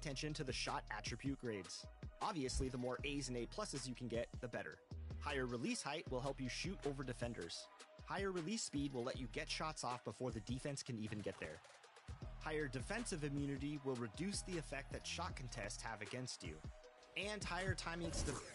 attention to the shot attribute grades. Obviously, the more A's and A pluses you can get, the better. Higher release height will help you shoot over defenders. Higher release speed will let you get shots off before the defense can even get there. Higher defensive immunity will reduce the effect that shot contests have against you. And higher timing stability.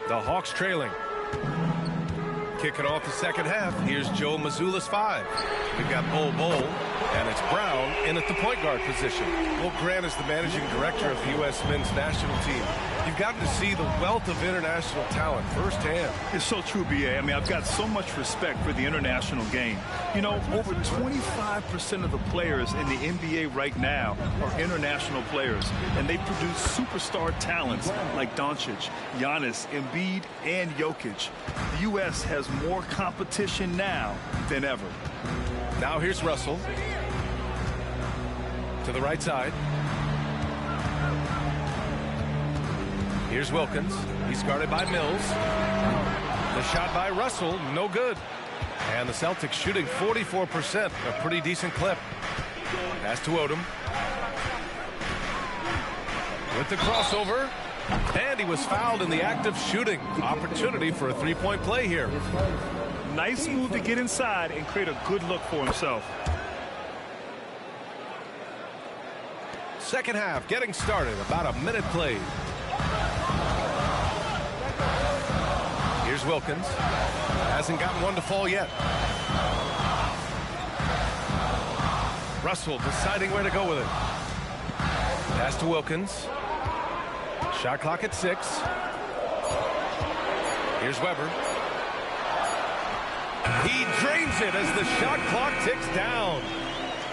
The Hawks trailing. Kicking off the second half. Here's Joe Mazzulla's 5. We've got Bol Bol, and it's Brown in at the point guard position. Well, Grant is the managing director of the U.S. men's national team. You've gotten to see the wealth of international talent firsthand. It's so true, B.A. I mean, I've got so much respect for the international game. You know, over 25% of the players in the NBA right now are international players, and they produce superstar talents like Doncic, Giannis, Embiid, and Jokic. The U.S. has more competition now than ever. Now here's Russell. To the right side. Here's Wilkins. He's guarded by Mills. The shot by Russell, no good. And the Celtics shooting 44%, a pretty decent clip. Pass to Odom. With the crossover. And he was fouled in the act of shooting. Opportunity for a three-point play here. Nice move to get inside and create a good look for himself. Second half getting started. About a minute played. Here's Wilkins. Hasn't gotten one to fall yet. Russell deciding where to go with it. Pass to Wilkins. Shot clock at 6. Here's Weber. He drains it as the shot clock ticks down.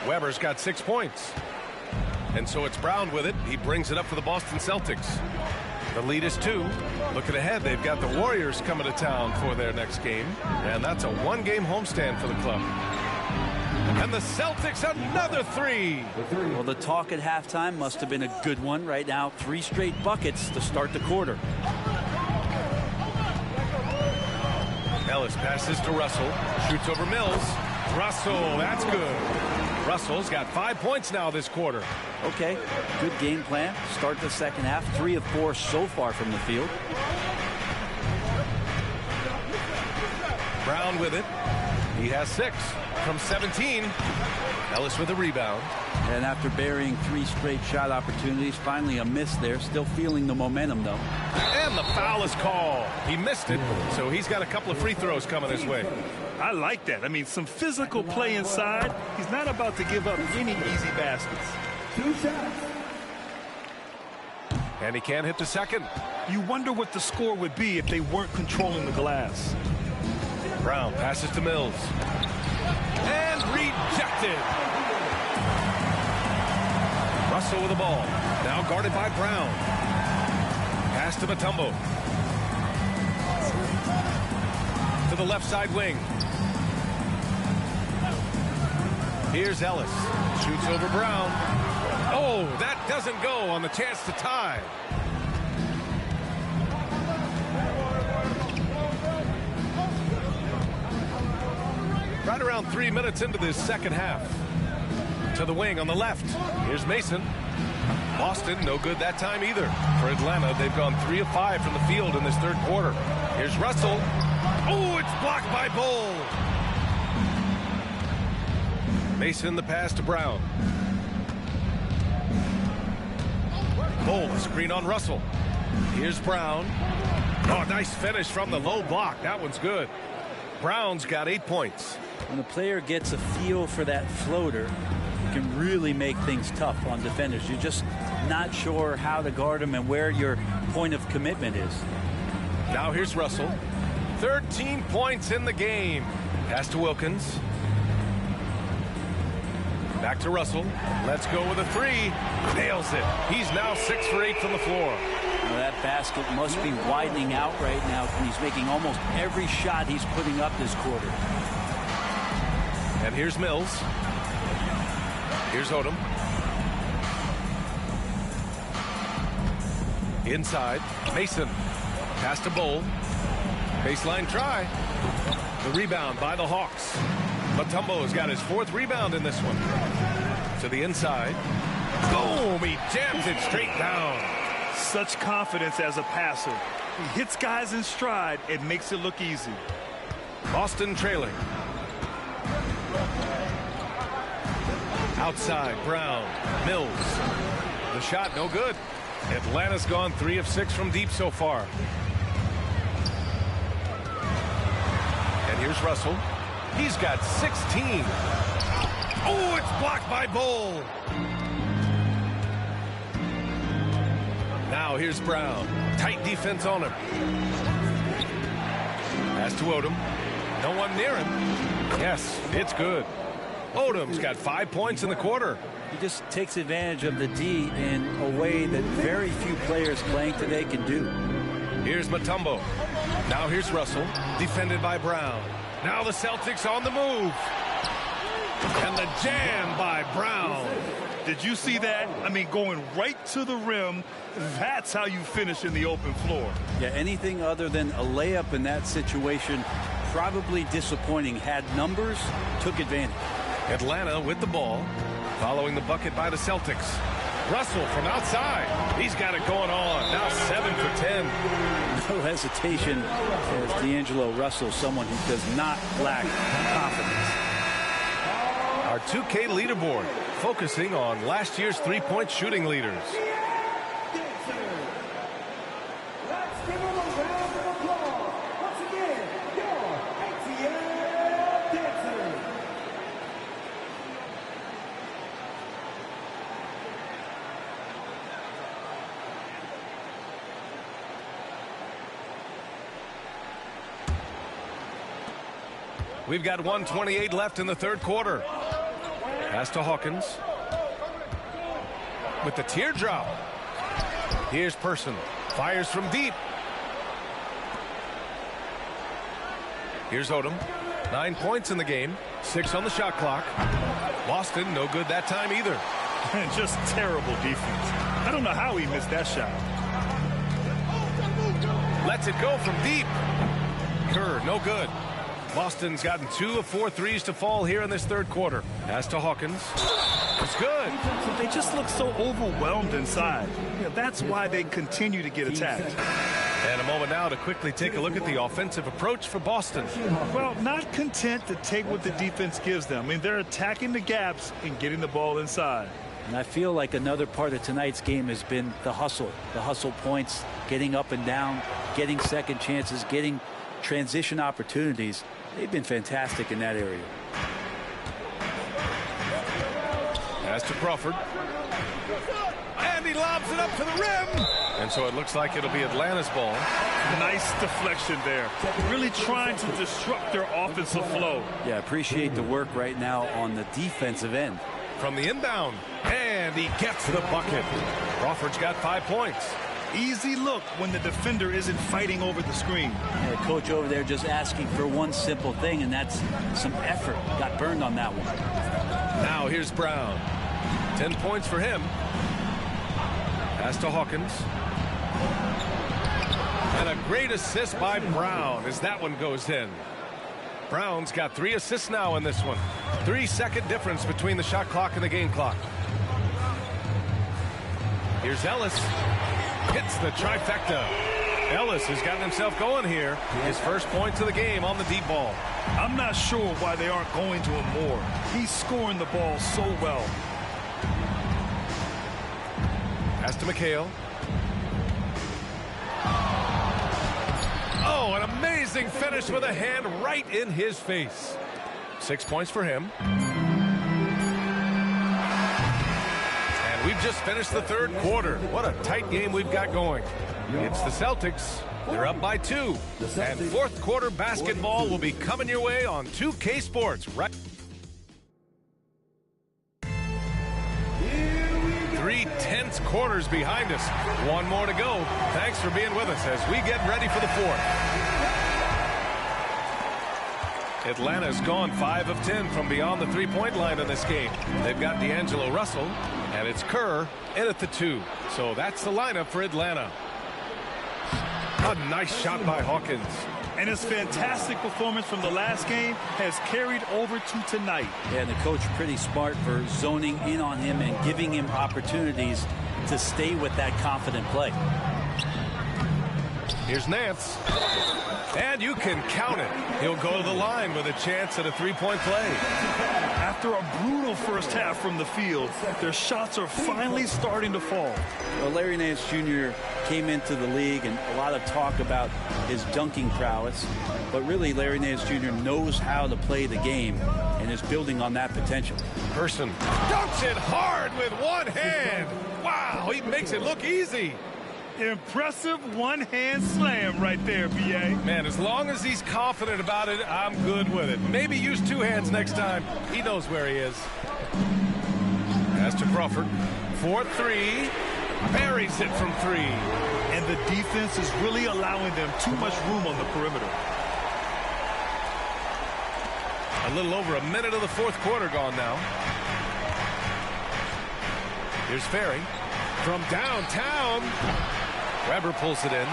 Weber's got 6 points. And so it's Brown with it. He brings it up for the Boston Celtics. The lead is 2. Looking ahead, they've got the Warriors coming to town for their next game. And that's a 1-game homestand for the club. And the Celtics another 3. Well, the talk at halftime must have been a good one. Right now, 3 straight buckets to start the quarter. Ellis passes to Russell. Shoots over Mills. Russell, that's good. Russell's got 5 points now this quarter. Okay, good game plan. Start the second half. 3 of 4 so far from the field. Brown with it. He has 6 from 17. Ellis with a rebound. And after burying 3 straight shot opportunities, finally a miss there. Still feeling the momentum, though. And the foul is called. He missed it, so he's got a couple of free throws coming his way. I like that. I mean, some physical play inside. He's not about to give up any easy baskets. 2 shots. And he can't hit the second. You wonder what the score would be if they weren't controlling the glass. Brown passes to Mills. And rejected. Russell with the ball. Now guarded by Brown. Pass to Mutombo. To the left side wing. Here's Ellis. Shoots over Brown. Oh, that doesn't go on the chance to tie. Right around 3 minutes into this second half. To the wing on the left. Here's Mason. Boston, no good that time either. For Atlanta, they've gone 3 of 5 from the field in this third quarter. Here's Russell. Oh, it's blocked by Bull. Mason, the pass to Brown. Bull, screen on Russell. Here's Brown. Oh, nice finish from the low block. That one's good. Brown's got 8 points. When a player gets a feel for that floater, it can really make things tough on defenders. You're just not sure how to guard him and where your point of commitment is. Now here's Russell. 13 points in the game. Pass to Wilkins. Back to Russell. Let's go with a 3. Nails it. He's now 6 for 8 from the floor. Well, that basket must be widening out right now. He's making almost every shot he's putting up this quarter. And here's Mills. Here's Odom. Inside. Mason. Pass to Bull. Baseline try. The rebound by the Hawks. Mutombo's got his 4th rebound in this one. To the inside. Boom! He jams it straight down. Such confidence as a passer. He hits guys in stride and makes it look easy. Boston trailing. Outside, Brown. Mills. The shot, no good. Atlanta's gone 3 of 6 from deep so far. And here's Russell. He's got 16. Oh, it's blocked by Bull. Now here's Brown. Tight defense on him. Pass to Odom. No one near him. Yes, it's good. Odom's got 5 points in the quarter. He just takes advantage of the D in a way that very few players playing today can do. Here's Mutombo. Now here's Russell. Defended by Brown. Now the Celtics on the move. And the jam by Brown. Did you see that? I mean, going right to the rim. That's how you finish in the open floor. Yeah, anything other than a layup in that situation, probably disappointing. Had numbers, took advantage. Atlanta with the ball, following the bucket by the Celtics. Russell from outside. He's got it going on. Now 7 for 10. No hesitation as D'Angelo Russell, someone who does not lack confidence. Our 2K leaderboard. focusing on last year's three-point shooting leaders. Let's give them a round of applause. Once again, your ATL dancers. We've got 1:28 left in the third quarter. Pass to Hawkins. With the teardrop. Here's Person. Fires from deep. Here's Odom. 9 points in the game. 6 on the shot clock. Boston, no good that time either. Just terrible defense. I don't know how he missed that shot. Lets it go from deep. Kerr, no good. Boston's gotten 2 of 4 threes to fall here in this third quarter. Pass to Hawkins. It's good. They just look so overwhelmed inside. That's why they continue to get attacked. And a moment now to quickly take a look at the offensive approach for Boston. Well, not content to take what the defense gives them. I mean, they're attacking the gaps and getting the ball inside. And I feel like another part of tonight's game has been the hustle points, getting up and down, getting second chances, getting transition opportunities. They've been fantastic in that area. Pass to Crawford. And he lobs it up to the rim. And so it looks like it'll be Atlanta's ball. Nice deflection there. Really trying to disrupt their offensive flow. Yeah, appreciate the work right now on the defensive end. From the inbound. And he gets the bucket. Crawford's got 5 points. Easy look when the defender isn't fighting over the screen. Yeah, the coach over there just asking for one simple thing, and that's some effort. Got burned on that one. Now here's Brown. 10 points for him. Pass to Hawkins. And a great assist by Brown as that one goes in. Brown's got 3 assists now in this one. 3-second difference between the shot clock and the game clock. Here's Ellis. Hits the trifecta. Ellis has gotten himself going here. His first points of the game on the deep ball. I'm not sure why they aren't going to him more. He's scoring the ball so well. Pass to McHale. Oh, an amazing finish with a hand right in his face. 6 points for him. We've just finished the third quarter. What a tight game we've got going. It's the Celtics. They're up by 2. And fourth quarter basketball will be coming your way on 2K Sports. Right. 3 tense quarters behind us. 1 more to go. Thanks for being with us as we get ready for the fourth. Atlanta's gone 5 of 10 from beyond the three-point line in this game. They've got D'Angelo Russell, and it's Kerr in at the 2. So that's the lineup for Atlanta. A nice shot by Hawkins. And his fantastic performance from the last game has carried over to tonight. Yeah, and the coach pretty smart for zoning in on him and giving him opportunities to stay with that confident play. Here's Nance. And you can count it. He'll go to the line with a chance at a three-point play. After a brutal first half from the field, their shots are finally starting to fall. Well, Larry Nance Jr. came into the league, and a lot of talk about his dunking prowess. But really, Larry Nance Jr. knows how to play the game and is building on that potential. Person dunks it hard with one hand. Wow, he makes it look easy. Impressive one-hand slam right there, B.A. Man, as long as he's confident about it, I'm good with it. Maybe use 2 hands next time. He knows where he is. Pass to Crawford. 4-3. Buries it from 3. And the defense is really allowing them too much room on the perimeter. A little over a minute of the fourth quarter gone now. Here's Ferry. From downtown. Weber pulls it in.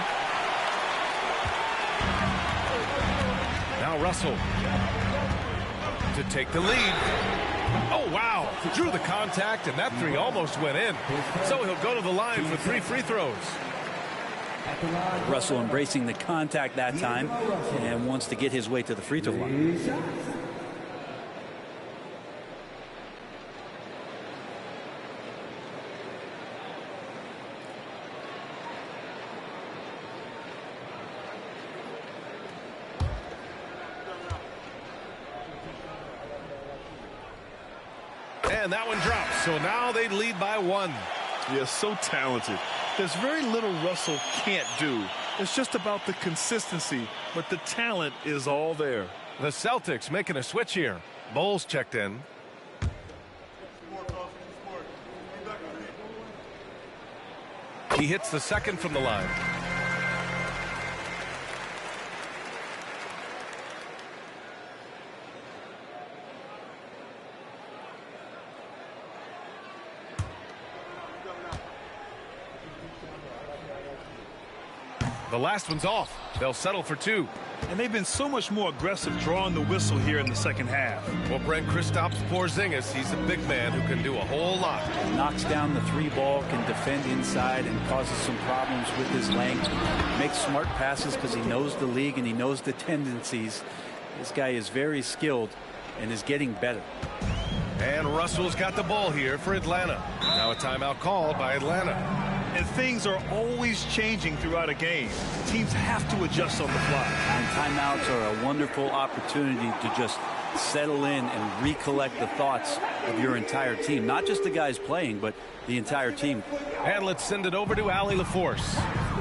Now Russell to take the lead. Oh, wow. Drew the contact, and that 3 almost went in. So he'll go to the line for 3 free throws. Russell embracing the contact that time and wants to get his way to the free throw line. And that one drops. So now they lead by 1. Yeah, so talented. There's very little Russell can't do. It's just about the consistency, but the talent is all there. The Celtics making a switch here. Bowles checked in. He hits the second from the line. The last one's off. They'll settle for 2. And they've been so much more aggressive drawing the whistle here in the second half. Well, Brent, Kristaps Porzingis, he's a big man who can do a whole lot. Knocks down the 3 ball, can defend inside and causes some problems with his length. Makes smart passes because he knows the league and he knows the tendencies. This guy is very skilled and is getting better. And Russell's got the ball here for Atlanta. Now a timeout called by Atlanta. And things are always changing throughout a game. Teams have to adjust on the fly. And timeouts are a wonderful opportunity to just settle in and recollect the thoughts of your entire team. Not just the guys playing, but the entire team. And let's send it over to Allie LaForce.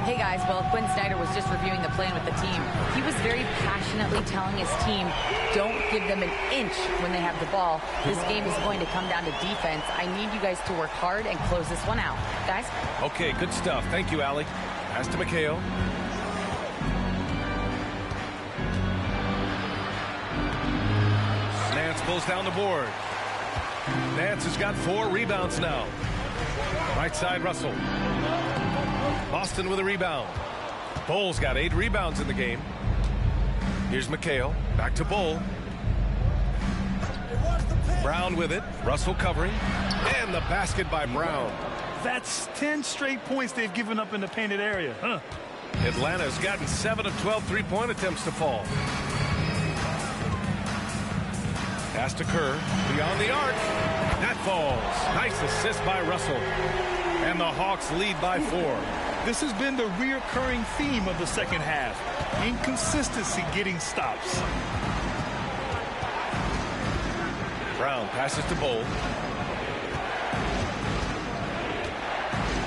Hey guys, well, Quinn Snyder was just reviewing the plan with the team. He was very passionately telling his team, don't give them an inch when they have the ball. This game is going to come down to defense. I need you guys to work hard and close this one out. Guys? Okay, good stuff. Thank you, Allie. Pass to McHale. Nance pulls down the board. Nance has got 4 rebounds now. Right side, Russell. Boston with a rebound. Bowles got 8 rebounds in the game. Here's McHale. Back to Bull. Brown with it. Russell covering. And the basket by Brown. That's 10 straight points they've given up in the painted area. Atlanta's gotten 7 of 12 three-point attempts to fall. Pass to Kerr. Beyond the arc. That falls. Nice assist by Russell. And the Hawks lead by 4. This has been the reoccurring theme of the second half. Inconsistency getting stops. Brown passes to Bull.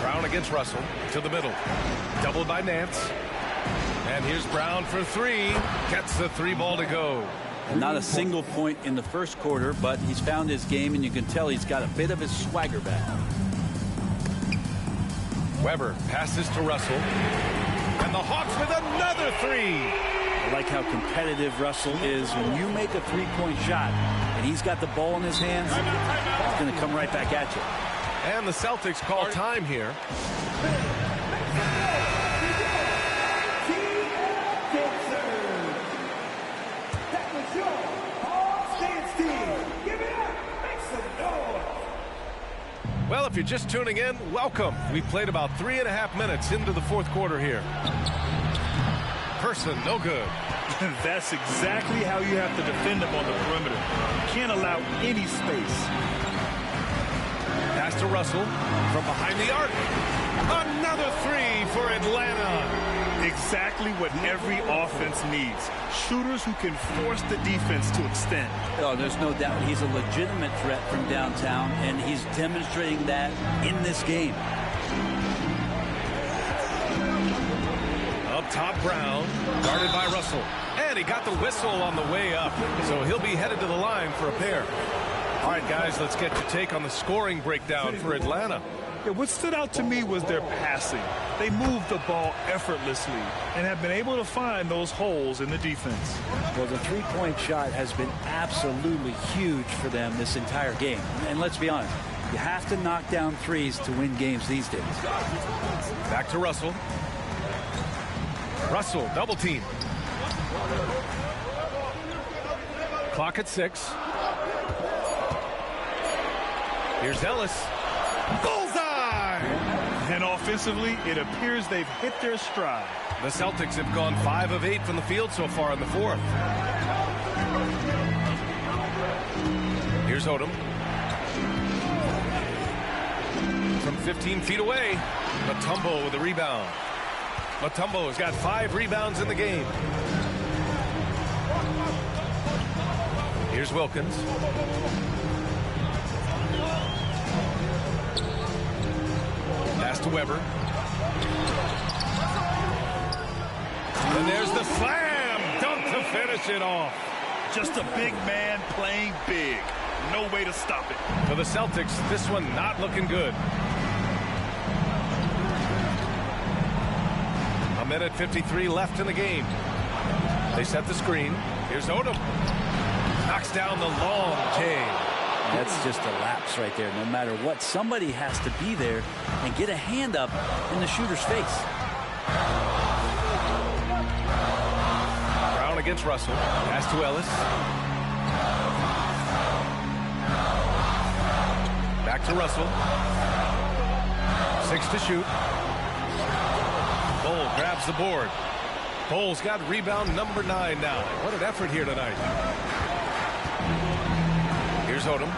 Brown against Russell to the middle. Doubled by Nance. And here's Brown for 3. Gets the 3 ball to go. Not a single point in the first quarter, but he's found his game, and you can tell he's got a bit of his swagger back. Weber passes to Russell. And the Hawks with another 3. I like how competitive Russell is. When you make a 3-point shot and he's got the ball in his hands, it's going to come right back at you. And the Celtics call time here. Well, if you're just tuning in, welcome. We've played about 3.5 minutes into the fourth quarter here. Person, no good. That's exactly how you have to defend them on the perimeter. You can't allow any space. Pass to Russell from behind the arc. Another 3 for Atlanta. Exactly what every offense needs. Shooters who can force the defense to extend. Oh, there's no doubt he's a legitimate threat from downtown, and he's demonstrating that in this game. Up top, Brown, guarded by Russell. And he got the whistle on the way up, so he'll be headed to the line for a pair. All right, guys, let's get your take on the scoring breakdown for Atlanta. Yeah, what stood out to me was their passing. They moved the ball effortlessly and have been able to find those holes in the defense. Well, the 3-point shot has been absolutely huge for them this entire game. And let's be honest, you have to knock down threes to win games these days. Back to Russell. Russell, double team. Clock at 6. Here's Ellis. Bullseye! And offensively, it appears they've hit their stride. The Celtics have gone 5 of 8 from the field so far in the fourth. Here's Odom. From 15 feet away, Mutombo with a rebound. Mutombo has got 5 rebounds in the game. Here's Wilkins. to Weber. And there's the slam dunk to finish it off. Just a big man playing big. No way to stop it. For the Celtics, this one not looking good. A minute 53 left in the game. They set the screen. Here's Odom. Knocks down the long J. That's just a lapse right there. No matter what, somebody has to be there and get a hand up in the shooter's face. Brown against Russell. Pass to Ellis. Back to Russell. 6 to shoot. Bol grabs the board. Bol's got rebound number 9 now. What an effort here tonight. Here's Odom.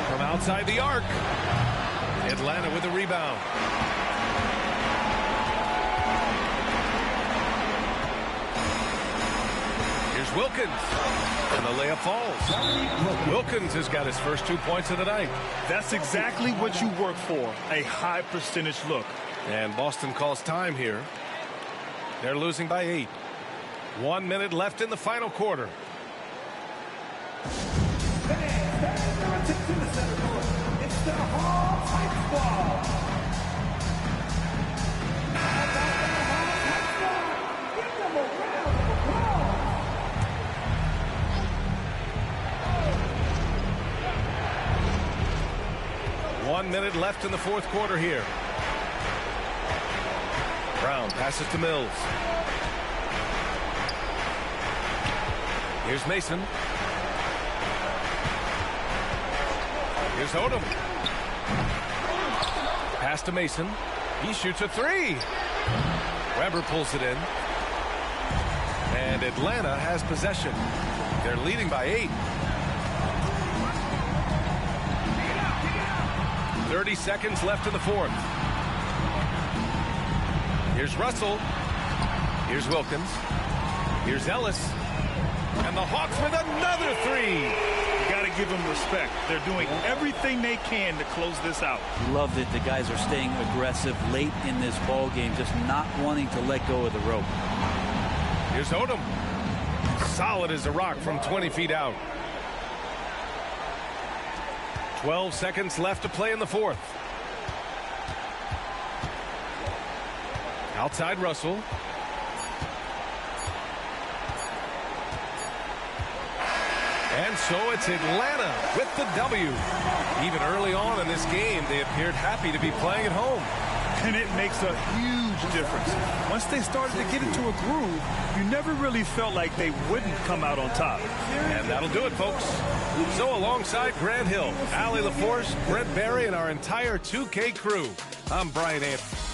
From outside the arc. Atlanta with a rebound. Here's Wilkins. And the layup falls. Wilkins has got his first 2 points of the night. That's exactly what you work for, a high percentage look. And Boston calls time here. They're losing by 8. 1 minute left in the final quarter. It's the half-time squad. Give them a round of applause. One minute left in the fourth quarter here. Brown passes to Mills. Here's Mason. Here's Odom. Pass to Mason. He shoots a 3. Weber pulls it in. And Atlanta has possession. They're leading by 8. 30 seconds left in the fourth. Here's Russell. Here's Wilkins. Here's Ellis. And the Hawks with another 3. You got to give them respect. They're doing everything they can to close this out. Love that the guys are staying aggressive late in this ball game, just not wanting to let go of the rope. Here's Odom. Solid as a rock from 20 feet out. 12 seconds left to play in the fourth. Outside Russell. And so it's Atlanta with the W. Even early on in this game, they appeared happy to be playing at home. And it makes a huge difference. Once they started to get into a groove, you never really felt like they wouldn't come out on top. And that'll do it, folks. So alongside Grant Hill, Allie LaForce, Brent Barry, and our entire 2K crew, I'm Brian Anthony.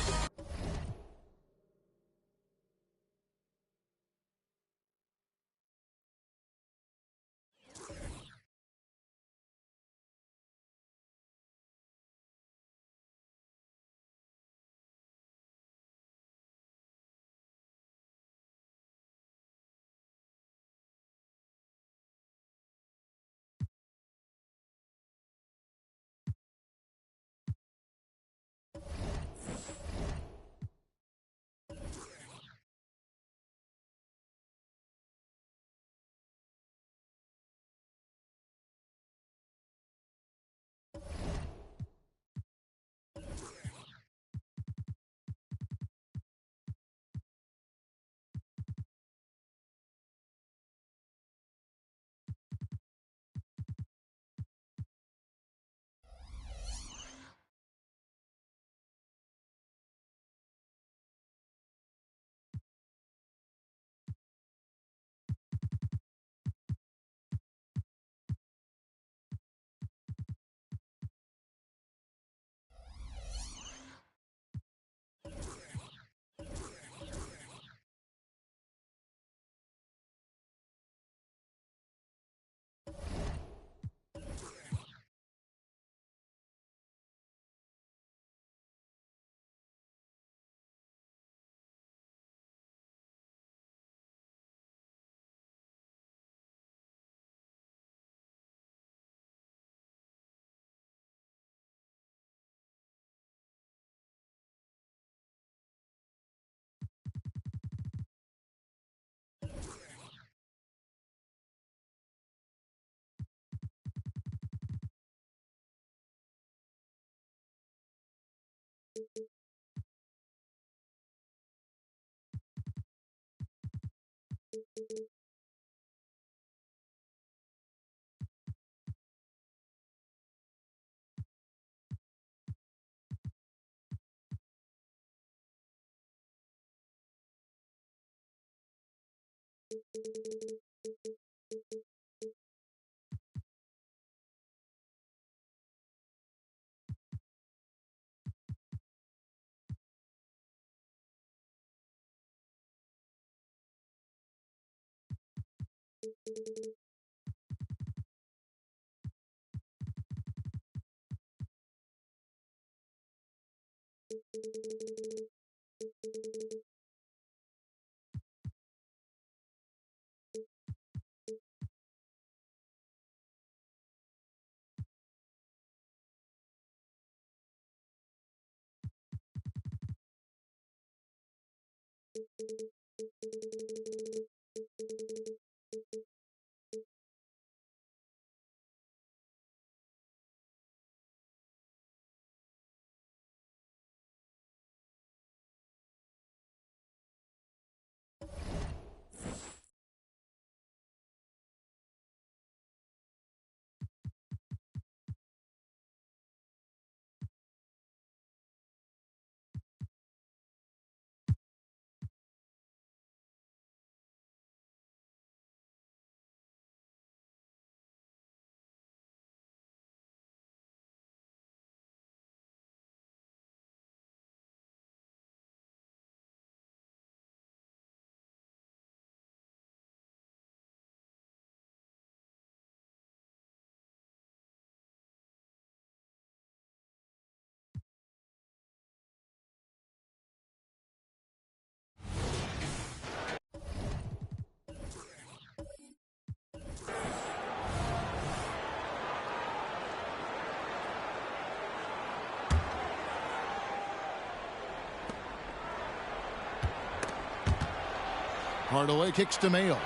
Hardaway kicks to Mayo.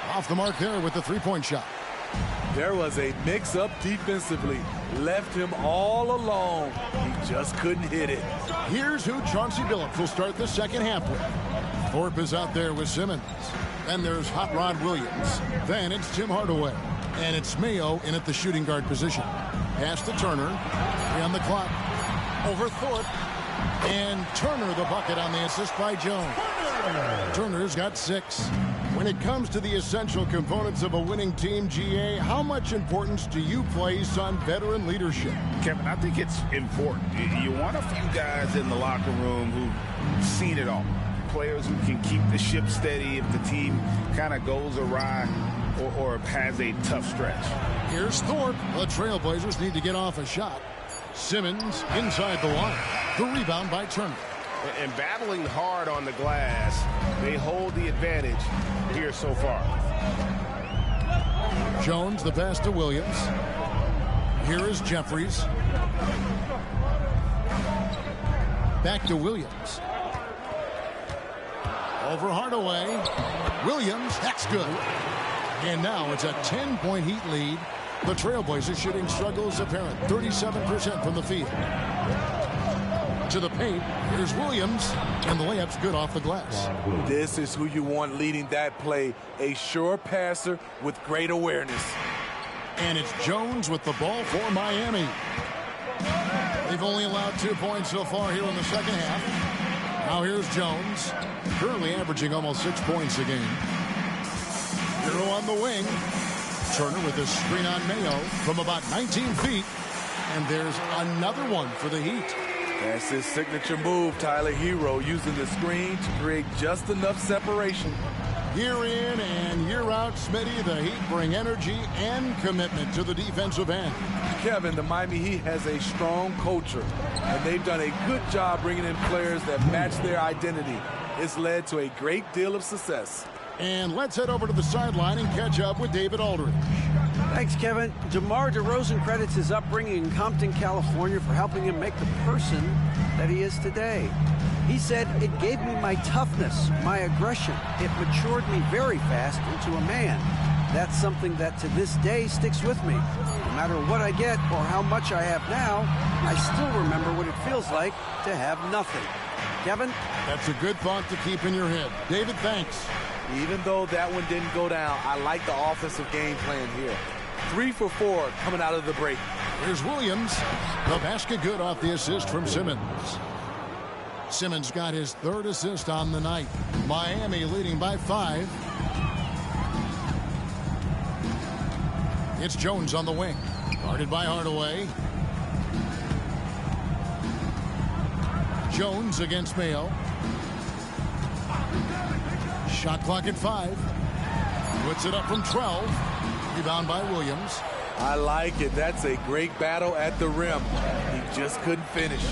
Off the mark there with the three-point shot. There was a mix-up defensively. Left him all alone. He just couldn't hit it. Here's who Chauncey Billups will start the second half with. Thorpe is out there with Simmons. Then there's Hot Rod Williams. Then it's Tim Hardaway. And it's Mayo in at the shooting guard position. Pass to Turner. 3 on the clock. Over Thorpe. And Turner the bucket on the assist by Jones. Turner's got 6. When it comes to the essential components of a winning team, GA, how much importance do you place on veteran leadership? Kevin, I think it's important. You want a few guys in the locker room who've seen it all. Players who can keep the ship steady if the team kind of goes awry or has a tough stretch. Here's Thorpe. The Trailblazers need to get off a shot. Simmons inside the line. The rebound by Turner. And battling hard on the glass, they hold the advantage here so far. Jones, the pass to Williams. Here is Jeffries. Back to Williams. Over Hardaway. Williams, that's good. And now it's a 10-point Heat lead. The Trailblazers shooting struggles apparent. 37% from the field. To the paint, here's Williams, and the layup's good off the glass. This is who you want leading that play, a sure passer with great awareness. And it's Jones with the ball for Miami. They've only allowed 2 points so far here in the second half. Now here's Jones, currently averaging almost 6 points a game. Hero on the wing. Turner with a screen on Mayo from about 19 feet. And there's another one for the Heat. That's his signature move, Tyler. Hero using the screen to create just enough separation. Year in and year out, Smitty, the Heat bring energy and commitment to the defensive end. Kevin, the Miami Heat has a strong culture, and they've done a good job bringing in players that match their identity. It's led to a great deal of success. And let's head over to the sideline and catch up with David Aldridge. Thanks, Kevin. DeMar DeRozan credits his upbringing in Compton, California for helping him make the person that he is today. He said, "It gave me my toughness, my aggression. It matured me very fast into a man." That's something that to this day sticks with me. No matter what I get or how much I have now, I still remember what it feels like to have nothing. Kevin? That's a good thought to keep in your head. David, thanks. Even though that one didn't go down, I like the offensive game plan here. 3 for 4 coming out of the break. Here's Williams. The basket good off the assist from Simmons. Simmons got his 3rd assist on the night. Miami leading by 5. It's Jones on the wing. Guarded by Hardaway. Jones against Mayo. Shot clock at 5. Puts it up from 12. Rebound by Williams. I like it. That's a great battle at the rim. He just couldn't finish.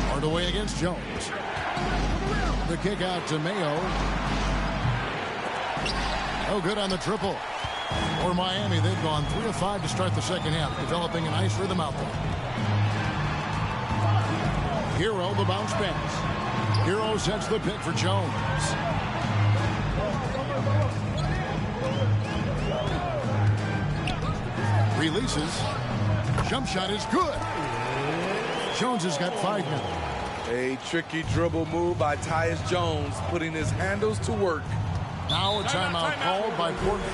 Hardaway against Jones. The kick out to Mayo. Oh, good on the triple. For Miami, they've gone 3 of 5 to start the second half, developing a nice rhythm out there. Hero, the bounce pass. Hero sets the pick for Jones. Releases. Jump shot is good. Jones has got 5 now. A tricky dribble move by Tyus Jones, putting his handles to work. Now a timeout called by Portland.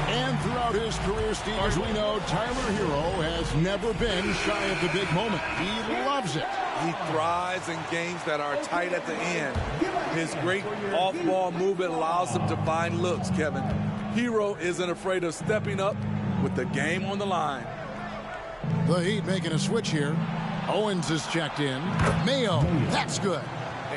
And throughout his career, Steve, as we know, Tyler Hero has never been shy of the big moment. He loves it. He thrives in games that are tight at the end. His great off-ball movement allows him to find looks, Kevin. Hero isn't afraid of stepping up with the game on the line. The Heat making a switch here. Owens is checked in. Mayo, that's good.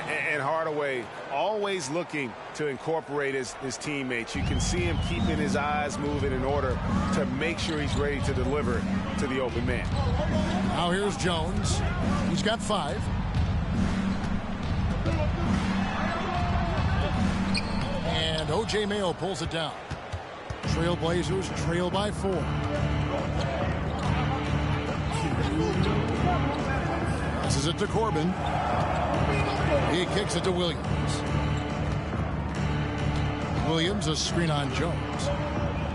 And Hardaway always looking to incorporate his teammates. You can see him keeping his eyes moving in order to make sure he's ready to deliver to the open man. Now here's Jones. He's got 5. And O.J. Mayo pulls it down. Trailblazers trail by 4. Passes it to Corbin. He kicks it to Williams. Williams, a screen on Jones.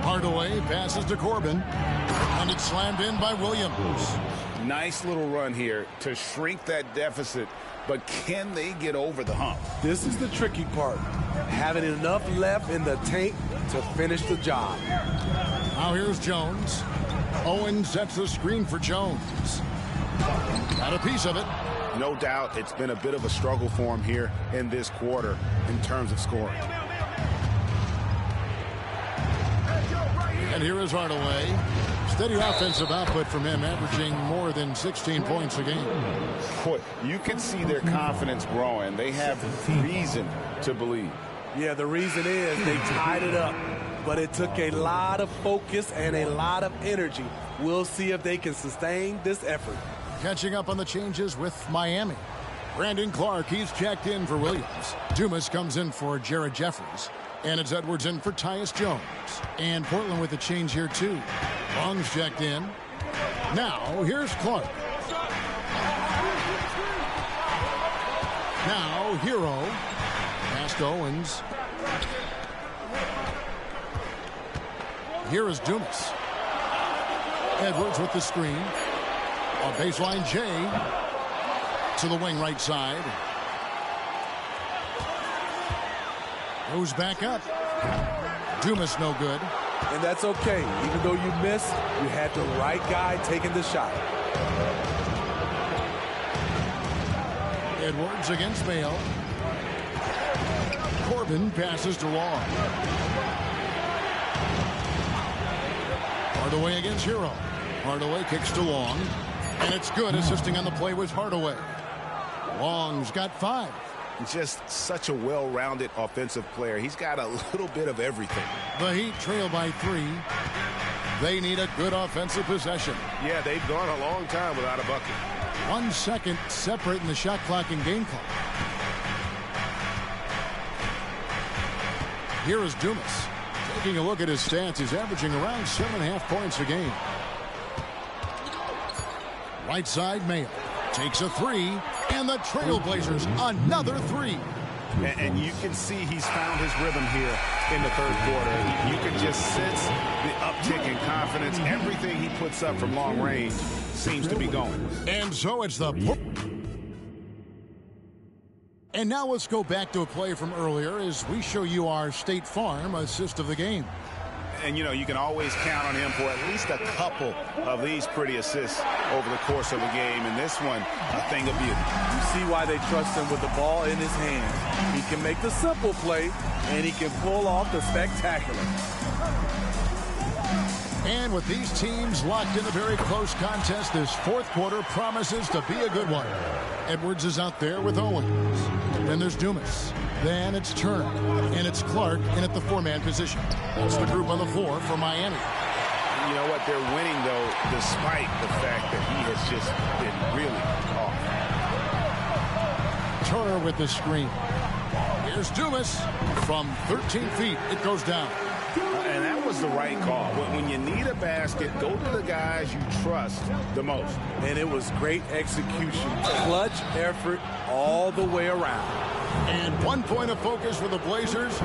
Hardaway passes to Corbin. And it's slammed in by Williams. Nice little run here to shrink that deficit, but can they get over the hump? This is the tricky part. Having enough left in the tank to finish the job. Now here's Jones. Owens sets the screen for Jones. Got a piece of it. No doubt it's been a bit of a struggle for him here in this quarter in terms of scoring. And here is Hardaway. Steady offensive output from him, averaging more than 16 points a game. Boy, you can see their confidence growing. They have reason to believe. Yeah, the reason is they tied it up. But it took a lot of focus and a lot of energy. We'll see if they can sustain this effort. Catching up on the changes with Miami. Brandon Clark, he's checked in for Williams. Dumas comes in for Jared Jeffries. And it's Edwards in for Tyus Jones. And Portland with a change here, too. Long's checked in. Now, here's Clark. Now, Hero. Pass to Owens. Here is Dumas. Edwards with the screen. On baseline, Jay. To the wing right side. Goes back up. Dumas no good. And that's okay. Even though you missed, you had the right guy taking the shot. Edwards against Mayo. Corbin passes to Long. Hardaway against Hero. Hardaway kicks to Long. And it's good. Assisting on the play was Hardaway. Long's got 5. Just such a well-rounded offensive player. He's got a little bit of everything. The Heat trail by 3. They need a good offensive possession. Yeah, they've gone a long time without a bucket. 1 second separating the shot clock and game clock. Here is Dumas. Taking a look at his stats, he's averaging around 7.5 points a game. Right side, Mayo takes a 3, and the Trailblazers another 3. And you can see he's found his rhythm here in the third quarter. You can just sense the uptick in confidence. Everything he puts up from long range seems to be going. And so it's the... And now let's go back to a play from earlier as we show you our State Farm assist of the game. And, you know, you can always count on him for at least a couple of these pretty assists over the course of a game. And this one, a thing of beauty. You see why they trust him with the ball in his hand. He can make the simple play, and he can pull off the spectacular. And with these teams locked in a very close contest, this fourth quarter promises to be a good one. Edwards is out there with Owens. Then there's Dumas. Then it's Turner. And it's Clark in at the four-man position. That's the group on the floor for Miami. You know what? They're winning, though, despite the fact that he has just been really off. Turner with the screen. Here's Dumas. From 13 feet, it goes down. And that was the right call. When you need a basket, go to the guys you trust the most. And it was great execution. Clutch effort all the way around. And 1 point of focus for the Blazers.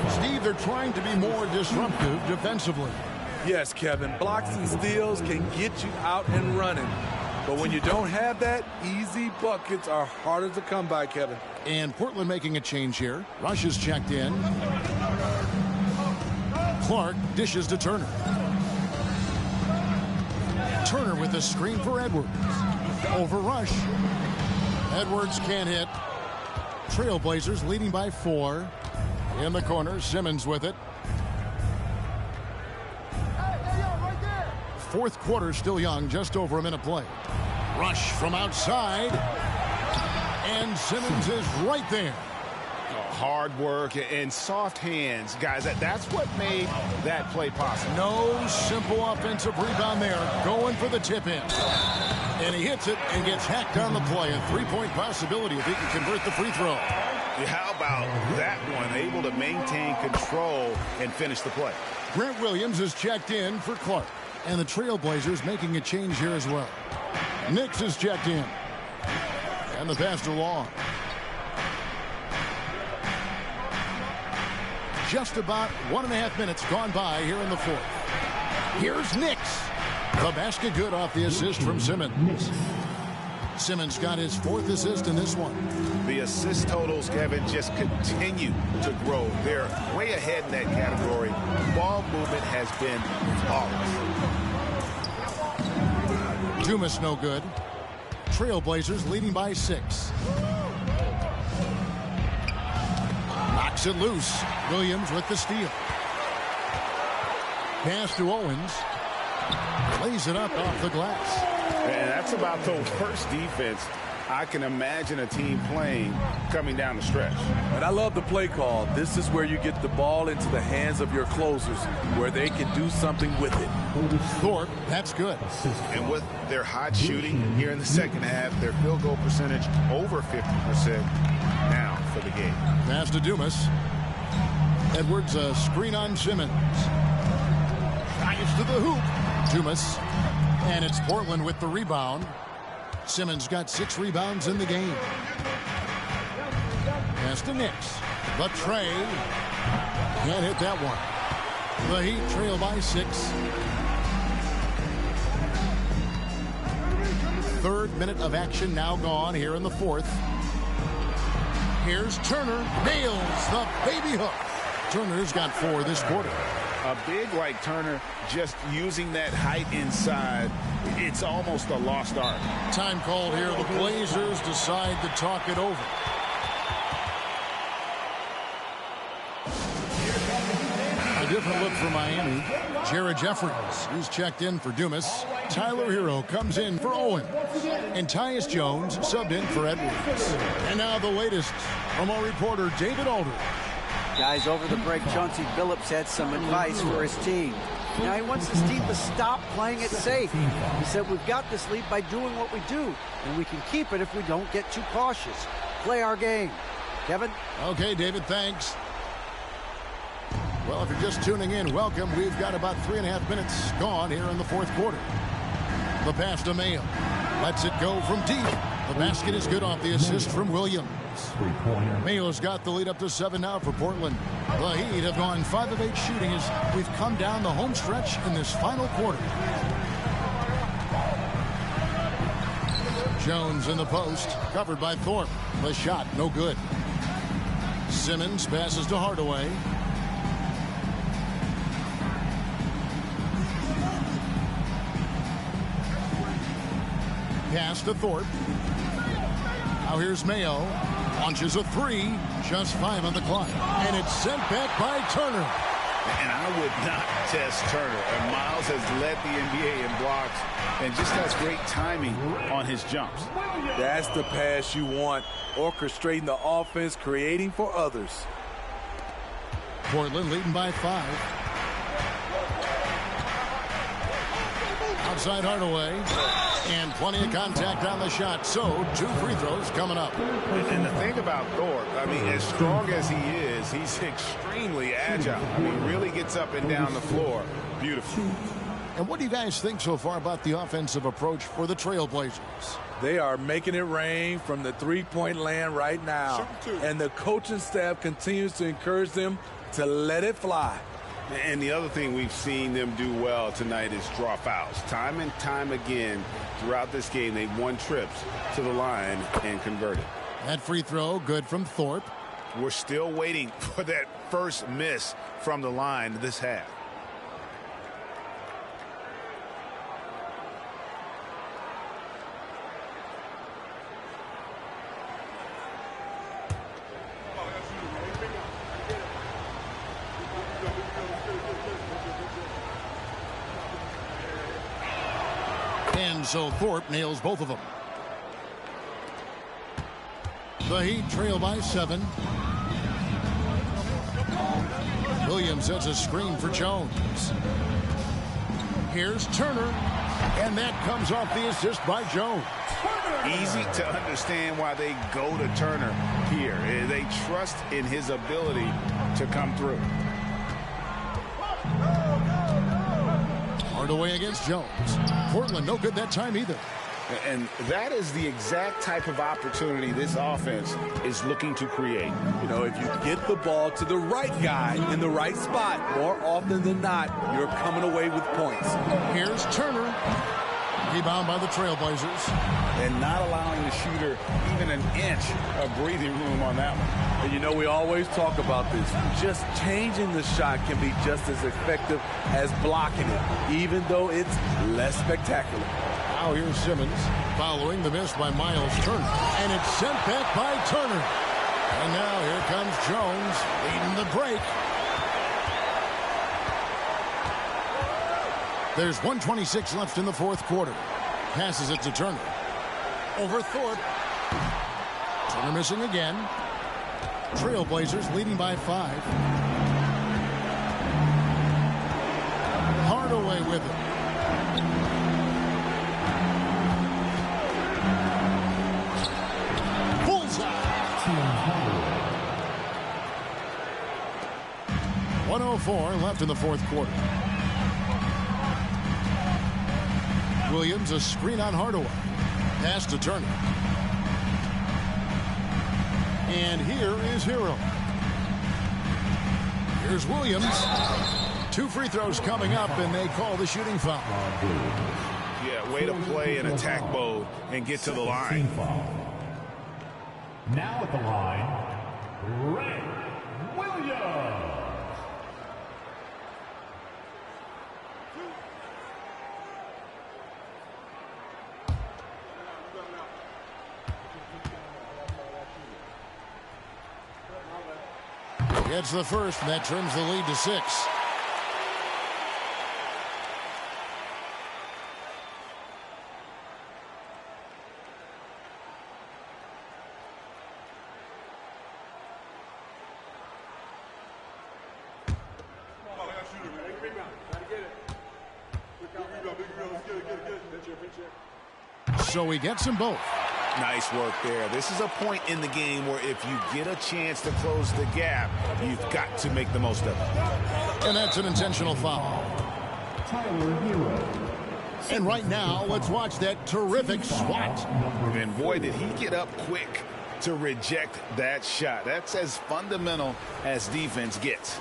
Steve, they're trying to be more disruptive defensively. Yes, Kevin. Blocks and steals can get you out and running. But when you don't have that, easy buckets are harder to come by, Kevin. And Portland making a change here. Rush is checked in. Clark dishes to Turner. Turner with the screen for Edwards. Over Rush. Edwards can't hit. Trailblazers leading by 4. In the corner, Simmons with it. Fourth quarter still young, just over a minute play. Rush from outside. And Simmons is right there. Hard work and soft hands, guys. That's what made that play possible. No simple offensive rebound there. Going for the tip-in. And he hits it and gets hacked on the play. A three-point possibility if he can convert the free throw. How about that one? Able to maintain control and finish the play. Grant Williams is checked in for Clark. And the Trailblazers making a change here as well. Nix is checked in. And the pass to Long. Just about 1.5 minutes gone by here in the fourth. Here's Nix. The basket good off the assist from Simmons. Simmons got his 4th assist in this one. The assist totals, Kevin, just continue to grow. They're way ahead in that category. Ball movement has been flawless. Dumas no good. Trailblazers leading by 6. Knocks it loose. Williams with the steal. Pass to Owens. Lays it up off the glass. And that's about the worst defense I can imagine a team playing coming down the stretch. And I love the play call. This is where you get the ball into the hands of your closers, where they can do something with it. Thorpe, that's good. And with their hot shooting here in the second half, their field goal percentage over 50% now for the game. Pass to Dumas. Edwards, a screen on Simmons. Drives to the hoop. Dumas. And it's Portland with the rebound. Simmons got 6 rebounds in the game. Pass to Nix. The tray. Can't hit that one. The Heat trail by 6. 3rd minute of action now gone here in the 4th. Here's Turner. Nails the baby hook. Turner's got 4 this quarter. A big like Turner, just using that height inside, it's almost a lost art. Time called here. The Blazers decide to talk it over. A different look for Miami. Jared Jeffries, who's checked in for Dumas. Tyler Hero comes in for Owens. And Tyus Jones subbed in for Edwards. And now the latest from our reporter, David Aldridge. Guys, over the break, Chauncey Billups had some advice for his team. Now, he wants his team to stop playing it safe. He said, we've got this lead by doing what we do, and we can keep it if we don't get too cautious. Play our game. Kevin? Okay, David, thanks. Well, if you're just tuning in, welcome. We've got about 3.5 minutes gone here in the 4th quarter. The pass to Mayo. Lets it go from deep. The basket is good off the assist from Williams. Mayo's got the lead up to 7 now for Portland. The Heat have gone 5 of 8 shooting as we've come down the home stretch in this final quarter. Jones in the post, covered by Thorpe. The shot, no good. Simmons passes to Hardaway. Pass to Thorpe. Now here's Mayo. Launches a 3. Just 5 on the clock. And it's sent back by Turner. And I would not test Turner. And Miles has led the NBA in blocks and just has great timing on his jumps. That's the pass you want. Orchestrating the offense, creating for others. Portland leading by 5. Outside Hardaway. And plenty of contact on the shot. So 2 free throws coming up. And the thing about Thorpe, I mean, as strong as he is, he's extremely agile. I mean, really gets up and down the floor. Beautiful. And what do you guys think so far about the offensive approach for the Trailblazers? They are making it rain from the three-point land right now. And the coaching staff continues to encourage them to let it fly. And the other thing we've seen them do well tonight is draw fouls. Time and time again throughout this game, they've won trips to the line and converted. That free throw, good from Thorpe. We're still waiting for that first miss from the line this half. And so Thorpe nails both of them. The Heat trail by 7. Williams sets a screen for Jones. Here's Turner. And that comes off the assist by Jones. Easy to understand why they go to Turner here. They trust in his ability to come through. Hardaway against Jones. Portland no good that time either. And that is the exact type of opportunity this offense is looking to create. You know, if you get the ball to the right guy in the right spot, more often than not, you're coming away with points. Here's Turner. Rebound by the Trailblazers. And not allowing the shooter even an inch of breathing room on that one. And you know, we always talk about this. Just changing the shot can be just as effective as blocking it, even though it's less spectacular. Now here's Simmons following the miss by Miles Turner. And it's sent back by Turner. And now here comes Jones leading the break. There's 1:26 left in the fourth quarter. Passes it to Turner. Over Thorpe. Turner missing again. Trailblazers leading by 5. Hardaway with it. Bullseye. 1:04 left in the fourth quarter. Williams, a screen on Hardaway. Pass to Turner. And here is Hero. Here's Williams. 2 free throws coming up, and they call the shooting foul. Yeah, way to play in attack mode and get to the line. Now at the line, Ray Williams. Gets the first, and that turns the lead to 6. So he gets them both. Nice work there. This is a point in the game where if you get a chance to close the gap, you've got to make the most of it. And that's an intentional foul. Tyler Hero. And right now, let's watch that terrific swat. And boy, did he get up quick to reject that shot. That's as fundamental as defense gets.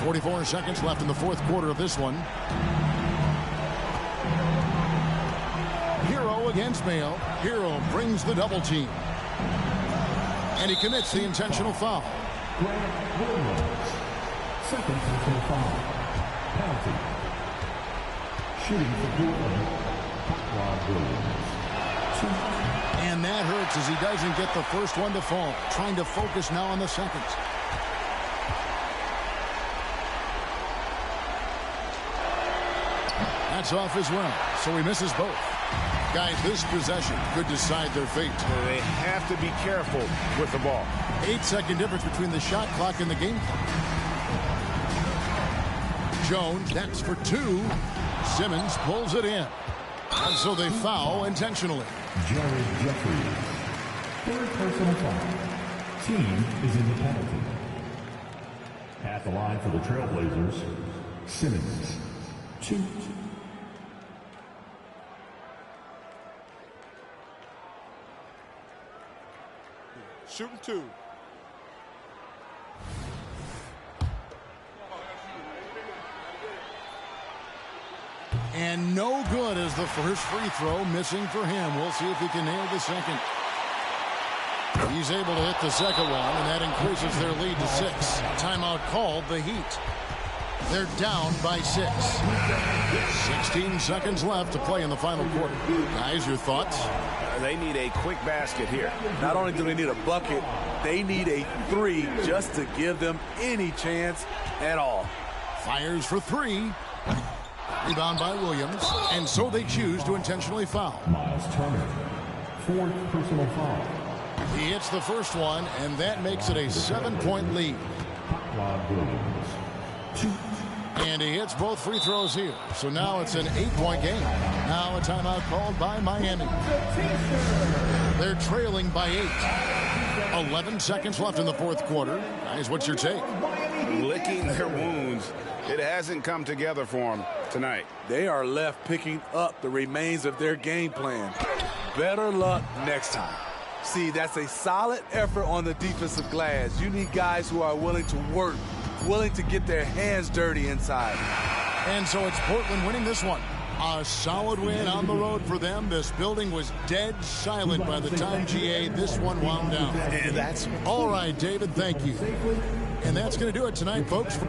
.44 seconds left in the fourth quarter of this one. Hero against Mayo. Hero brings the double team. And he commits the intentional foul. Second personal foul. Penalty. Shooting for Portland. Rod Williams. And that hurts as he doesn't get the first one to fall. Trying to focus now on the second. That's off as well, so he misses both. Guys, this possession could decide their fate. They have to be careful with the ball. 8-second difference between the shot clock and the game. Jones, that's for two. Simmons pulls it in. And so they foul intentionally. Jared Jeffries. Third personal foul. Team is in the penalty. At the line for the Trailblazers, Simmons. 2. Shooting 2. And no good as the first free throw missing for him. We'll see if he can nail the second. He's able to hit the second one, and that increases their lead to 6. Timeout called, the Heat. They're down by 6. 16 seconds left to play in the final quarter. Guys, your thoughts? They need a quick basket here. Not only do they need a bucket, they need a 3 just to give them any chance at all. Fires for 3. Rebound by Williams. And so they choose to intentionally foul. Miles Turner. Fourth personal foul. He hits the first one, and that makes it a 7-point lead. Rod Williams. 2. And he hits both free throws here. So now it's an 8-point game. Now a timeout called by Miami. They're trailing by 8. 11 seconds left in the fourth quarter. Guys, what's your take? Licking their wounds. It hasn't come together for them tonight. They are left picking up the remains of their game plan. Better luck next time. See, that's a solid effort on the defensive glass. You need guys who are willing to work, willing to get their hands dirty inside. And so it's Portland winning this one. A solid win on the road for them. This building was dead silent by the time GA this one wound down. And that's all right, David, thank you. And that's going to do it tonight, folks.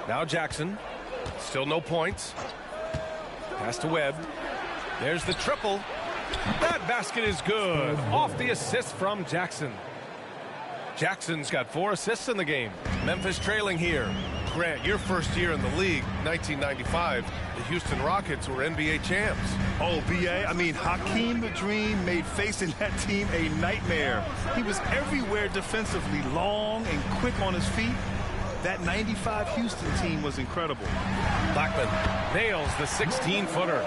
Now Jackson, still no points. Pass to Webb. There's the triple. That basket is good. Off the assist from Jackson. Jackson's got 4 assists in the game. Memphis trailing here. Grant, your first year in the league, 1995, the Houston Rockets were NBA champs. Oh, B.A., I mean, Hakeem the Dream made facing that team a nightmare. He was everywhere defensively, long and quick on his feet. That 95 Houston team was incredible. Blackman nails the 16-footer.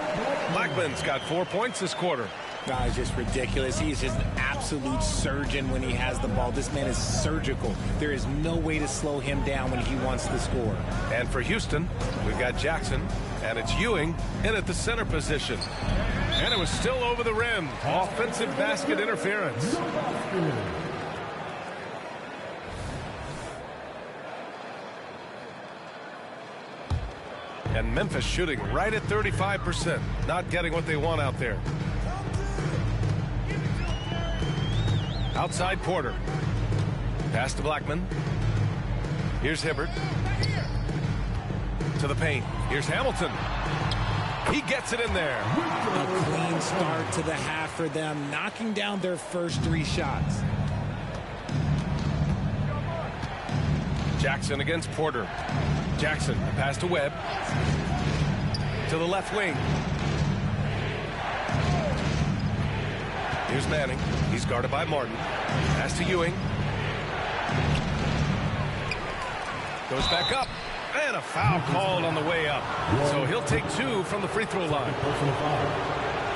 Blackman's got 4 points this quarter. It's just ridiculous. He is just an absolute surgeon when he has the ball. This man is surgical. There is no way to slow him down when he wants to score. And for Houston, we've got Jackson, and it's Ewing in at the center position. And it was still over the rim. Offensive basket interference. And Memphis shooting right at 35%. Not getting what they want out there. Outside Porter. Pass to Blackman. Here's Hibbert. To the paint. Here's Hamilton. He gets it in there. A clean start to the half for them, knocking down their first 3 shots. Jackson against Porter. Jackson, pass to Webb. To the left wing. Here's Manning. He's guarded by Martin. Pass to Ewing. Goes back up. And a foul called on the way up. So he'll take 2 from the free throw line.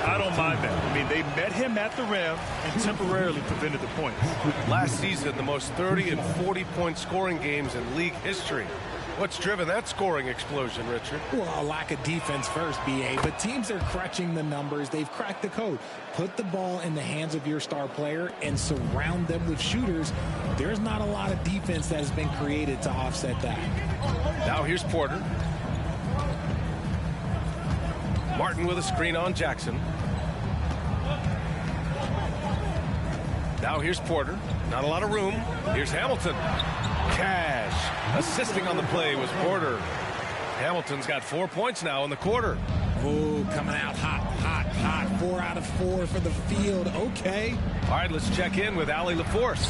I don't mind that. I mean, they met him at the rim and temporarily prevented the points. Last season, the most 30 and 40-point scoring games in league history. What's driven that scoring explosion, Richard? Well, a lack of defense first, B.A., but teams are crutching the numbers. They've cracked the code. Put the ball in the hands of your star player and surround them with shooters. There's not a lot of defense that has been created to offset that. Now here's Porter. Martin with a screen on Jackson. Now here's Porter. Not a lot of room. Here's Hamilton. Cash. Assisting on the play was Porter. Hamilton's got 4 points now in the quarter. Oh, coming out hot, hot, hot. 4 out of 4 for the field. Okay. All right, let's check in with Allie LaForce.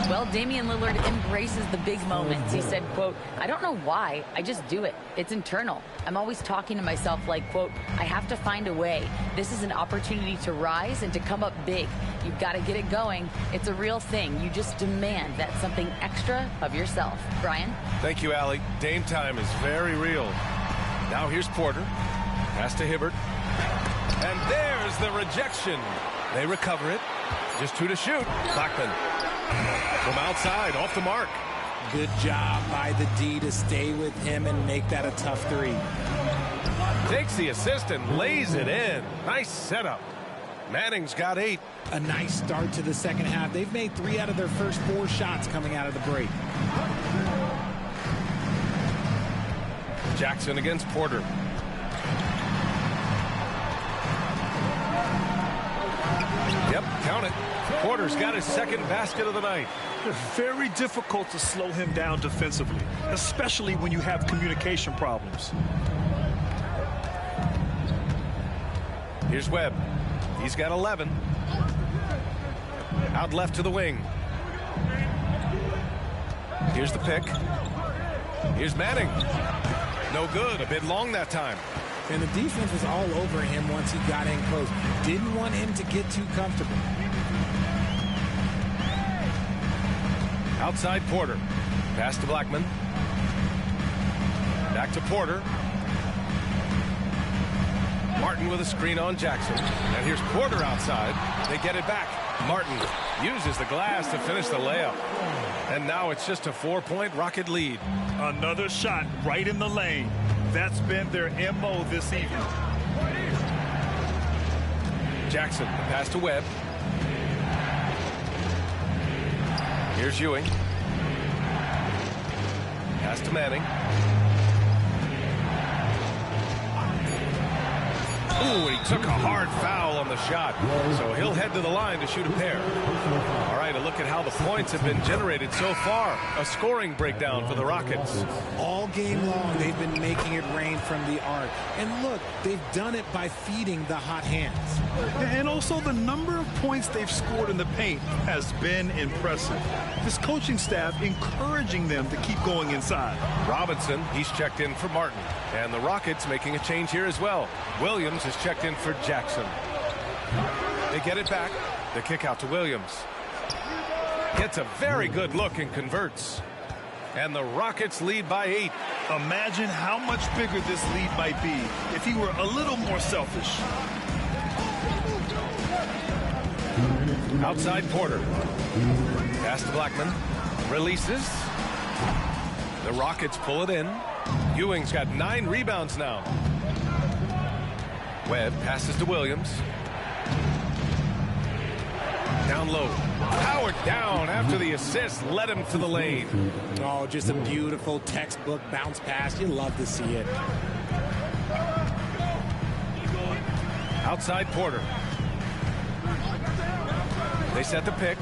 Well, Damian Lillard embraces the big moments. He said, quote, "I don't know why. I just do it. It's internal. I'm always talking to myself like, quote, I have to find a way. This is an opportunity to rise and to come up big. You've got to get it going. It's a real thing. You just demand that something extra of yourself." Brian? Thank you, Allie. Dame time is very real. Now here's Porter. Pass to Hibbert. And there's the rejection. They recover it. Just 2 to shoot. Blackman from outside, off the mark. Good job by the D to stay with him and make that a tough 3. Takes the assist and lays it in. Nice setup. Manning's got 8. A nice start to the second half. They've made 3 out of their first 4 shots coming out of the break. Jackson against Porter. Yep, count it. Porter's got his second basket of the night. Very difficult to slow him down defensively, especially when you have communication problems. Here's Webb. He's got 11. Out left to the wing. Here's the pick. Here's Manning. No good. A bit long that time. And the defense was all over him once he got in close. Didn't want him to get too comfortable. Outside Porter. Pass to Blackman. Back to Porter. Martin with a screen on Jackson. And here's Porter outside. They get it back. Martin uses the glass to finish the layup. And now it's just a 4-point Rocket lead. Another shot right in the lane. That's been their MO this evening. Jackson, the pass to Webb. Here's Ewing. Pass to Manning. Ooh, he took a hard foul on the shot. So he'll head to the line to shoot a pair. All right, a look at how the points have been generated so far. A scoring breakdown for the Rockets. All game long, they've been making it rain from the arc. And look, they've done it by feeding the hot hands. And also the number of points they've scored in the paint has been impressive. This coaching staff encouraging them to keep going inside. Robinson, he's checked in for Martin. And the Rockets making a change here as well. Williams is checked in for Jackson. They get it back. The kick out to Williams. Gets a very good look and converts. And the Rockets lead by 8. Imagine how much bigger this lead might be if he were a little more selfish. Outside Porter. Pass to Blackman. Releases. The Rockets pull it in. Ewing's got 9 rebounds now. Webb passes to Williams. Down low. Howard down after the assist. Led him to the lane. Oh, just a beautiful textbook bounce pass. You love to see it. Outside Porter. They set the pick.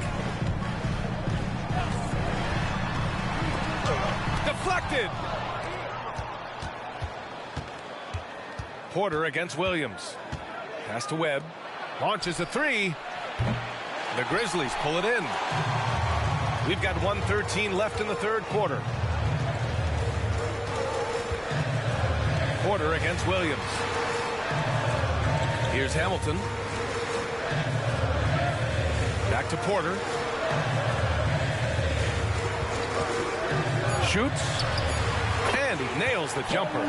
Deflected. Porter against Williams. Pass to Webb. Launches a 3. The Grizzlies pull it in. We've got 1:13 left in the third quarter. Porter against Williams. Here's Hamilton. Back to Porter. Shoots. And he nails the jumper.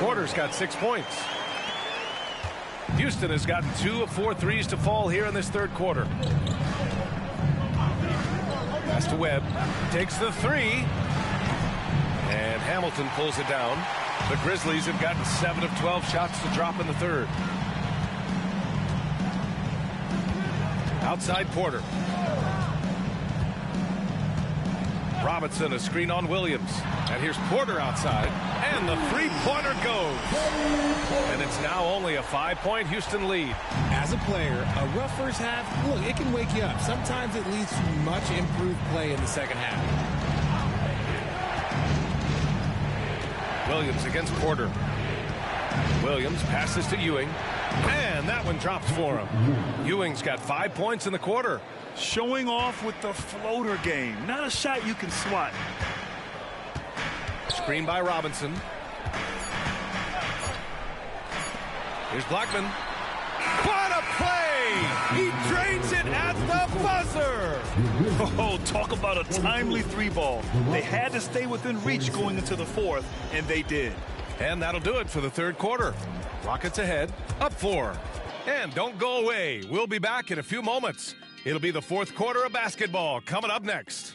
Porter's got 6 points. Houston has gotten 2 of 4 threes to fall here in this third quarter. Pass to Webb. Takes the 3. And Hamilton pulls it down. The Grizzlies have gotten 7 of 12 shots to drop in the third. Outside Porter. Robinson, a screen on Williams. And here's Porter outside. And the three-pointer goes. And it's now only a 5-point Houston lead. As a player, a rough first half, look, it can wake you up. Sometimes it leads to much improved play in the second half. Williams against Porter. Williams passes to Ewing. And that one drops for him. Ewing's got 5 points in the quarter. Showing off with the floater game. Not a shot you can swat. Screen by Robinson. Here's Blackman. What a play! He drains it at the buzzer! Oh, talk about a timely 3-ball. They had to stay within reach going into the fourth, and they did. And that'll do it for the third quarter. Rockets ahead, up 4. And don't go away. We'll be back in a few moments. It'll be the fourth quarter of basketball coming up next.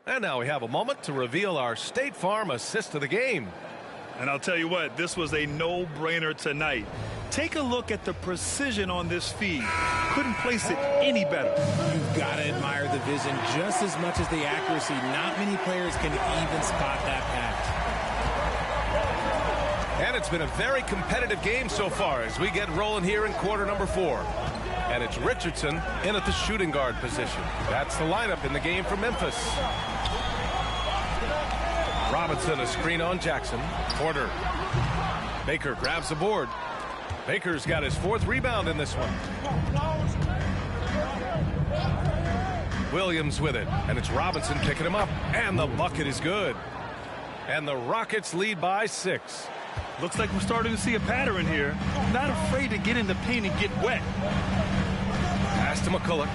And now we have a moment to reveal our State Farm assist of the game. And I'll tell you what, this was a no-brainer tonight. Take a look at the precision on this feed. Couldn't place it any better. You've got to admire the vision just as much as the accuracy. Not many players can even spot that pass. And it's been a very competitive game so far as we get rolling here in quarter number 4. And it's Richardson in at the shooting guard position. That's the lineup in the game for Memphis. Robinson, a screen on Jackson. Porter. Baker grabs the board. Baker's got his 4th rebound in this one. Williams with it, and it's Robinson picking him up, and the bucket is good. And the Rockets lead by 6. Looks like we're starting to see a pattern here. Not afraid to get in the paint and get wet. Pass to McCulloch.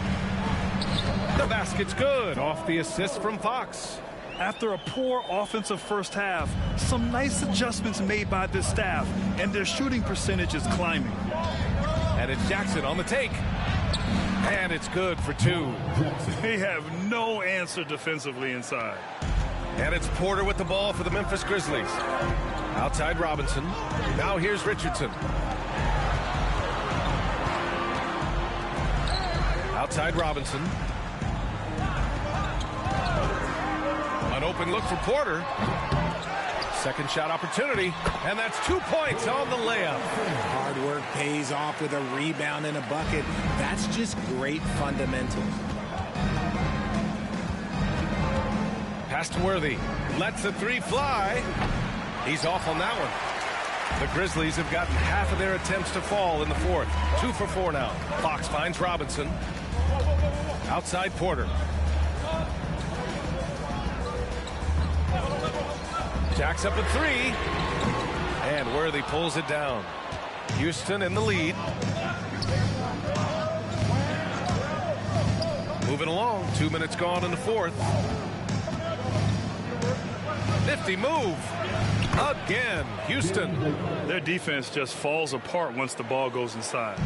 The basket's good off the assist from Fox. After a poor offensive first half, some nice adjustments made by this staff, and their shooting percentage is climbing. And it's Jackson on the take. And it's good for 2. They have no answer defensively inside. And it's Porter with the ball for the Memphis Grizzlies. Outside Robinson. Now here's Richardson. Outside Robinson. An open look for Porter. Second shot opportunity, and that's 2 points on the layup. Hard work pays off with a rebound and a bucket. That's just great fundamentals. Pass to Worthy. Lets the 3 fly. He's off on that one. The Grizzlies have gotten half of their attempts to fall in the fourth. 2 for 4 now. Fox finds Robinson. Outside Porter. Jacks up at 3. And Worthy pulls it down. Houston in the lead. Moving along. 2 minutes gone in the fourth. 50 move. Again, Houston. Their defense just falls apart once the ball goes inside.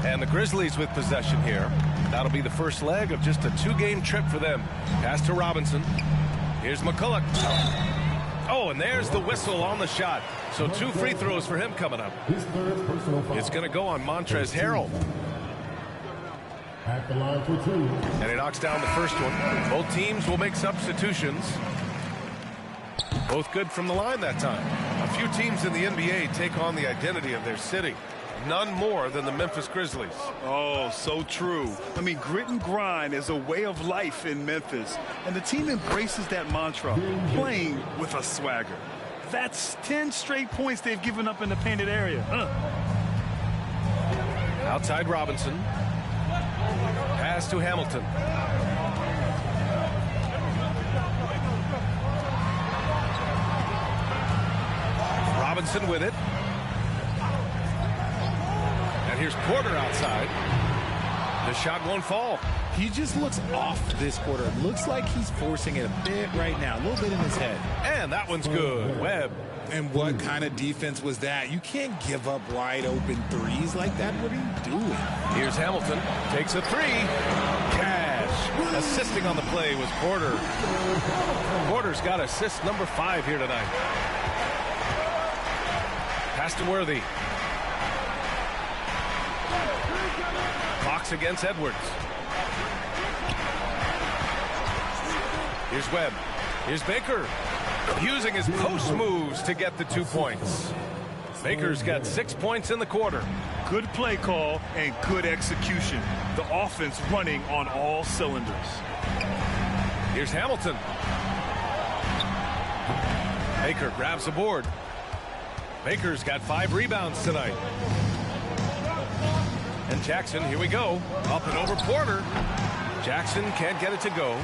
And the Grizzlies with possession here. That'll be the first leg of just a 2-game trip for them. Pass to Robinson. Here's McCulloch. Oh, and there's the whistle on the shot. So 2 free throws for him coming up. It's going to go on Montrezl Harrell. At the line for 2. And he knocks down the first one. Both teams will make substitutions. Both good from the line that time. A few teams in the NBA take on the identity of their city. None more than the Memphis Grizzlies. Oh, so true. I mean, grit and grind is a way of life in Memphis. And the team embraces that mantra, playing with a swagger. That's 10 straight points they've given up in the painted area. Outside Robinson. Pass to Hamilton. Robinson with it. And here's Porter outside. The shot won't fall. He just looks off this quarter. It looks like he's forcing it a bit right now, a little bit in his head. And that one's good. Webb. And what kind of defense was that? You can't give up wide open threes like that. What are you doing? Here's Hamilton. Takes a 3. Cash. Assisting on the play was Porter. Porter's got assist number 5 here tonight. Pass to Worthy. Box against Edwards. Here's Webb. Here's Baker. Using his post moves to get the 2 points. Baker's got 6 points in the quarter. Good play call and good execution. The offense running on all cylinders. Here's Hamilton. Baker grabs the board. Baker's got 5 rebounds tonight. And Jackson, here we go. Up and over Porter. Jackson can't get it to go.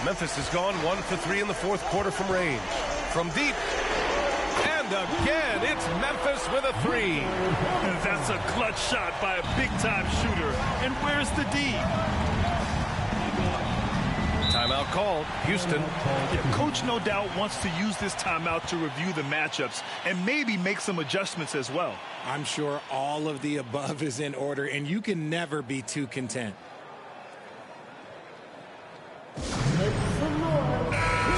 Memphis has gone 1 for 3 in the fourth quarter from range. From deep. And again, it's Memphis with a 3. And that's a clutch shot by a big-time shooter. And where's the D? Timeout called. Houston. Yeah, Coach no doubt wants to use this timeout to review the matchups and maybe make some adjustments as well. I'm sure all of the above is in order, and you can never be too content.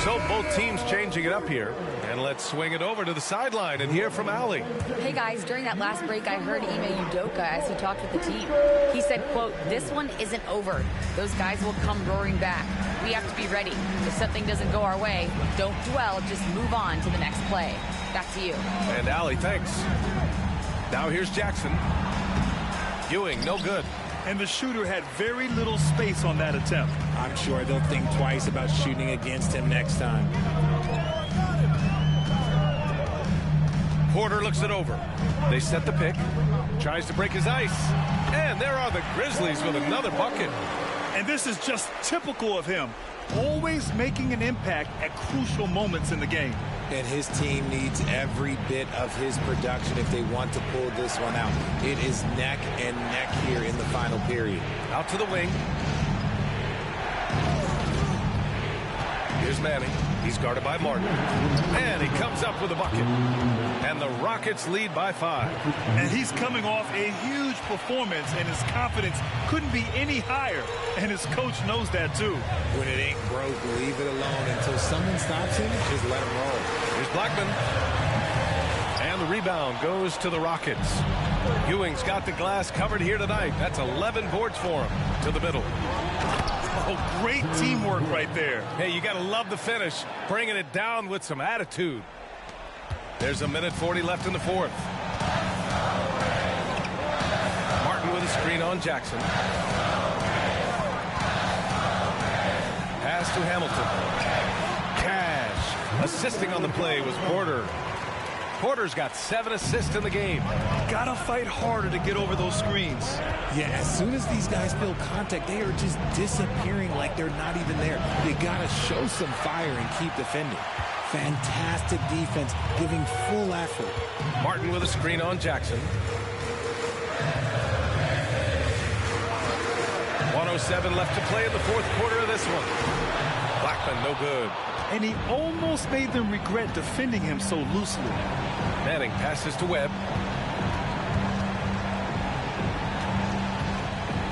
So both teams changing it up here. And let's swing it over to the sideline and hear from Allie. Hey guys, during that last break, I heard Ime Udoka as he talked with the team. He said, quote, "This one isn't over. Those guys will come roaring back. We have to be ready. If something doesn't go our way, don't dwell, just move on to the next play." Back to you. And Allie, thanks. Now here's Jackson. Ewing, no good. And the shooter had very little space on that attempt. I'm sure they'll think twice about shooting against him next time. Porter looks it over. They set the pick. Tries to break his ice. And there are the Grizzlies with another bucket. And this is just typical of him. Always making an impact at crucial moments in the game. And his team needs every bit of his production if they want to pull this one out. It is neck and neck here in the final period. Out to the wing. Here's Manning. He's guarded by Martin. And he comes up with a bucket. And the Rockets lead by 5. And he's coming off a huge performance, and his confidence couldn't be any higher. And his coach knows that, too. When it ain't broke, leave it alone. Until someone stops him, just let him roll. Here's Blackman. And the rebound goes to the Rockets. Ewing's got the glass covered here tonight. That's 11 boards for him. To the middle. Oh, great teamwork right there. Hey, you got to love the finish. Bringing it down with some attitude. There's a minute 40 left in the fourth. Martin with a screen on Jackson. Pass to Hamilton. Cash. Assisting on the play was Porter. Porter's got 7 assists in the game. Gotta fight harder to get over those screens. Yeah, as soon as these guys feel contact, they are just disappearing like they're not even there. You gotta show some fire and keep defending. Fantastic defense, giving full effort. Martin with a screen on Jackson. 1:07 left to play in the fourth quarter of this one. Blackman, no good. And he almost made them regret defending him so loosely. Manning passes to Webb.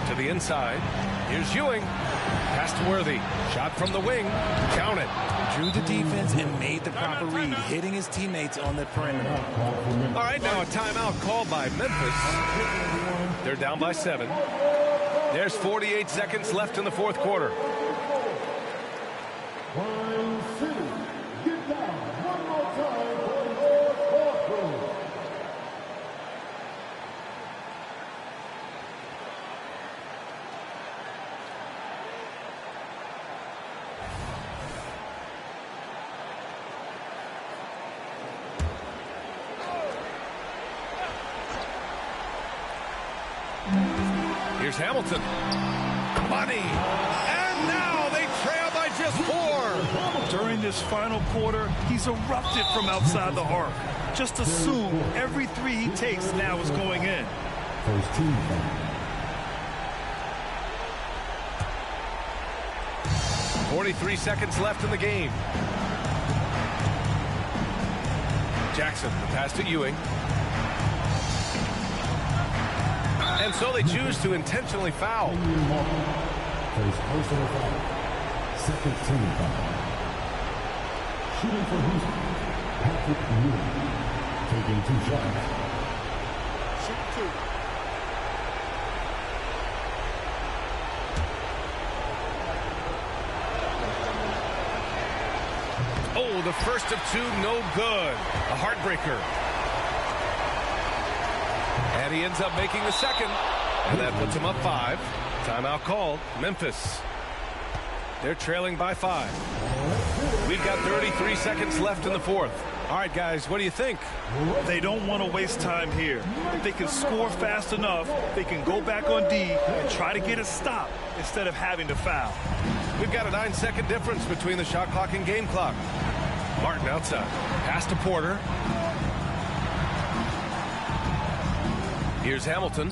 To the inside. Here's Ewing. Pass to Worthy. Shot from the wing. Count it. Drew the defense and made the proper read, hitting his teammates on the perimeter. All right, now a timeout called by Memphis. They're down by 7. There's 48 seconds left in the fourth quarter. Here's Hamilton. Money. And now they trail by just 4. During this final quarter, he's erupted from outside the arc. Just assume every 3 he takes now is going in. First team. 43 seconds left in the game. Jackson, the pass to Ewing. And so they choose to intentionally foul. First personal foul. Second team foul. Shooting for Houston, Patrick Ewing. Taking 2 shots. Shoot 2. Oh, the first of 2, no good. A heartbreaker. And he ends up making the second. And that puts him up 5. Timeout called. Memphis. They're trailing by 5. We've got 33 seconds left in the fourth. All right, guys, what do you think? They don't want to waste time here. If they can score fast enough, they can go back on D and try to get a stop instead of having to foul. We've got a 9-second difference between the shot clock and game clock. Martin outside. Pass to Porter. Here's Hamilton.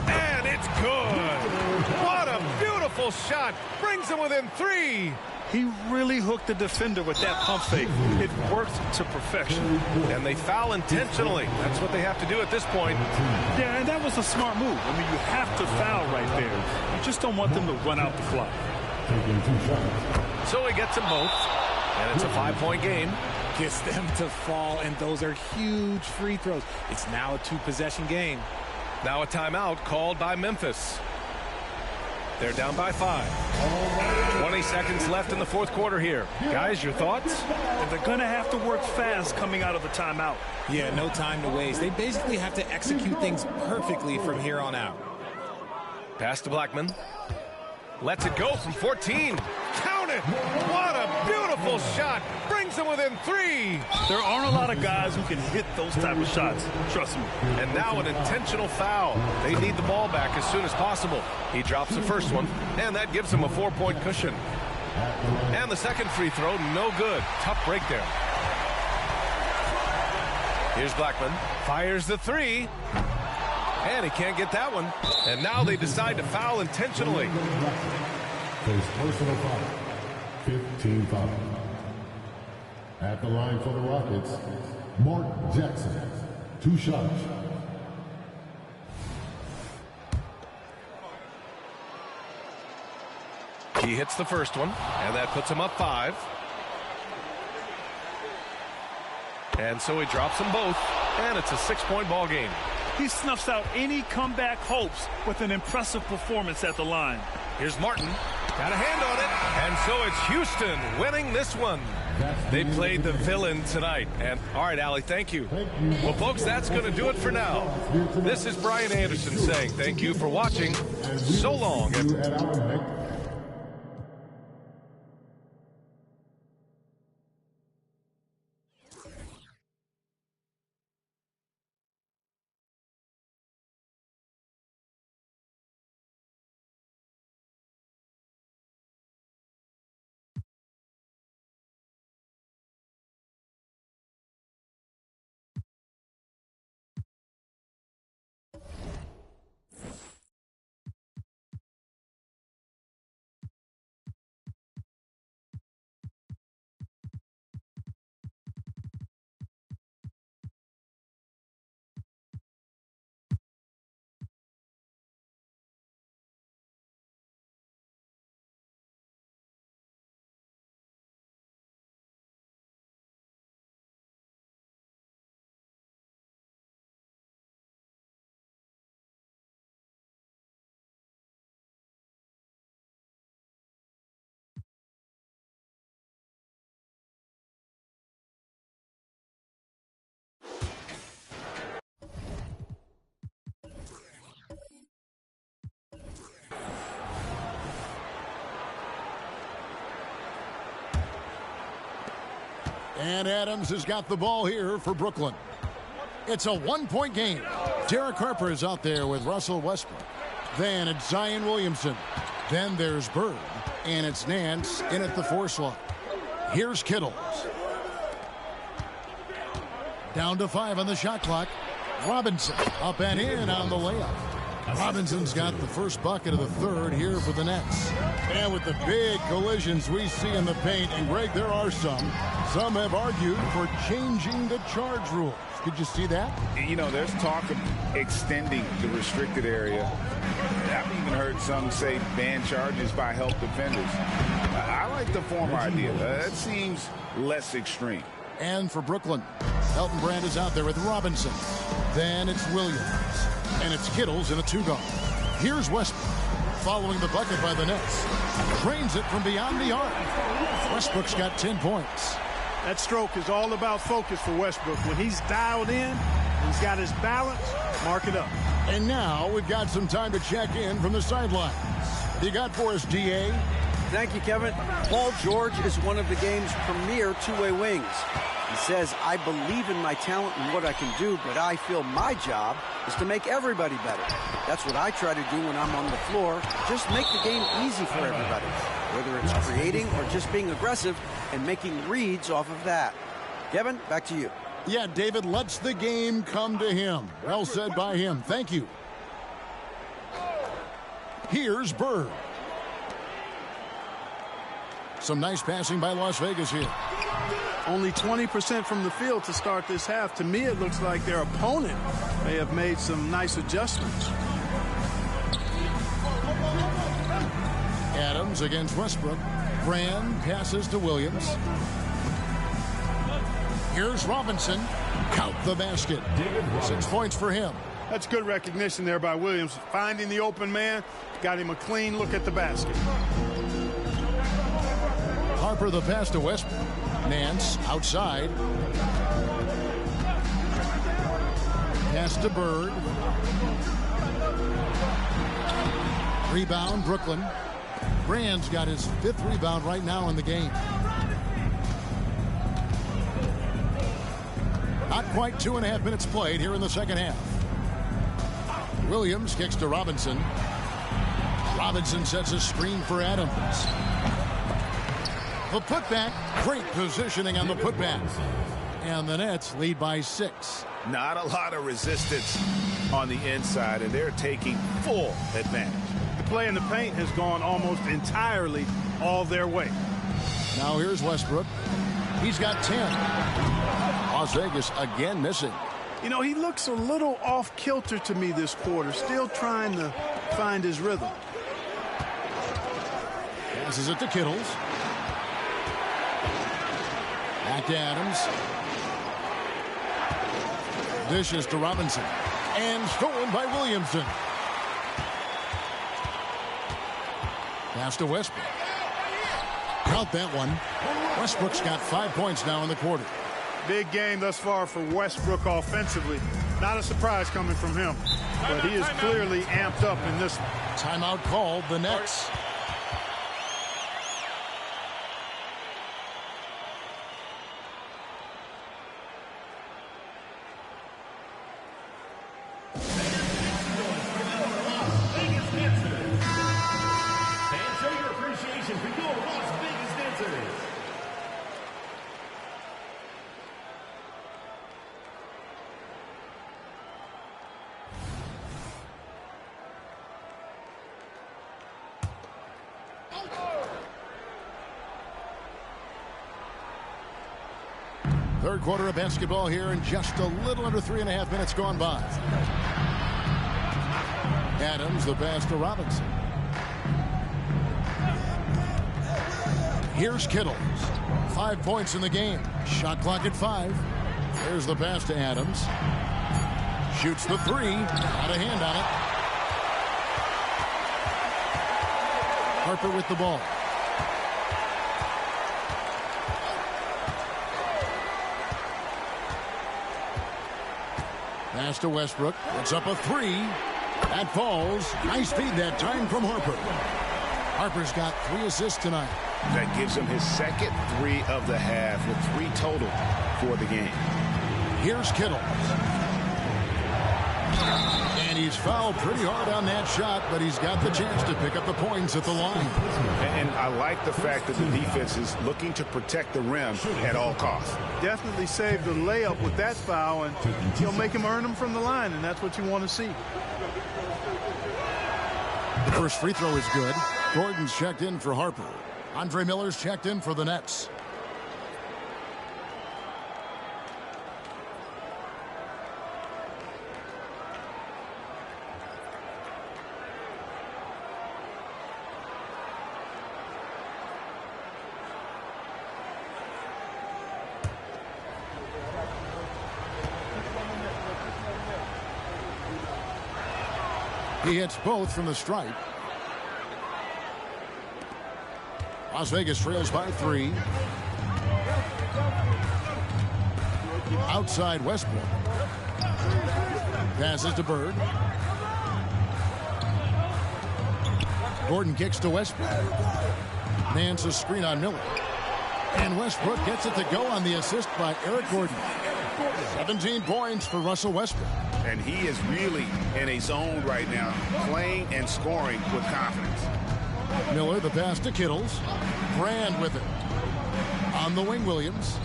And it's good. What a beautiful shot. Brings him within 3. He really hooked the defender with that pump fake. It worked to perfection. And they foul intentionally. That's what they have to do at this point. Yeah, and that was a smart move. I mean, you have to foul right there. You just don't want them to run out the clock. So he gets them both. And it's a 5-point game. Gets them to fall, and those are huge free throws. It's now a 2-possession game. Now a timeout called by Memphis. They're down by 5. 20 seconds left in the fourth quarter here. Guys, your thoughts? And they're going to have to work fast coming out of the timeout. Yeah, no time to waste. They basically have to execute things perfectly from here on out. Pass to Blackman. Lets it go from 14. Count it! What a beautiful shot! Brings them within 3. There aren't a lot of guys who can hit those type of shots. Trust me. And now an intentional foul. They need the ball back as soon as possible. He drops the first one, and that gives him a 4-point cushion. And the second free throw, no good. Tough breakdown. Here's Blackman. Fires the 3. And he can't get that one. And now they decide to foul intentionally. First personal foul. 15 foul. At the line for the Rockets, Mark Jackson. 2 shots. He hits the first one, and that puts him up 5. And so he drops them both, and it's a 6-point ball game. He snuffs out any comeback hopes with an impressive performance at the line. Here's Martin. Got a hand on it. And so it's Houston winning this one. They played the villain tonight. And all right, Allie, thank you. Well, folks, that's going to do it for now. This is Brian Anderson saying thank you for watching. So long. And Adams has got the ball here for Brooklyn. It's a one-point game. Derek Harper is out there with Russell Westbrook. Then it's Zion Williamson. Then there's Bird. And it's Nance in at the 4 slot. Here's Kittles. Down to 5 on the shot clock. Robinson up and in on the layup. Robinson's got the first bucket of the third here for the Nets. And with the big collisions we see in the paint, and Greg, there are some have argued for changing the charge rules. Did you see that? You know, there's talk of extending the restricted area. I've even heard some say ban charges by help defenders. I like the former idea. That seems less extreme. And for Brooklyn, Elton Brand is out there with Robinson. Then it's Williams. And it's Kittles in a 2-guard. Here's Westbrook, following the bucket by the Nets. Drains it from beyond the arc. Westbrook's got 10 points. That stroke is all about focus for Westbrook. When he's dialed in, he's got his balance, mark it up. And now we've got some time to check in from the sidelines. You got for us, D.A.? Thank you, Kevin. Paul George is one of the game's premier two-way wings. He says, I believe in my talent and what I can do, but I feel my job is to make everybody better. That's what I try to do when I'm on the floor. Just make the game easy for everybody, whether it's creating or just being aggressive and making reads off of that. Kevin, back to you. Yeah, David lets the game come to him. Well said by him. Thank you. Here's Bird. Some nice passing by Las Vegas here. Only 20% from the field to start this half. To me, it looks like their opponent may have made some nice adjustments. Adams against Westbrook. Brand passes to Williams. Here's Robinson. Count the basket. 6 points for him. That's good recognition there by Williams. Finding the open man, got him a clean look at the basket. Harper the pass to Westbrook. Nance outside. Pass to Bird. Rebound, Brooklyn. Brand's got his 5th rebound right now in the game. Not quite 2.5 minutes played here in the second half. Williams kicks to Robinson. Robinson sets a screen for Adams. The putback, great positioning on the putback. And the Nets lead by 6. Not a lot of resistance on the inside, and they're taking full advantage. The play in the paint has gone almost entirely all their way. Now here's Westbrook. He's got 10. Las Vegas again missing. You know, he looks a little off kilter to me this quarter, still trying to find his rhythm. Passes it to Kittles. Back to Adams. Dishes to Robinson. And stolen by Williamson. Pass to Westbrook. Count that one. Westbrook's got 5 points now in the quarter. Big game thus far for Westbrook offensively. Not a surprise coming from him. But he is clearly amped up in this one. Timeout called, the Nets. Third quarter of basketball here, and just a little under 3.5 minutes gone by. Adams, the pass to Robinson. Here's Kittles. 5 points in the game. Shot clock at 5. There's the pass to Adams. Shoots the 3. Out of hand on it. Harper with the ball. Pass to Westbrook. Puts up a 3. That falls. Nice feed that time from Harper. Harper's got 3 assists tonight. That gives him his second 3 of the half with 3 total for the game. Here's Kittle. And he's fouled pretty hard on that shot, but he's got the chance to pick up the points at the line. And I like the fact that the defense is looking to protect the rim at all costs. Definitely saved the layup with that foul, and he'll make him earn them from the line, and that's what you want to see. The first free throw is good. Gordon's checked in for Harper. Andre Miller's checked in for the Nets. He hits both from the stripe. Las Vegas trails by 3. Outside Westbrook. Passes to Bird. Gordon kicks to Westbrook. Mans a screen on Miller. And Westbrook gets it to go on the assist by Eric Gordon. 17 points for Russell Westbrook. And he is really in a zone right now, playing and scoring with confidence. Miller, the pass to Kittles. Brand with it. On the wing, Williams.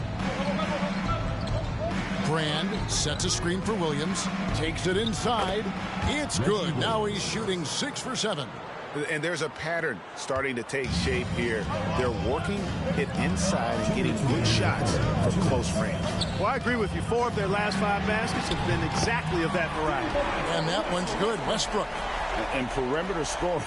Brand sets a screen for Williams. Takes it inside. It's good. Now he's shooting 6 for 7. And there's a pattern starting to take shape here. They're working it inside and getting good shots from close range. Well, I agree with you. 4 of their last 5 baskets have been exactly of that variety. And that one's good. Westbrook. And perimeter scoring,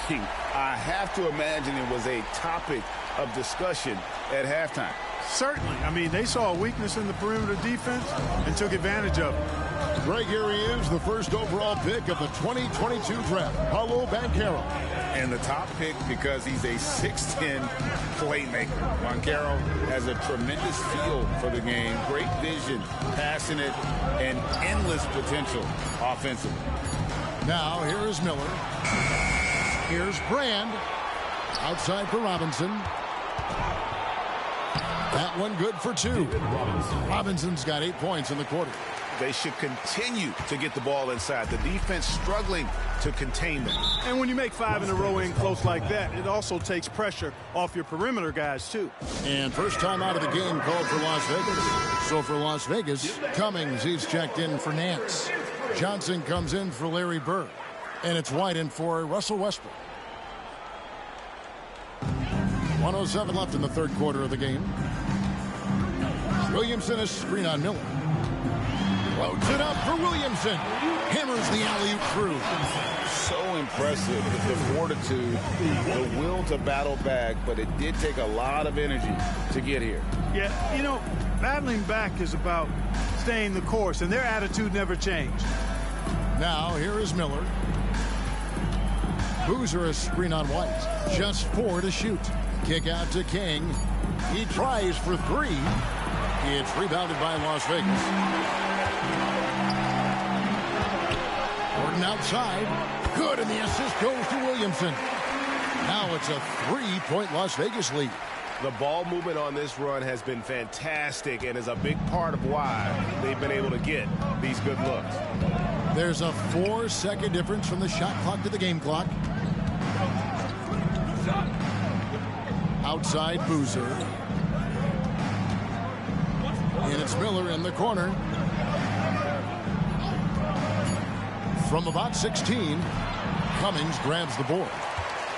I have to imagine it was a topic of discussion at halftime. Certainly. I mean, they saw a weakness in the perimeter defense and took advantage of it. Greg, here he is, the first overall pick of the 2022 draft, Paulo Banchero. And the top pick because he's a 6'10 playmaker. Banchero has a tremendous feel for the game, great vision, passionate, and endless potential offensively. Now, here is Miller. Here's Brand. Outside for Robinson. That one good for 2. Robinson's got 8 points in the quarter. They should continue to get the ball inside. The defense struggling to contain them. And when you make 5 in a row in close like that, it also takes pressure off your perimeter guys, too. And first time out of the game called for Las Vegas. So for Las Vegas, Cummings, he's checked in for Nance. Johnson comes in for Larry Bird. And it's White in for Russell Westbrook. 1:07 left in the third quarter of the game. Williamson is screen on Miller. Loads it up for Williamson. Hammers the alley-oop through. So impressive, the fortitude, the will to battle back, but it did take a lot of energy to get here. Yeah, you know, battling back is about staying the course, and their attitude never changed. Now, here is Miller. Boozer a screen on White. Just 4 to shoot. Kick out to King. He tries for 3. It's rebounded by Las Vegas. Gordon outside. Good, and the assist goes to Williamson. Now it's a 3-point Las Vegas lead. The ball movement on this run has been fantastic and is a big part of why they've been able to get these good looks. There's a 4-second difference from the shot clock to the game clock. Outside Boozer. And it's Miller in the corner. From about 16, Cummings grabs the board.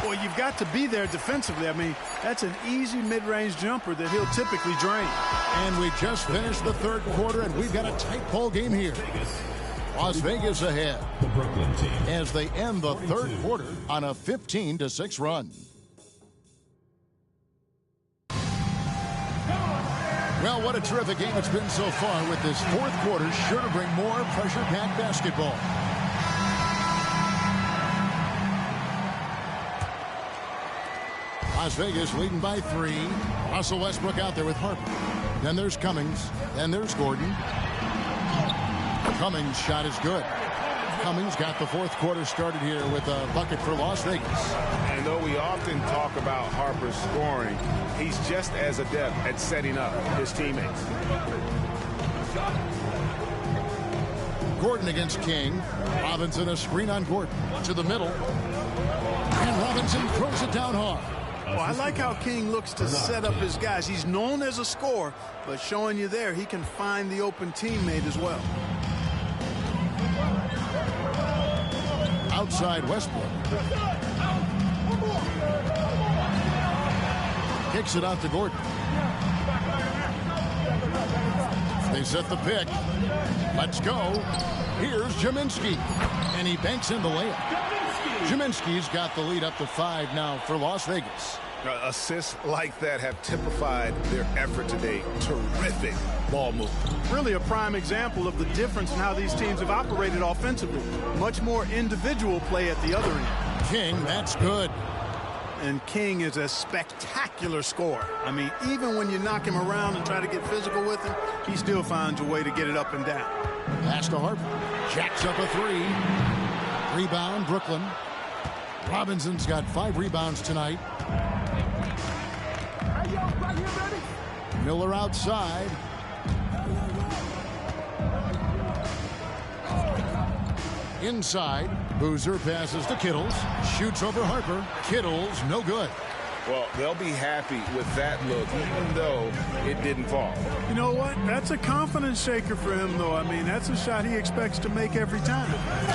Well, you've got to be there defensively. I mean, that's an easy mid-range jumper that he'll typically drain. And we just finished the third quarter, and we've got a tight ball game here. Las Vegas ahead as they end the third quarter on a 15-6 run. Well, what a terrific game it's been so far, with this fourth quarter sure to bring more pressure-packed basketball. Las Vegas leading by 3. Russell Westbrook out there with Harper. Then there's Cummings. Then there's Gordon. Cummings' shot is good. Cummings got the fourth quarter started here with a bucket for Las Vegas. And though we often talk about Harper's scoring, he's just as adept at setting up his teammates. Gordon against King. Robinson a screen on Gordon to the middle. And Robinson throws it down hard. Well, I like how King looks to set up his guys. He's known as a scorer, but showing you there, he can find the open teammate as well. Outside Westbrook. Kicks it out to Gordon. They set the pick. Let's go. Here's Jaminski. And he banks in the layup. Jaminski's got the lead up to 5 now for Las Vegas. Assists like that have typified their effort today. Terrific ball movement. Really a prime example of the difference in how these teams have operated offensively. Much more individual play at the other end. King, that's good. And King is a spectacular scorer. I mean, even when you knock him around and try to get physical with him, he still finds a way to get it up and down. Pass to Harper. Jacks up a 3. Rebound, Brooklyn. Robinson's got 5 rebounds tonight. Miller outside. Inside, Boozer passes to Kittles. Shoots over Harper. Kittles, no good. Well, they'll be happy with that look, even though it didn't fall. You know what? That's a confidence shaker for him, though. I mean, that's a shot he expects to make every time.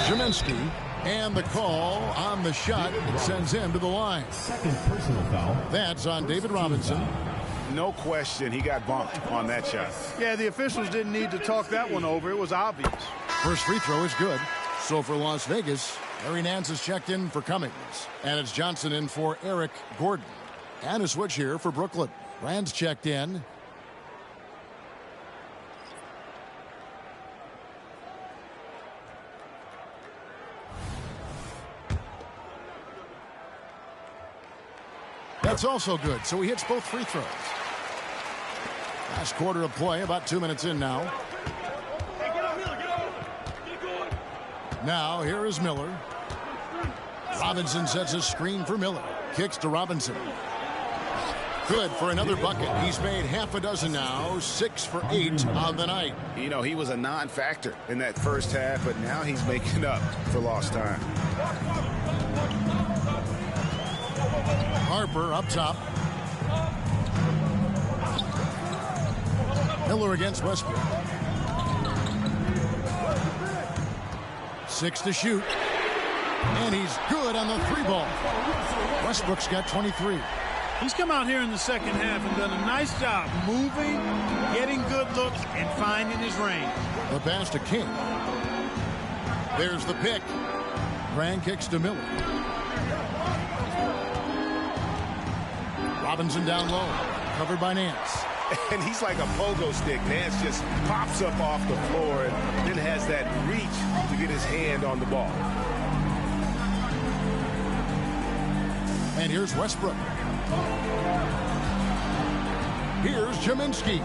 Zeminski, and the call on the shot sends him to the line. Second personal foul. That's on David Robinson. No question he got bumped on that shot. Yeah, the officials didn't need to talk that one over. It was obvious. First free throw is good. So for Las Vegas, Larry Nance is checked in for Cummings. And it's Johnson in for Eric Gordon. And a switch here for Brooklyn. Rand's checked in. That's also good. So he hits both free throws. Last quarter of play, about 2 minutes in now. Now, here is Miller. Robinson sets a screen for Miller. Kicks to Robinson. Good for another bucket. He's made half a dozen now. 6 for 8 on the night. You know, he was a non-factor in that first half, but now he's making up for lost time. Harper up top. Miller against Westbrook. 6 to shoot. And he's good on the 3 ball. Westbrook's got 23. He's come out here in the second half and done a nice job moving, getting good looks, and finding his range. The pass to King. There's the pick. Brand kicks to Miller. Robinson down low. Covered by Nance. And he's like a pogo stick. Nance just pops up off the floor and then has that reach to get his hand on the ball. And here's Westbrook. Here's Jaminski.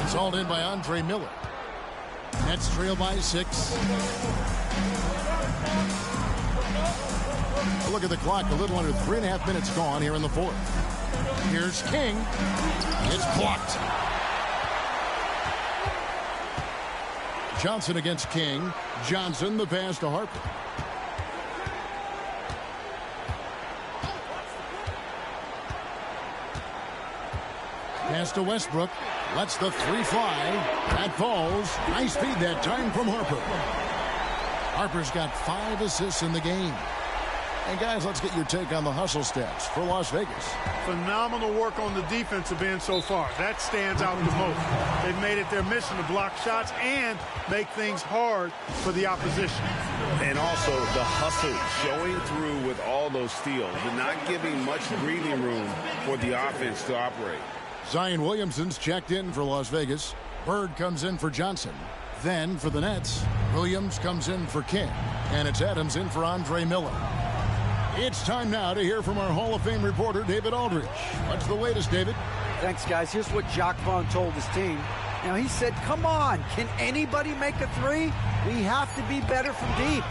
It's hauled in by Andre Miller. Nets trail by 6. Look at the clock. A little under 3.5 minutes gone here in the fourth. Here's King. It's blocked. Johnson against King. Johnson, the pass to Harper. Pass to Westbrook. Lets the 3 fly. That falls. Nice feed that time from Harper. Harper's got 5 assists in the game. And guys, let's get your take on the hustle stats for Las Vegas. Phenomenal work on the defensive end so far. That stands out the most. They've made it their mission to block shots and make things hard for the opposition. And also the hustle showing through with all those steals, but not giving much breathing room for the offense to operate. Zion Williamson's checked in for Las Vegas. Bird comes in for Johnson. Then for the Nets, Williams comes in for King. And it's Adams in for Andre Miller. It's time now to hear from our Hall of Fame reporter, David Aldridge. What's the latest, David? Thanks, guys. Here's what Jacques Vaughn told his team. Now, he said, come on, can anybody make a three? We have to be better from deep.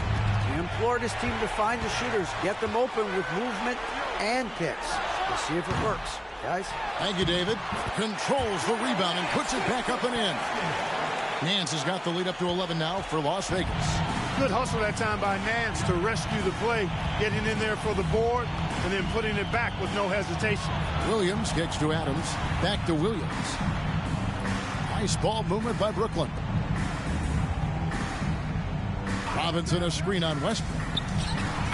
He implored his team to find the shooters, get them open with movement and kicks. We'll see if it works, guys. Thank you, David. Controls the rebound and puts it back up and in. Nance has got the lead up to 11 now for Las Vegas. Good hustle that time by Nance to rescue the play, getting in there for the board, and then putting it back with no hesitation. Williams kicks to Adams. Back to Williams. Nice ball movement by Brooklyn. Robinson a screen on Westbrook.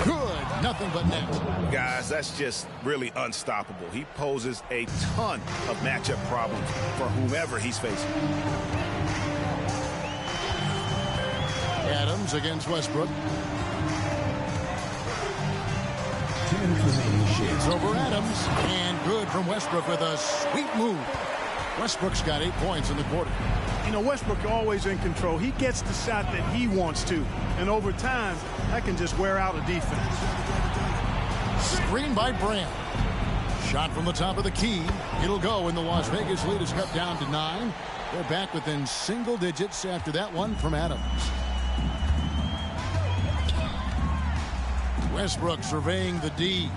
Good. Nothing but net. Guys, that's just really unstoppable. He poses a ton of matchup problems for whomever he's facing. Adams against Westbrook. It's over Adams. And good from Westbrook with a sweet move. Westbrook's got 8 points in the quarter. You know, Westbrook always in control. He gets the shot that he wants to. And over time, that can just wear out a defense. Screen by Brand. Shot from the top of the key. It'll go, and the Las Vegas lead is cut down to 9. They're back within single digits after that one from Adams. Westbrook surveying the D.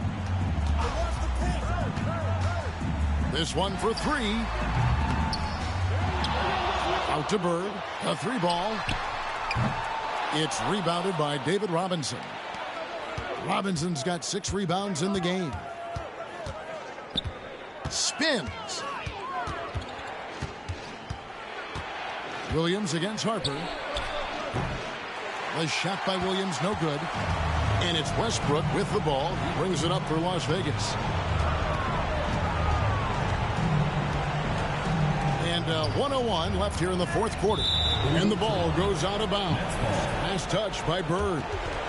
This one for 3. Out to Bird. A 3 ball. It's rebounded by David Robinson. Robinson's got 6 rebounds in the game. Spins. Williams against Harper. The shot by Williams, no good. And it's Westbrook with the ball. He brings it up for Las Vegas. And 1:01 left here in the fourth quarter. And the ball goes out of bounds. Nice touch by Bird.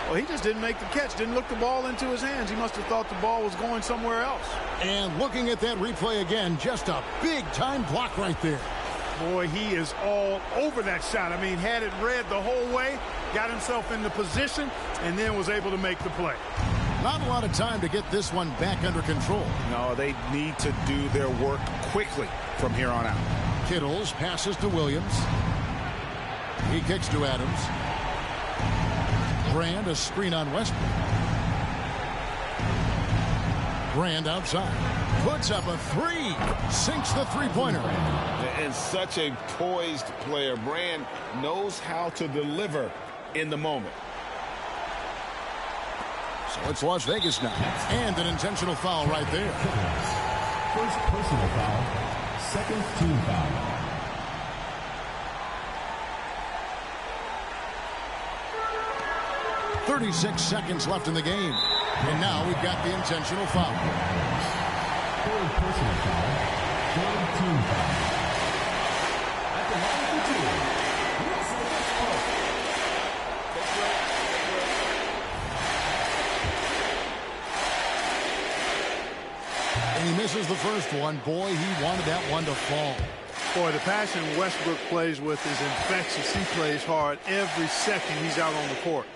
Well, he just didn't make the catch, didn't look the ball into his hands. He must have thought the ball was going somewhere else. And looking at that replay again, just a big-time block right there. Boy, he is all over that shot. I mean, had it read the whole way, got himself into position, and then was able to make the play. Not a lot of time to get this one back under control. No, they need to do their work quickly from here on out. Kittles passes to Williams. He kicks to Adams. Brand a screen on Westbrook. Brand outside. Puts up a 3. Sinks the three-pointer. And such a poised player. Brand knows how to deliver in the moment. So it's Las Vegas now. And an intentional foul right there. First personal foul. Second team foul. .36 seconds left in the game. And now we've got the intentional foul. Third personal foul. Third team foul. At the line for 2, Russell Westbrook. And he misses the first one. Boy, he wanted that one to fall. Boy, the passion Westbrook plays with is infectious. He plays hard every second he's out on the court.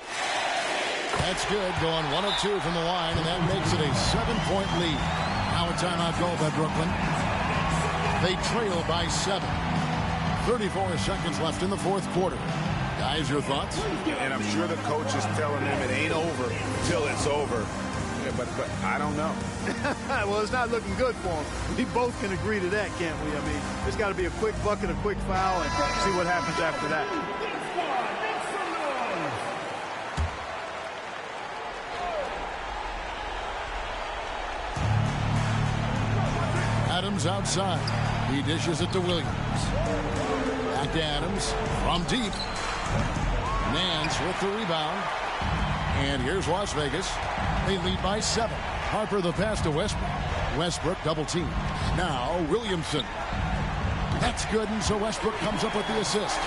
That's good. Going 1 of 2 from the line, and that makes it a 7-point lead. Now a timeout call by Brooklyn. They trail by 7. 34 seconds left in the fourth quarter. Guys, your thoughts? And I'm sure the coach is telling them it ain't over till it's over. Yeah, but I don't know. Well, it's not looking good for him. We both can agree to that, can't we? I mean, there's got to be a quick bucket, a quick foul, and see what happens after that. Adams outside. He dishes it to Williams. Back to Adams from deep. Nance with the rebound. And here's Las Vegas. They lead by 7. Harper the pass to Westbrook. Westbrook double team. Now Williamson. That's good, and so Westbrook comes up with the assist.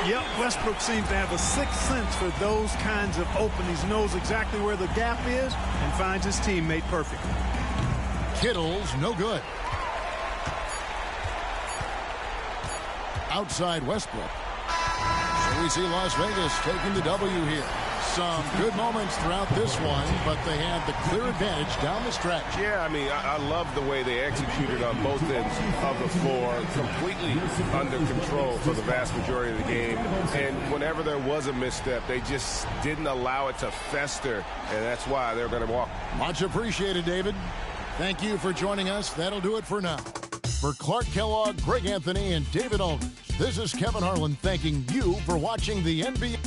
Yep, Westbrook seems to have a sixth sense for those kinds of openings. Knows exactly where the gap is and finds his teammate perfectly. Kittles, no good. Outside Westbrook. So we see Las Vegas taking the W here. some good moments throughout this one, but they had the clear advantage down the stretch. Yeah, I mean, I love the way they executed on both ends of the floor, completely under control for the vast majority of the game. And whenever there was a misstep, they just didn't allow it to fester, and that's why they're going to walk. Much appreciated, David. Thank you for joining us. That'll do it for now. For Clark Kellogg, Greg Anthony, and David Aldridge, this is Kevin Harlan thanking you for watching the NBA.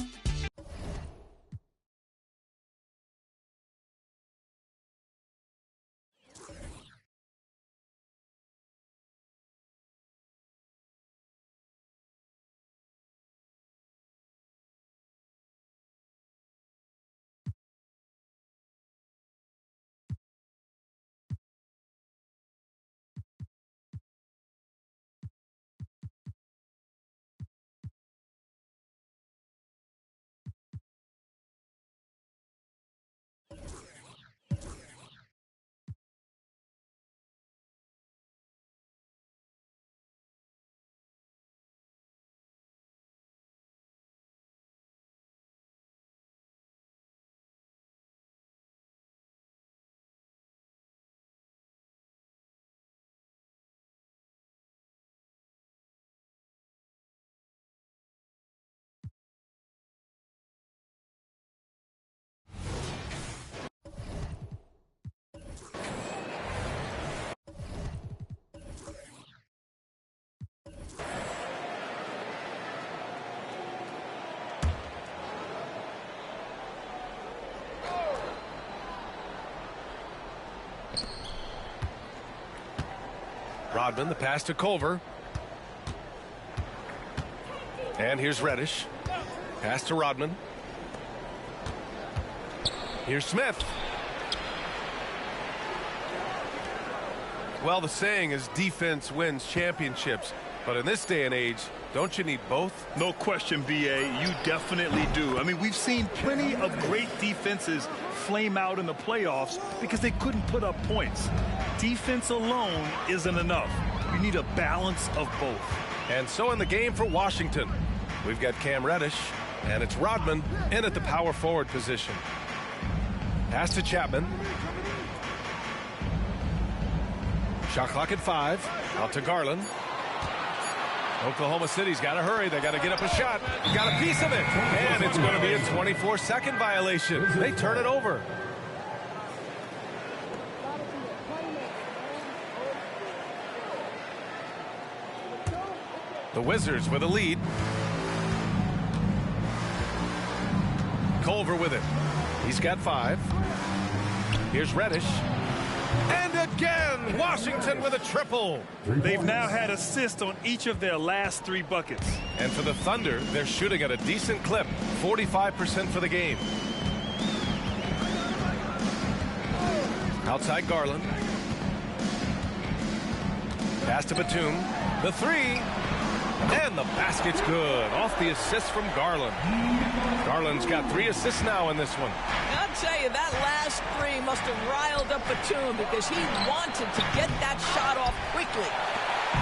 Rodman, the pass to Culver. And here's Reddish. Pass to Rodman. Here's Smith. Well, the saying is defense wins championships. But in this day and age, don't you need both? No question, B.A. You definitely do. I mean, we've seen plenty of great defenses flame out in the playoffs because they couldn't put up points. Defense alone isn't enough. You need a balance of both. And so in the game for Washington, we've got Cam Reddish, and it's Rodman in at the power forward position. Pass to Chapman. Shot clock at 5. Out to Garland. Oklahoma City's got to hurry. They got to get up a shot. Got a piece of it. And it's going to be a 24-second violation. They turn it over. The Wizards with a lead. Culver with it. He's got 5. Here's Reddish. And again, Washington with a triple. They've now had assists on each of their last 3 buckets. And for the Thunder, they're shooting at a decent clip, 45% for the game. Outside Garland. Pass to Batum. The 3. And the basket's good. Off the assist from Garland. Garland's got 3 assists now in this one. I'll tell you, that last 3 must have riled up Batum because he wanted to get that shot off quickly.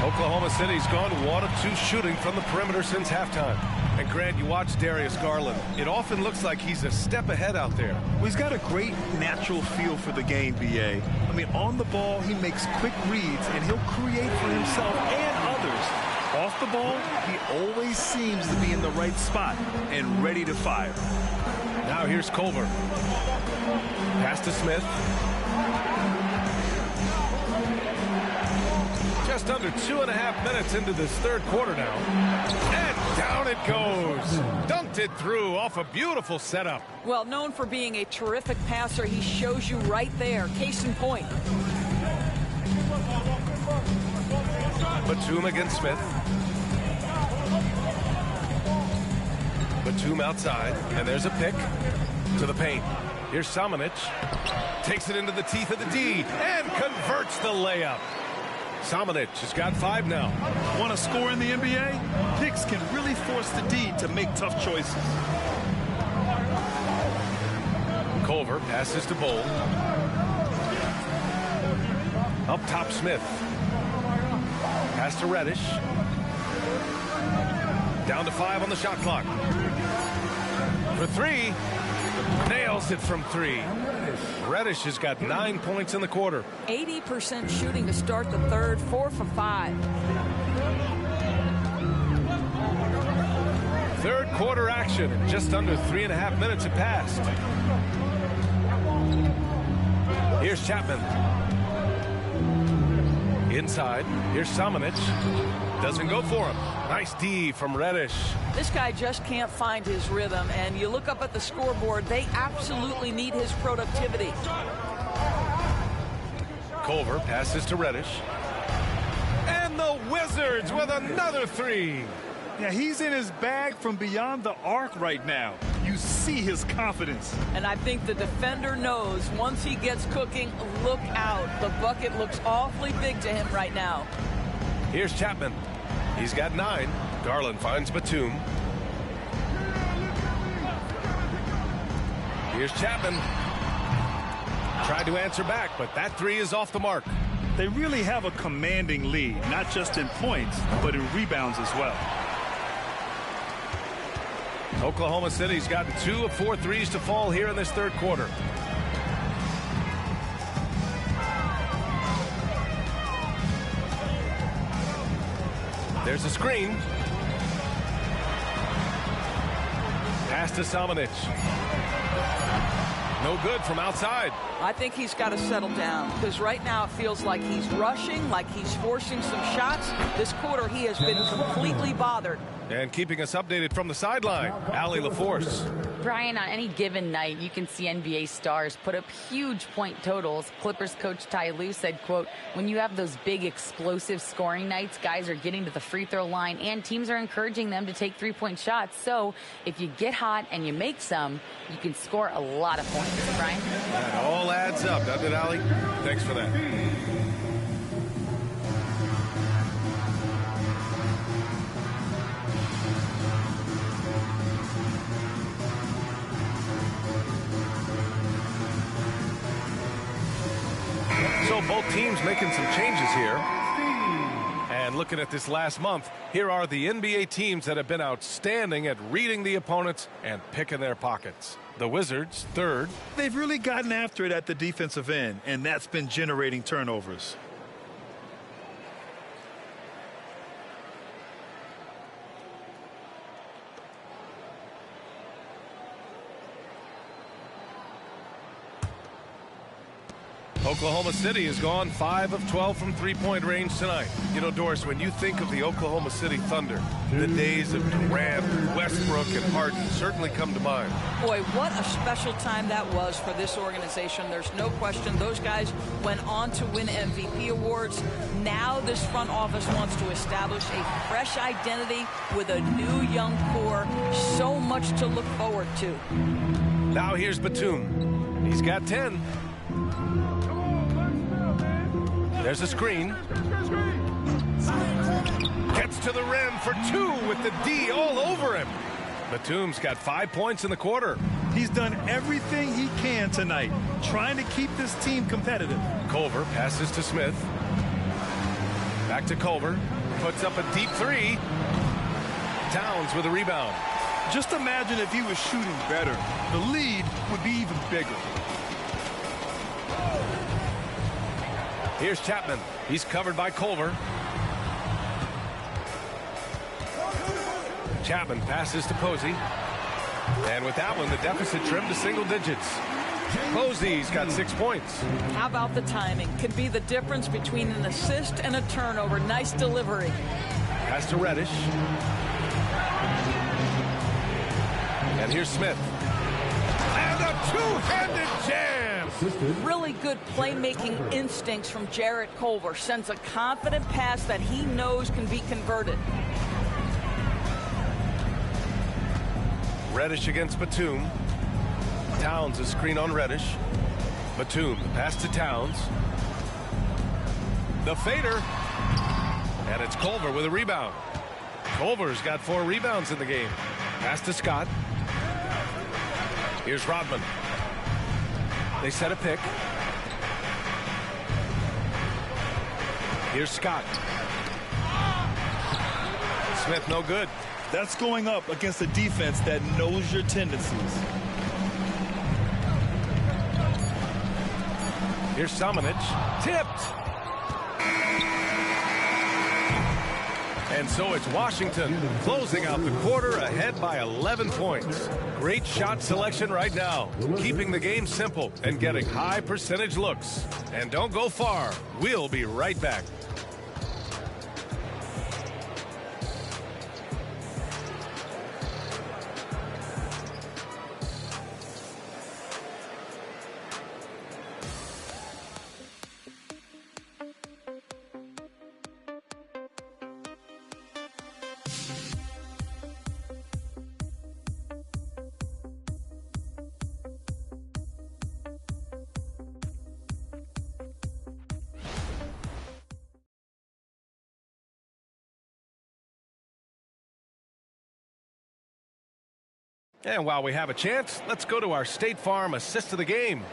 Oklahoma City's gone 1 of 2 shooting from the perimeter since halftime. And Grant, you watch Darius Garland. It often looks like he's a step ahead out there. Well, he's got a great natural feel for the game, B.A. I mean, on the ball, he makes quick reads, and he'll create for himself and others. Off the ball, he always seems to be in the right spot and ready to fire. Now here's Culver. Pass to Smith. Just under 2.5 minutes into this third quarter now. And down it goes. Dunked it through off a beautiful setup. Well, known for being a terrific passer, he shows you right there. Case in point. Batum against Smith. Batum outside, and there's a pick to the paint. Here's Samanic. Takes it into the teeth of the D and converts the layup. Samanic has got 5 now. Want to score in the NBA? Picks can really force the D to make tough choices. Culver passes to Bowl. Up top, Smith. Pass to Reddish. Down to 5 on the shot clock. For 3. Nails it from 3. Reddish has got 9 points in the quarter. 80% shooting to start the third, 4 for 5. Third quarter action, and just under 3.5 minutes have passed. Here's Chapman. Inside, here's Samanic. Doesn't go for him. Nice D from Reddish. This guy just can't find his rhythm, and you look up at the scoreboard, they absolutely need his productivity. Culver passes to Reddish. And the Wizards with another 3. Yeah, he's in his bag from beyond the arc right now. You see his confidence. And I think the defender knows once he gets cooking, look out. The bucket looks awfully big to him right now. Here's Chapman. He's got 9. Garland finds Batum. Here's Chapman. Tried to answer back, but that 3 is off the mark. They really have a commanding lead, not just in points, but in rebounds as well. Oklahoma City's gotten 2 of 4 threes to fall here in this third quarter. There's a screen. Pass to Samanic. No good from outside. I think he's got to settle down because right now it feels like he's rushing, like he's forcing some shots. This quarter he has been completely bothered. And keeping us updated from the sideline, Allie LaForce. Brian, on any given night, you can see NBA stars put up huge point totals. Clippers coach Ty Lue said, quote, when you have those big explosive scoring nights, guys are getting to the free throw line and teams are encouraging them to take three-point shots. So if you get hot and you make some, you can score a lot of points. Brian? That all adds up, doesn't it, Allie? Thanks for that. So both teams making some changes here. And looking at this last month, here are the NBA teams that have been outstanding at reading the opponents and picking their pockets. The Wizards, 3rd. They've really gotten after it at the defensive end, and that's been generating turnovers. Oklahoma City has gone 5 of 12 from three-point range tonight. You know, Doris, when you think of the Oklahoma City Thunder, the days of Durant, Westbrook, and Harden certainly come to mind. Boy, what a special time that was for this organization. There's no question those guys went on to win MVP awards. Now this front office wants to establish a fresh identity with a new young core. So much to look forward to. Now here's Batum. He's got 10. There's a screen. Gets to the rim for 2 with the D all over him. Batum's got 5 points in the quarter. He's done everything he can tonight, trying to keep this team competitive. Culver passes to Smith. Back to Culver. Puts up a deep 3. Towns with a rebound. Just imagine if he was shooting better. The lead would be even bigger. Here's Chapman. He's covered by Culver. Chapman passes to Posey. And with that one, the deficit trimmed to single digits. Posey's got 6 points. How about the timing? Could be the difference between an assist and a turnover. Nice delivery. Pass to Reddish. And here's Smith. And a two-handed jam. Really good playmaking instincts from Jarrett Culver. Sends a confident pass that he knows can be converted. Reddish against Batum. Towns a screen on Reddish. Batum, the pass to Towns. The fader. And it's Culver with a rebound. Culver's got 4 rebounds in the game. Pass to Scott. Here's Rodman. They set a pick. Here's Scott. Smith no good. That's going up against a defense that knows your tendencies. Here's Samanic. Tipped. And so it's Washington closing out the quarter ahead by 11 points. Great shot selection right now, keeping the game simple and getting high percentage looks. And don't go far. We'll be right back. And while we have a chance, let's go to our State Farm assist of the game.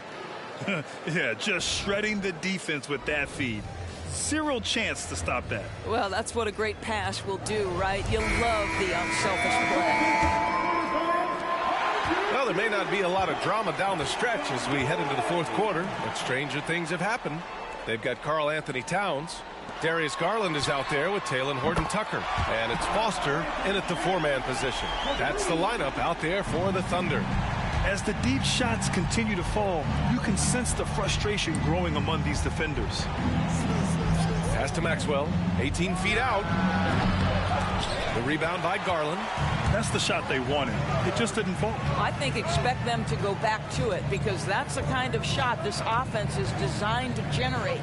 Yeah, just shredding the defense with that feed. Zero chance to stop that. Well, that's what a great pass will do, right? You'll love the unselfish play. Well, there may not be a lot of drama down the stretch as we head into the fourth quarter, but stranger things have happened. They've got Karl Anthony Towns. Darius Garland is out there with Taylor Horton-Tucker. And it's Foster in at the four-man position. That's the lineup out there for the Thunder. As the deep shots continue to fall, you can sense the frustration growing among these defenders. Pass to Maxwell, 18 feet out. The rebound by Garland. That's the shot they wanted. It just didn't fall. I think expect them to go back to it because that's the kind of shot this offense is designed to generate.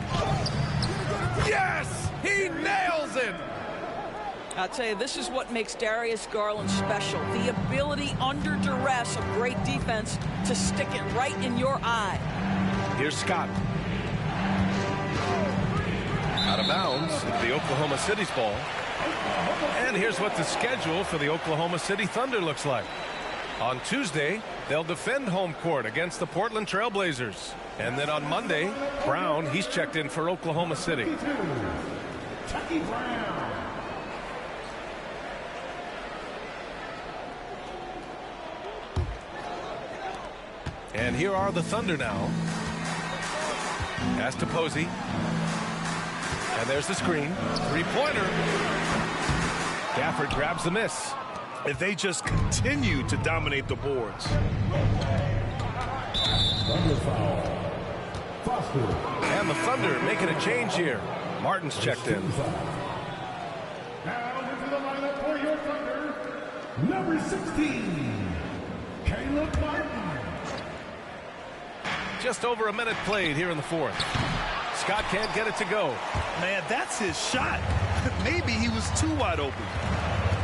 Yes! He nails it! I'll tell you, this is what makes Darius Garland special. The ability under duress of great defense to stick it right in your eye. Here's Scott. Out of bounds, the Oklahoma City's ball. And here's what the schedule for the Oklahoma City Thunder looks like. On Tuesday, they'll defend home court against the Portland Trail Blazers. And then on Monday, Brown, he's checked in for Oklahoma City. And here are the Thunder now. Pass to Posey. And there's the screen. Three-pointer. Gafford grabs the miss. If they just continue to dominate the boards. And the Thunder making a change here. Martin's checked in. Now into the lineup for your Thunder, number 16, Caleb Martin. Just over a minute played here in the fourth. Scott can't get it to go. Man, that's his shot. Maybe he was too wide open.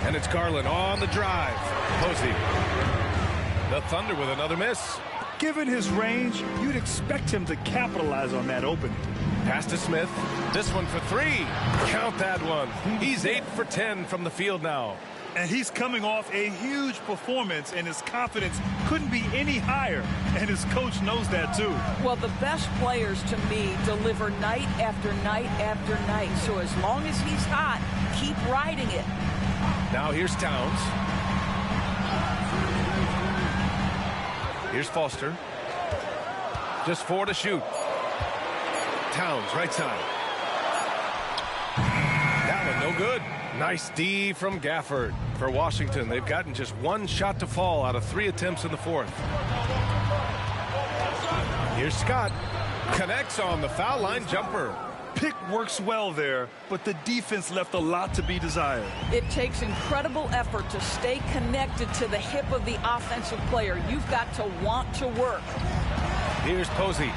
And it's Garland on the drive. Posey. The Thunder with another miss. Given his range, you'd expect him to capitalize on that opening. Pass to Smith. This one for three. Count that one. He's 8 for 10 from the field now. And he's coming off a huge performance, and his confidence couldn't be any higher. And his coach knows that, too. Well, the best players, to me, deliver night after night after night. So as long as he's hot, keep riding it. Now here's Towns. Here's Foster. Just 4 to shoot. Towns, right side. That one no good. Nice D from Gafford. For Washington, they've gotten just 1 shot to fall out of 3 attempts in the fourth. Here's Scott. Connects on the foul line jumper. Pick works well there, but the defense left a lot to be desired. It takes incredible effort to stay connected to the hip of the offensive player. You've got to want to work. Here's Posey.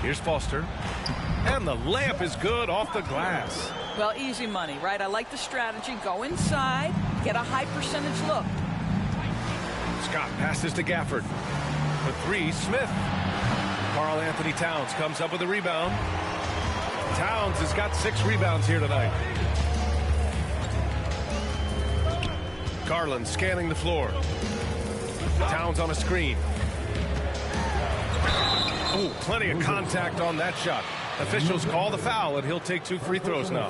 Here's Foster. And the layup is good off the glass. Well, easy money, right? I like the strategy. Go inside, get a high percentage look. Scott passes to Gafford. For 3, Smith. Karl Anthony Towns comes up with a rebound. Towns has got 6 rebounds here tonight. Garland scanning the floor. Towns on a screen. Oh, plenty of contact on that shot. Officials call the foul, and he'll take 2 free throws now.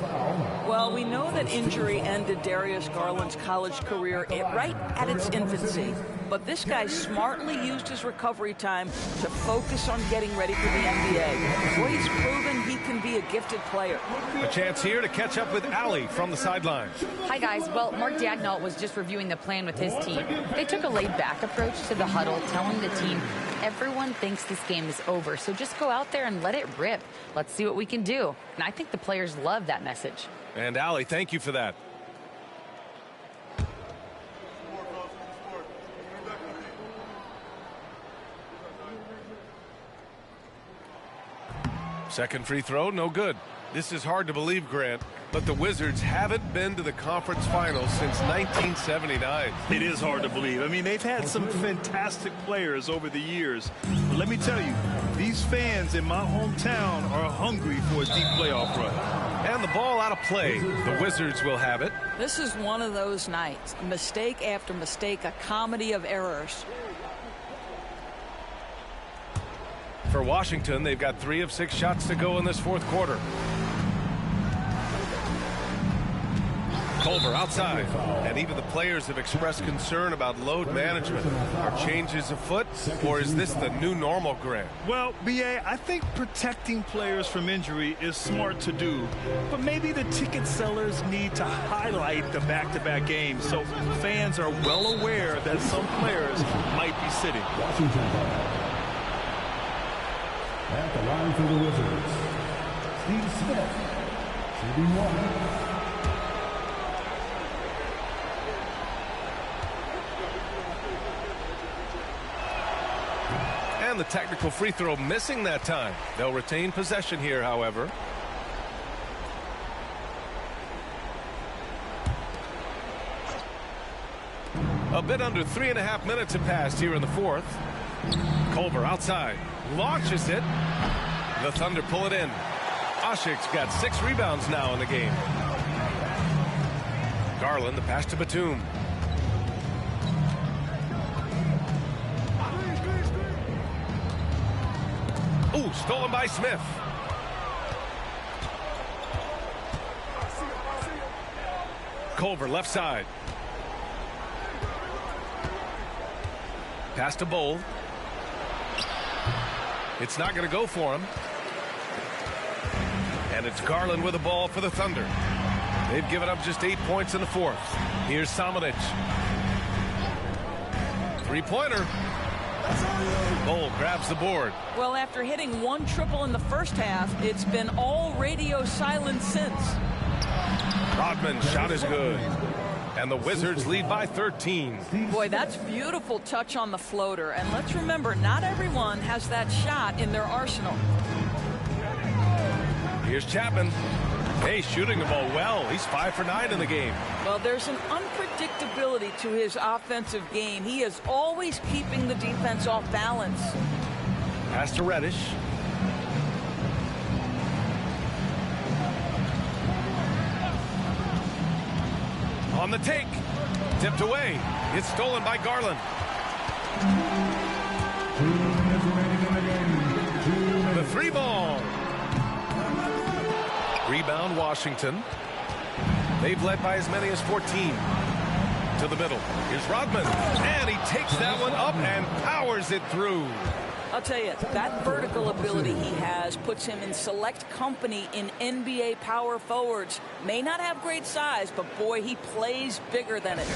Well, we know that injury ended Darius Garland's college career right at its infancy. But this guy smartly used his recovery time to focus on getting ready for the NBA. Boy, he's proven he can be a gifted player. A chance here to catch up with Allie from the sideline. Hi, guys. Well, Mark Dagnall was just reviewing the plan with his team. They took a laid-back approach to the huddle, telling the team, everyone thinks this game is over, so just go out there and let it rip. Let's see what we can do. And I think the players love that message. And Allie, thank you for that. Second free throw, no good. This is hard to believe, Grant, but the Wizards haven't been to the conference finals since 1979. It is hard to believe. I mean, they've had some fantastic players over the years. But let me tell you, these fans in my hometown are hungry for a deep playoff run. And the ball out of play. The Wizards will have it. This is one of those nights. Mistake after mistake, a comedy of errors. For Washington, they've got 3 of 6 shots to go in this fourth quarter. Culver outside, and even the players have expressed concern about load management. Are changes afoot, or is this the new normal, Grant? Well, B.A., I think protecting players from injury is smart to do, but maybe the ticket sellers need to highlight the back-to-back games so fans are well aware that some players might be sitting. At the line for the Wizards, Steve Smith, shooting 1. And the technical free throw missing that time. They'll retain possession here, however. A bit under 3.5 minutes have passed here in the fourth. Culver outside. Launches it. The Thunder pull it in. Oshik's got 6 rebounds now in the game. Garland, the pass to Batum. Ooh, stolen by Smith. Culver left side. Pass to Bowl. It's not going to go for him. And it's Garland with the ball for the Thunder. They've given up just 8 points in the fourth. Here's Samanic. Three-pointer. Bowl grabs the board. Well, after hitting 1 triple in the first half, it's been all radio silence since. Rodman's shot is good. And the Wizards lead by 13. Boy, that's beautiful touch on the floater. And let's remember, not everyone has that shot in their arsenal. Here's Chapman. Hey, shooting the ball well. He's 5 for 9 in the game. Well, there's an unpredictability to his offensive game. He is always keeping the defense off balance. Pass to Reddish. On the take. Tipped away. It's stolen by Garland. The 3 ball. Rebound Washington. They've led by as many as 14. To the middle. Here's Rodman. And he takes that one up and powers it through. I'll tell you, that vertical ability he has puts him in select company in NBA power forwards. May not have great size, but boy, he plays bigger than it.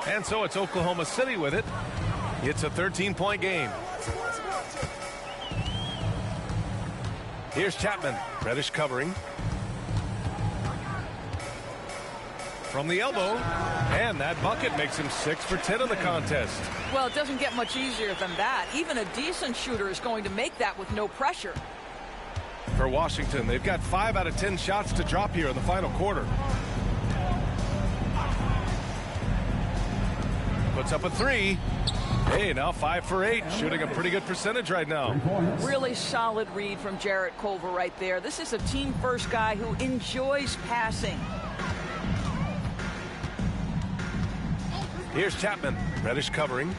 And so it's Oklahoma City with it. It's a 13-point game. Here's Chapman. Reddish covering. from the elbow, and that bucket makes him 6 for 10 in the contest. Well, it doesn't get much easier than that. Even a decent shooter is going to make that with no pressure. For Washington, they've got 5 out of 10 shots to drop here in the final quarter. Puts up a 3. Hey, now 5 for 8, shooting a pretty good percentage right now. Really solid read from Jarrett Culver right there. This is a team-first guy who enjoys passing. Here's Chapman. Reddish covering.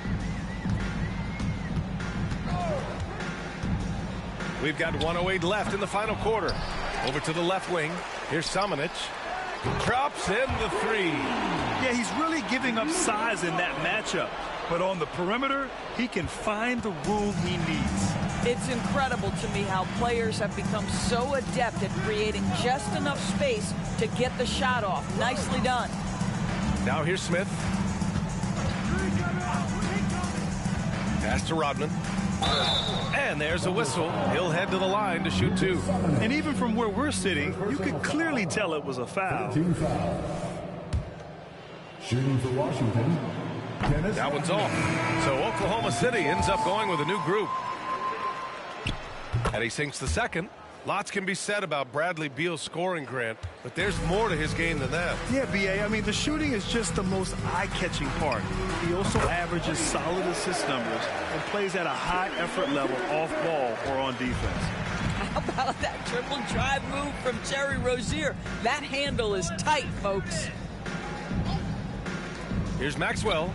We've got 1:08 left in the final quarter. Over to the left wing. Here's Samanic. Drops in the 3. Yeah, he's really giving up size in that matchup. But on the perimeter, he can find the room he needs. It's incredible to me how players have become so adept at creating just enough space to get the shot off. Nicely done. Now here's Smith. Pass to Rodman. And there's a whistle. He'll head to the line to shoot 2. And even from where we're sitting, you could clearly tell it was a foul. Team foul. Shooting for Washington. That one's off. So Oklahoma City ends up going with a new group. And he sinks the second. Lots can be said about Bradley Beal's scoring, Grant, but there's more to his game than that. Yeah, B.A., I mean, the shooting is just the most eye-catching part. He also averages solid assist numbers and plays at a high effort level off ball or on defense. How about that triple drive move from Terry Rozier? That handle is tight, folks. Here's Maxwell.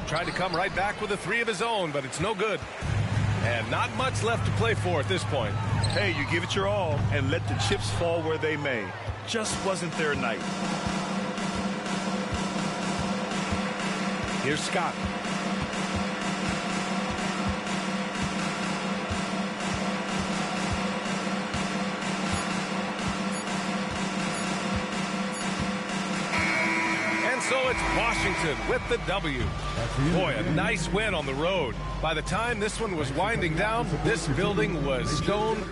Tried to come right back with a 3 of his own, but it's no good. And not much left to play for at this point. Hey, you give it your all and let the chips fall where they may. Just wasn't their night. Here's Scott. So it's Washington with the W. Boy, a nice win on the road. By the time this one was winding down, this building was stone.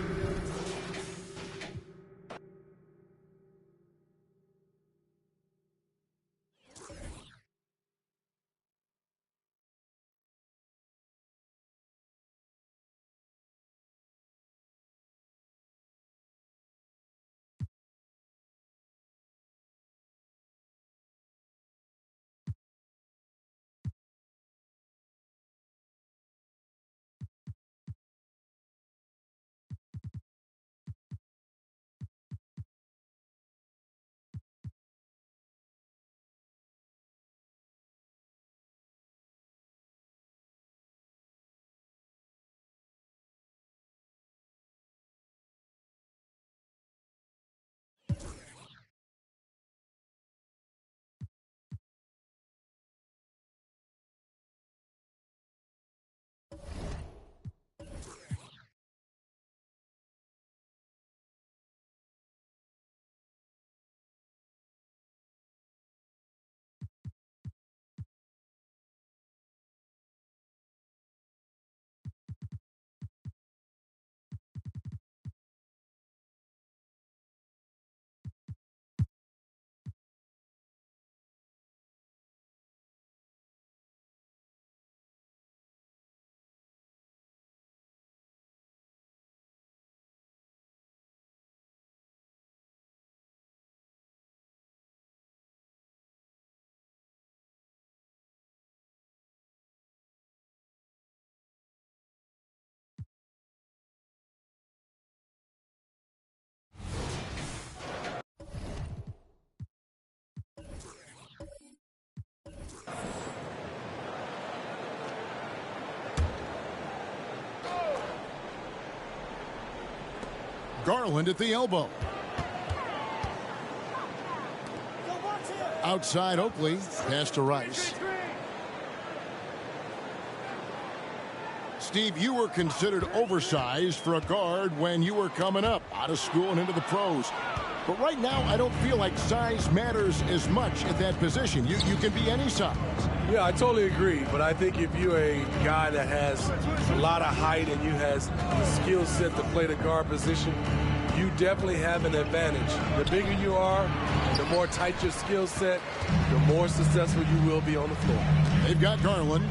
Garland at the elbow. Outside Oakley, pass to Rice. Steve, you were considered oversized for a guard when you were coming up out of school and into the pros. But right now, I don't feel like size matters as much at that position. You can be any size. Yeah, I totally agree. But I think if you're a guy that has a lot of height and you has the skill set to play the guard position, you definitely have an advantage. The bigger you are, the more tight your skill set, the more successful you will be on the floor. They've got Garland.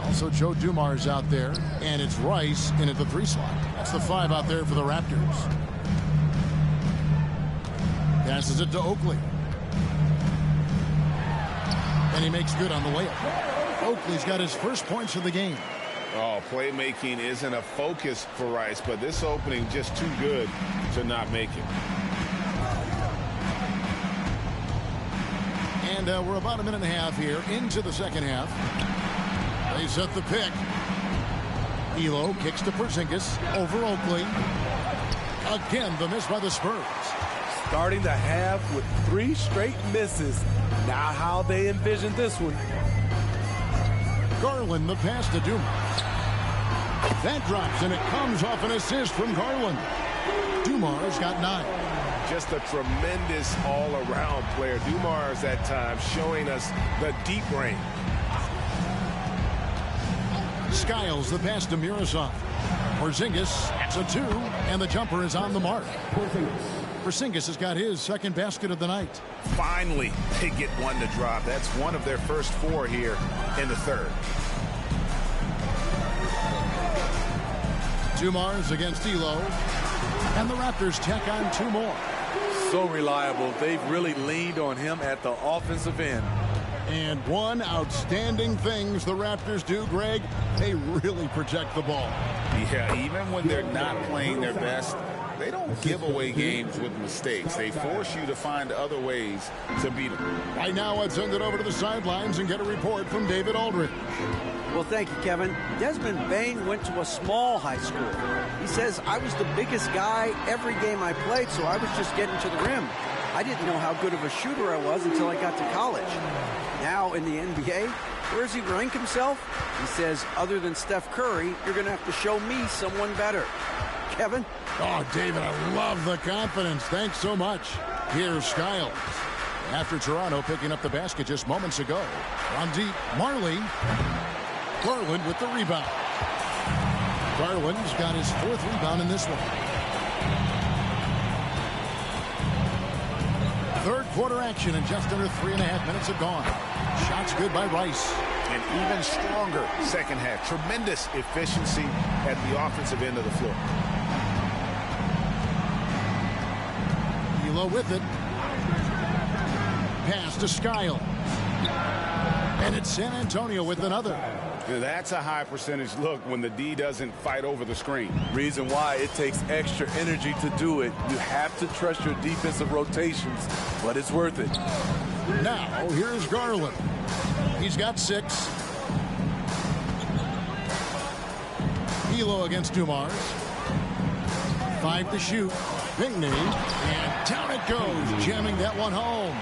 Also, Joe Dumars out there. And it's Rice in at the 3 slot. That's the 5 out there for the Raptors. Passes it to Oakley. And he makes good on the layup. Oakley's got his first points of the game. Oh, playmaking isn't a focus for Rice, but this opening just too good to not make it. And we're about a minute and a half here into the second half. They set the pick. Elo kicks to Porzingis over Oakley. Again, the miss by the Spurs. Starting the half with 3 straight misses. Now how they envision this one. Garland, the pass to Dumars. That drops, and it comes off an assist from Garland. Dumars got 9. Just a tremendous all-around player. Dumars at times showing us the deep range. Skiles, the pass to Murasov. Porzingis, that's a 2, and the jumper is on the mark. Porzingis has got his second basket of the night. Finally, they get one to drop. That's one of their first 4 here in the third. Dumars against Elo. And the Raptors tack on 2 more. So reliable. They've really leaned on him at the offensive end. And one outstanding things the Raptors do, Greg, they really protect the ball. Yeah, even when they're not playing their best, they don't give away games with mistakes. They force you to find other ways to beat them. Right now, let's send it over to the sidelines and get a report from David Aldridge. Well, thank you, Kevin. Desmond Bain went to a small high school. He says, I was the biggest guy every game I played, so I was just getting to the rim. I didn't know how good of a shooter I was until I got to college. Now in the NBA, where does he rank himself? He says, other than Steph Curry, you're going to have to show me someone better. Kevin? Oh, David, I love the confidence. Thanks so much. Here's Skiles. After Toronto picking up the basket just moments ago. On deep, Marley. Garland with the rebound. Garland's got his 4th rebound in this one. Third quarter action, and just under 3.5 minutes have gone. Shots good by Rice. An even stronger second half. Tremendous efficiency at the offensive end of the floor. Elo with it. Pass to Skiles. And it's San Antonio with another. That's a high percentage look when the D doesn't fight over the screen. Reason why it takes extra energy to do it. You have to trust your defensive rotations, but it's worth it. Now, here's Garland. He's got 6. Elo against Dumars. 5 to shoot. Pinckney, and down it goes, jamming that one home.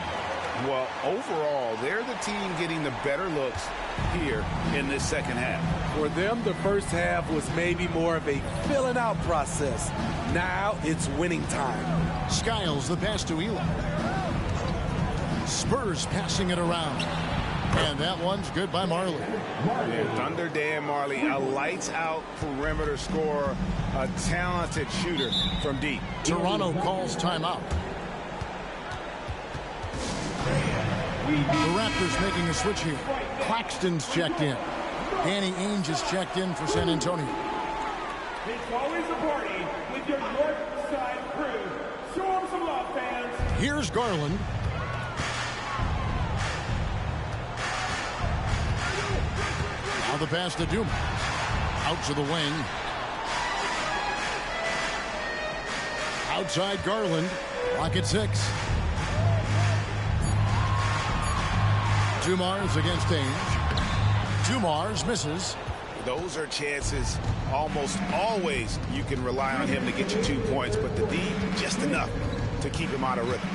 Well, overall, they're the team getting the better looks here in this second half. For them, the first half was maybe more of a filling out process. Now it's winning time. Skiles, the pass to Elo. Spurs passing it around. And that one's good by Marley. Yeah, Thunder Dan Marley, a lights-out perimeter scorer, a talented shooter from deep. Toronto calls timeout. The Raptors making a switch here. Claxton's checked in. Danny Ainge is checked in for San Antonio. It's always a party with your North Side crew. Show them some love, fans. Here's Garland. Now the pass to Dumars. Out to the wing. Outside Garland. Clock at 6. Dumars against Ainge. Dumars misses. Those are chances almost always you can rely on him to get you 2 points, but the D just enough to keep him out of rhythm.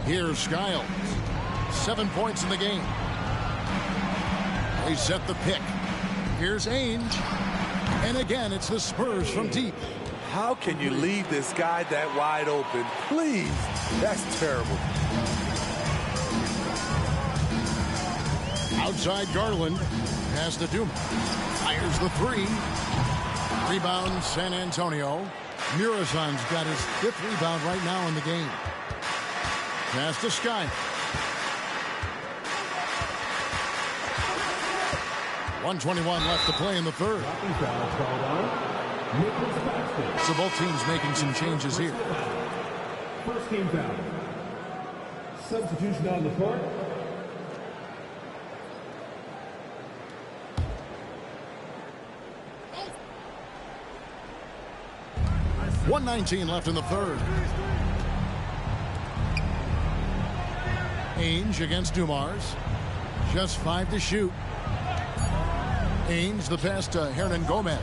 Here's Skiles. 7 points in the game. They set the pick. Here's Ainge. And again, it's the Spurs from deep. How can you leave this guy that wide open? Please. That's terrible. Outside Garland. Pass to Dumars. Fires the 3. Rebound San Antonio. Murason's got his 5th rebound right now in the game. Pass to Sky. 1:21 left to play in the 3rd. So both teams making some changes here. First team foul. Substitution on the court. .119 left in the 3rd. Ainge against Dumars. Just 5 to shoot. Ainge, the pass to Hernan Gomez.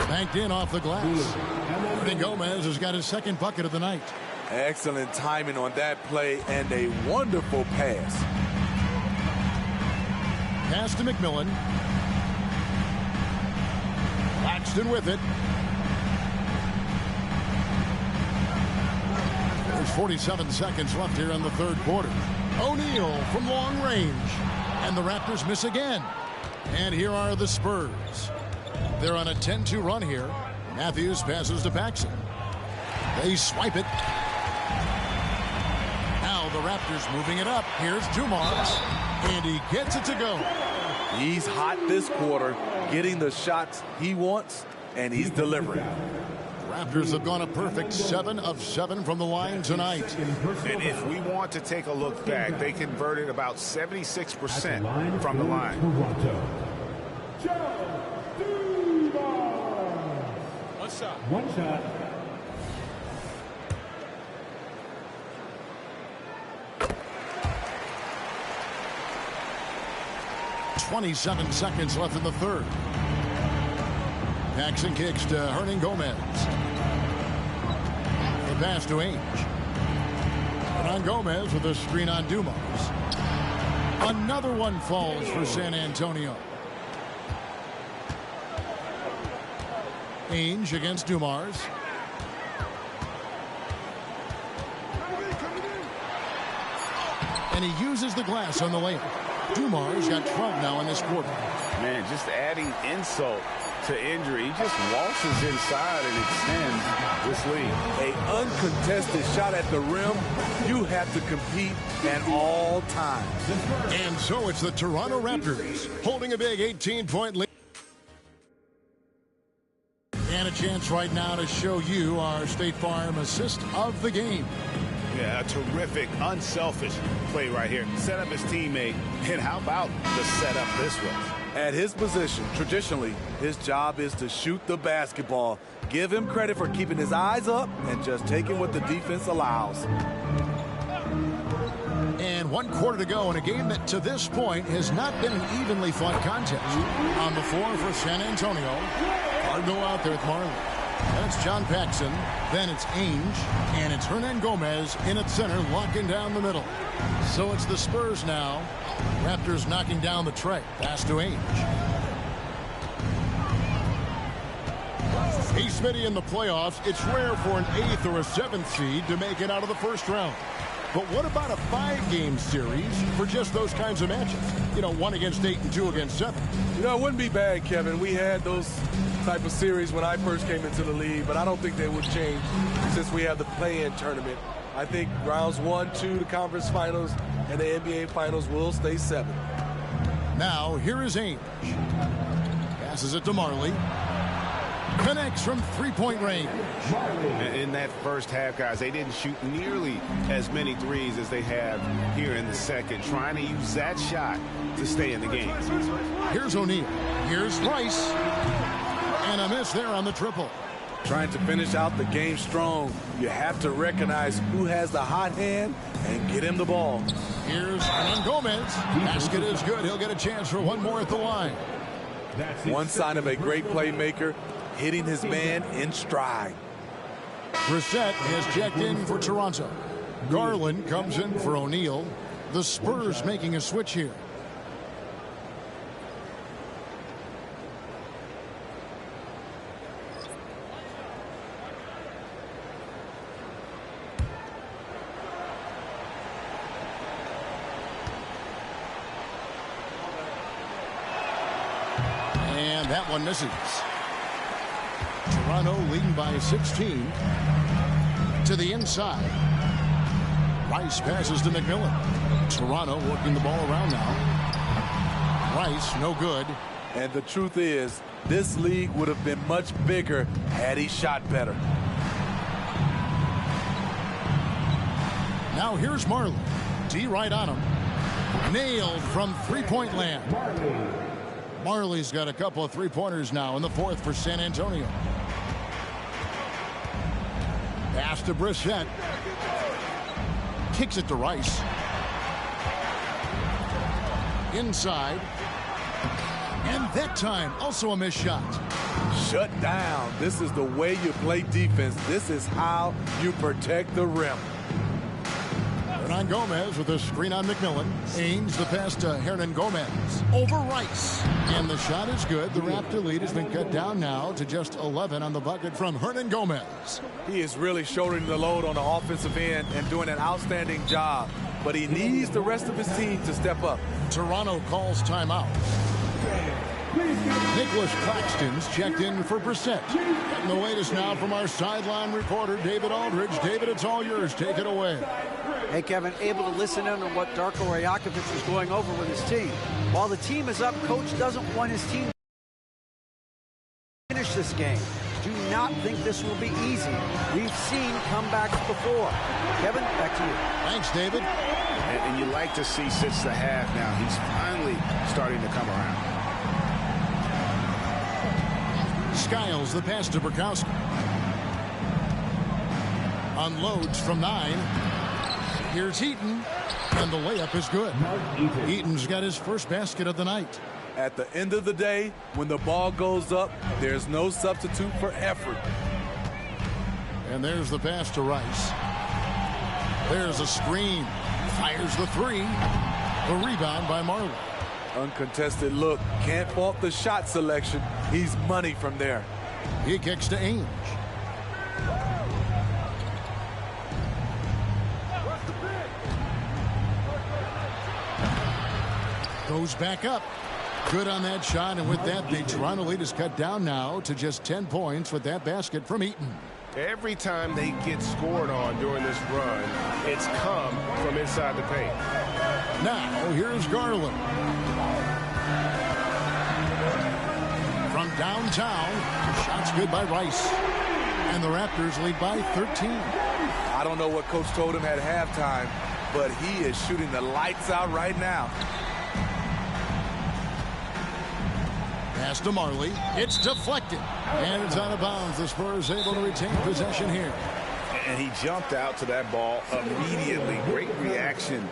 Banked in off the glass. Hernan Gomez has got his 2nd bucket of the night. Excellent timing on that play and a wonderful pass. Pass to McMillan. Laxton with it. There's 47 seconds left here in the 3rd quarter. O'Neal from long range. And the Raptors miss again. And here are the Spurs. They're on a 10-2 run here. Matthews passes to Paxson. They swipe it. Now the Raptors moving it up. Here's Dumars. And he gets it to go. He's hot this quarter, getting the shots he wants, and he's delivering. Raptors have gone a perfect 7 of 7 from the line tonight. And if we want to take a look back, they converted about 76% from the line. One shot. .27 seconds left in the 3rd. Paxson kicks to Hernan Gomez. The pass to Ainge. Hernan Gomez with a screen on Dumars. Another one falls for San Antonio. Ainge against Dumars. And he uses the glass on the layup. Dumars got 12 now in this quarter. Man, just adding insult to injury. He just waltzes inside and extends this lead. An uncontested shot at the rim. You have to compete at all times. And so it's the Toronto Raptors holding a big 18-point lead. And a chance right now to show you our State Farm assist of the game. Yeah, a terrific, unselfish play right here. Set up his teammate, and how about the setup this was? At his position, traditionally, his job is to shoot the basketball. Give him credit for keeping his eyes up and just taking what the defense allows. And 1 quarter to go in a game that to this point has not been an evenly fought contest. On the floor for San Antonio, Cardinal out there with Marley. That's John Paxson. Then it's Ainge. And it's Hernan Gomez in at center, locking down the middle. So it's the Spurs now. Raptors knocking down the tray. Pass to Ainge. Hey, Smitty, in the playoffs, it's rare for an 8th or a 7th seed to make it out of the first round. But what about a 5-game series for just those kinds of matches? You know, 1 against 8 and 2 against 7. You know, it wouldn't be bad, Kevin. We had those type of series when I first came into the league, but I don't think they would change since we have the play-in tournament. I think rounds 1, 2, the conference finals, and the NBA finals will stay 7. Now, here is Ainge. Passes it to Marley. Connects from 3-point range. In that first half, guys, they didn't shoot nearly as many threes as they have here in the second, trying to use that shot to stay in the game. Here's O'Neal. Here's Rice. And a miss there on the triple. Trying to finish out the game strong. You have to recognize who has the hot hand and get him the ball. Here's Hernan Gomez. Basket is good. He'll get a chance for one more at the line. One sign of a great playmaker, hitting his man in stride. Brissett has checked in for Toronto. Garland comes in for O'Neal. The Spurs making a switch here. And that one misses. Toronto leading by 16. To the inside. Rice passes to McMillan. Toronto working the ball around now. Rice, no good. And the truth is, this league would have been much bigger had he shot better. Now here's Marley. D right on him. Nailed from three-point land. Marley's got a couple of three-pointers now in the fourth for San Antonio. Pass to Brissett. Kicks it to Rice. Inside. And that time, also a missed shot. Shut down. This is the way you play defense. This is how you protect the rim. Hernan Gomez with a screen on McMillan. Ains the pass to Hernan Gomez. Over Rice. And the shot is good. The Raptor lead has been cut down now to just 11 on the bucket from Hernan Gomez. He is really shouldering the load on the offensive end and doing an outstanding job. But he needs the rest of his team to step up. Toronto calls timeout. Nicholas Claxton's checked in for Brissett. And the latest now from our sideline reporter, David Aldridge. David, it's all yours. Take it away. Hey, Kevin, able to listen in on what Darko Rajakovic is going over with his team. While the team is up, coach doesn't want his team to finish this game. Do not think this will be easy. We've seen comebacks before. Kevin, back to you. Thanks, David. And you like to see since the half now, he's finally starting to come around. Skiles the pass to Burkowski. Unloads from 9. Here's Eaton, and the layup is good. Eaton's got his first basket of the night. At the end of the day, when the ball goes up, there's no substitute for effort. And there's the pass to Rice. There's a screen. Fires the three. The rebound by Marley. Uncontested look. Can't fault the shot selection. He's money from there. He kicks to Ainge. Goes back up. Good on that shot, and with that, the Toronto lead is cut down now to just 10 points with that basket from Eaton. Every time they get scored on during this run, it's come from inside the paint. Now, here's Garland. From downtown, shots good by Rice. And the Raptors lead by 13. I don't know what Coach told him at halftime, but he is shooting the lights out right now. Pass to Marley. It's deflected. And it's out of bounds. The Spurs able to retain possession here. And he jumped out to that ball immediately. Great reaction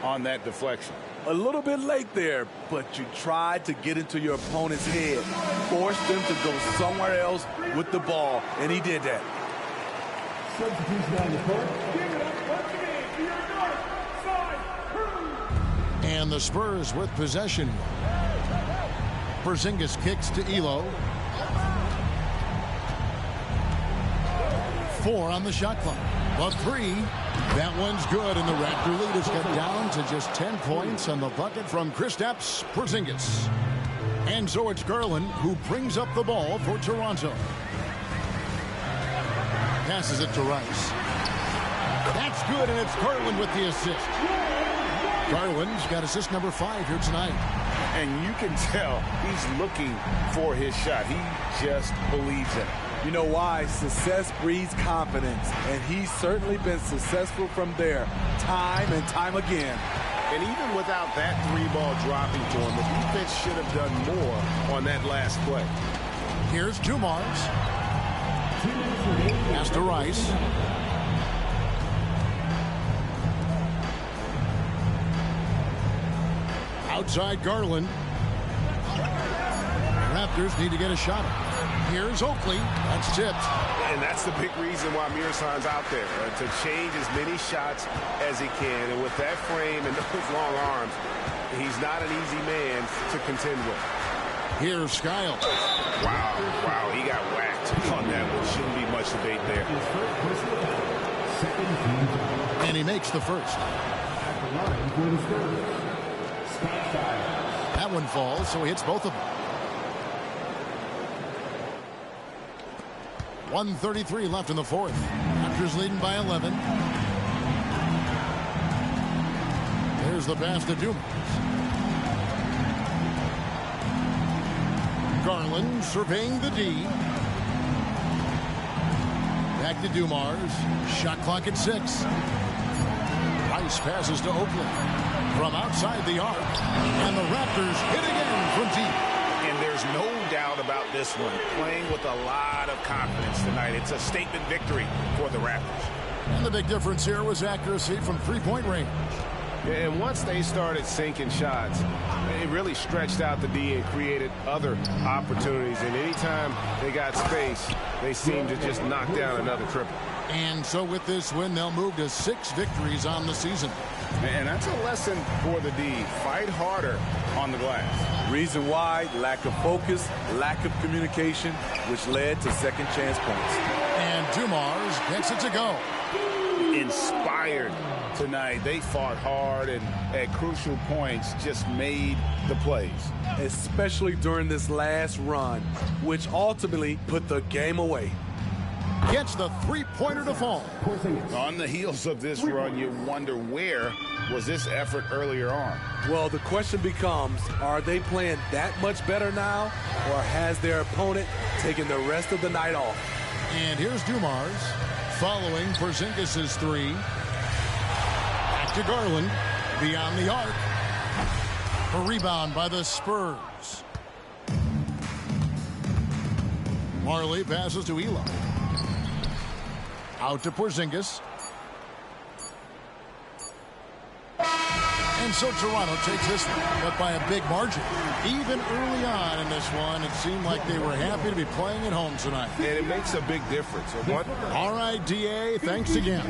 on that deflection. A little bit late there, but you tried to get into your opponent's head. Forced them to go somewhere else with the ball, and he did that. Substitution on the court. Give it up once again to your north side crew. And the Spurs with possession. Porzingis kicks to Elo. 4 on the shot clock. The 3. That one's good, and the Raptor lead is cut down to just 10 points on the bucket from Kristaps Porzingis. And so it's Garland who brings up the ball for Toronto. Passes it to Rice. That's good, and it's Garland with the assist. Garland's got assist number 5 here tonight. And you can tell he's looking for his shot. He just believes in it. You know why? Success breeds confidence, and he's certainly been successful from there, time and time again. And even without that 3-ball dropping for him, the defense should have done more on that last play. Here's Dumars. Pass to Rice. Outside Garland. Raptors need to get a shot. Here's Oakley. That's tipped. And that's the big reason why Mirsan's out there, to change as many shots as he can. And with that frame and those long arms, he's not an easy man to contend with. Here's Skiles. Wow, he got whacked on that one. Shouldn't be much debate there. And he makes the first. That one falls, so he hits both of them. 1:33 left in the fourth. Raptors leading by 11. There's the pass to Dumas. Garland surveying the D. Back to Dumars. Shot clock at 6. Nice passes to Oakley from outside the arc. And the Raptors hit again from deep. And there's no doubt about this one. Playing with a lot of confidence tonight. It's a statement victory for the Raptors. And the big difference here was accuracy from three-point range. And once they started sinking shots, it really stretched out the D and created other opportunities. And anytime they got space, they seemed to just knock down another triple. And so with this win, they'll move to 6 victories on the season. And that's a lesson for the D. Fight harder on the glass. Reason why, lack of focus, lack of communication, which led to second chance points. And Dumars gets it to go. Inspired tonight. They fought hard and at crucial points just made the plays. Especially during this last run, which ultimately put the game away. Gets the three-pointer to fall. On the heels of this run, you wonder where was this effort earlier on? Well, the question becomes, are they playing that much better now, or has their opponent taken the rest of the night off? And here's Dumars following Porzingis' 3. Back to Garland beyond the arc. A rebound by the Spurs. Marley passes to Eli. Out to Porzingis. And so Toronto takes this one, but by a big margin. Even early on in this one, it seemed like they were happy to be playing at home tonight. And it makes a big difference. All right, DA, thanks again.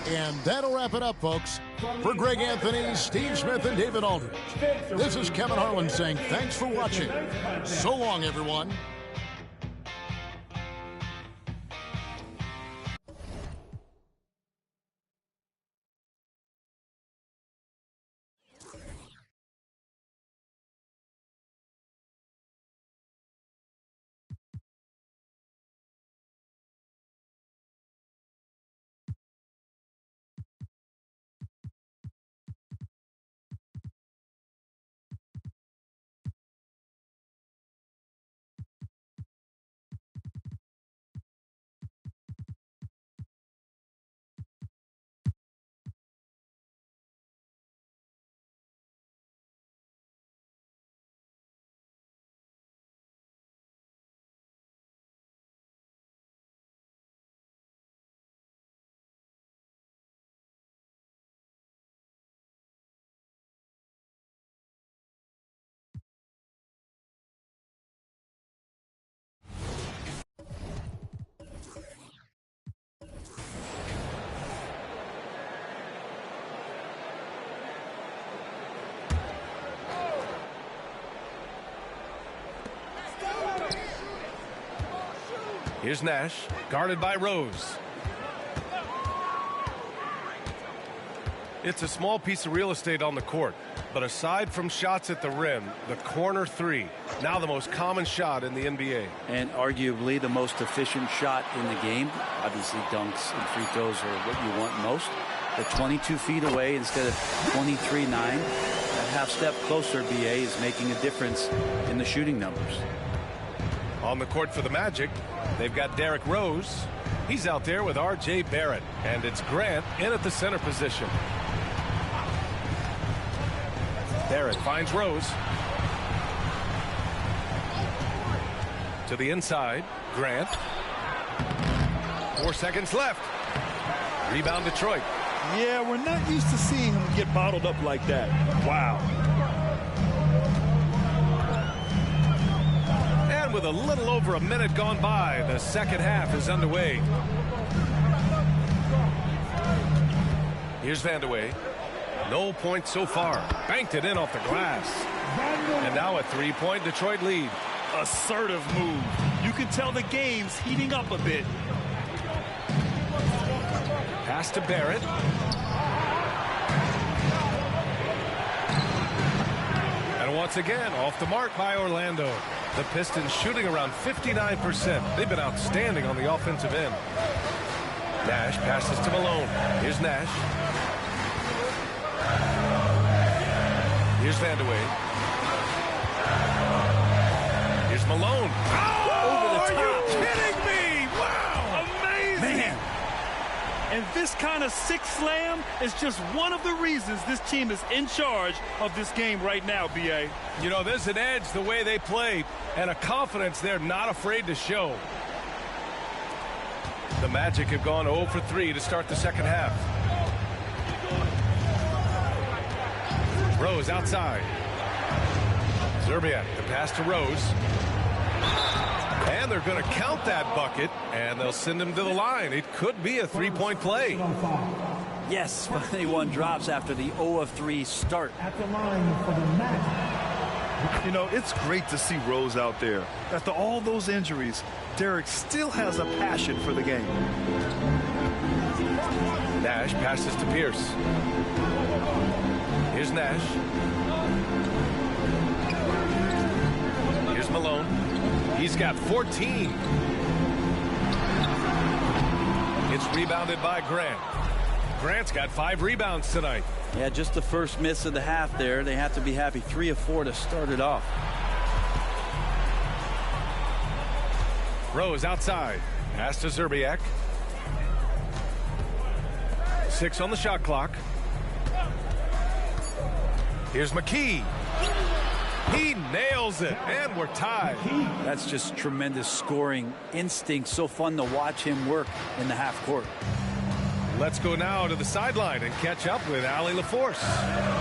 And that'll wrap it up, folks. For Greg Anthony, Steve Smith, and David Aldridge, this is Kevin Harlan saying thanks for watching. So long, everyone. Here's Nash, guarded by Rose. It's a small piece of real estate on the court, but aside from shots at the rim, the corner 3, now the most common shot in the NBA. And arguably the most efficient shot in the game. Obviously dunks and free throws are what you want most. But 22 feet away instead of 23-9. That half step closer, BA, is making a difference in the shooting numbers. On the court for the Magic, they've got Derrick Rose. He's out there with R.J. Barrett. And it's Grant in at the center position. Barrett finds Rose. To the inside, Grant. 4 seconds left. Rebound Detroit. Yeah, we're not used to seeing him get bottled up like that. Wow. And with a little over a minute gone by, the second half is underway. Here's Vandeweghe. No points so far. Banked it in off the glass. And now a three-point Detroit lead. Assertive move. You can tell the game's heating up a bit. Pass to Barrett. And once again, off the mark by Orlando. The Pistons shooting around 59%. They've been outstanding on the offensive end. Nash passes to Malone. Here's Nash. Here's Vandeweghe. Here's Malone. Oh, over the top. Are you kidding me? Wow. Amazing. Man. And this kind of six slam is just one of the reasons this team is in charge of this game right now, B.A. You know, there's an edge the way they play and a confidence they're not afraid to show. The Magic have gone 0 for 3 to start the second half. Rose outside. Zerbiak, the pass to Rose. And they're going to count that bucket, and they'll send him to the line. It could be a three-point play. Yes, finally one drops after the 0 of 3 start. At the line for the match. You know, it's great to see Rose out there. After all those injuries, Derek still has a passion for the game. Nash passes to Pierce. Here's Nash. Here's Malone. He's got 14. It's rebounded by Grant. Grant's got 5 rebounds tonight. Yeah, just the first miss of the half there. They have to be happy. 3 of 4 to start it off. Rose outside. Pass to Zerbiak. 6 on the shot clock. Here's McKee. He nails it, and we're tied. That's just tremendous scoring instinct. So fun to watch him work in the half court. Let's go now to the sideline and catch up with Allie LaForce.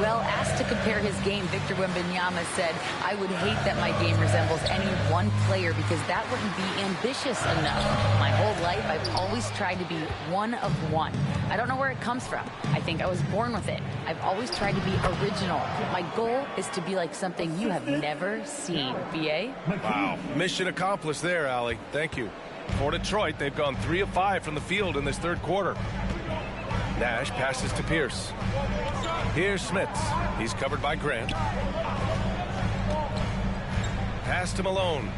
Well, asked to compare his game, Victor Wembanyama said, I would hate that my game resembles any one player because that wouldn't be ambitious enough. My whole life, I've always tried to be one of one. I don't know where it comes from. I think I was born with it. I've always tried to be original. My goal is to be like something you have never seen. B.A.? Wow. Mission accomplished there, Allie. Thank you. For Detroit, they've gone 3 of 5 from the field in this third quarter. Nash passes to Pierce. Here's Smits. He's covered by Grant. Pass to Malone.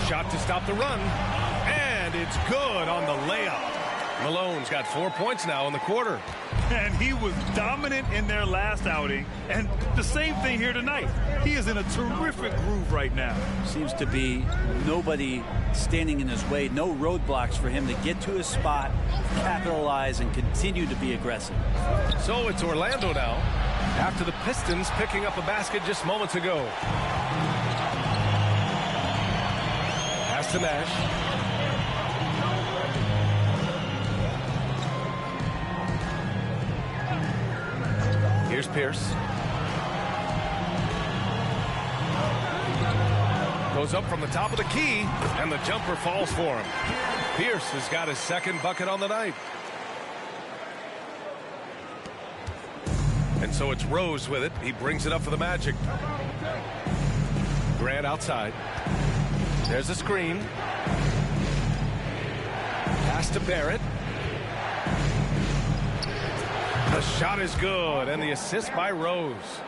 Shot to stop the run. And it's good on the layup. Malone's got 4 points now in the quarter. And he was dominant in their last outing. And the same thing here tonight. He is in a terrific groove right now. Seems to be nobody standing in his way. No roadblocks for him to get to his spot, capitalize, and continue to be aggressive. So it's Orlando now, after the Pistons picking up a basket just moments ago. Pass to Nash. Here's Pierce. Goes up from the top of the key, and the jumper falls for him. Pierce has got his second bucket on the night. And so it's Rose with it. He brings it up for the Magic. Grant outside. There's a screen. Pass to Barrett. The shot is good, and the assist by Rose.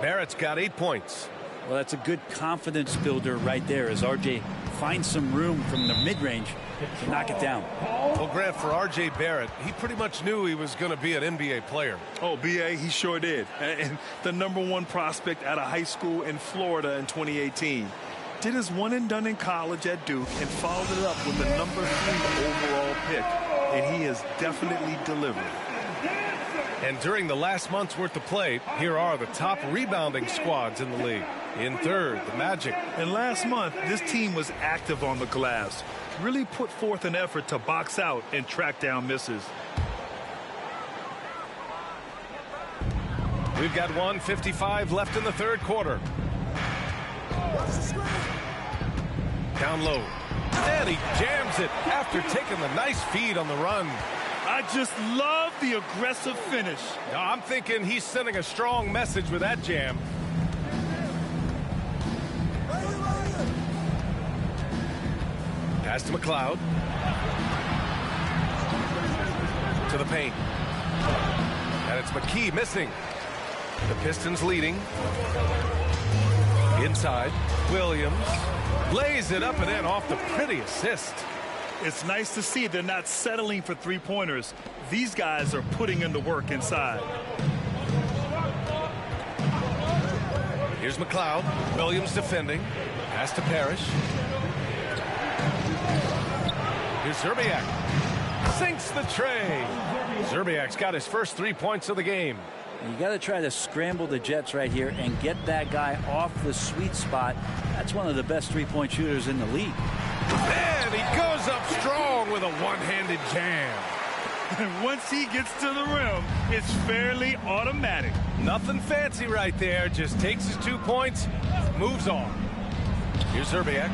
Barrett's got 8 points. Well, that's a good confidence builder right there as RJ finds some room from the mid-range to knock it down. Well, Grant, for RJ Barrett, he pretty much knew he was going to be an NBA player. Oh, B.A., he sure did. And the #1 prospect out of high school in Florida in 2018. Did his one and done in college at Duke and followed it up with the #3 overall pick. And he has definitely delivered. And during the last month's worth of play, here are the top rebounding squads in the league. In third, the Magic. And last month, this team was active on the glass. Really put forth an effort to box out and track down misses. We've got 1:55 left in the third quarter. Down low. And he jams it after taking the nice feed on the run. I just love the aggressive finish. Now, I'm thinking he's sending a strong message with that jam. Pass to McLeod. To the paint. And it's McKee missing. The Pistons leading. Inside, Williams lays it up and in off the pretty assist. It's nice to see they're not settling for three-pointers. These guys are putting in the work inside. Here's McLeod. Williams defending. Pass to Parrish. Here's Zerbiak. Sinks the tray. Zerbiak's got his first 3 points of the game. You got to try to scramble the Jets right here and get that guy off the sweet spot. That's one of the best three-point shooters in the league. And he goes up strong with a one-handed jam. And once he gets to the rim, it's fairly automatic. Nothing fancy right there. Just takes his 2 points, moves on. Here's Zerbiak.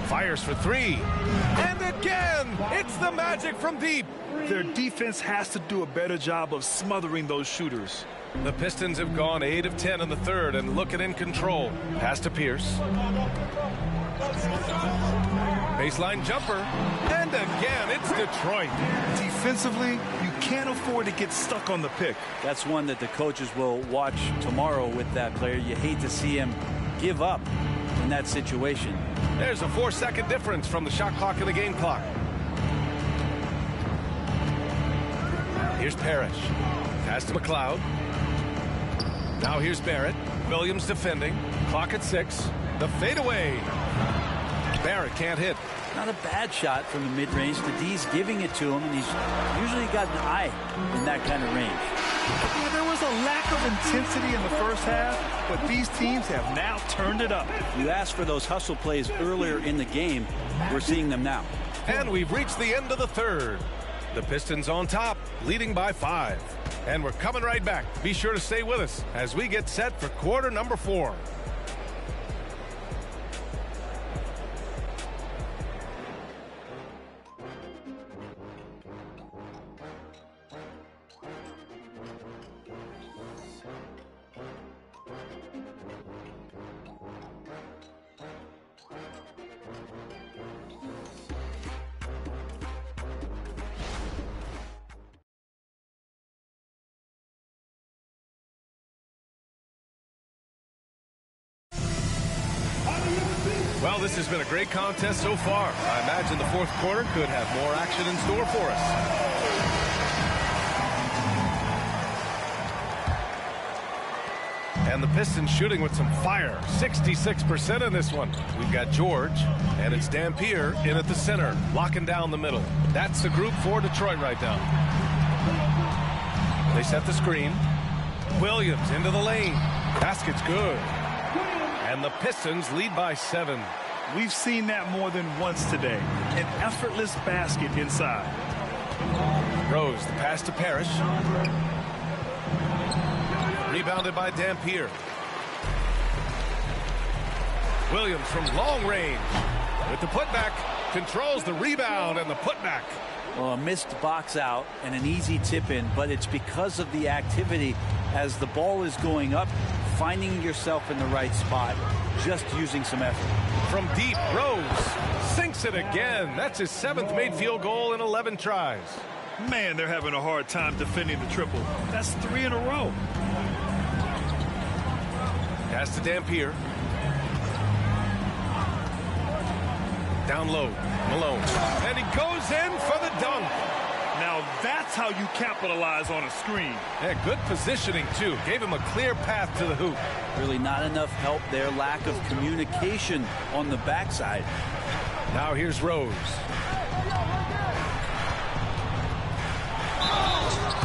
Fires for three. And again, it's the Magic from deep. Their defense has to do a better job of smothering those shooters. The Pistons have gone 8 of 10 in the third and looking in control. Pass to Pierce. Baseline jumper. And again, it's Detroit. Defensively, you can't afford to get stuck on the pick. That's one that the coaches will watch tomorrow with that player. You hate to see him give up in that situation. There's a 4-second difference from the shot clock and the game clock. Here's Parrish. Pass to McLeod. Now here's Barrett. Williams defending. Clock at 6. The fadeaway. Barrett can't hit. Not a bad shot from the mid-range. The D's giving it to him, and he's usually got an eye in that kind of range. Yeah, there was a lack of intensity in the first half, but these teams have now turned it up. You asked for those hustle plays earlier in the game. We're seeing them now. And we've reached the end of the third. The Pistons on top, leading by 5. And we're coming right back. Be sure to stay with us as we get set for quarter number 4. Well, this has been a great contest so far. I imagine the fourth quarter could have more action in store for us. And the Pistons shooting with some fire. 66% in this one. We've got George, and it's Dampier in at the center, locking down the middle. That's the group for Detroit right now. They set the screen. Williams into the lane. Basket's good. And the Pistons lead by 7. We've seen that more than once today. An effortless basket inside. Rose, the pass to Parrish. Rebounded by Dampier. Williams from long range. With the putback. Controls the rebound and the putback. Well, a missed box out and an easy tip in, but it's because of the activity as the ball is going up, finding yourself in the right spot, just using some effort. From deep, Rose sinks it again. That's his 7th made field goal in 11 tries. Man, they're having a hard time defending the triple. That's 3 in a row. Pass to Dampier. Down low, Malone. And he goes in for the dunk. Now that's how you capitalize on a screen. Yeah, good positioning, too. Gave him a clear path to the hoop. Really not enough help there. Lack of communication on the backside. Now here's Rose.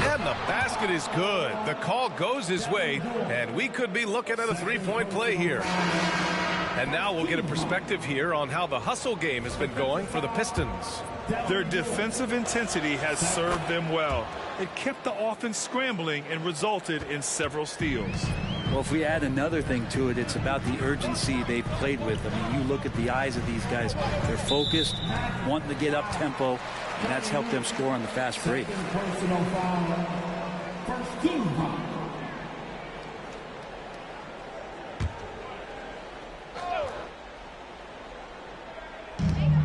And the basket is good. The call goes his way, and we could be looking at a three-point play here. And now we'll get a perspective here on how the hustle game has been going for the Pistons. Their defensive intensity has served them well. It kept the offense scrambling and resulted in several steals. Well, if we add another thing to it, it's about the urgency they've played with. I mean, you look at the eyes of these guys. They're focused, wanting to get up tempo, and that's helped them score on the fast break.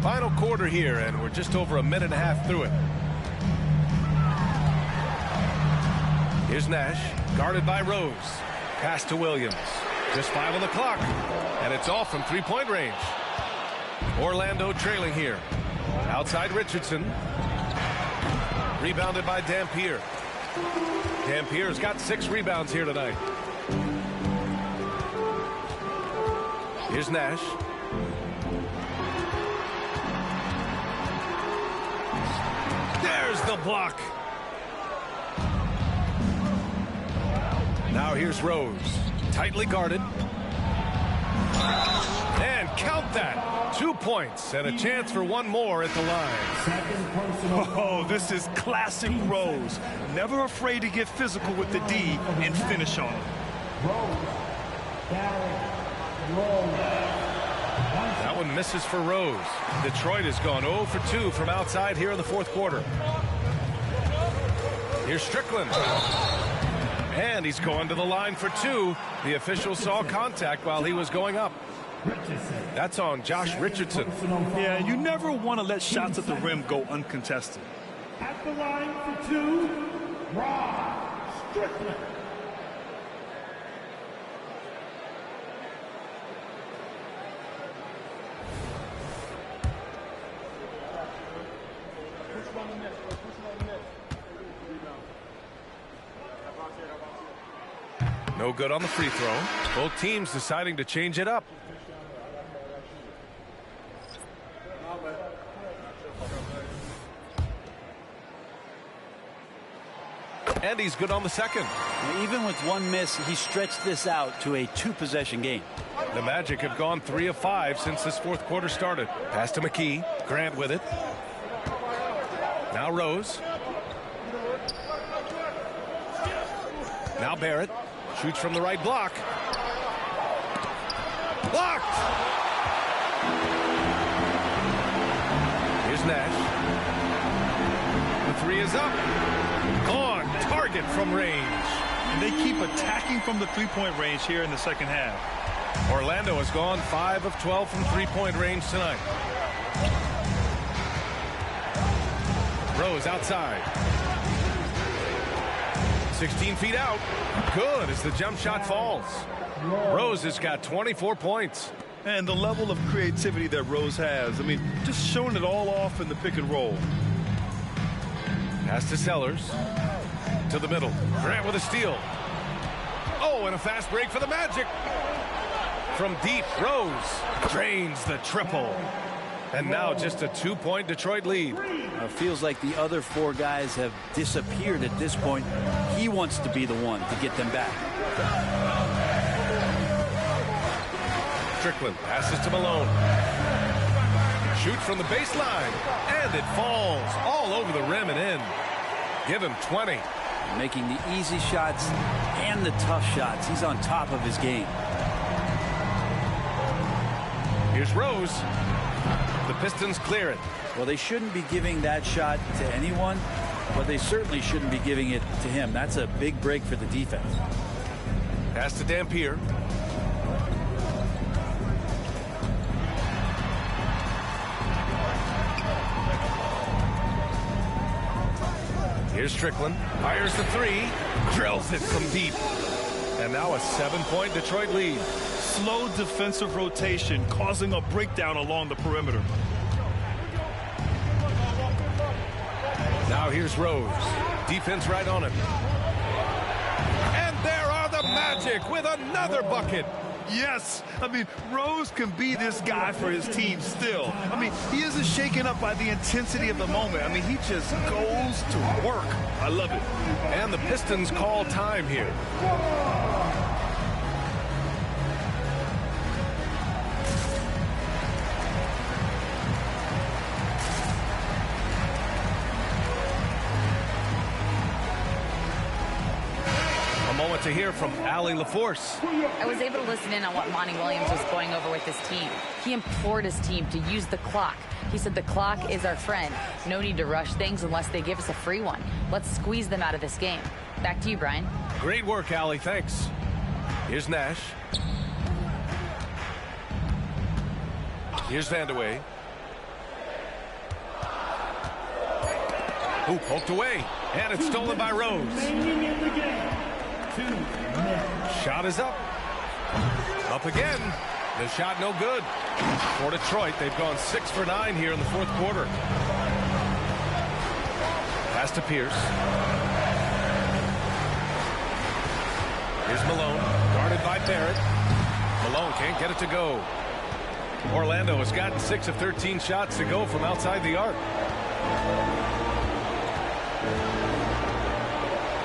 Final quarter here, and we're just over a minute and a half through it. Here's Nash, guarded by Rose. Pass to Williams. Just 5 on the clock, and it's off from three-point range. Orlando trailing here. Outside Richardson. Rebounded by Dampier. Dampier's got 6 rebounds here tonight. Here's Nash. There's the block. Now here's Rose. Tightly guarded. And count that. 2 points and a chance for one more at the line. Oh, this is classic Rose. Never afraid to get physical with the D and finish on it. That one misses for Rose. Detroit has gone 0 for 2 from outside here in the fourth quarter. Here's Strickland. And he's going to the line for 2. The official saw contact while he was going up. That's on Josh Richardson. Yeah, you never want to let shots at the rim go uncontested. At the line for 2, Rod Strickland. No good on the free throw. Both teams deciding to change it up. And he's good on the second. Even with one miss, he stretched this out to a 2-possession game. The Magic have gone 3 of 5 since this fourth quarter started. Pass to McKee. Grant with it. Now Rose. Now Barrett. Shoots from the right block. Blocked! Here's Nash. The 3 is up. On target from range. And they keep attacking from the three-point range here in the second half. Orlando has gone 5 of 12 from three-point range tonight. Rose outside. 16 feet out. Good as the jump shot falls. Rose has got 24 points. And the level of creativity that Rose has. I mean, just showing it all off in the pick and roll. Pass to Sellers. To the middle. Grant with a steal. Oh, and a fast break for the Magic. From deep, Rose drains the triple. And now just a 2-point Detroit lead. Feels like the other 4 guys have disappeared at this point. He wants to be the one to get them back. Strickland passes to Malone. Shoots from the baseline. And it falls all over the rim and in. Give him 20. Making the easy shots and the tough shots. He's on top of his game. Here's Rose. The Pistons clear it. Well, they shouldn't be giving that shot to anyone, but they certainly shouldn't be giving it to him. That's a big break for the defense. Pass to Dampier. Here's Strickland. Fires the 3. Drills it from deep. And now a 7-point Detroit lead. Slow defensive rotation causing a breakdown along the perimeter. Now here's Rose. Defense right on him. And there are the Magic with another bucket. Yes, I mean, Rose can be this guy for his team still. I mean, he isn't shaken up by the intensity of the moment. I mean, he just goes to work. I love it. And the Pistons call time here. To hear from Allie LaForce. I was able to listen in on what Monty Williams was going over with his team. He implored his team to use the clock. He said the clock is our friend. No need to rush things unless they give us a free one. Let's squeeze them out of this game. Back to you, Brian. Great work, Allie. Thanks. Here's Nash. Here's Vandeweghe. Ooh, poked away. And it's stolen by Rose. Shot is up. Up again. The shot no good. For Detroit, they've gone 6 for 9 here in the fourth quarter. Pass to Pierce. Here's Malone, guarded by Barrett. Malone can't get it to go. Orlando has gotten 6 of 13 shots to go from outside the arc.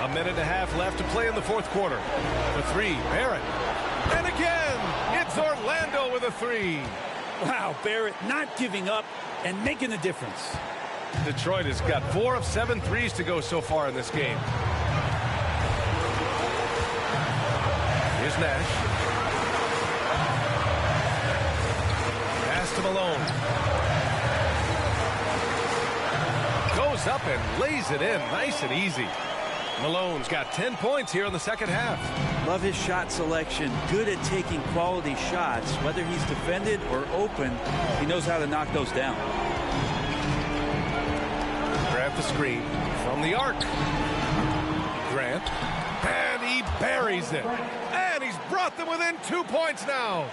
A minute and a half left to play in the fourth quarter. The three, Barrett. And again, it's Orlando with a three. Wow, Barrett not giving up and making a difference. Detroit has got 4 of 7 threes to go so far in this game. Here's Nash. Pass to Malone. Goes up and lays it in nice and easy. Malone's got 10 points here in the second half. Love his shot selection. Good at taking quality shots. Whether he's defended or open, he knows how to knock those down. Grant the screen from the arc. Grant. And he buries it. And he's brought them within 2 points now.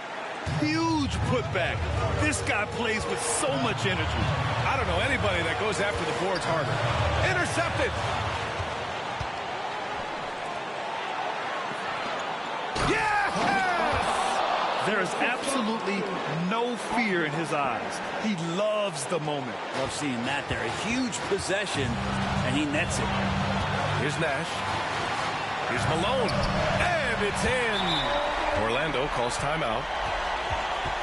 Huge putback. This guy plays with so much energy. I don't know anybody that goes after the boards harder. Intercepted. There is absolutely no fear in his eyes. He loves the moment. Love seeing that there. A huge possession, and he nets it. Here's Nash. Here's Malone. And it's in. Orlando calls timeout.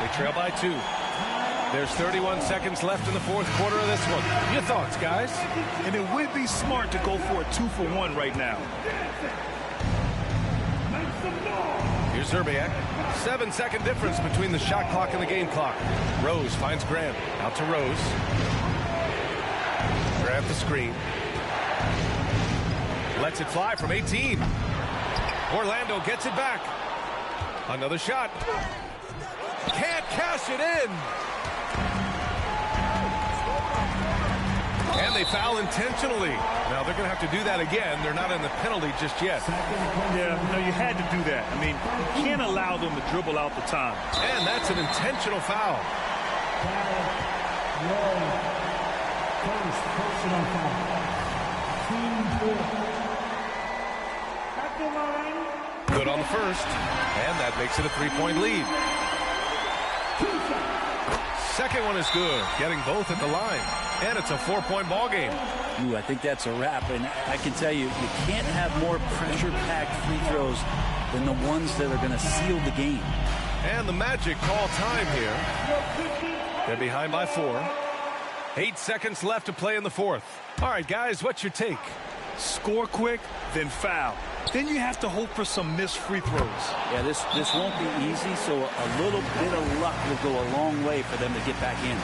They trail by 2. There's 31 seconds left in the fourth quarter of this one. Your thoughts, guys? And it would be smart to go for a 2-for-1 right now. Here's Zerbiak. 7-second difference between the shot clock and the game clock. Rose finds Grant. Out to Rose. Grant the screen. Lets it fly from 18. Orlando gets it back. Another shot. Can't cash it in. And they foul intentionally. Now they're going to have to do that again. They're not in the penalty just yet. Yeah, no, you had to do that. I mean, you can't allow them to dribble out the time. And that's an intentional foul. First personal foul. Team 4. At the line. Good on the first. And that makes it a 3-point lead. Second one is good. Getting both at the line. And it's a 4-point ball game. Ooh, I think that's a wrap. And I can tell you, you can't have more pressure-packed free throws than the ones that are going to seal the game. And the Magic call time here. They're behind by 4. 8 seconds left to play in the fourth. All right, guys, what's your take? Score quick, then foul. Then you have to hope for some missed free throws. Yeah, this won't be easy, so a little bit of luck will go a long way for them to get back in.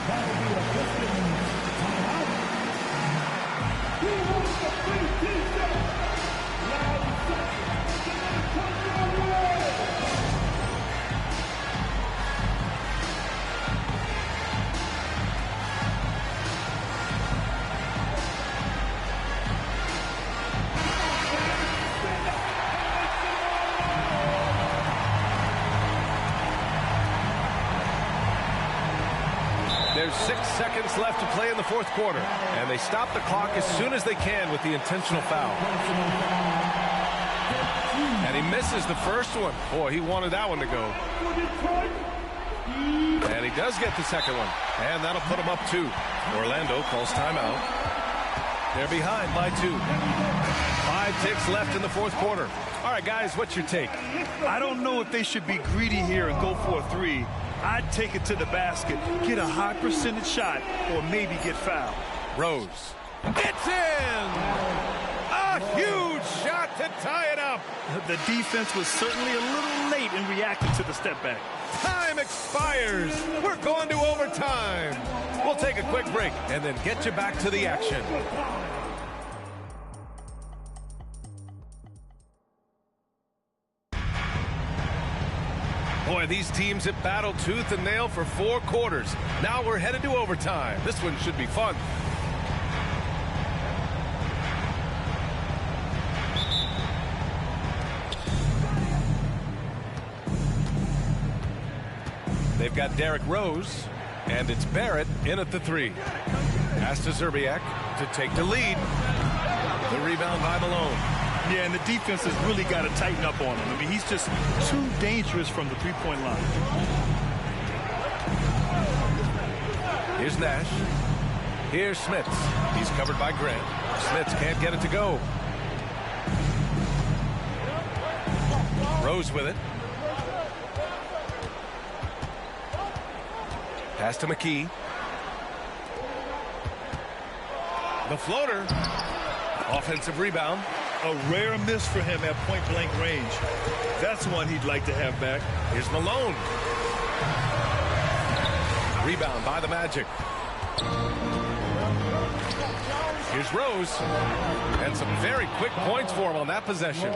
There's 6 seconds left to play in the fourth quarter. And they stop the clock as soon as they can with the intentional foul. And he misses the first one. Boy, he wanted that one to go. And he does get the second one. And that'll put him up 2. Orlando calls timeout. They're behind by 2. 5 ticks left in the fourth quarter. All right, guys, what's your take? I don't know if they should be greedy here and go for a 3. I'd take it to the basket, get a high percentage shot, or maybe get fouled. Rose. It's in! A huge shot to tie it up. The defense was certainly a little late in reacting to the step back. Time expires. We're going to overtime. We'll take a quick break and then get you back to the action. Boy, these teams have battled tooth and nail for 4 quarters. Now we're headed to overtime. This one should be fun. They've got Derrick Rose, and it's Barrett in at the 3. Pass to Zerbiak to take the lead. The rebound by Malone. Yeah, and the defense has really got to tighten up on him. I mean, he's just too dangerous from the three-point line. Here's Nash. Here's Smits. He's covered by Grant. Smits can't get it to go. Rose with it. Pass to McKee. The floater. Offensive rebound. A rare miss for him at point-blank range. That's one he'd like to have back. Here's Malone. Rebound by the Magic. Here's Rose. And some very quick points for him on that possession.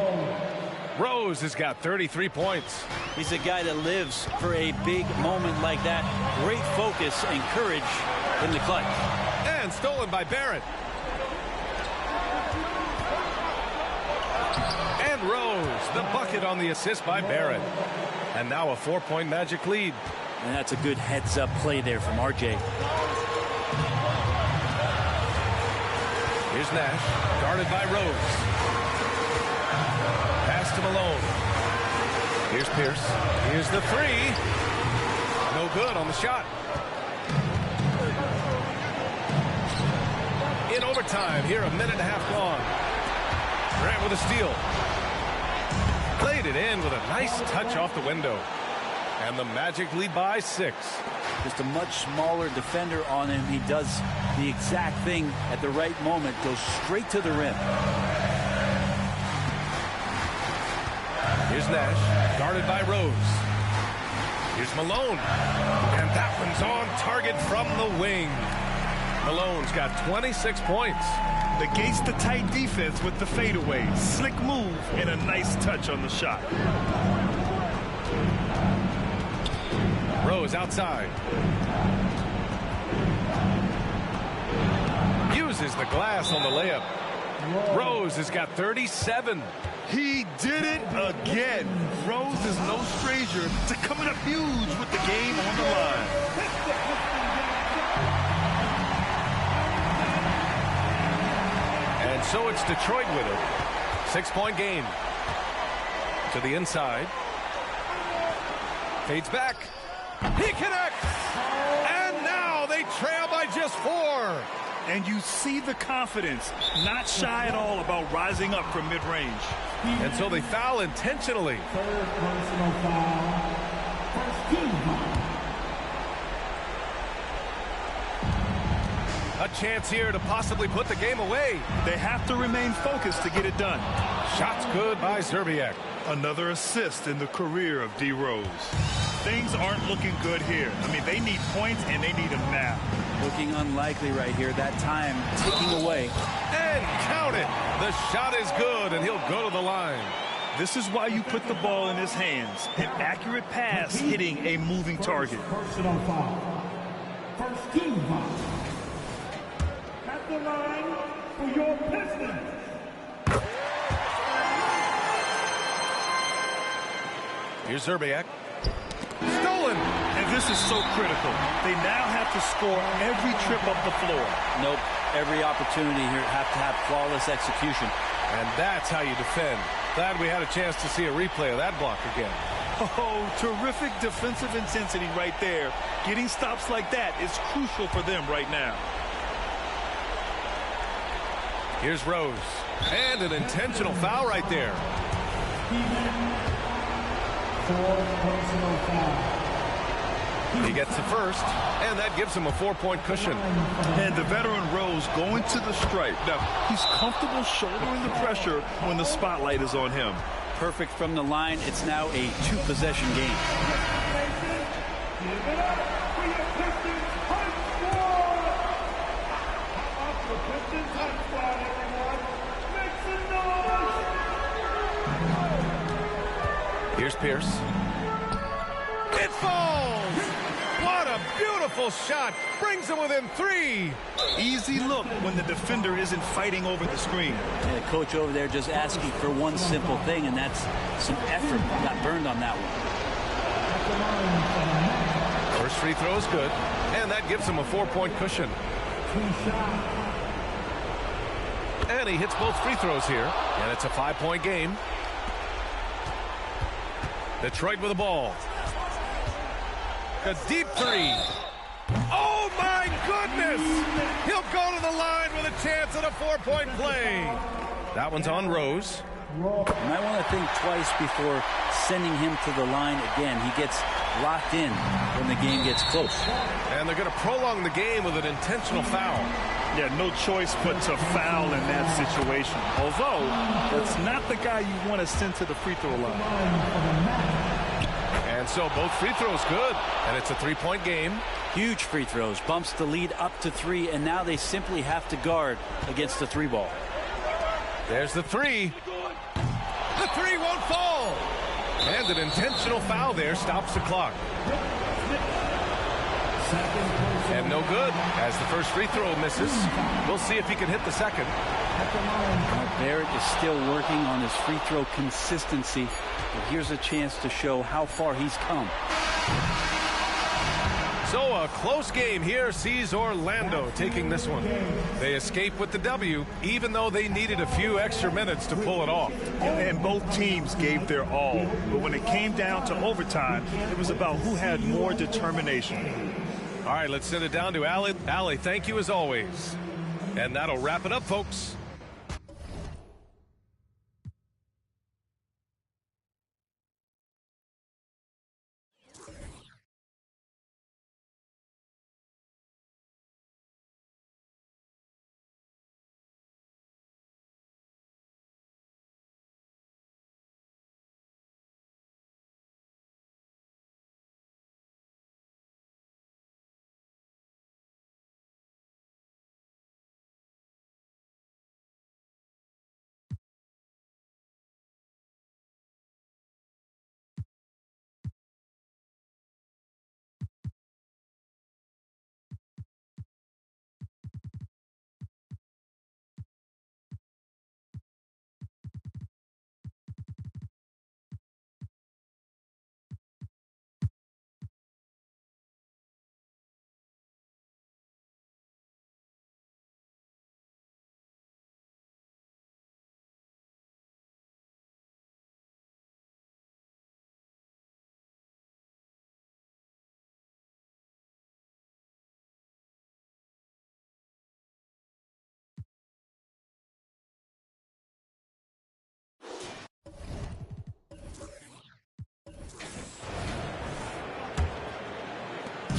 Rose has got 33 points. He's a guy that lives for a big moment like that. Great focus and courage in the clutch. And stolen by Barrett. And Rose, the bucket on the assist by Barrett. And now a 4-point Magic lead. And that's a good heads-up play there from RJ. Here's Nash, guarded by Rose. Pass to Malone. Here's Pierce. Here's the 3. No good on the shot. In overtime, here a minute and a half gone. Grant with a steal. Played it in with a nice touch off the window. And the Magic lead by 6. Just a much smaller defender on him. He does the exact thing at the right moment. Goes straight to the rim. Here's Nash, guarded by Rose. Here's Malone. And that one's on target from the wing. Malone's got 26 points. Negates the tight defense with the fadeaway. Slick move and a nice touch on the shot. Rose outside. Uses the glass on the layup. Rose has got 37. He did it again. Rose is no stranger to coming up huge with the game on the line. And so it's Detroit with it. 6-point game. To the inside. Fades back. He connects! And now they trail by just 4. And you see the confidence, not shy at all about rising up from mid-range. And so they foul intentionally. Third personal foul. First team foul. A chance here to possibly put the game away. They have to remain focused to get it done. Shots good by Zerbiak. Another assist in the career of D. Rose. Things aren't looking good here. I mean, they need points, and they need them now. Looking unlikely right here. That time ticking away. And count it. The shot is good, and he'll go to the line. This is why you put the ball in his hands. An accurate pass hitting a moving target. Personal foul. First team foul. At the line for your Pistons. Here's Zerbiak. Stolen. And this is so critical. They now have to score every trip up the floor. Nope. Every opportunity here have to have flawless execution. And that's how you defend. Glad we had a chance to see a replay of that block again. Oh, terrific defensive intensity right there. Getting stops like that is crucial for them right now. Here's Rose. And an intentional foul right there. He gets the first, and that gives him a 4-point cushion. And the veteran Rose going to the stripe. Now, he's comfortable shouldering the pressure when the spotlight is on him. Perfect from the line. It's now a 2-possession game. Give it up for your Pistons High Squad! How about your Pistons High Squad, everyone? Make some noise! Here's Pierce. It falls! What a beautiful shot! Brings him within 3. Easy look when the defender isn't fighting over the screen. Yeah, the coach over there just asking for one simple thing, and that's some effort. Got burned on that one. First free throw is good, and that gives him a 4-point cushion. And he hits both free throws here, and it's a 5-point game. Detroit with the ball. A deep three. Oh, my goodness! He'll go to the line with a chance at a 4-point play. That one's on Rose. You might want to think twice before sending him to the line again. He gets locked in when the game gets close. And they're going to prolong the game with an intentional foul. Yeah, no choice but to foul in that situation. Although, that's not the guy you want to send to the free throw line. And so both free throws good, and it's a 3-point game. Huge free throws, bumps the lead up to 3, and now they simply have to guard against the 3-ball. There's the 3. The 3 won't fall. And an intentional foul there stops the clock. And no good, as the first free throw misses. We'll see if he can hit the second. Barrett is still working on his free throw consistency, but here's a chance to show how far he's come. So a close game here sees Orlando taking this one. They escape with the W, even though they needed a few extra minutes to pull it off. And both teams gave their all. But when it came down to overtime, it was about who had more determination. All right, let's send it down to Allie. Allie, thank you as always. And that'll wrap it up, folks.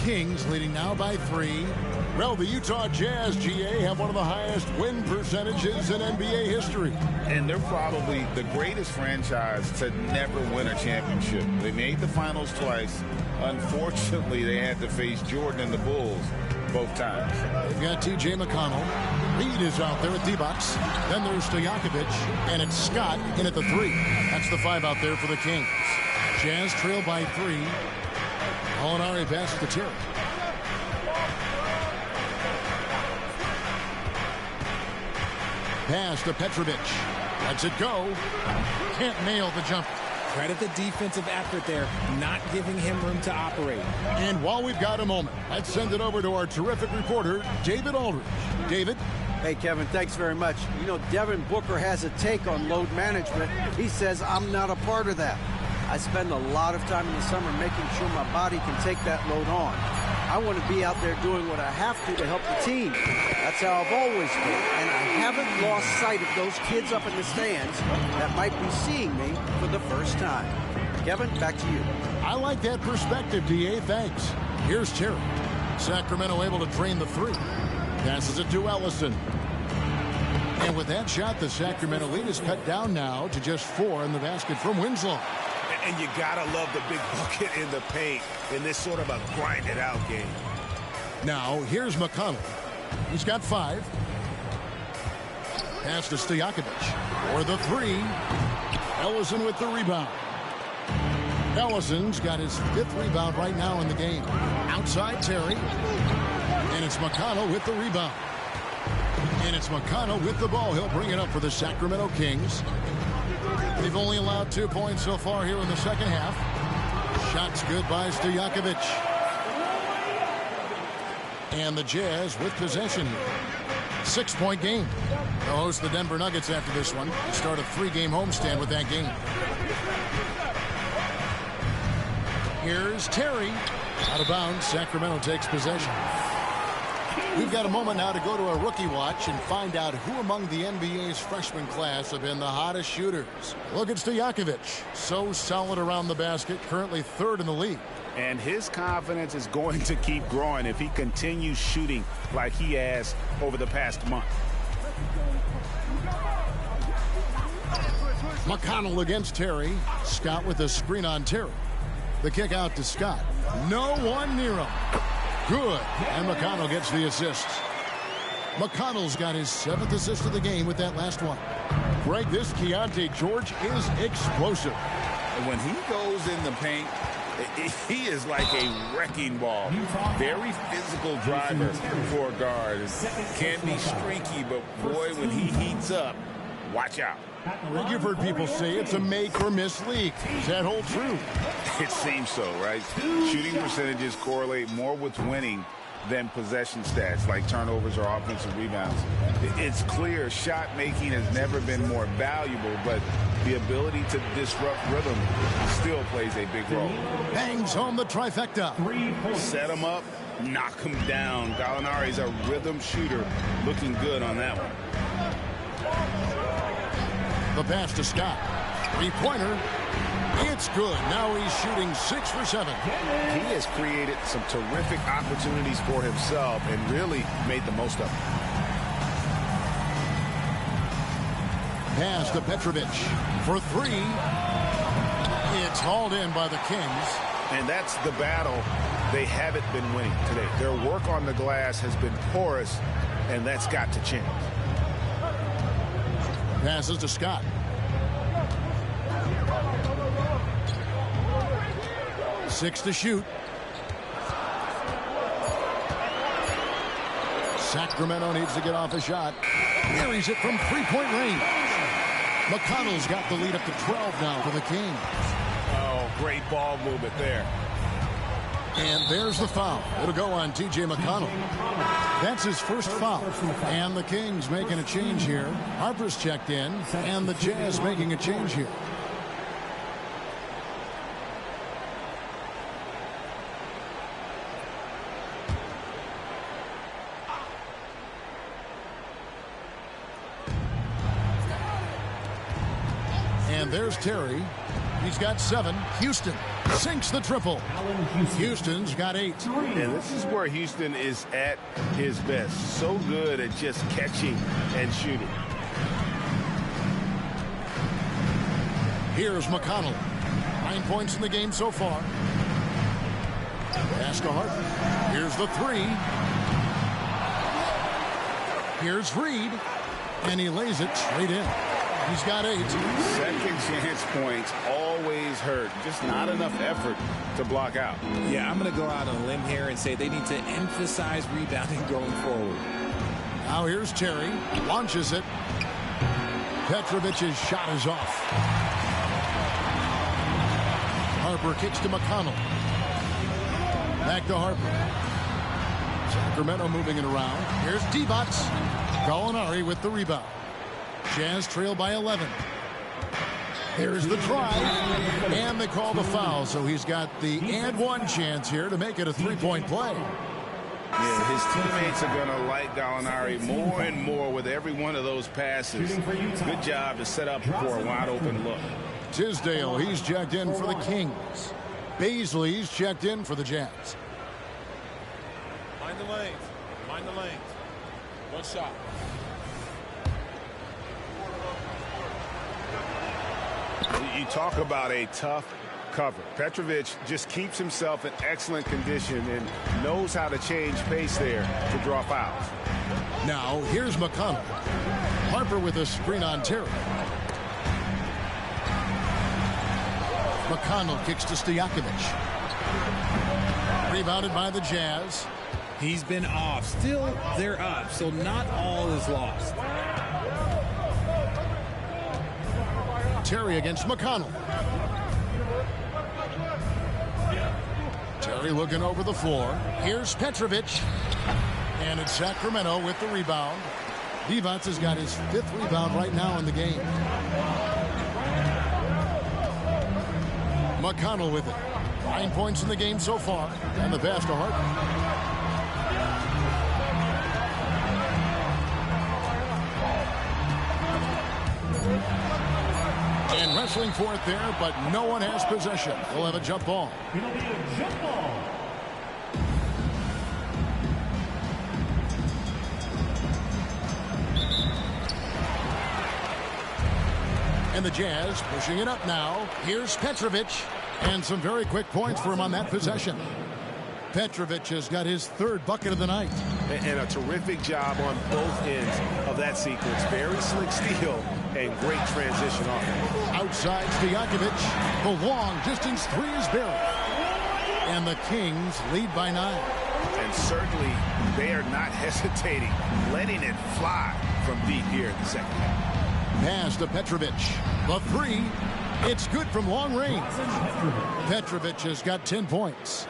Kings leading now by 3. Well, the Utah Jazz, GA, have one of the highest win percentages in NBA history. And they're probably the greatest franchise to never win a championship. They made the finals twice. Unfortunately, they had to face Jordan and the Bulls both times. They've got T.J. McConnell. Reed is out there at D-box. Then there's Stojakovic, and it's Scott in at the 3. That's the 5 out there for the Kings. Jazz trail by 3. Molinari pass to Terry. Pass to Petrovic. Lets it go. Can't nail the jumper. Credit the defensive effort there, not giving him room to operate. And while we've got a moment, let's send it over to our terrific reporter, David Aldridge. David? Hey, Kevin, thanks very much. You know, Devin Booker has a take on load management. He says, I'm not a part of that. I spend a lot of time in the summer making sure my body can take that load on. I want to be out there doing what I have to help the team. That's how I've always been. And I haven't lost sight of those kids up in the stands that might be seeing me for the first time. Kevin, back to you. I like that perspective, D.A. Thanks. Here's Terry. Sacramento able to drain the 3. Passes it to Ellison. And with that shot, the Sacramento lead is cut down now to just 4 in the basket from Winslow. And you gotta love the big bucket in the paint in this sort of a grinded-out game. Now, here's McConnell. He's got 5. Pass to Stojakovic for the 3. Ellison with the rebound. Ellison's got his 5th rebound right now in the game. Outside Terry. And it's McConnell with the rebound. And it's McConnell with the ball. He'll bring it up for the Sacramento Kings. They've only allowed 2 points so far here in the second half. Shots good by Stojakovic. And the Jazz with possession here. 6-point game. They'll host the Denver Nuggets after this one. They start a 3-game homestand with that game. Here's Terry. Out of bounds. Sacramento takes possession. We've got a moment now to go to a rookie watch and find out who among the NBA's freshman class have been the hottest shooters. Look at Stojakovic. So solid around the basket. Currently 3rd in the league. And his confidence is going to keep growing if he continues shooting like he has over the past month. McConnell against Terry. Scott with a screen on Terry. The kick out to Scott. No one near him. Good. And McConnell gets the assist. McConnell's got his 7th assist of the game with that last one. Greg, this Keontae George is explosive. When he goes in the paint, he is like a wrecking ball. Very physical driver for a guard. Can be streaky, but boy, when he heats up, watch out. Greg, you've heard people say it's a make or miss league. Does that hold true? It seems so, right? Shooting percentages correlate more with winning than possession stats like turnovers or offensive rebounds. It's clear shot making has never been more valuable, but the ability to disrupt rhythm still plays a big role. Bangs home the trifecta. Set him up, knock him down. Gallinari's a rhythm shooter, looking good on that one. The pass to Scott. 3-pointer. It's good. Now he's shooting 6 for 7. He has created some terrific opportunities for himself and really made the most of them. Pass to Petrovic for 3. It's hauled in by the Kings. And that's the battle they haven't been winning today. Their work on the glass has been porous, and that's got to change. Passes to Scott. Six to shoot. Sacramento needs to get off a shot. Carries it from 3-point range. McConnell's got the lead up to 12 now for the Kings. Oh, great ball movement there. And there's the foul. It'll go on T.J. McConnell. That's his first foul. And the Kings making a change here. Harper's checked in, and the Jazz making a change here. And there's Terry. He's got 7. Houston sinks the triple. Houston's got 8. And this is where Houston is at his best. So good at just catching and shooting. Here's McConnell. 9 points in the game so far. Pass to Harper. Here's the 3. Here's Reed. And he lays it straight in. He's got 8. Second chance points always hurt. Just not enough effort to block out. Yeah, I'm going to go out on a limb here and say they need to emphasize rebounding going forward. Now here's Terry. Launches it. Petrovic's shot is off. Harper kicks to McConnell. Back to Harper. Sacramento moving it around. Here's Divac. Gallinari with the rebound. Jazz trail by 11. Here's the try. And they call the foul, so he's got the and one chance here to make it a 3-point play. Yeah, his teammates are going to like Gallinari more and more with every one of those passes. Good job to set up for a wide-open look. Tisdale, he's checked in for the Kings. Baisley's checked in for the Jazz. Mind the lanes. Mind the lanes. One shot. You talk about a tough cover. Petrovic just keeps himself in excellent condition and knows how to change pace there to draw fouls. Now, here's McConnell. Harper with a screen on Terry. McConnell kicks to Stojakovic. Rebounded by the Jazz. He's been off. Still, they're up, so not all is lost. Terry against McConnell. Terry looking over the floor. Here's Petrovic. And it's Sacramento with the rebound. Divac has got his 5th rebound right now in the game. McConnell with it. 9 points in the game so far. And the pass to Harper. And wrestling for it there, but no one has possession. We'll have a jump ball. It'll be a jump ball. And the Jazz pushing it up now. Here's Petrovic. And some very quick points for him on that possession. Petrovic has got his 3rd bucket of the night. And a terrific job on both ends of that sequence. Very slick steal and great transition offense. Outside Stojakovic. The long distance 3 is buried. And the Kings lead by 9. And certainly they are not hesitating, letting it fly from deep here in the second half. Pass to Petrovic. The 3. It's good from long range. Petrovic has got 10 points.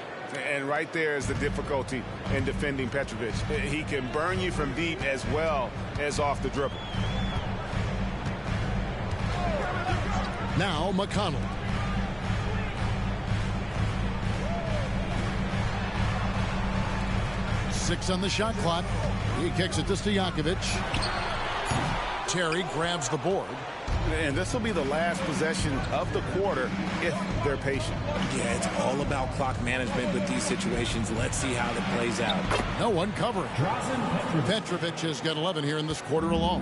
And right there is the difficulty in defending Petrovic. He can burn you from deep as well as off the dribble. Now McConnell. Six on the shot clock. He kicks it to Stojakovic. Terry grabs the board. And this will be the last possession of the quarter if they're patient. Yeah, it's all about clock management with these situations. Let's see how it plays out. No one covering. Petrovic has got 11 here in this quarter alone.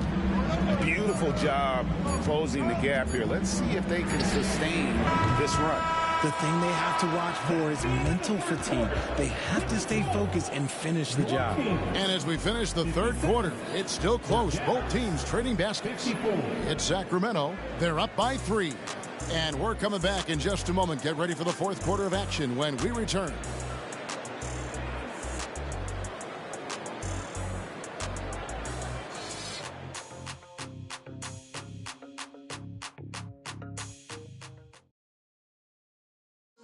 Beautiful job closing the gap here. Let's see if they can sustain this run. The thing they have to watch for is mental fatigue. They have to stay focused and finish the job. And as we finish the 3rd quarter, it's still close. Both teams trading baskets. It's Sacramento. They're up by 3. And we're coming back in just a moment. Get ready for the 4th quarter of action when we return.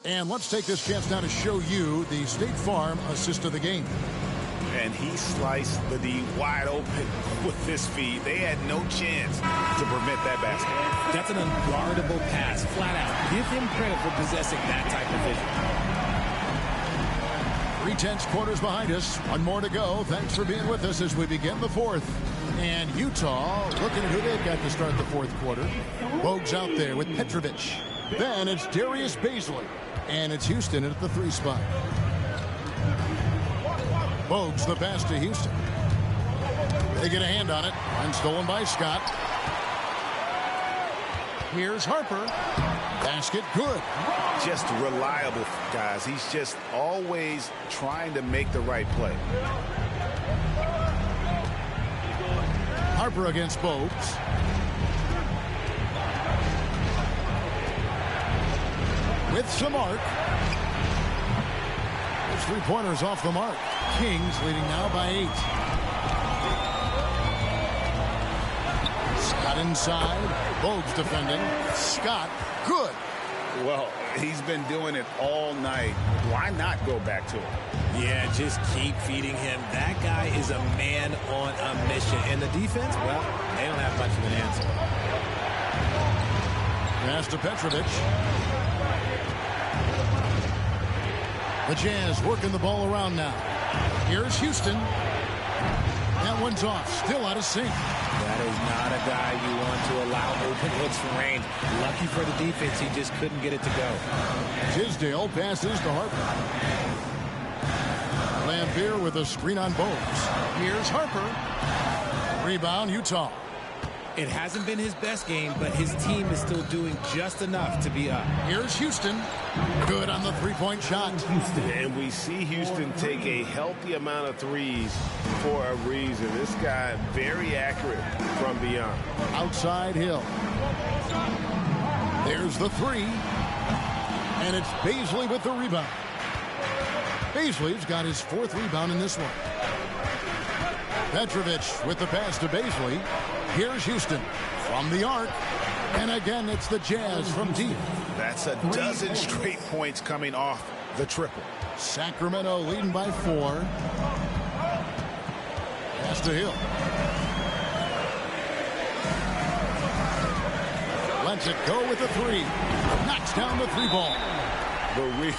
And let's take this chance now to show you the State Farm assist of the game. And he sliced the D wide open with this feed. They had no chance to prevent that basket. That's an unguardable pass, flat out. Give him credit for possessing that type of vision. 3/10 quarters behind us. One more to go. Thanks for being with us as we begin the 4th. And Utah looking at who they've got to start the 4th quarter. Bogues out there with Petrovic. Then it's Darius Baisley. And it's Houston at the 3 spot. Bogues the pass to Houston. They get a hand on it. And stolen by Scott. Here's Harper. Basket good. Just reliable, guys. He's just always trying to make the right play. Harper against Bogues. With some arc. Those 3-pointers off the mark. Kings leading now by 8. Scott inside. Bogues defending. Scott, good. Well, he's been doing it all night. Why not go back to him? Yeah, just keep feeding him. That guy is a man on a mission. And the defense, well, they don't have much of an answer. Pass to Petrovic. The Jazz working the ball around now. Here's Houston. That one's off. Still out of sync. That is not a guy you want to allow open looks for rain. Lucky for the defense, he just couldn't get it to go. Tisdale passes to Harper. Lampier with a screen on Bogues. Here's Harper. Rebound, Utah. It hasn't been his best game, but his team is still doing just enough to be up. Here's Houston. Good on the 3-point shot. And we see Houston take a healthy amount of threes for a reason. This guy very accurate from beyond. Outside Hill. There's the 3. And it's Baisley with the rebound. Baisley's got his 4th rebound in this one. Petrovic with the pass to Baisley. Here's Houston from the arc. And again, it's the Jazz from deep. That's a dozen straight points coming off the triple. Sacramento leading by 4. pass to Hill. Lets it go with the three. Knocks down the three ball. But we'll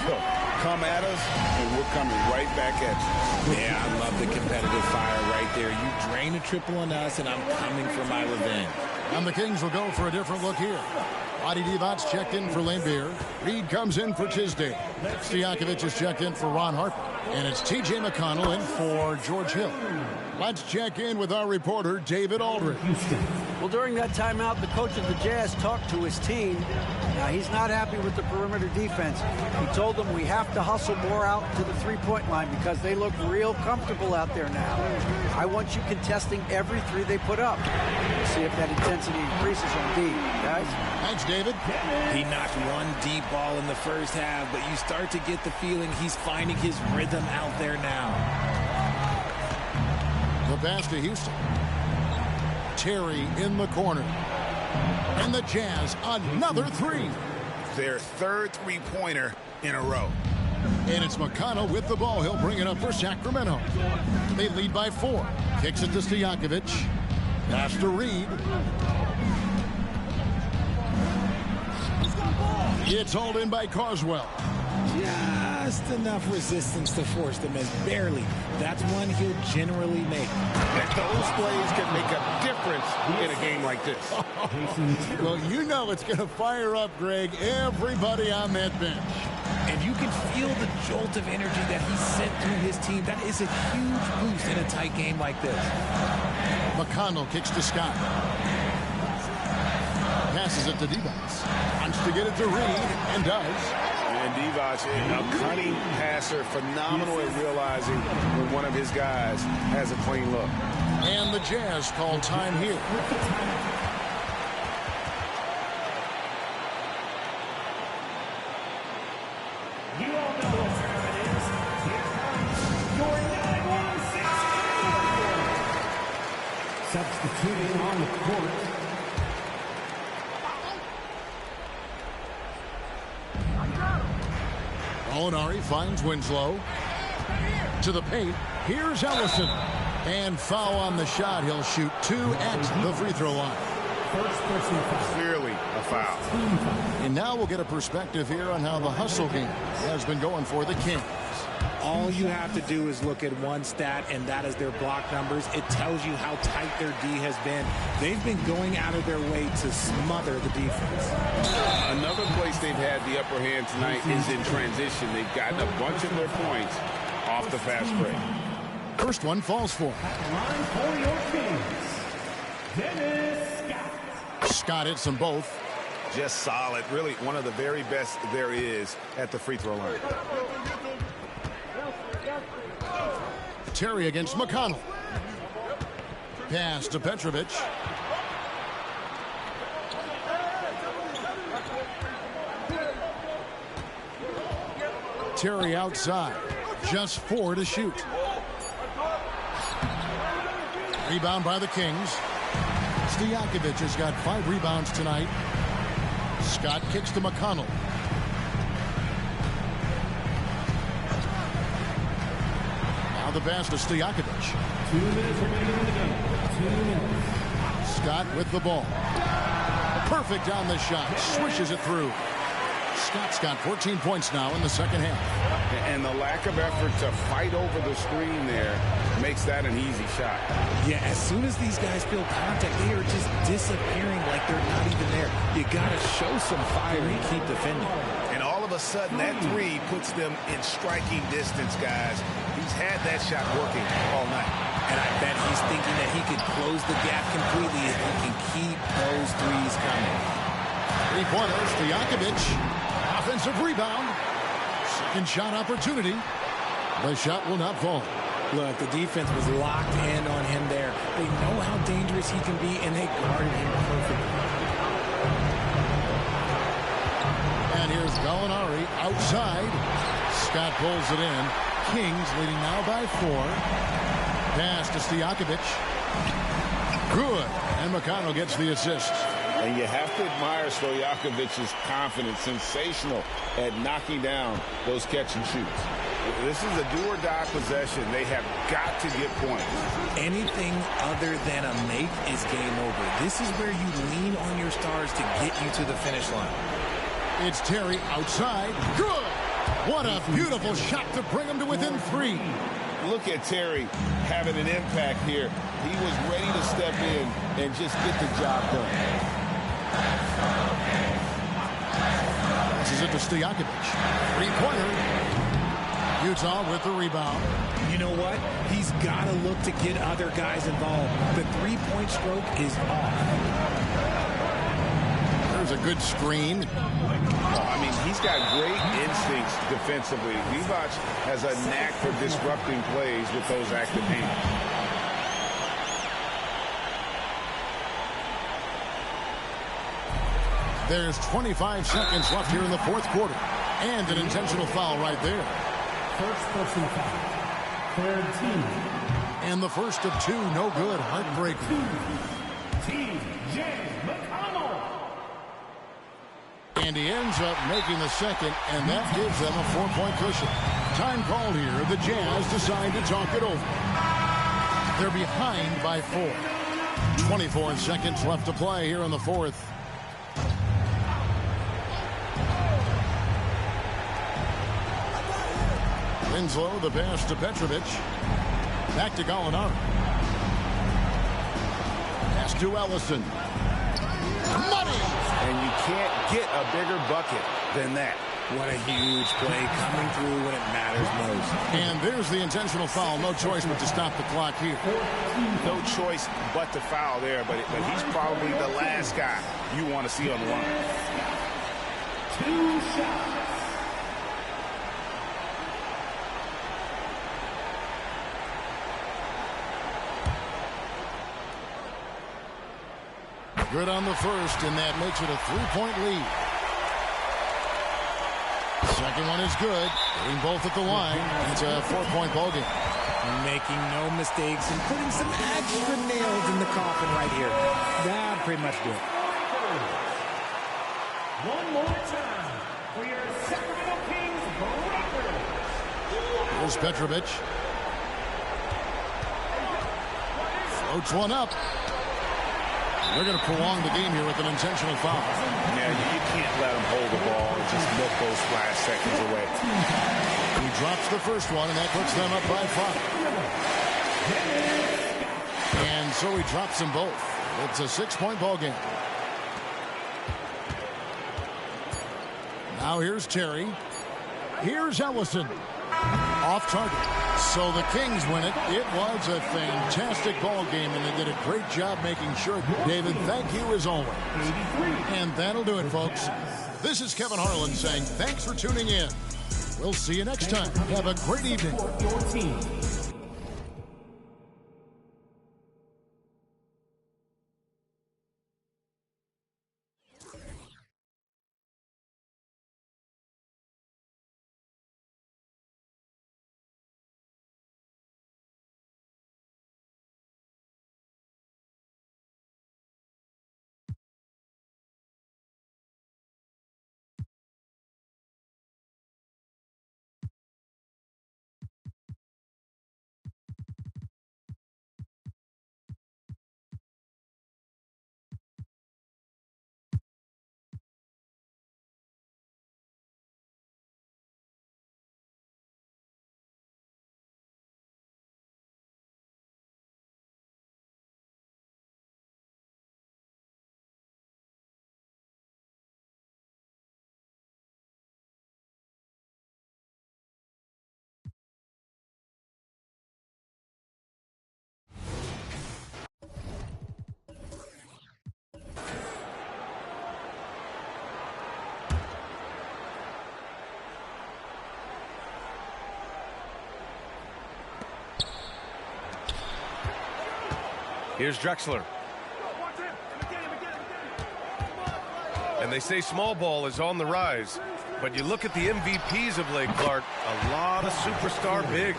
come at us, and we're coming right back at you. Yeah, I love the competitive fire right there. You drain a triple on us, and I'm coming for my revenge. And the Kings will go for a different look here. Adi Divac checked in for Lambeer. Reed comes in for Tisdale. Stojakovic is checked in for Ron Harper. And it's T.J. McConnell in for George Hill. Let's check in with our reporter, David Aldridge. Well, during that timeout, the coach of the Jazz talked to his team. Now, he's not happy with the perimeter defense. He told them we have to hustle more out to the three-point line because they look real comfortable out there now. I want you contesting every three they put up. We'll see if that intensity increases on D, guys. Thanks, David. He knocked one deep ball in the first half, but you start to get the feeling he's finding his rhythm out there now. The pass to Houston. Terry in the corner. And the Jazz, another three. Their third three-pointer in a row. And it's McConnell with the ball. He'll bring it up for Sacramento. They lead by 4. Kicks it to Stojakovic. Pass to Reed. It's hauled in by Carswell. Just enough resistance to force the miss. Barely. That's one he'll generally make. Those plays can make a difference in a game like this. Well, you know it's going to fire up, Greg, everybody on that bench. And you can feel the jolt of energy that he sent through his team. That is a huge boost in a tight game like this. McConnell kicks to Scott. Passes it to Divac. Wants to get it to Reed, and does. And Divac, a cunning passer, phenomenal at realizing when one of his guys has a clean look. And the Jazz call time here. You all know what time it is. Here comes your 916. Substituting on the court. Molinari finds Winslow. To the paint. Here's Ellison. And foul on the shot. He'll shoot 2 at the free throw line. First personal foul. Clearly a foul. And now we'll get a perspective here on how the hustle game has been going for the Kings. All you have to do is look at one stat, and that is their block numbers. It tells you how tight their D has been. They've been going out of their way to smother the defense. Another place they've had the upper hand tonight is in transition. They've gotten a bunch of their points off the fast break. First one falls for him. Line for your Kings. Dennis Scott. Scott hits them both. Just solid. Really one of the very best there is at the free throw line. Terry against McConnell. Pass to Petrovic. Terry outside. Just 4 to shoot. Rebound by the Kings. Stojakovic has got 5 rebounds tonight. Scott kicks to McConnell. Now the pass to Stojakovic. 2 minutes remaining in the game. 2 minutes. Scott with the ball. Perfect on the shot. Swishes it through. Scott's got 14 points now in the second half. And the lack of effort to fight over the screen there makes that an easy shot. Yeah, as soon as these guys feel contact, they are just disappearing like they're not even there. You got to show some fire and keep defending. And all of a sudden, that three puts them in striking distance, guys. He's had that shot working all night. And I bet he's thinking that he could close the gap completely if he can keep those threes coming. Three-pointer, Stojakovic. Offensive rebound. Second shot opportunity. The shot will not fall. Look, the defense was locked in on him there. They know how dangerous he can be, and they guarded him perfectly. And here's Gallinari outside. Scott pulls it in. Kings leading now by 4. Pass to Stojakovic. Good. And McConnell gets the assist. And you have to admire Stojakovic's confidence. Sensational at knocking down those catch and shoots. This is a do-or-die possession. They have got to get points. Anything other than a make is game over. This is where you lean on your stars to get you to the finish line. It's Terry outside. Good! What a beautiful shot to bring him to within 3. Look at Terry having an impact here. He was ready to step in and just get the job done. This is it to Stojakovic. 3-pointer. Utah with the rebound. You know what? He's got to look to get other guys involved. The 3-point stroke is off. There's a good screen. I mean, he's got great instincts defensively. Divac has a knack for disrupting plays with those active hands. There's 25 seconds left here in the fourth quarter. And an intentional foul right there. First personal foul. Third team. And the first of 2, no good. Heartbreaker. T.J. McConnell. And he ends up making the second, and that gives them a 4-point cushion. Time called here. The Jazz decide to talk it over. They're behind by 4. 24 seconds left to play here in the fourth. Winslow, the pass to Petrovic. Back to Gallinari. Pass to Ellison. Money! And you can't get a bigger bucket than that. What a huge play coming through when it matters most. And there's the intentional foul. No choice but to stop the clock here. No choice but to foul there, but he's probably the last guy you want to see on the line. 2 shots. Good on the first, and that makes it a 3-point lead. Second one is good. Getting both at the line. It's a 4-point ball game. Making no mistakes and putting some extra nails in the coffin right here. That pretty much good. One more time for your Sacramento Kings record. Here's Petrovic. Floats one up. They're going to prolong the game here with an intentional foul. Yeah, you can't let them hold the ball and just milk those last seconds away. He drops the first one, and that puts them up by 5. And so he drops them both. It's a 6-point ball game. Now here's Terry. Here's Ellison. Off target. So the Kings win it. It was a fantastic ball game, and they did a great job making sure. David, thank you as always. And that'll do it, folks. This is Kevin Harlan saying thanks for tuning in. We'll see you next time. Have a great evening. Your team. Here's Drexler. And they say small ball is on the rise. But you look at the MVPs of late, Clark, a lot of superstar bigs.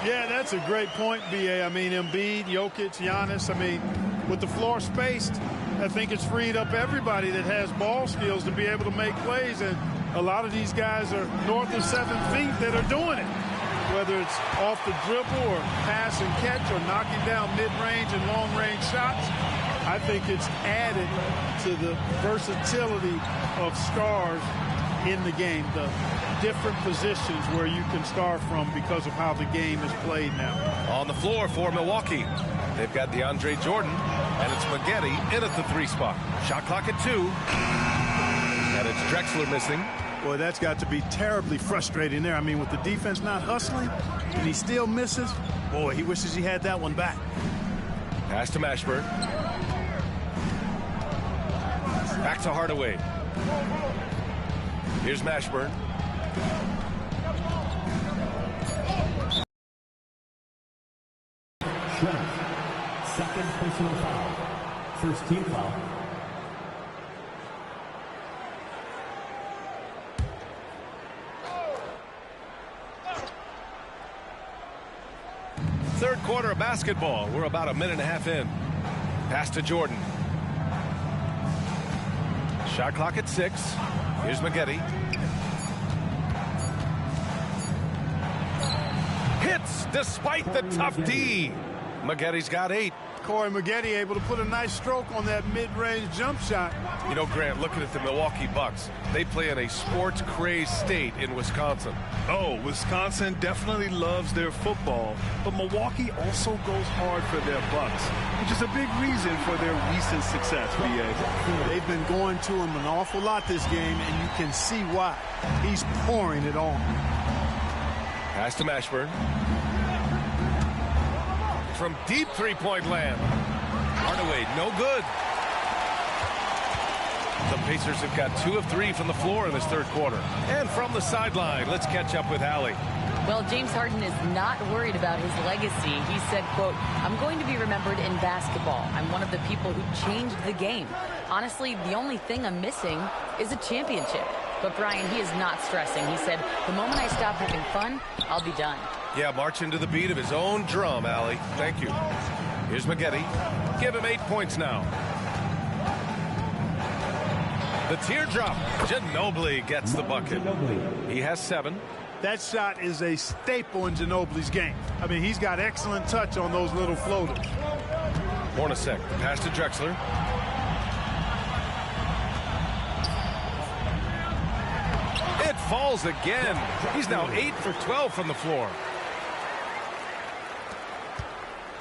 Yeah, that's a great point, B.A. I mean, Embiid, Jokic, Giannis. I mean, with the floor spaced, I think it's freed up everybody that has ball skills to be able to make plays. And a lot of these guys are north of 7 feet that are doing it. whether it's off the dribble or pass and catch or knocking down mid-range and long-range shots. I think it's added to the versatility of stars in the game, the different positions where you can start from because of how the game is played now. On the floor for Milwaukee, they've got DeAndre Jordan, and it's Maggette in at the 3 spot. Shot clock at 2, and it's Drexler missing. Boy, that's got to be terribly frustrating there. I mean, with the defense not hustling, and he still misses, boy, he wishes he had that one back. Pass to Mashburn. Back to Hardaway. Here's Mashburn. Second personal foul. First team foul. Third quarter of basketball. We're about a minute and a half in. Pass to Jordan. Shot clock at 6. Here's Maggette. Hits despite the tough D. Maggette's got 8. Corey Maggette able to put a nice stroke on that mid-range jump shot. You know, Grant, looking at the Milwaukee Bucks, they play in a sports-crazed state in Wisconsin. Oh, Wisconsin definitely loves their football, but Milwaukee also goes hard for their Bucks, which is a big reason for their recent success, B.A. They've been going to him an awful lot this game, and you can see why. He's pouring it on. Pass to Mashburn. From deep three-point land. Hardaway, no good. The Pacers have got 2 of 3 from the floor in this third quarter. And from the sideline, let's catch up with Allie. Well, James Harden is not worried about his legacy. He said, quote, "I'm going to be remembered in basketball. I'm one of the people who changed the game. Honestly, the only thing I'm missing is a championship." But Brian, he is not stressing. He said, "The moment I stop having fun, I'll be done." Yeah, marching to the beat of his own drum, Allie. Thank you. Here's Maggette. Give him 8 points now. The teardrop. Ginobili gets the bucket. He has 7. That shot is a staple in Ginobili's game. I mean, he's got excellent touch on those little floaters. Hornacek, pass to Drexler. It falls again. He's now 8 for 12 from the floor.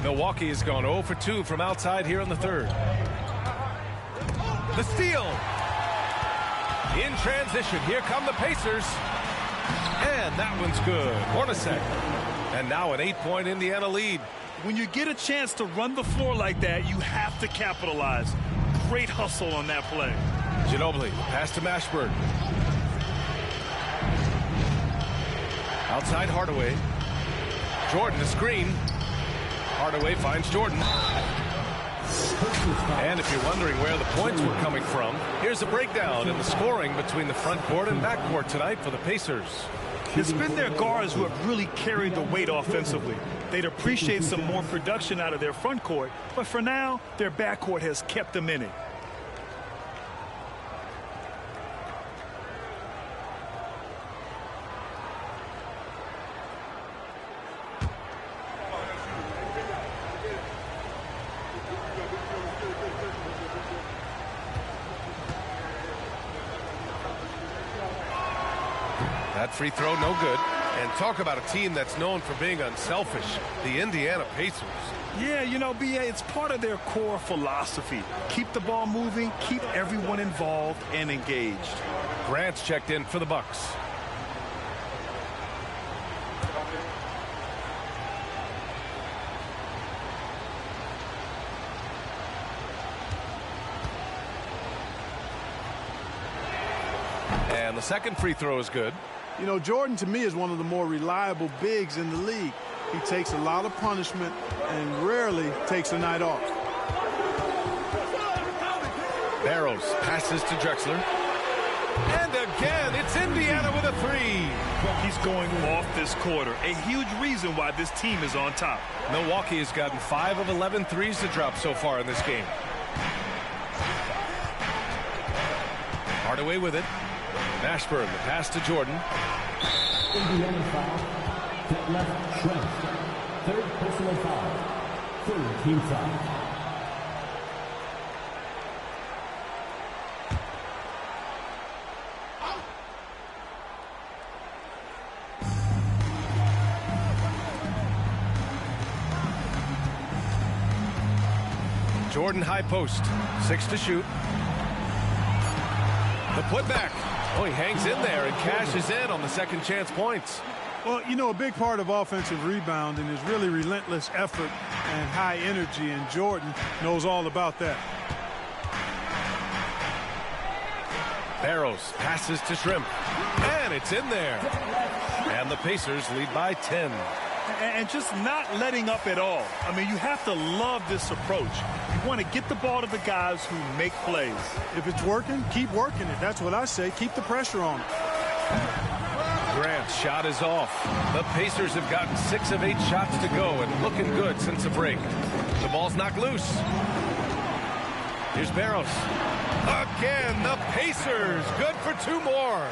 Milwaukee has gone 0 for 2 from outside here in the third. The steal. In transition, here come the Pacers. And that one's good. Hornacek. And now an 8-point Indiana lead. When you get a chance to run the floor like that, you have to capitalize. Great hustle on that play. Ginobili, pass to Mashburn. Outside Hardaway. Jordan, the screen. Hardaway finds Jordan. And if you're wondering where the points were coming from, here's a breakdown in the scoring between the front court and back court tonight for the Pacers. It's been their guards who have really carried the weight offensively. They'd appreciate some more production out of their front court, but for now, their back court has kept them in it. That free throw, no good. And talk about a team that's known for being unselfish, the Indiana Pacers. Yeah, you know, B.A., it's part of their core philosophy. Keep the ball moving, keep everyone involved and engaged. Grant's checked in for the Bucks. And the second free throw is good. You know, Jordan, to me, is one of the more reliable bigs in the league. He takes a lot of punishment and rarely takes a night off. Barrows passes to Drexler. And again, it's Indiana with a 3. He's going off this quarter. A huge reason why this team is on top. Milwaukee has gotten 5 of 11 threes to drop so far in this game. Hardaway with it. Mashburn, the pass to Jordan. left Trent. Third personal foul. Third team foul. Jordan high post, 6 to shoot. The putback. Oh, he hangs in there and cashes in on the second chance points. Well, you know, a big part of offensive rebounding is really relentless effort and high energy, and Jordan knows all about that. Barrows passes to Shrimp, and it's in there. And the Pacers lead by 10. And just not letting up at all. I mean, you have to love this approach. You want to get the ball to the guys who make plays. If it's working, keep working it. That's what I say. Keep the pressure on. Grant's shot is off. The Pacers have gotten 6 of 8 shots to go and looking good since the break. The ball's knocked loose. Here's Barrows. Again, the Pacers. Good for 2 more.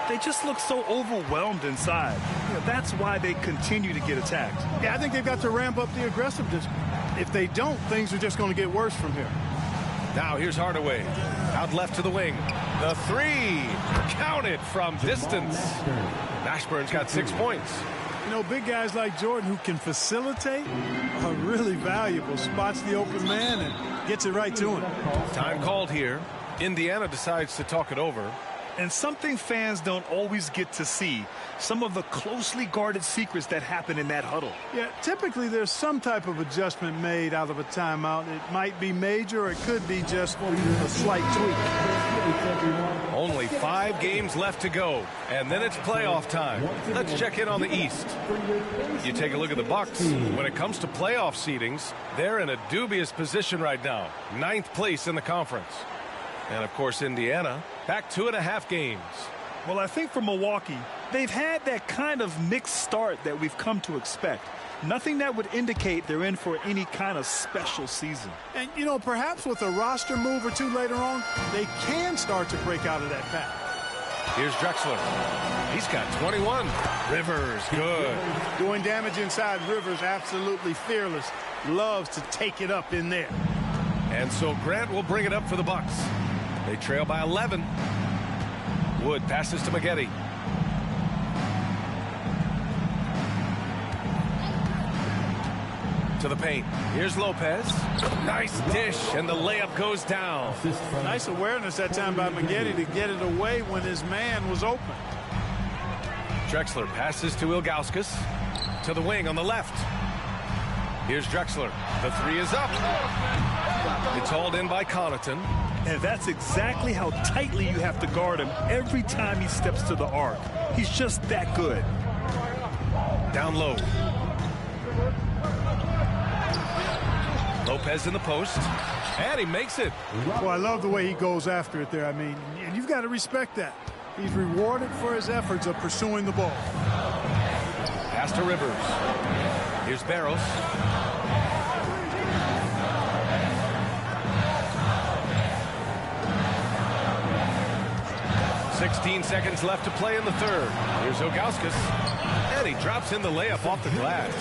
They just look so overwhelmed inside. You know, that's why they continue to get attacked. Yeah, I think they've got to ramp up the aggressiveness. If they don't, things are just going to get worse from here. Now here's Hardaway. Out left to the wing. The 3. Counted from distance. Mashburn's got 6 points. You know, big guys like Jordan who can facilitate are really valuable. Spots the open man and gets it right to him. Time called here. Indiana decides to talk it over. And something fans don't always get to see, some of the closely guarded secrets that happen in that huddle. Yeah, typically there's some type of adjustment made out of a timeout. It might be major or it could be just a slight tweak. Only 5 games left to go, and then it's playoff time. Let's check in on the East. You take a look at the Bucks. When it comes to playoff seedings, they're in a dubious position right now. 9th place in the conference. And, of course, Indiana, back 2.5 games. Well, I think for Milwaukee, they've had that kind of mixed start that we've come to expect. Nothing that would indicate they're in for any kind of special season. And, you know, perhaps with a roster move or two later on, they can start to break out of that pack. Here's Drexler. He's got 21. Rivers, good. Doing damage inside. Rivers, absolutely fearless. Loves to take it up in there. And so Grant will bring it up for the Bucks. They trail by 11. Wood passes to Maggette. To the paint. Here's Lopez. Nice dish, and the layup goes down. Nice awareness that time by Maggette to get it away when his man was open. Drexler passes to Ilgauskas. To the wing on the left. Here's Drexler. The 3 is up. It's hauled in by Connaughton. And that's exactly how tightly you have to guard him every time he steps to the arc. He's just that good. Down low. Lopez in the post. And he makes it. Well, I love the way he goes after it there. I mean, you've got to respect that. He's rewarded for his efforts of pursuing the ball. Pass to Rivers. Here's Barrows. 16 seconds left to play in the third. Here's Ilgauskas. And he drops in the layup off the glass.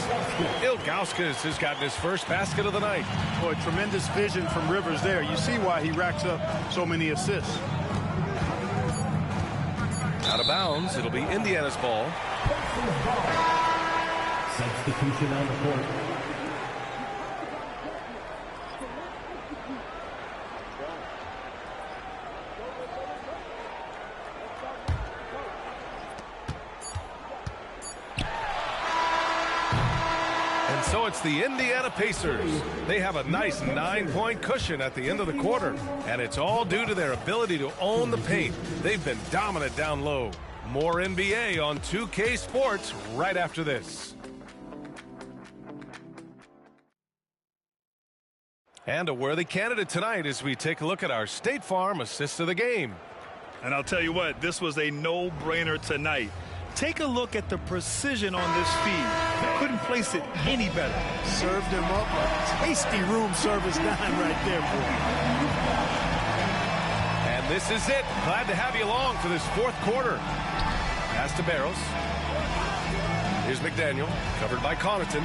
Ilgauskas has gotten his first basket of the night. Boy, tremendous vision from Rivers there. You see why he racks up so many assists. Out of bounds. It'll be Indiana's ball. Substitution on the court. So it's the Indiana Pacers. They have a nice 9-point cushion at the end of the quarter, and it's all due to their ability to own the paint. They've been dominant down low. More NBA on 2K Sports right after this. And a worthy candidate tonight as we take a look at our State Farm assist of the game. And I'll tell you what, this was a no-brainer tonight. Take a look at the precision on this feed. Couldn't place it any better. Served him up a tasty room service dime right there, boy. And this is it. Glad to have you along for this fourth quarter. Pass to Barrows. Here's McDaniel, covered by Connaughton.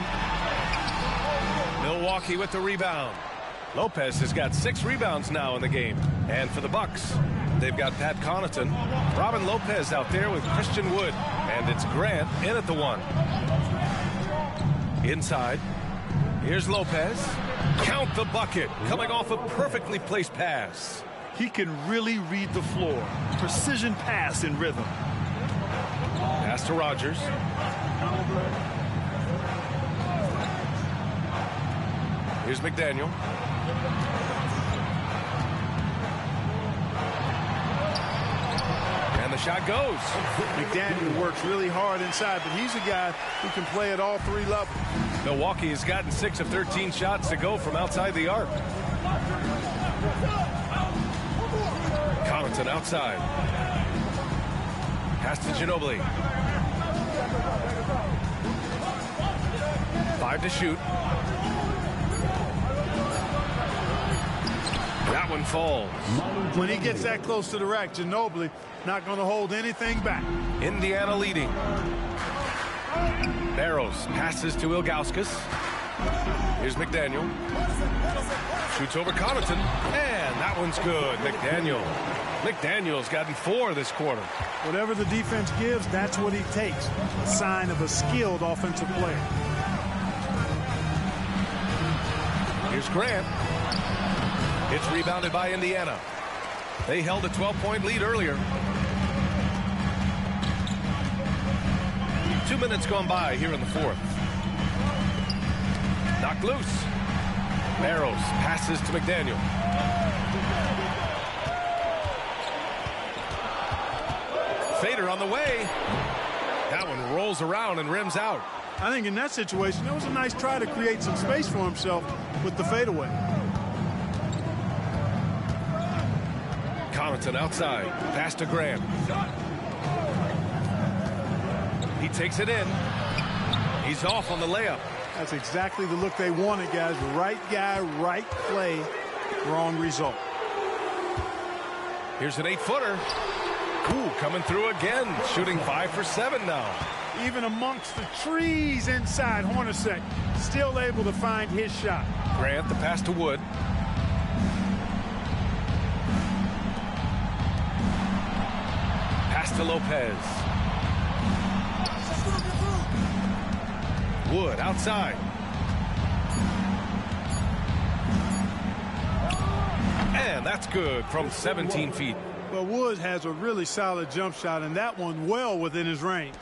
Milwaukee with the rebound. Lopez has got 6 rebounds now in the game. And for the Bucks, they've got Pat Connaughton. Robin Lopez out there with Christian Wood. And it's Grant in at the 1. Inside. Here's Lopez. Count the bucket. Coming off a perfectly placed pass. He can really read the floor. Precision pass in rhythm. Pass to Rogers. Here's McDaniel. And the shot goes. McDaniel works really hard inside, but he's a guy who can play at all 3 levels. Milwaukee has gotten 6 of 13 shots to go from outside the arc. Connaughton outside. Pass to Ginobili. 5 to shoot. That one falls. When he gets that close to the rack, Ginobili not going to hold anything back. Indiana leading. Barrows passes to Ilgauskas. Here's McDaniel. Shoots over Connaughton. And that one's good. McDaniel's gotten 4 this quarter. Whatever the defense gives, that's what he takes. A sign of a skilled offensive player. Here's Grant. It's rebounded by Indiana. They held a 12-point lead earlier. 2 minutes gone by here in the 4th. Knocked loose. Barrows passes to McDaniel. Fader on the way. That one rolls around and rims out. I think in that situation, it was a nice try to create some space for himself with the fadeaway. Connaughton outside. Pass to Grant. He takes it in. He's off on the layup. That's exactly the look they wanted, guys. Right guy, right play, wrong result. Here's an 8-footer. Ooh, coming through again. Shooting 5 for 7 now. Even amongst the trees inside, Hornacek still able to find his shot. Grant, the pass to Wood. Pass to Lopez. Wood outside. And that's good from 17 feet. Well, Wood has a really solid jump shot, and that one well within his range.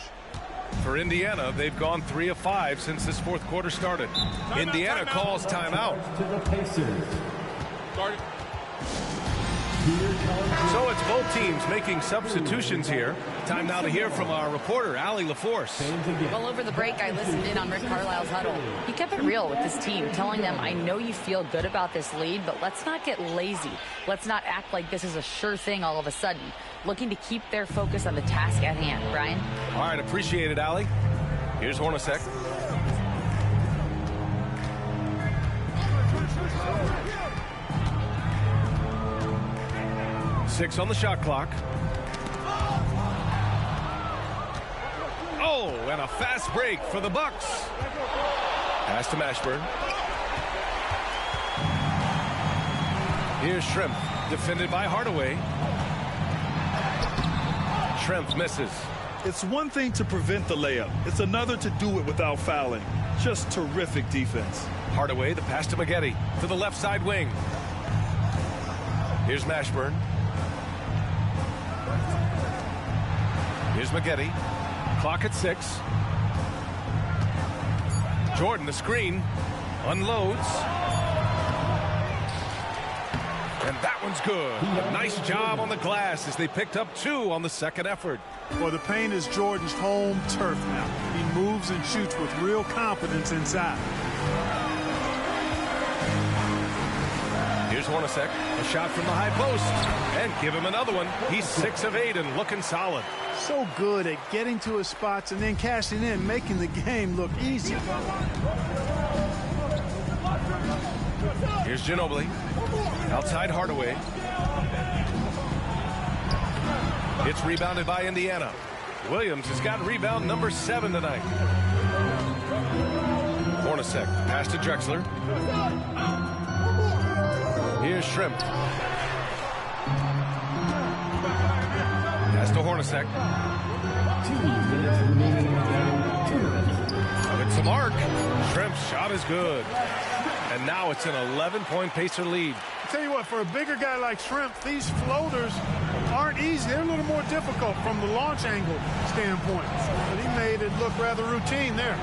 For Indiana, they've gone 3 of 5 since this 4th quarter started. Indiana calls timeout. So it's both teams making substitutions here. Time now to hear from our reporter, Allie LaForce. Well, over the break, I listened in on Rick Carlisle's huddle. He kept it real with this team, telling them, I know you feel good about this lead, but let's not get lazy. Let's not act like this is a sure thing all of a sudden. Looking to keep their focus on the task at hand. Brian? All right, appreciate it, Allie. Here's Hornacek. Six on the shot clock. Oh, and a fast break for the Bucks. Pass to Mashburn. Here's Shrimp, defended by Hardaway. Shrimp misses. It's one thing to prevent the layup. It's another to do it without fouling. Just terrific defense. Hardaway, the pass to Maggette to the left side wing. Here's Mashburn. Here's Maggette. Clock at 6. Jordan, the screen. Unloads. And that one's good. A nice job on the glass as they picked up 2 on the second effort. Well, the paint is Jordan's home turf now. He moves and shoots with real confidence inside. Here's Hornacek. A shot from the high post. And give him another one. He's 6 of 8 and looking solid. So good at getting to his spots and then cashing in, making the game look easy. Here's Ginobili. Outside Hardaway. It's rebounded by Indiana. Williams has got rebound number 7 tonight. Hornacek, pass to Drexler. Here's Shrimp. Pass to Hornacek. 2 minutes remaining in the game. 2 minutes. It's a mark. Shrimp's shot is good. And now it's an 11-point Pacer lead. I'll tell you what, for a bigger guy like Shrimp, these floaters aren't easy. They're a little more difficult from the launch angle standpoint. But he made it look rather routine there.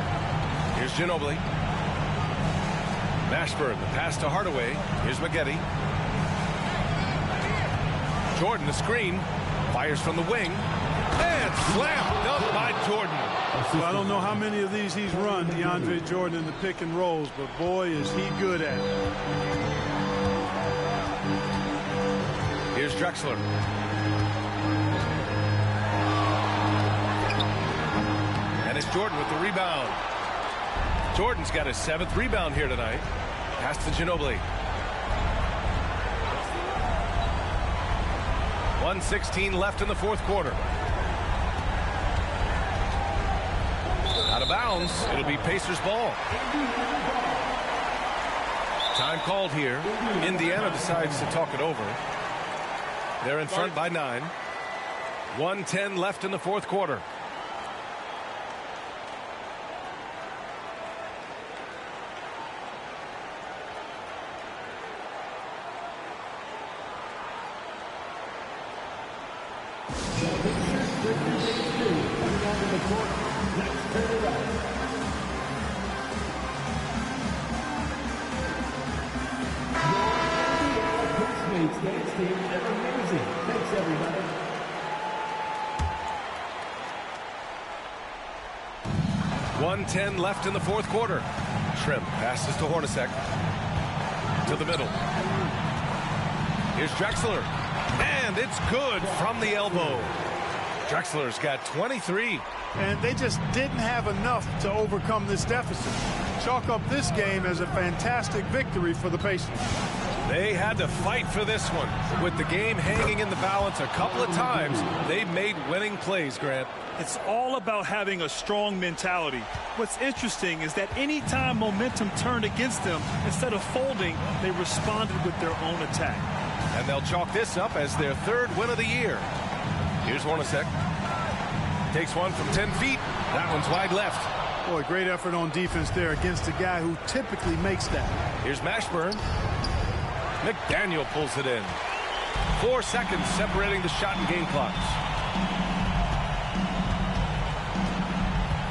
Here's Ginobili. Mashburn, the pass to Hardaway. Here's Maggette. Jordan, the screen. Fires from the wing. And slam dunk by Jordan. Well, I don't know how many of these he's run, DeAndre Jordan, in the pick and rolls, but boy, is he good at it. Here's Drexler. And it's Jordan with the rebound. Jordan's got his 7th rebound here tonight. Pass to Ginobili. 1:16 left in the 4th quarter. Out of bounds. It'll be Pacers ball. Time called here. Indiana decides to talk it over. They're in front by 9. 1:10 left in the 4th quarter. Thanks, everybody. .110 left in the 4th quarter. Shrimp passes to Hornacek. To the middle. Here's Drexler. And it's good from the elbow. Drexler's got 23. And they just didn't have enough to overcome this deficit. Chalk up this game as a fantastic victory for the Pacers. They had to fight for this one. With the game hanging in the balance a couple of times, they made winning plays, Grant. It's all about having a strong mentality. What's interesting is that anytime momentum turned against them, instead of folding, they responded with their own attack. And they'll chalk this up as their 3rd win of the year. Here's Hornacek. Takes one from 10 feet. That one's wide left. Boy, great effort on defense there against a guy who typically makes that. Here's Mashburn. McDaniel pulls it in. 4 seconds separating the shot and game clocks.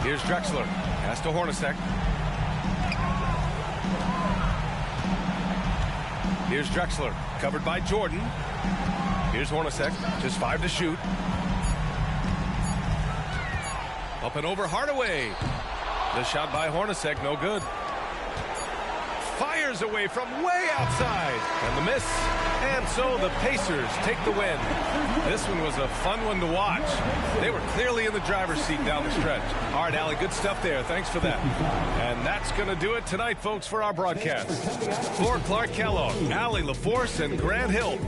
Here's Drexler. Pass to Hornacek. Here's Drexler. Covered by Jordan. Here's Hornacek. Just 5 to shoot. Up and over Hardaway. The shot by Hornacek, no good. Fires away from way outside. And the miss. And so the Pacers take the win. This one was a fun one to watch. They were clearly in the driver's seat down the stretch. All right, Allie, good stuff there. Thanks for that. And that's going to do it tonight, folks, for our broadcast. For Clark Kellogg, Allie LaForce, and Grant Hill.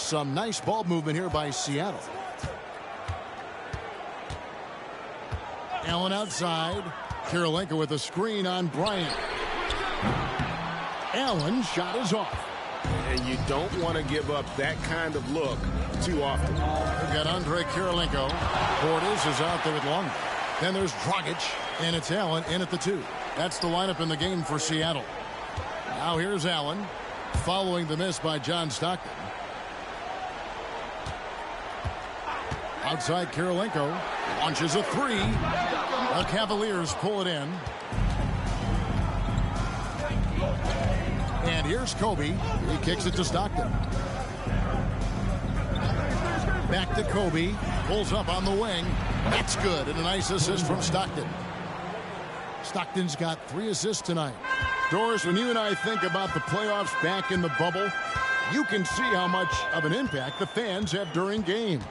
Some nice ball movement here by Seattle. Allen outside. Kirilenko with a screen on Bryant. Allen shot is off. And you don't want to give up that kind of look too often. We've got Andre Kirilenko. Portis is out there with long. Then there's Dragic, and it's Allen in at the 2. That's the lineup in the game for Seattle. Now here's Allen, following the miss by John Stockton. Outside Kirilenko, launches a 3. The Cavaliers pull it in. And here's Kobe. He kicks it to Stockton. Back to Kobe. Pulls up on the wing. That's good. And a nice assist from Stockton. Stockton's got 3 assists tonight. Doris, when you and I think about the playoffs back in the bubble, you can see how much of an impact the fans have during games.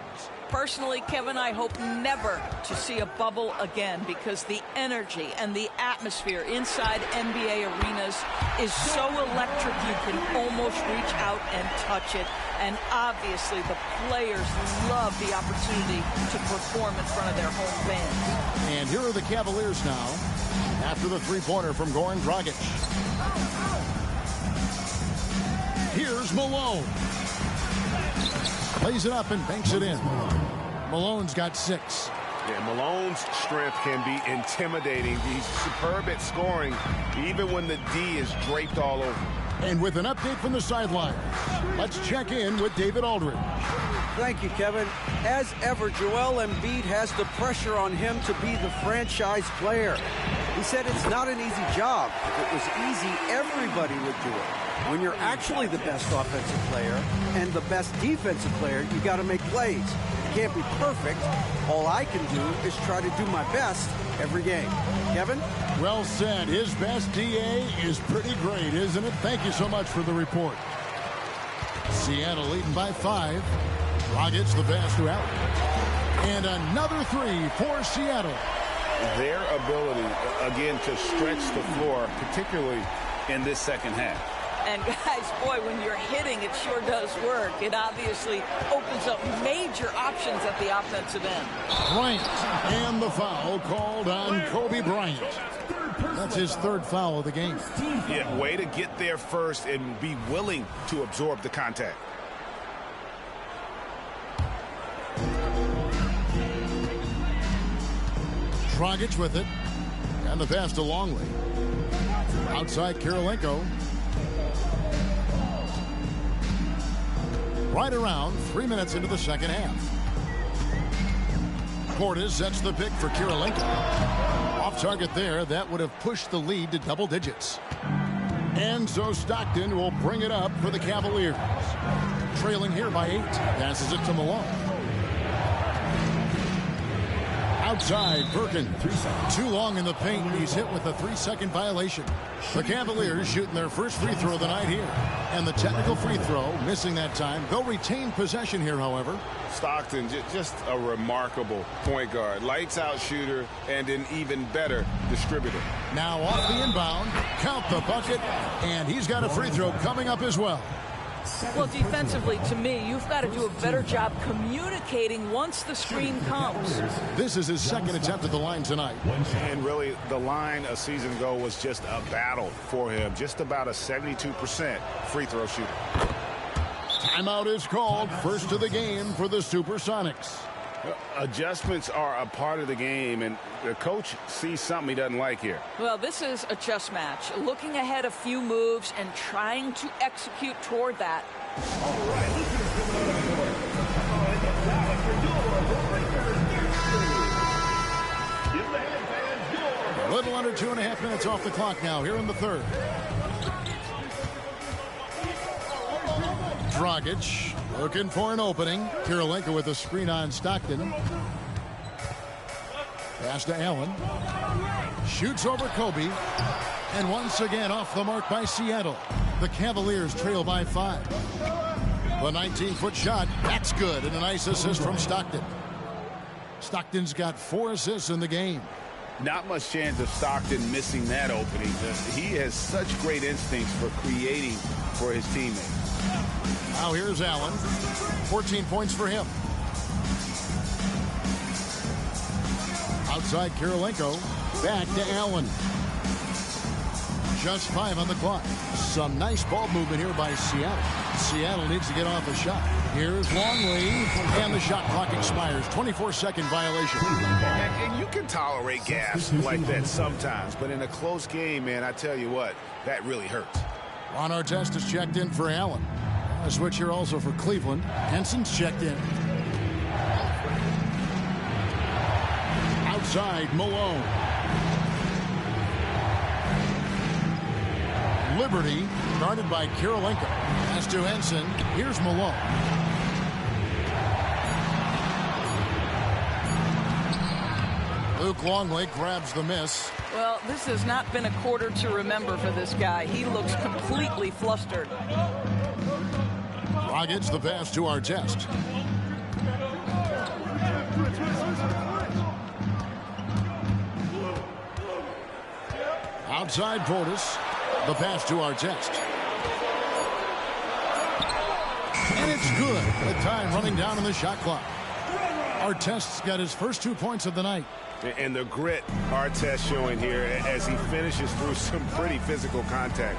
Personally, Kevin, I hope never to see a bubble again because the energy and the atmosphere inside NBA arenas is so electric you can almost reach out and touch it. And obviously the players love the opportunity to perform in front of their home fans. And here are the Cavaliers now after the three-pointer from Goran Dragic. Here's Malone. Plays it up and banks it in. Malone's got 6. Yeah, Malone's strength can be intimidating. He's superb at scoring, even when the D is draped all over. And with an update from the sideline, let's check in with David Aldridge. Thank you, Kevin. As ever, Joel Embiid has the pressure on him to be the franchise player. He said it's not an easy job. If it was easy, everybody would do it. When you're actually the best offensive player and the best defensive player, you got to make plays. You can't be perfect. All I can do is try to do my best every game. Kevin? Well said. His best DA is pretty great, isn't it? Thank you so much for the report. Seattle leading by 5. Dragic the pass to Allen. And another 3 for Seattle. Their ability, again, to stretch the floor, particularly in this second half. And guys, boy, when you're hitting, it sure does work. It obviously opens up major options at the offensive end. Bryant, and the foul called on Kobe Bryant. That's his 3rd foul of the game. Yeah, way to get there first and be willing to absorb the contact. Dragic with it. And the pass to Longley. Outside Kirilenko. Right around 3 minutes into the second half. Portis sets the pick for Kirilenko. Off target there. That would have pushed the lead to double digits. And so Stockton will bring it up for the Cavaliers. Trailing here by 8. Passes it to Malone. Outside, Birkin. Too long in the paint. He's hit with a 3-second violation. The Cavaliers shooting their first free throw of the night here. And the technical free throw, missing that time. They'll retain possession here, however. Stockton, just a remarkable point guard. Lights out shooter and an even better distributor. Now off the inbound. Count the bucket. And he's got a free throw coming up as well. Well, defensively, to me, you've got to do a better job communicating once the screen comes. This is his 2nd attempt at the line tonight. And really, the line a season ago was just a battle for him. Just about a 72% free throw shooter. Timeout is called. First of the game for the Supersonics. Adjustments are a part of the game, and the coach sees something he doesn't like here. Well, this is a chess match. Looking ahead a few moves and trying to execute toward that. A little under 2.5 minutes off the clock now here in the 3rd. Dragic looking for an opening. Kirilenko with a screen on Stockton. Pass to Allen. Shoots over Kobe. And once again off the mark by Seattle. The Cavaliers trail by 5. The 19-foot shot. That's good. And a nice assist from Stockton. Stockton's got 4 assists in the game. Not much chance of Stockton missing that opening. He has such great instincts for creating for his teammates. Now here's Allen. 14 points for him. Outside Kirilenko. Back to Allen. Just 5 on the clock. Some nice ball movement here by Seattle. Seattle needs to get off a shot. Here's Longley, and the shot clock expires. 24-second violation. And you can tolerate gas like that sometimes, but in a close game, man, I tell you what, that really hurts. Ron Artest is checked in for Allen. A switch here also for Cleveland. Henson's checked in. Outside, Malone. Liberty, guarded by Kirilenko. Pass to Henson. Here's Malone. Luke Longley grabs the miss. Well, this has not been a quarter to remember for this guy. He looks completely flustered. Rockets the pass to Artest. Outside Portis. The pass to Artest. And it's good. The time running down on the shot clock. Artest's got his first 2 points of the night. And the grit Artest showing here as he finishes through some pretty physical contact.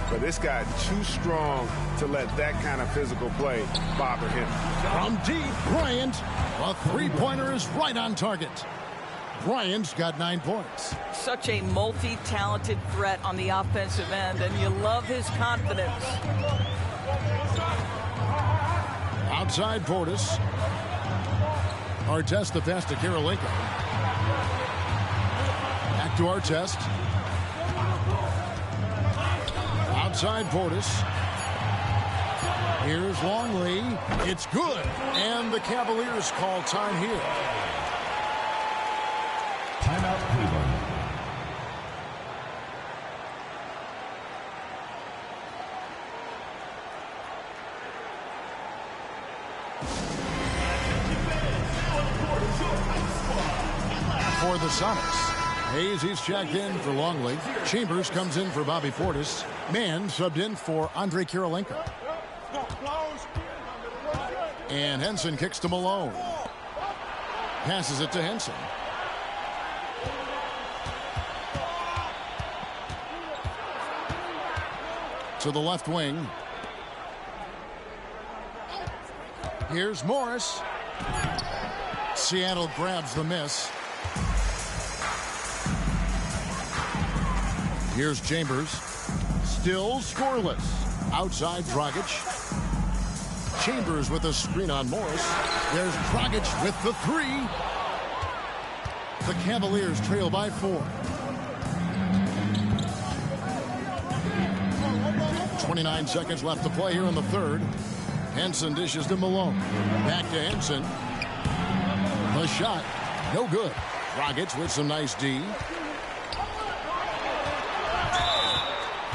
But this guy too strong to let that kind of physical play bother him. From deep, Bryant. A three-pointer is right on target. Bryant's got 9 points. Such a multi-talented threat on the offensive end, and you love his confidence. Outside Portis. Artest the pass to Kirilenko. Back to Artest. Outside Portis. Here's Longley. It's good. And the Cavaliers call time here. Timeout, Cleveland. For the Sonics. Hayes, he's checked in for Longley. Chambers comes in for Bobby Portis. Mann subbed in for Andrei Kirilenko. And Henson kicks to Malone. Passes it to Henson. To the left wing. Here's Morris. Seattle grabs the miss. Here's Chambers. Still scoreless. Outside Dragic. Chambers with a screen on Morris. There's Dragic with the three. The Cavaliers trail by 4. 29 seconds left to play here in the third. Henson dishes to Malone. Back to Henson. The shot. No good. Dragic with some nice D.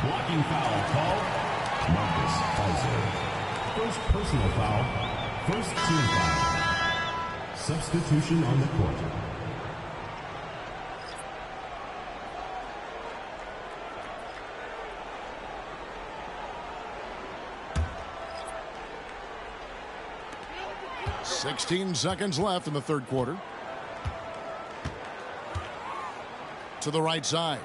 Blocking foul called. Marcus Kaiser. First personal foul. First team foul. Substitution on the court. $16 seconds left in the third quarter. To the right side.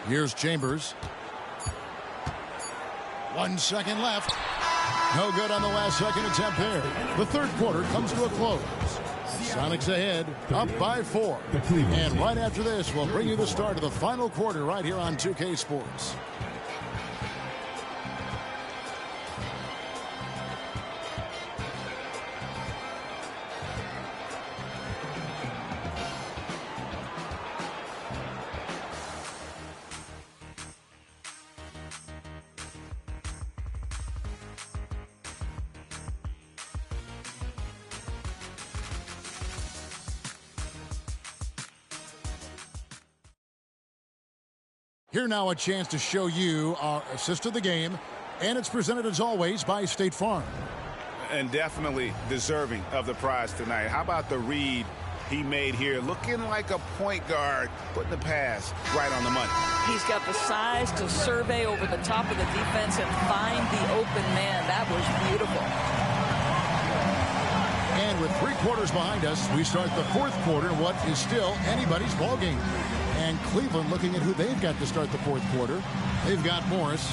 Here's Chambers. 1 second left. No good on the last second attempt there. The third quarter comes to a close. Sonics ahead, up by 4. And right after this, we'll bring you the start of the final quarter right here on 2K Sports. Here now a chance to show you our assist of the game, and it's presented as always by State Farm. And definitely deserving of the prize tonight. How about the read he made here, looking like a point guard, putting the pass right on the money. He's got the size to survey over the top of the defense and find the open man. That was beautiful. And with 3 quarters behind us, we start the 4th quarter in what is still anybody's ball game. And Cleveland looking at who they've got to start the 4th quarter. They've got Morris.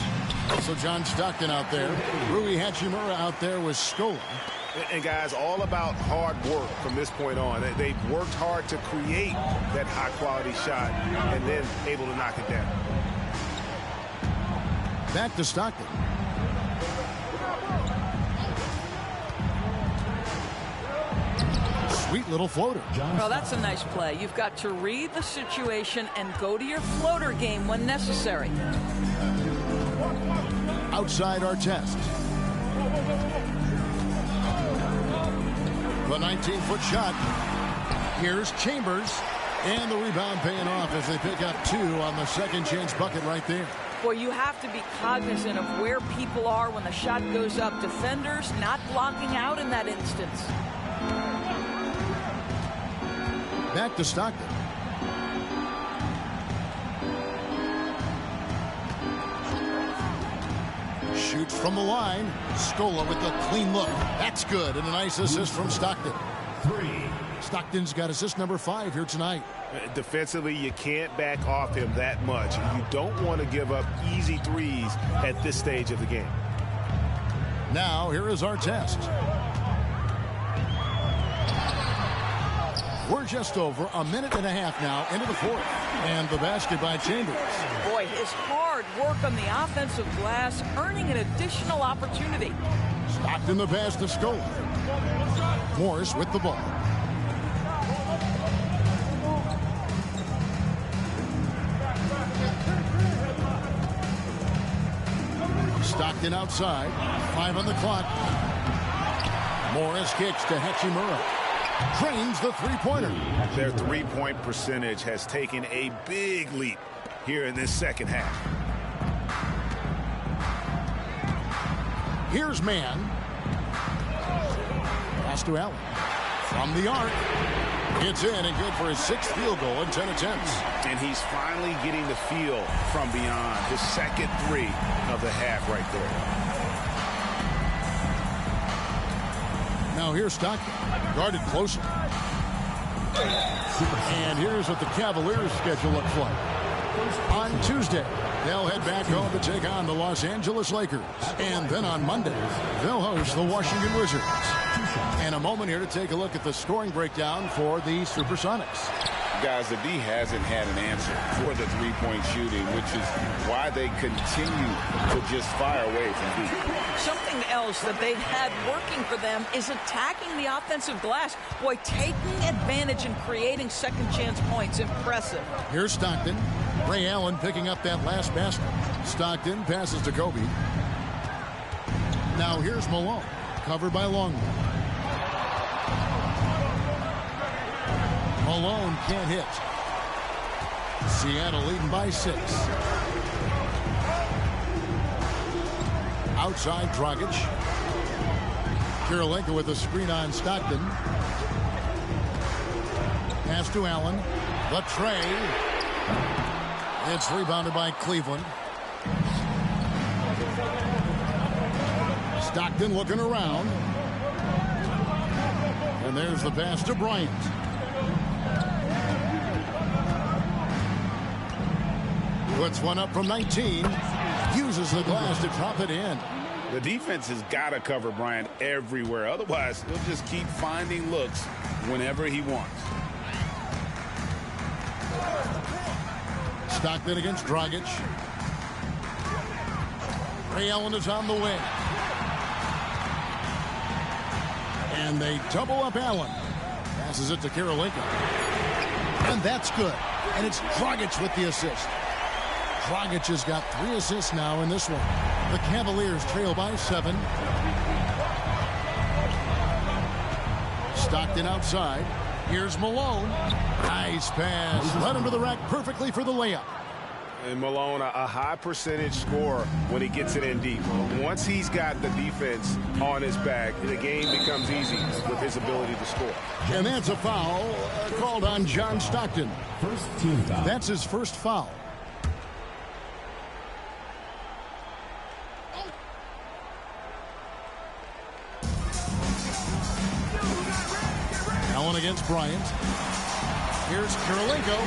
Also John Stockton out there. Rui Hachimura out there with Scola. And guys, all about hard work from this point on. They've worked hard to create that high-quality shot and then able to knock it down. Back to Stockton. Sweet little floater. Well, that's a nice play. You've got to read the situation and go to your floater game when necessary. Outside our test. The 19-foot shot. Here's Chambers. And the rebound paying off as they pick up 2 on the second chance bucket right there. Boy, you have to be cognizant of where people are when the shot goes up. Defenders not blocking out in that instance. Back to Stockton. Shoots from the line. Scola with the clean look. That's good. And a nice assist from Stockton. 3. Stockton's got assist number 5 here tonight. Defensively, you can't back off him that much. You don't want to give up easy threes at this stage of the game. Now, here is our test. We're just over a minute and a half now into the 4th. And the basket by Chambers. Boy, his hard work on the offensive glass, earning an additional opportunity. Stockton the pass to Scola. Morris with the ball. Stockton outside. 5 on the clock. Morris kicks to Hachimura. Trains the three-pointer. Their three-point percentage has taken a big leap here in this second half. Here's Mann. Pass to Allen. From the arc. It's in and good for his 6th field goal in 10 attempts. And he's finally getting the feel from beyond his second 3 of the half right there. Now here's Stockton, guarded closer. And here's what the Cavaliers' schedule looks like. On Tuesday, they'll head back home to take on the Los Angeles Lakers. And then on Monday, they'll host the Washington Wizards. And a moment here to take a look at the scoring breakdown for the Supersonics. Guys, the D hasn't had an answer for the three-point shooting, which is why they continue to just fire away from deep. Something else that they've had working for them is attacking the offensive glass. Boy, taking advantage and creating second chance points. Impressive. Here's Stockton. Ray Allen picking up that last basket. Stockton passes to Kobe. Now here's Malone, covered by Longman. Malone can't hit. Seattle leading by 6. Outside Dragic. Kirilenko with a screen on Stockton. Pass to Allen. The tray. It's rebounded by Cleveland. Stockton looking around. And there's the pass to Bryant. Puts one up from 19. Uses the glass to drop it in. The defense has got to cover Bryant everywhere. Otherwise, he'll just keep finding looks whenever he wants. Stockton against Dragic. Ray Allen is on the wing. And they double up Allen. Passes it to Kirilenko. And that's good. And it's Dragic with the assist. Dragic has got 3 assists now in this one. The Cavaliers trail by 7. Stockton outside. Here's Malone. Nice pass. Led him to the rack perfectly for the layup. And Malone, a high percentage scorer when he gets it in deep. Once he's got the defense on his back, the game becomes easy with his ability to score. And that's a foul called on John Stockton. First team foul. That's his first foul. Allen against Bryant. Here's Kirilenko.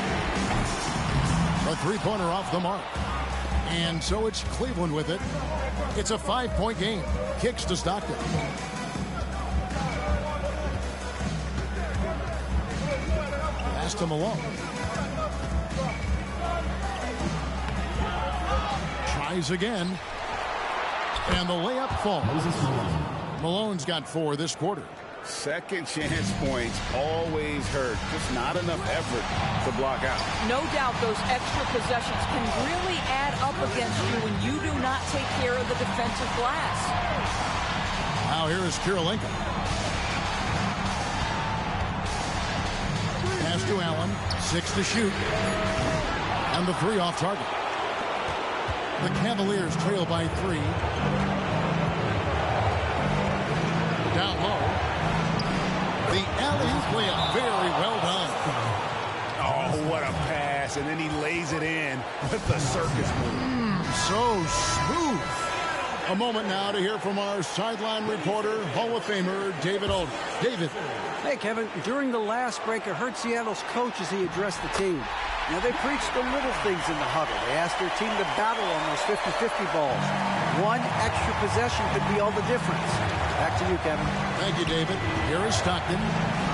A three-pointer off the mark. And so it's Cleveland with it. It's a 5-point game. Kicks to Stockton. Pass to Malone. Tries again. And the layup falls. Malone's got 4 this quarter. Second chance points always hurt. Just not enough effort to block out. No doubt those extra possessions can really add up against you when you do not take care of the defensive glass. Now here is Kirilenko. Pass to Allen. 6 to shoot. And the 3 off target. The Cavaliers trail by 3. Down low. The alley-oop layup, very well done. Oh, what a pass. And then he lays it in with the circus move. So smooth. A moment now to hear from our sideline reporter, Hall of Famer David Alden. David. Hey, Kevin, during the last break, I heard Seattle's coach as he addressed the team. Now, they preached the little things in the huddle. They asked their team to battle on those 50-50 balls. One extra possession could be all the difference. Back to you, Kevin. Thank you, David. Here is Stockton.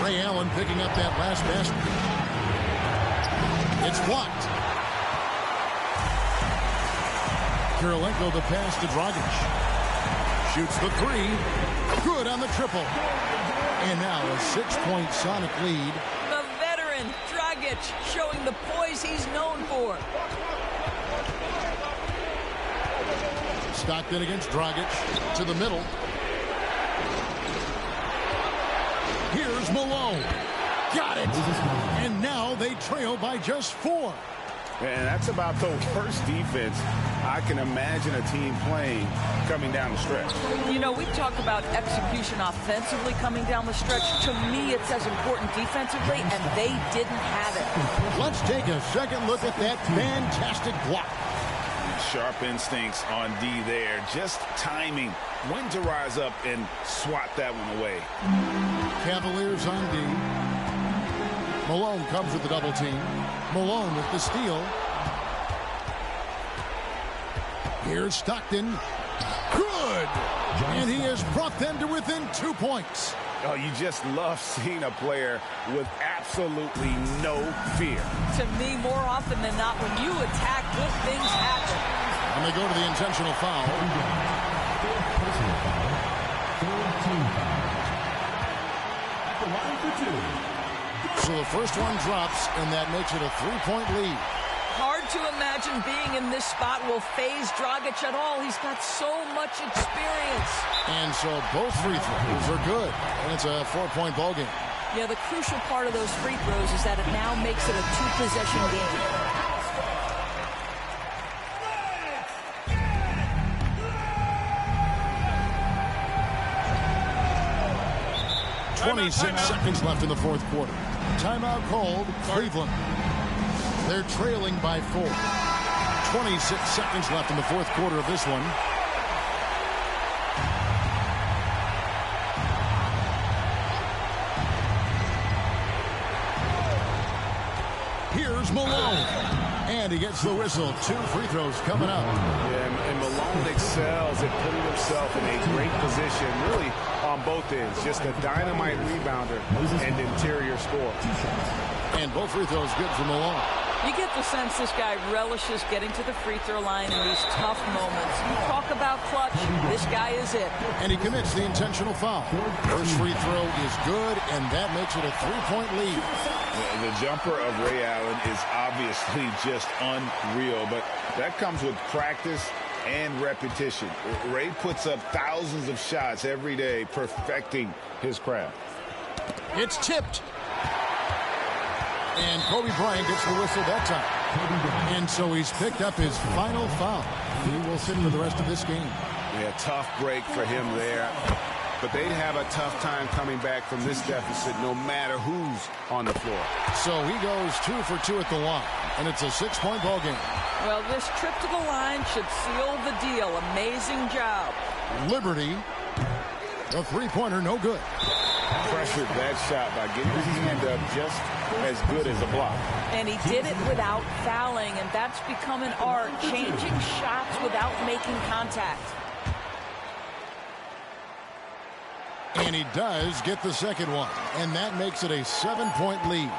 Ray Allen picking up that last basket. It's blocked. Kirilenko the pass to Dragic. Shoots the 3. Good on the triple. And now a 6-point Sonic lead. The veteran, Dragic, showing the poise he's known for. Stockton against Dragic. To the middle. Here's Malone. Got it. And now they trail by just 4. And that's about the worst defense I can imagine a team playing coming down the stretch. You know, we talk about execution offensively coming down the stretch. To me, it's as important defensively, and they didn't have it. Let's take a second look at that fantastic block. Sharp instincts on D there. Just timing when to rise up and swat that one away. Cavaliers on D. Malone comes with the double team. Malone with the steal. Here's Stockton. Good! And he has brought them to within 2 points. Oh, you just love seeing a player with absolutely no fear. To me, more often than not, when you attack, good things happen. And they go to the intentional foul. So the first one drops, and that makes it a 3-point lead. Hard to imagine being in this spot will phase Dragic at all. He's got so much experience. And so both free throws are good, and it's a 4-point ball game. Yeah, the crucial part of those free throws is that it now makes it a 2-possession game. 26 seconds left in the fourth quarter. Timeout called, Cleveland. They're trailing by 4. 26 seconds left in the fourth quarter of this one. Here's Malone. And he gets the whistle. 2 free throws coming up. Yeah, and Malone excels at putting himself in a great position, really on both ends. Just a dynamite rebounder and interior score. And both free throws good for Malone. You get the sense this guy relishes getting to the free throw line in these tough moments. You talk about clutch, this guy is it. And he commits the intentional foul. First free throw is good, and that makes it a 3-point lead. The jumper of Ray Allen is obviously just unreal, but that comes with practice and repetition. Ray puts up thousands of shots every day, perfecting his craft. It's tipped. And Kobe Bryant gets the whistle that time. And so he's picked up his final foul. He will sit for the rest of this game. Yeah, tough break for him there. But they'd have a tough time coming back from this deficit no matter who's on the floor. So he goes 2 for 2 at the line, and it's a 6-point ball game. Well, this trip to the line should seal the deal. Amazing job. Liberty, a three-pointer, no good. Pressured that shot by getting his hand up just as good as a block. And he did it without fouling, and that's become an art, changing shots without making contact. And he does get the second one, and that makes it a 7-point lead.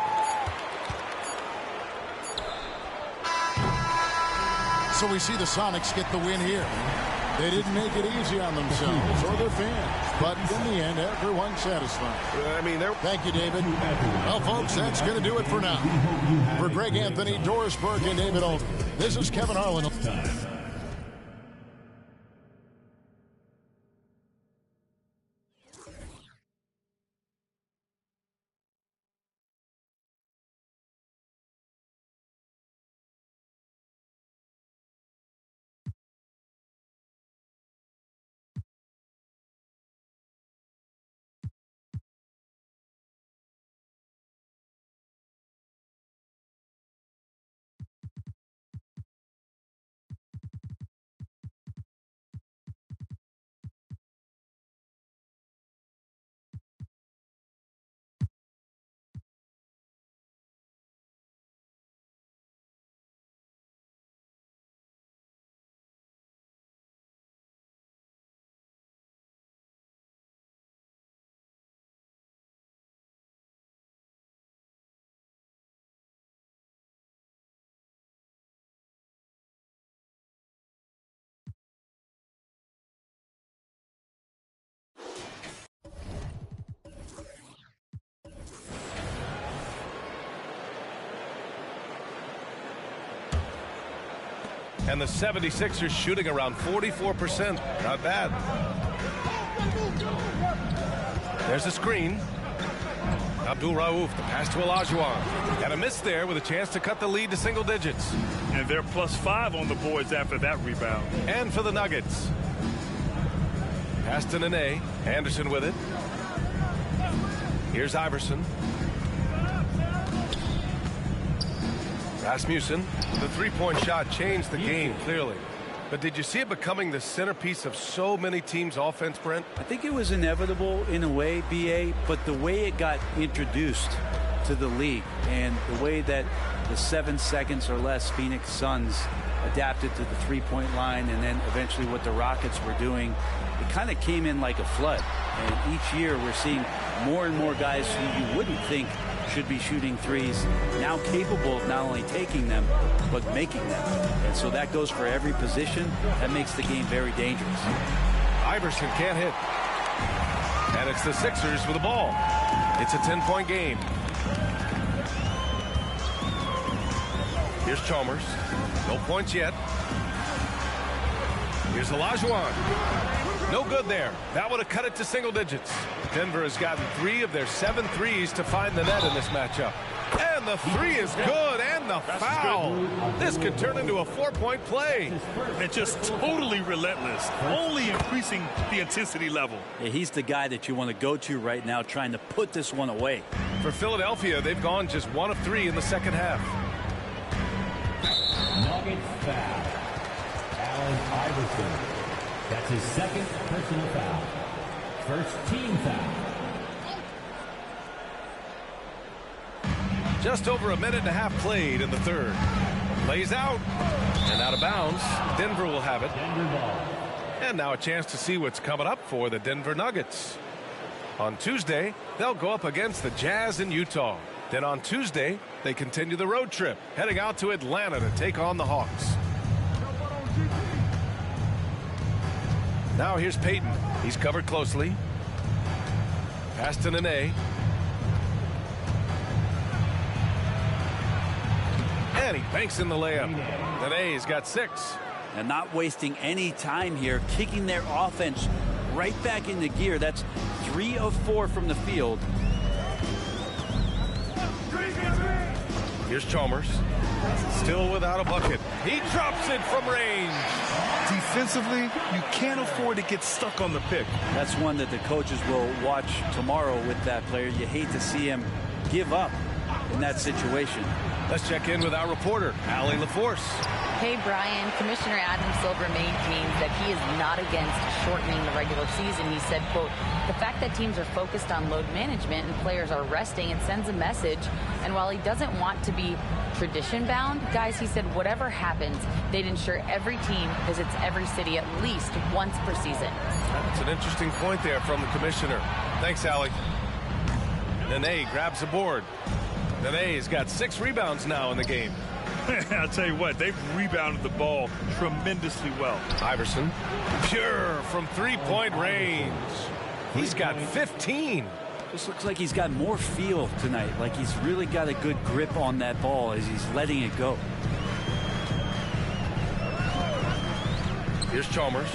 So we see the Sonics get the win here. They didn't make it easy on themselves or their fans, but in the end, everyone's satisfied. Thank you, David. Well, folks, that's going to do it for now. For Greg Anthony, Doris Burke, and David Olden, this is Kevin Harlan. And the 76ers shooting around 44%. Not bad. There's a screen. Abdul Rauf, the pass to Olajuwon. And a miss there with a chance to cut the lead to single digits. And they're +5 on the boards after that rebound. And for the Nuggets. Pass to Nene. Anderson with it. Here's Iverson. Rasmussen. The three-point shot changed the game clearly. But did you see it becoming the centerpiece of so many teams' offense, Brent? I think it was inevitable in a way, BA, but the way it got introduced to the league and the way that the 7 seconds or less Phoenix Suns adapted to the three-point line and then eventually what the Rockets were doing, it kind of came in like a flood. And each year we're seeing more and more guys who you wouldn't think should be shooting threes now capable of not only taking them but making them. And so that goes for every position. That makes the game very dangerous. Iverson can't hit. And it's the Sixers with the ball. It's a 10-point game. Here's Chalmers. No points yet. Here's Olajuwon. No good there. That would have cut it to single digits. Denver has gotten 3 of their 7 threes to find the net in this matchup. And the three is good, and the foul. This could turn into a 4-point play. And just totally relentless, only increasing the intensity level. Yeah, he's the guy that you want to go to right now trying to put this one away. For Philadelphia, they've gone just 1 of 3 in the second half. Nuggets foul. Allen Iverson. That's his second personal foul. First team foul. Just over a minute and a half played in the third. Plays out and out of bounds. Denver will have it. Denver ball. And now a chance to see what's coming up for the Denver Nuggets. On Tuesday, they'll go up against the Jazz in Utah. Then on Tuesday, they continue the road trip, heading out to Atlanta to take on the Hawks. Now here's Peyton. He's covered closely. Pass to Nene. And he banks in the layup. Nene's got 6. And not wasting any time here, kicking their offense right back into gear. That's 3 of 4 from the field. Here's Chalmers. Still without a bucket. He drops it from range. Defensively, you can't afford to get stuck on the pick. That's one that the coaches will watch tomorrow with that player. You hate to see him give up in that situation. Let's check in with our reporter, Allie LaForce. Hey, Brian. Commissioner Adam Silver maintains that he is not against shortening the regular season. He said, quote, the fact that teams are focused on load management and players are resting, it sends a message. And while he doesn't want to be tradition-bound, guys, he said whatever happens, they'd ensure every team visits every city at least once per season. That's an interesting point there from the commissioner. Thanks, Allie. Nene grabs the board. Nene's got 6 rebounds now in the game. I'll tell you what, they've rebounded the ball tremendously well. Iverson, pure from three-point range. He's got 15. Just looks like he's got more feel tonight, like he's really got a good grip on that ball as he's letting it go. Here's Chalmers.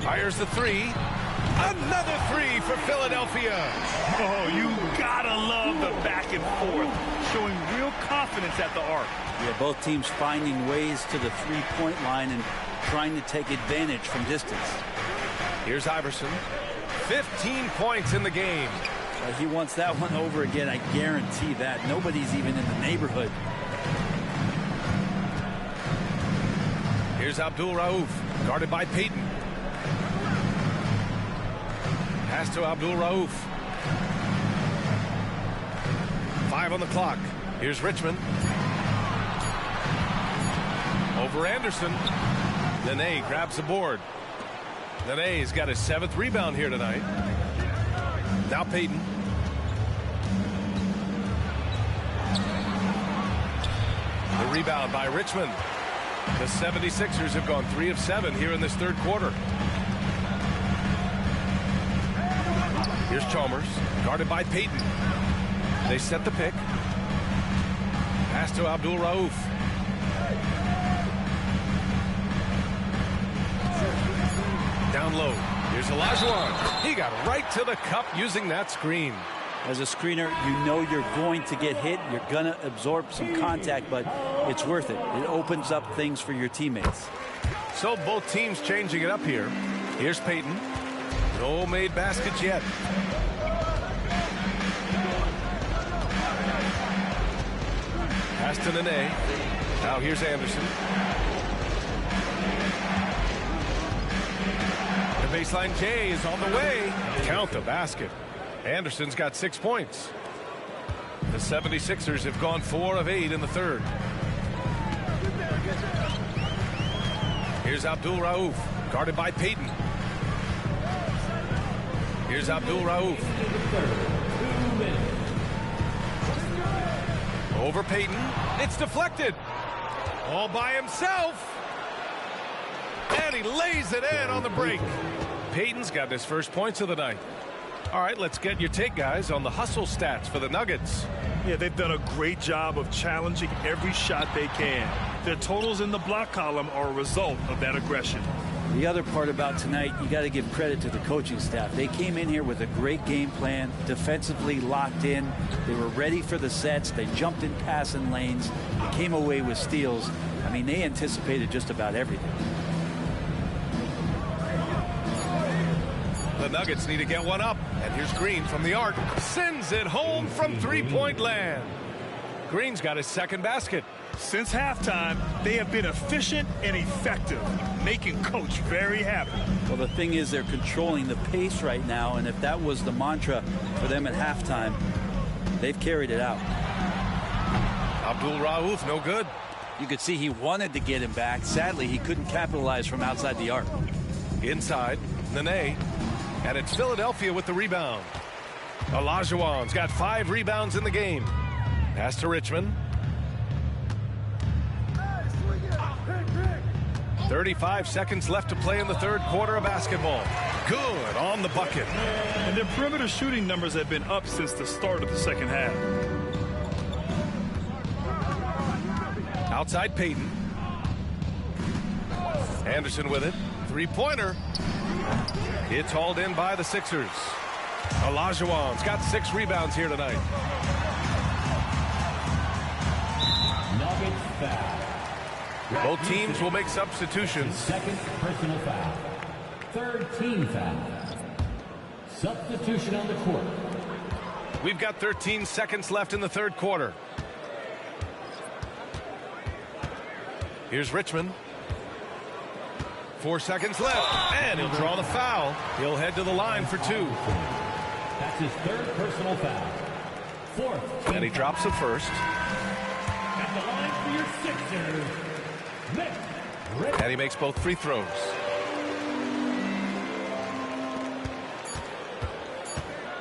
Fires the three. Another three for Philadelphia. Oh, you gotta love the back and forth, showing real confidence at the arc. Yeah, both teams finding ways to the three-point line and trying to take advantage from distance. Here's Iverson. 15 points in the game. He wants that one over again, I guarantee that. Nobody's even in the neighborhood. Here's Abdul Rauf, guarded by Payton. Pass to Abdul Rauf. 5 on the clock. Here's Richmond. Over Anderson. Nene grabs the board. Nene's got his 7th rebound here tonight. Now Payton. The rebound by Richmond. The 76ers have gone 3 of 7 here in this third quarter. Here's Chalmers, guarded by Payton. They set the pick. Pass to Abdul Rauf. Down low. Here's Olajuwon. He got right to the cup using that screen. As a screener, you know you're going to get hit. You're going to absorb some contact, but it's worth it. It opens up things for your teammates. So both teams changing it up here. Here's Payton. No made baskets yet. Pass to Nene. Now here's Anderson. The baseline J is on the way. Count the basket. Anderson's got 6 points. The 76ers have gone 4 of 8 in the third. Here's Abdul Rauf, guarded by Payton. Here's Abdul Rauf. Over Payton. It's deflected. All by himself. And he lays it in on the break. Payton's got his first points of the night. All right, let's get your take, guys, on the hustle stats for the Nuggets. Yeah, they've done a great job of challenging every shot they can. Their totals in the block column are a result of that aggression. The other part about tonight, you got to give credit to the coaching staff. They came in here with a great game plan, defensively locked in. They were ready for the sets. They jumped in passing lanes. They came away with steals. I mean, they anticipated just about everything. The Nuggets need to get one up. And here's Green from the arc. Sends it home from three-point land. Green's got his second basket. Since halftime, they have been efficient and effective, making Coach very happy. Well, the thing is, they're controlling the pace right now, and if that was the mantra for them at halftime, they've carried it out. Abdul Rauf, no good. You could see he wanted to get him back. Sadly, he couldn't capitalize from outside the arc. Inside, Nene, and it's Philadelphia with the rebound. Olajuwon's got 5 rebounds in the game. Pass to Richmond. 35 seconds left to play in the third quarter of basketball. Good on the bucket. And their perimeter shooting numbers have been up since the start of the second half. Outside Payton. Anderson with it. Three-pointer. It's hauled in by the Sixers. Olajuwon's got 6 rebounds here tonight. Nuggets foul. Both teams will make substitutions. Second personal foul. Third team foul. Substitution on the court. We've got 13 seconds left in the third quarter. Here's Richmond. 4 seconds left, and he'll draw the foul. He'll head to the line for 2. That's his third personal foul. Fourth. And he drops the first. At the line for your Sixers. And he makes both free throws.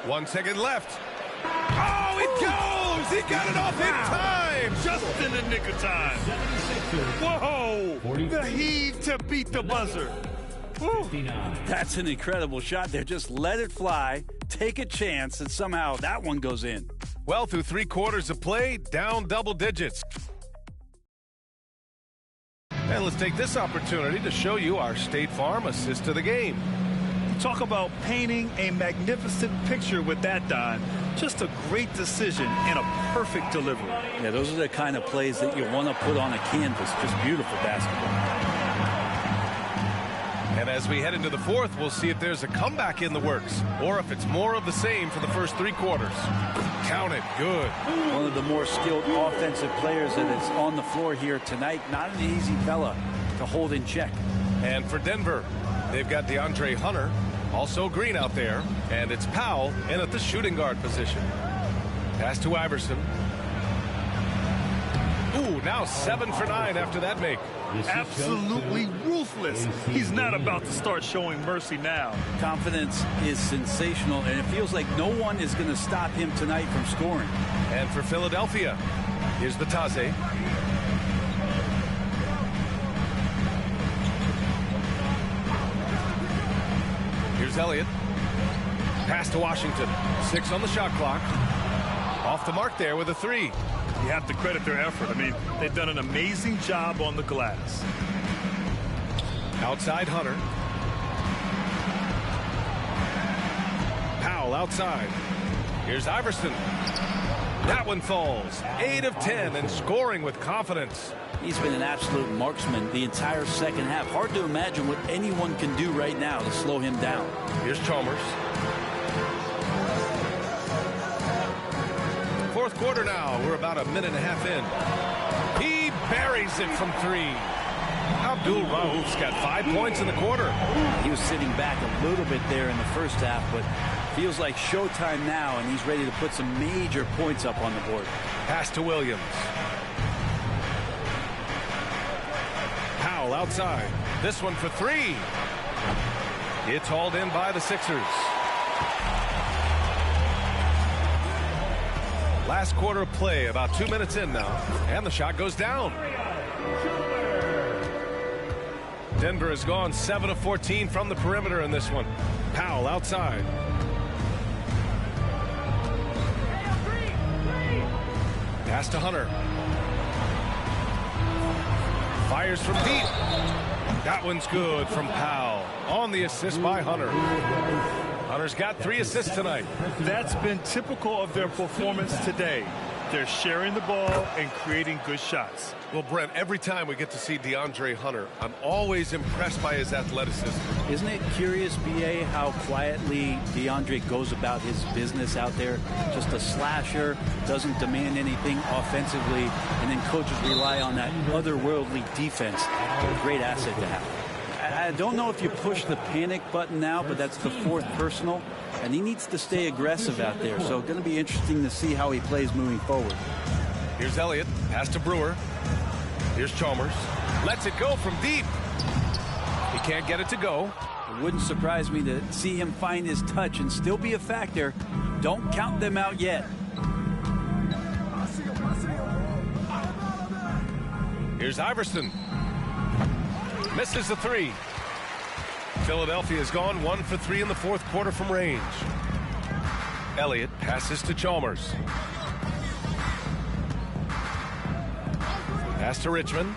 One second left. Oh, it goes! He got it off in time! Just in the nick of time. Whoa! The heave to beat the buzzer. That's an incredible shot there. Just let it fly, take a chance, and somehow that one goes in. Well, through 3 quarters of play, down double digits. And let's take this opportunity to show you our State Farm assist to the game. Talk about painting a magnificent picture with that, Don. Just a great decision and a perfect delivery. Yeah, those are the kind of plays that you want to put on a canvas. Just beautiful basketball. And as we head into the fourth, we'll see if there's a comeback in the works or if it's more of the same for the first 3 quarters. Count it. Good. One of the more skilled offensive players that is on the floor here tonight. Not an easy fella to hold in check. And for Denver, they've got DeAndre Hunter, also Green out there, and it's Powell in at the shooting guard position. Pass to Iverson. Ooh, now 7 for 9 after that make. Absolutely ruthless. He's not about to start showing mercy now. Confidence is sensational, and it feels like no one is going to stop him tonight from scoring. And for Philadelphia, here's the Taze. Here's Elliott. Pass to Washington. 6 on the shot clock. Off the mark there with a 3. You have to credit their effort. I mean, they've done an amazing job on the glass. Outside Hunter. Powell outside. Here's Iverson. That one falls. 8 of 10 and scoring with confidence. He's been an absolute marksman the entire second half. Hard to imagine what anyone can do right now to slow him down. Here's Chalmers. Fourth quarter now. We're about a minute and a half in. He buries it from 3. Abdul Rauf's got 5 points in the quarter. He was sitting back a little bit there in the first half, but feels like showtime now, and he's ready to put some major points up on the board. Pass to Williams. Powell outside. This one for 3. It's hauled in by the Sixers. Last quarter of play, about 2 minutes in now, and the shot goes down. Denver has gone 7 of 14 from the perimeter in this one. Powell outside. Pass to Hunter. Fires from deep. That one's good from Powell. On the assist by Hunter. Hunter's got 3 assists tonight. That's been typical of their performance today. They're sharing the ball and creating good shots. Well, Brent, every time we get to see DeAndre Hunter, I'm always impressed by his athleticism. Isn't it curious, B.A., how quietly DeAndre goes about his business out there? Just a slasher, doesn't demand anything offensively, and then coaches rely on that otherworldly defense. A great asset to have. I don't know if you push the panic button now, but that's the 4th personal, and he needs to stay aggressive out there. So going to be interesting to see how he plays moving forward. Here's Elliott. Pass to Brewer. Here's Chalmers. Lets it go from deep. He can't get it to go. It wouldn't surprise me to see him find his touch and still be a factor. Don't count them out yet. Here's Iverson. Misses the 3. Philadelphia has gone 1 for 3 in the fourth quarter from range. Elliott passes to Chalmers. Pass to Richmond.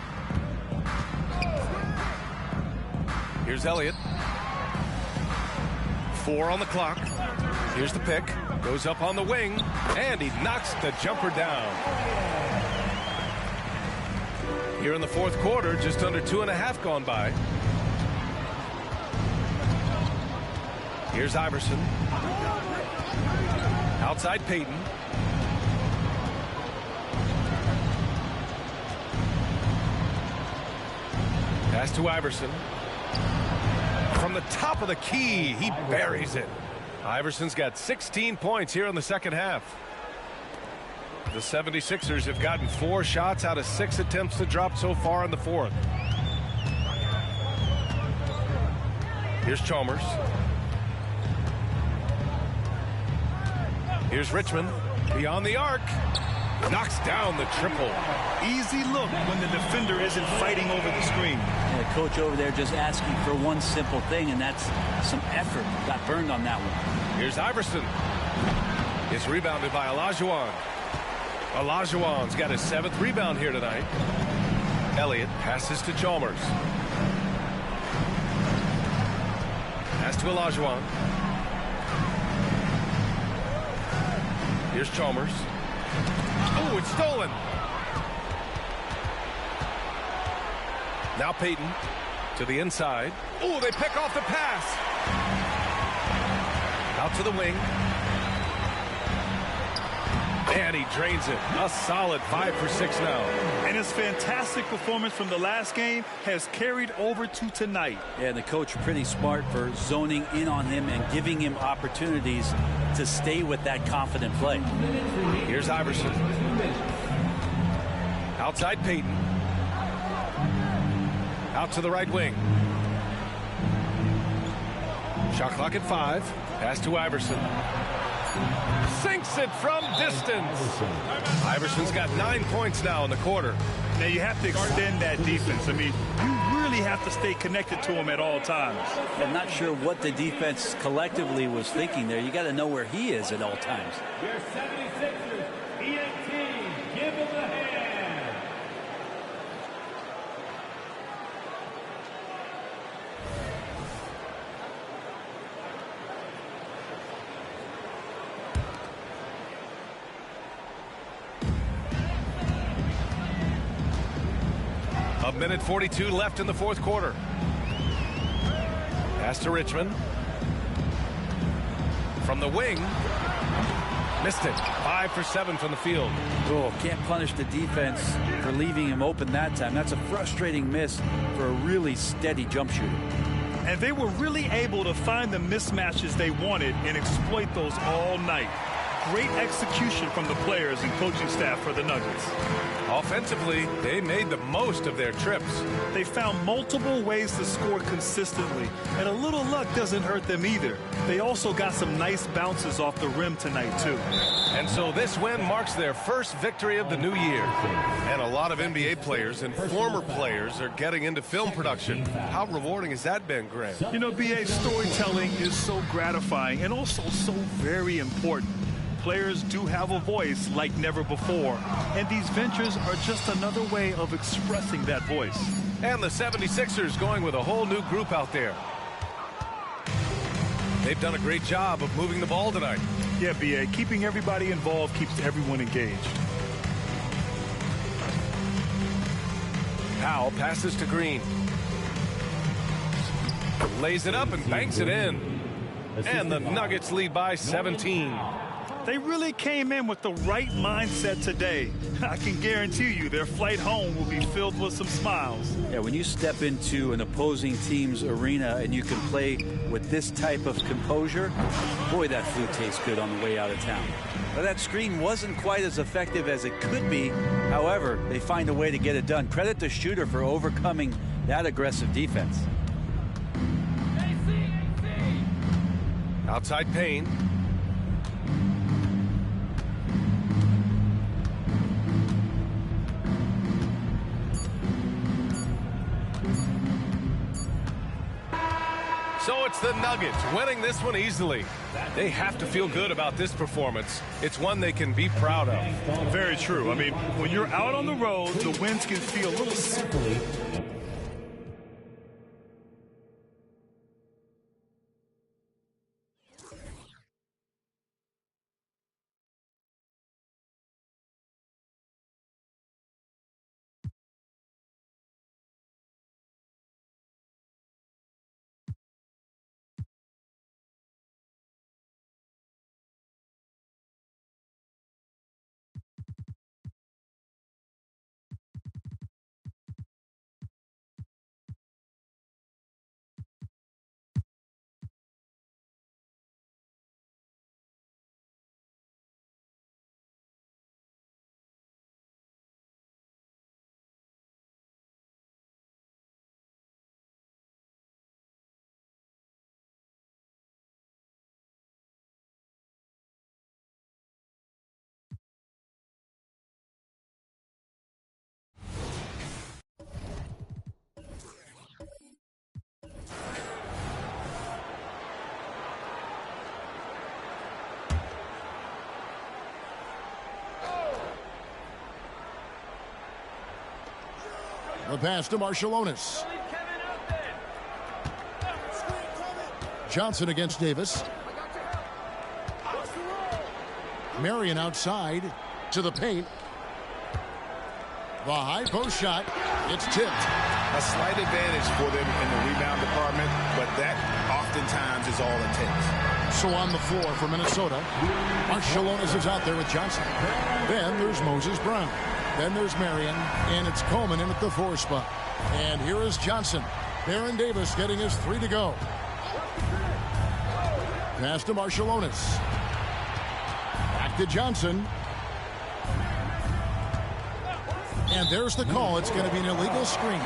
Here's Elliott. 4 on the clock. Here's the pick. Goes up on the wing, and he knocks the jumper down. Here in the fourth quarter, just under 2.5 gone by. Here's Iverson. Outside Payton. Pass to Iverson. From the top of the key, he buries it. Iverson's got 16 points here in the second half. The 76ers have gotten 4 shots out of 6 attempts to drop so far in the fourth. Here's Chalmers. Here's Richmond. Beyond the arc. Knocks down the triple. Easy look when the defender isn't fighting over the screen. Yeah, coach over there just asking for one simple thing, and that's some effort. Got burned on that one. Here's Iverson. It's rebounded by Olajuwon. Olajuwon's got his 7th rebound here tonight. Elliott passes to Chalmers. Pass to Olajuwon. Here's Chalmers. Oh, it's stolen. Now Payton to the inside. Oh, they pick off the pass. Out to the wing. And he drains it. A solid 5 for 6 now. And his fantastic performance from the last game has carried over to tonight. Yeah, and the coach pretty smart for zoning in on him and giving him opportunities to stay with that confident play. Here's Iverson. Outside Payton. Out to the right wing. Shot clock at 5. Pass to Iverson. Sinks it from distance. Iverson's got 9 points now in the quarter. Now you have to extend that defense. I mean, you really have to stay connected to him at all times. I'm not sure what the defense collectively was thinking there. You got to know where he is at all times. Your 76ers, ENT, give him a hand. A minute 42 left in the fourth quarter. Pass to Richmond. From the wing. Missed it. 5 for 7 from the field. Oh, can't punish the defense for leaving him open that time. That's a frustrating miss for a really steady jump shooter. And they were really able to find the mismatches they wanted and exploit those all night. Great execution from the players and coaching staff for the Nuggets. Offensively, they made the most of their trips. They found multiple ways to score consistently, and a little luck doesn't hurt them either. They also got some nice bounces off the rim tonight, too. And so this win marks their first victory of the new year. And a lot of NBA players and former players are getting into film production. How rewarding has that been, Grant? You know, B.A., storytelling is so gratifying and also so very important. Players do have a voice like never before, and these ventures are just another way of expressing that voice. And the 76ers going with a whole new group out there. They've done a great job of moving the ball tonight. Yeah, B.A., keeping everybody involved keeps everyone engaged. Powell passes to Green. Lays it up and banks it in. And the Nuggets lead by 17. They really came in with the right mindset today. I can guarantee you their flight home will be filled with some smiles. Yeah, when you step into an opposing team's arena and you can play with this type of composure, boy, that food tastes good on the way out of town. But that screen wasn't quite as effective as it could be. However, they find a way to get it done. Credit the shooter for overcoming that aggressive defense. Outside Payne. So it's the Nuggets winning this one easily. They have to feel good about this performance. It's one they can be proud of. Very true. I mean, when you're out on the road, the wins can feel a little simply The pass to Marshallonis. Johnson against Davis. Marion outside to the paint. The high post shot. It's tipped. A slight advantage for them in the rebound department, but that oftentimes is all it takes. So on the floor for Minnesota, Marshallonis is out there with Johnson. Then there's Moses Brown. Then there's Marion, and it's Coleman in at the 4 spot. And here is Johnson. Baron Davis getting his 3 to go. Pass to Marshallonis. Back to Johnson. And there's the call. It's going to be an illegal screen.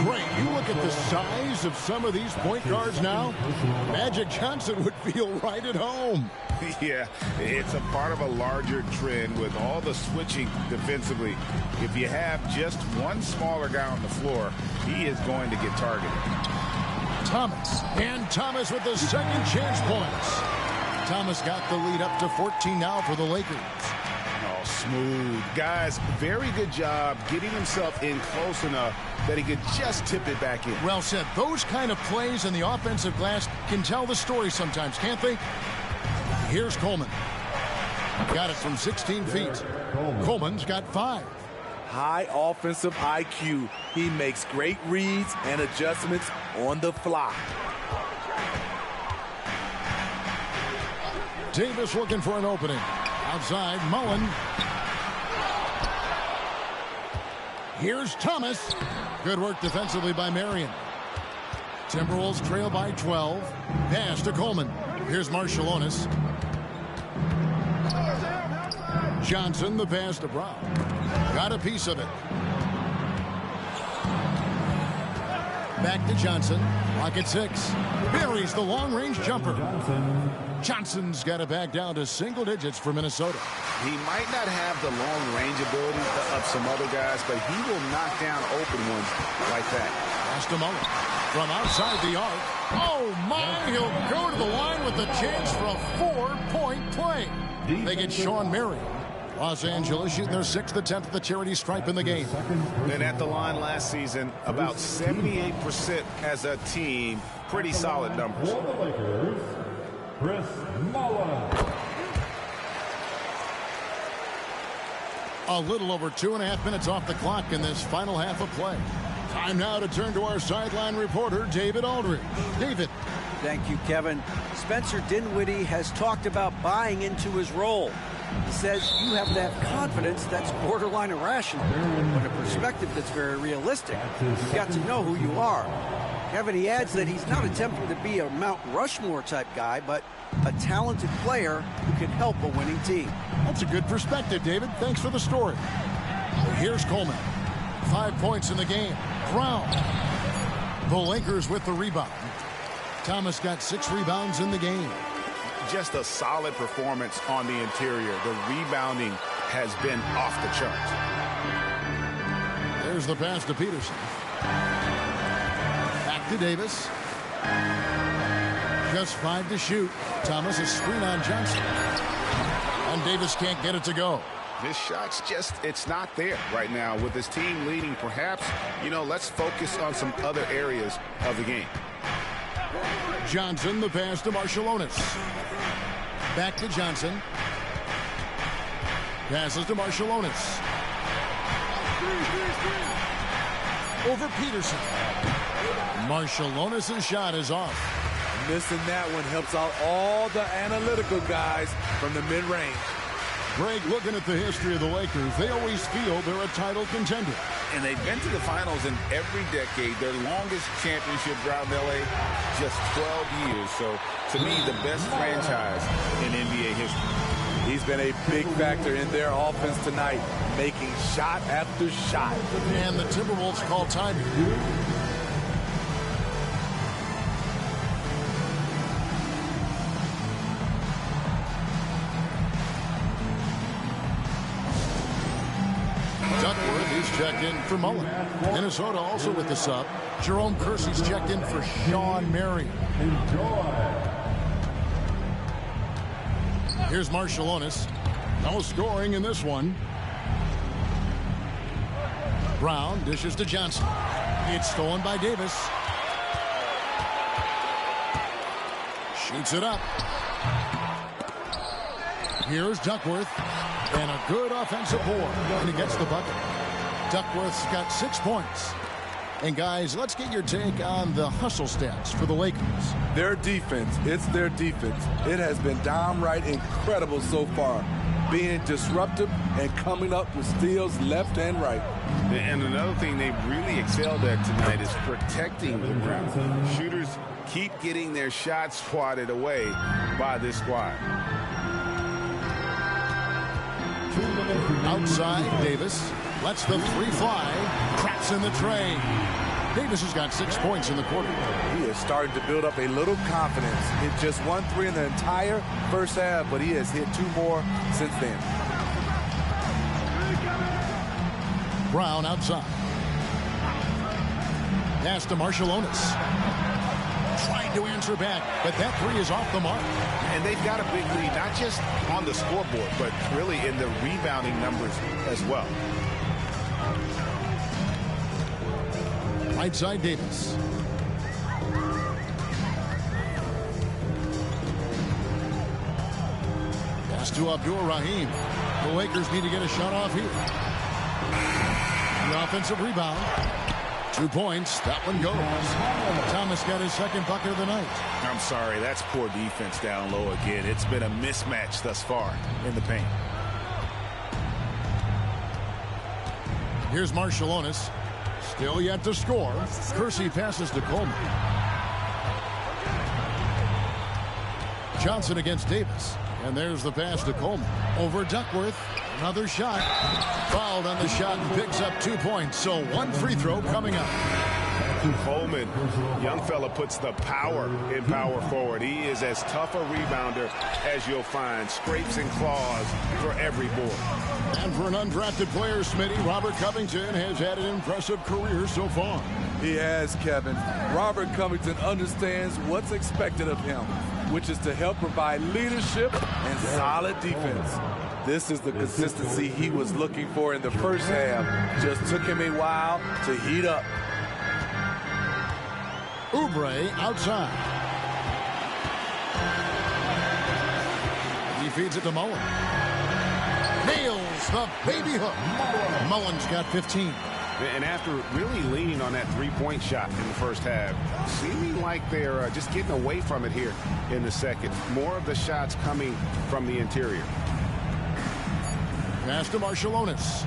Great. You look at the size of some of these point guards now. Magic Johnson would feel right at home. Yeah, it's a part of a larger trend with all the switching defensively. If you have just one smaller guy on the floor, he is going to get targeted. Thomas. And Thomas with the second chance points. Thomas got the lead up to 14 now for the Lakers. Oh, smooth. Guys, very good job getting himself in close enough that he could just tip it back in. Well said. Those kind of plays in the offensive glass can tell the story sometimes, can't they? Here's Coleman. Got it from 16 feet. Coleman's got 5. High offensive IQ. He makes great reads and adjustments on the fly. Davis looking for an opening. Outside, Mullen. Here's Thomas. Good work defensively by Marion. Timberwolves trail by 12. Pass to Coleman. Here's Marshallonis. Johnson, the pass to Brown. Got a piece of it. Back to Johnson. Lock at 6. Buries the long-range jumper. Johnson's got it back down to single digits for Minnesota. He might not have the long-range ability of some other guys, but he will knock down open ones like that. Pass to Mullen. From outside the arc. Oh, my! He'll go to the line with a chance for a 4-point play. They get Sean Marion. Los Angeles shooting their 6th attempt at the charity stripe in the game. And at the line last season, about 78% as a team. Pretty solid numbers. For the Lakers, Chris Mullen. A little over 2.5 minutes off the clock in this final half of play. Time now to turn to our sideline reporter, David Aldridge. David. Thank you, Kevin. Spencer Dinwiddie has talked about buying into his role. He says you have to have confidence that's borderline irrational, but a perspective that's very realistic. You've got to know who you are. Kevin, he adds that he's not attempting to be a Mount Rushmore type guy, but a talented player who can help a winning team. That's a good perspective, David. Thanks for the story. Here's Coleman. 5 points in the game. Brown. The Lakers with the rebound. Thomas got 6 rebounds in the game. Just a solid performance on the interior. The rebounding has been off the charts. There's the pass to Peterson. Back to Davis. Just 5 to shoot. Thomas a screen on Johnson. And Davis can't get it to go. This shot's just, it's not there right now. With his team leading, perhaps, let's focus on some other areas of the game. Johnson, the pass to Marshallonis. Back to Johnson. Passes to Marshallonis. Over Peterson. Marshallonis' shot is off. Missing that one helps out all the analytical guys from the mid-range. Greg, looking at the history of the Lakers, they always feel they're a title contender. And they've been to the finals in every decade. Their longest championship around LA, just 12 years. So, to me, the best franchise in NBA history. He's been a big factor in their offense tonight, making shot after shot. And the Timberwolves call time. Checked in for Mullen. Minnesota also with the sub. Jerome Kersey's checked in for Sean Marion. Here's Marshallonis. No scoring in this one. Brown dishes to Johnson. It's stolen by Davis. Shoots it up. Here's Duckworth. And a good offensive board. And he gets the bucket. Duckworth's got 6 points. And guys, let's get your take on the hustle stats for the Lakers. Their defense, it's their defense. It has been downright incredible so far. Being disruptive and coming up with steals left and right. And another thing they've really excelled at tonight is protecting the rim. Shooters keep getting their shots swatted away by this squad. Outside, Davis lets the three fly. Cracks in the tray. Davis has got 6 points in the quarter. He is starting to build up a little confidence. Hit just 1 3 in the entire first half, but he has hit 2 more since then. Brown outside. Pass to Marciulionis. Trying to answer back, but that three is off the mark. And they've got a big lead, not just on the scoreboard, but really in the rebounding numbers as well. Right side, Davis. Pass to Abdul Rahim. The Lakers need to get a shot off here. The offensive rebound. 2 points. That one goes. Thomas got his second bucket of the night. I'm sorry, that's poor defense down low again. It's been a mismatch thus far in the paint. Here's Marciulionis. Still yet to score. Kersey passes to Coleman. Johnson against Davis. And there's the pass to Coleman. Over Duckworth. Another shot. Fouled on the shot and picks up 2 points. So 1 free throw coming up. Coleman, young fella, puts the power in power forward. He is as tough a rebounder as you'll find. Scrapes and claws for every board. And for an undrafted player, Smitty, Robert Covington has had an impressive career so far. He has, Kevin. Robert Covington understands what's expected of him, which is to help provide leadership and solid defense. This is the consistency he was looking for in the first half. Just took him a while to heat up. Oubre outside. He feeds it to Mullen. Nails the baby hook. Mullen's got 15. And after really leaning on that three-point shot in the first half, seeming like they're just getting away from it here in the second. More of the shots coming from the interior. Pass to Marciulionis.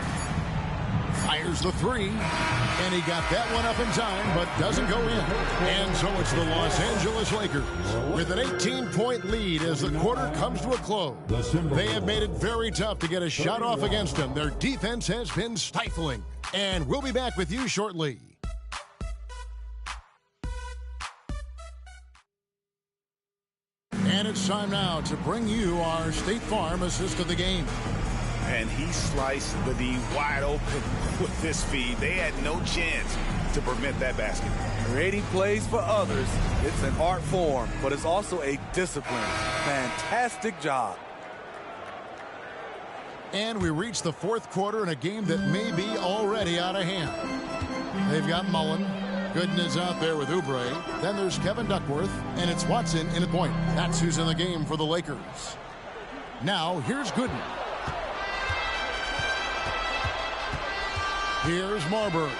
Fires the three, and he got that one up in time, but doesn't go in. And so it's the Los Angeles Lakers with an 18-point lead as the quarter comes to a close. They have made it very tough to get a shot off against them. Their defense has been stifling. And we'll be back with you shortly. And it's time now to bring you our State Farm assist of the game. And he sliced the D wide open with this feed. They had no chance to prevent that basket. Creating plays for others, it's an art form, but it's also a discipline. Fantastic job. And we reach the fourth quarter in a game that may be already out of hand. They've got Mullen. Gooden is out there with Oubre. Then there's Kevin Duckworth, and it's Watson in at point. That's who's in the game for the Lakers. Now, here's Gooden. Here's Marbury.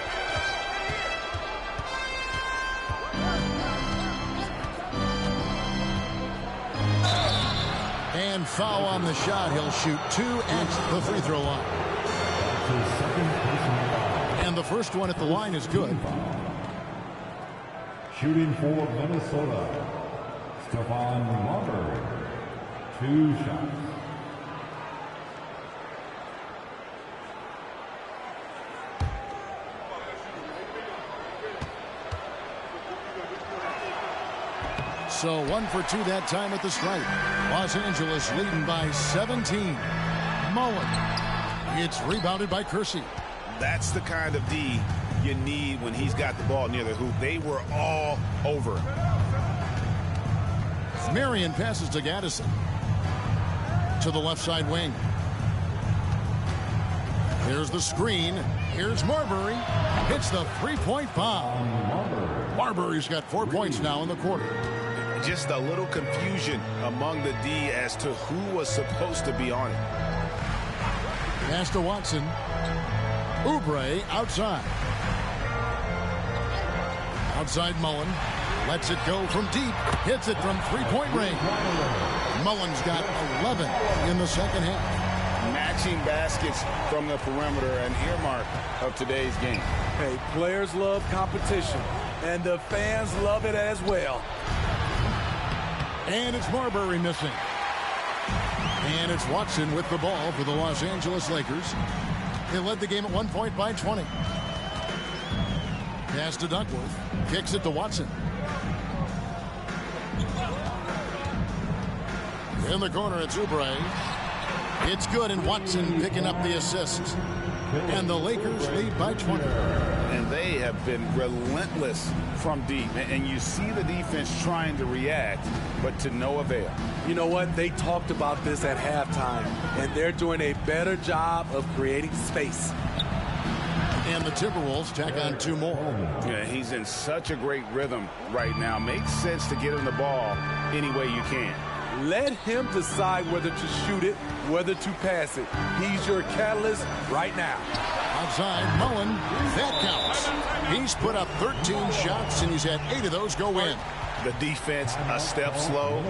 And foul on the shot. He'll shoot 2 at the free throw line. And the first one at the line is good. Shooting for Minnesota, Stephon Marbury. 2 shots. So 1 for 2 that time at the stripe. Los Angeles leading by 17. Mullen. It's rebounded by Kersey. That's the kind of D you need when he's got the ball near the hoop. They were all over him. Marion passes to Gaddison. To the left side wing. Here's the screen. Here's Marbury. Hits the three-point bomb. Marbury's got 4 points now in the quarter. Just a little confusion among the D as to who was supposed to be on it. Pass to Watson. Oubre outside. Outside Mullen. Lets it go from deep. Hits it from three-point range. Mullen's got 11 in the second half. Matching baskets from the perimeter, an earmark of today's game. Hey, players love competition, and the fans love it as well. And it's Marbury missing. And it's Watson with the ball for the Los Angeles Lakers. They led the game at 1 point by 20. Pass to Duckworth. Kicks it to Watson. In the corner, it's Oubre. It's good, and Watson picking up the assist. And the Lakers lead by 20. And they have been relentless from deep. And you see the defense trying to react, but to no avail. You know what? They talked about this at halftime, and they're doing a better job of creating space. And the Timberwolves tack on 2 more. Yeah, he's in such a great rhythm right now. Makes sense to get him the ball any way you can. Let him decide whether to shoot it, whether to pass it. He's your catalyst right now. Outside, Mullen. That counts. He's put up 13 shots, and he's had 8 of those go in. The defense a step slow.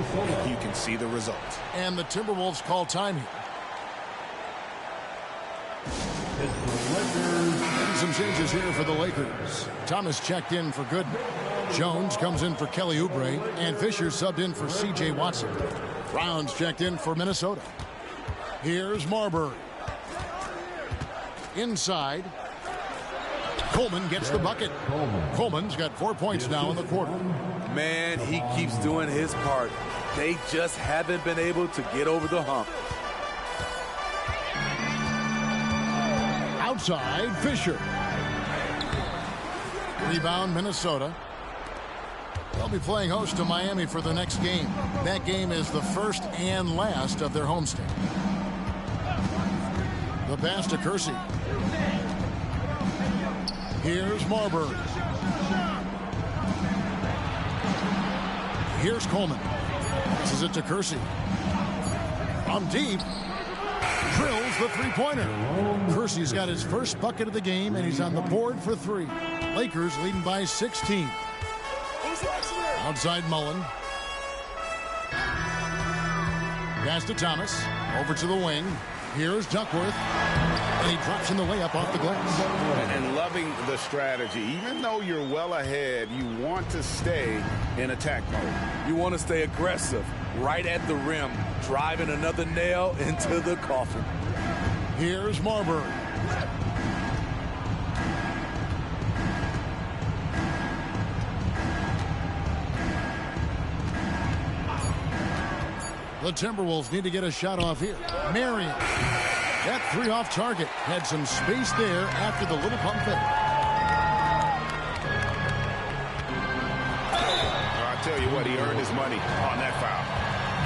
You can see the results. And the Timberwolves call time here. And some changes here for the Lakers. Thomas checked in for Goodman. Jones comes in for Kelly Oubre, and Fisher subbed in for C.J. Watson. Brown's checked in for Minnesota. Here's Marbury. Inside. Coleman gets the bucket. Coleman's got 4 points now in the quarter. Man, he keeps doing his part. They just haven't been able to get over the hump. Outside, Fisher. Rebound, Minnesota. They'll be playing host to Miami for the next game. That game is the first and last of their homestand. The pass to Kersey. Here's Marbury. Here's Coleman. Passes it to Kersey. From deep. Drills the three-pointer. Kersey's got his first bucket of the game, and he's on the board for 3. Lakers leading by 16. Outside Mullen. Pass to Thomas. Over to the wing. Here's Duckworth. And he drops in the layup off the glass. And loving the strategy. Even though you're well ahead, you want to stay in attack mode. You want to stay aggressive, right at the rim, driving another nail into the coffin. Here's Marbury. The Timberwolves need to get a shot off here. Marion. That 3 off target. Had some space there after the little pump fake. I'll tell you what, he earned his money on that foul.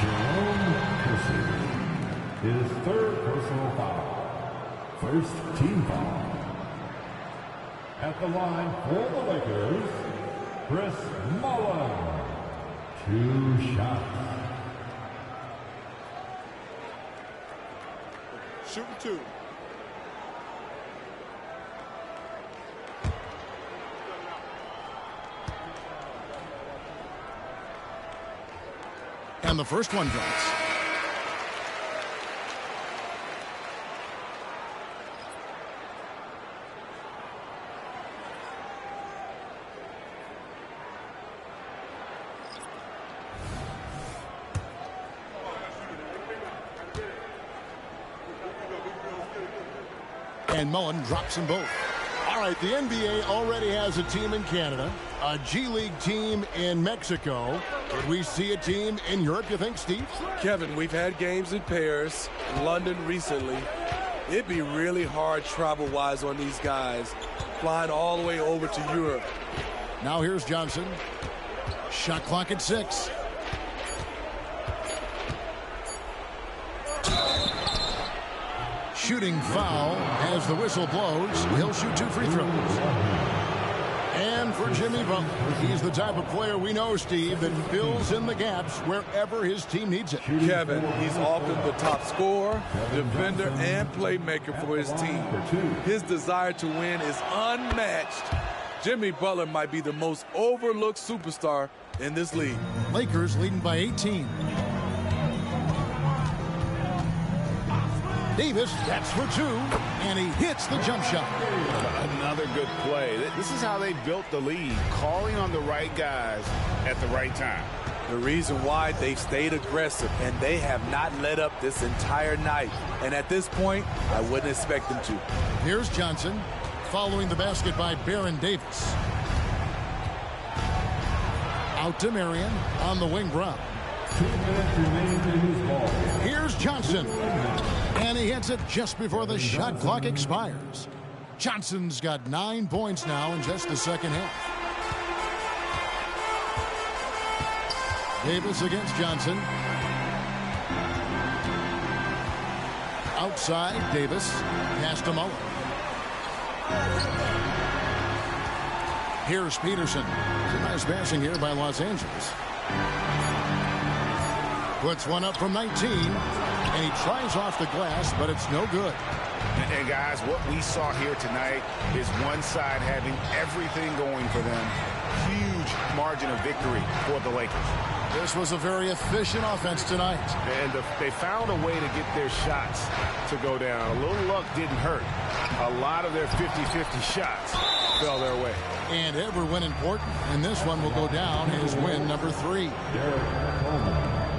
Jerome Kersey, his 3rd personal foul. First team foul. At the line for the Lakers, Chris Mullen. 2 shots. Shooting 2. And the first one drops. And Mullen drops them both. All right, the NBA already has a team in Canada, a G League team in Mexico. Could we see a team in Europe, you think, Steve? Kevin, we've had games in Paris, London recently. It'd be really hard travel-wise on these guys, flying all the way over to Europe. Now here's Johnson. Shot clock at 6. Shooting foul as the whistle blows. He'll shoot 2 free throws. And for Jimmy Butler, he's the type of player we know, Steve, that fills in the gaps wherever his team needs it. Kevin, he's often the top scorer, defender, and playmaker for his team. His desire to win is unmatched. Jimmy Butler might be the most overlooked superstar in this league. Lakers leading by 18. Davis, that's for 2, and he hits the jump shot. Another good play. This is how they built the lead, calling on the right guys at the right time. The reason why they stayed aggressive, and they have not let up this entire night. And at this point, I wouldn't expect them to. Here's Johnson, following the basket by Baron Davis. Out to Marion on the wing. Brown. 2 minutes remaining in this ball. Here's Johnson. And he hits it just before the shot clock expires. Johnson's got 9 points now in just the second half. Davis against Johnson. Outside, Davis. Pass to Muller. Here's Peterson. It's a nice passing here by Los Angeles. Puts one up from 19, and he tries off the glass, but it's no good. And guys, what we saw here tonight is one side having everything going for them. Huge margin of victory for the Lakers. This was a very efficient offense tonight. And they found a way to get their shots to go down. A little luck didn't hurt. A lot of their 50-50 shots fell their way. And every win important, and this one will go down as win number 3.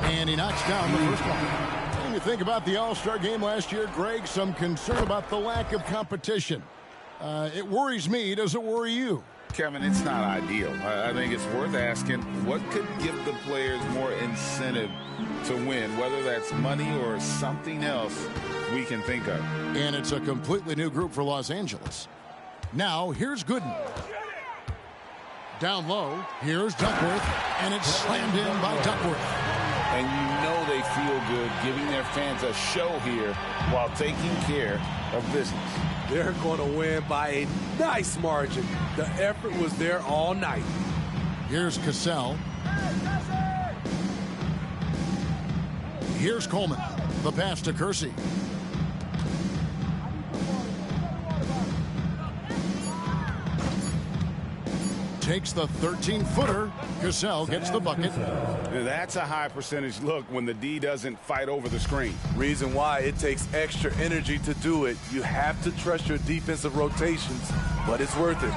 And he knocks down the first one. When you think about the All-Star game last year, Greg, some concern about the lack of competition. It worries me. Does it worry you? Kevin, it's not ideal. I think it's worth asking what could give the players more incentive to win, whether that's money or something else we can think of. And it's a completely new group for Los Angeles. Now, here's Gooden. Down low, here's Duckworth, and it's slammed in by Duckworth. And you know they feel good giving their fans a show here while taking care of business. They're going to win by a nice margin. The effort was there all night. Here's Cassell. Here's Coleman. The pass to Kersey. Takes the 13-footer. Cassell gets the bucket. That's a high percentage look when the D doesn't fight over the screen. Reason why it takes extra energy to do it. You have to trust your defensive rotations, but it's worth it.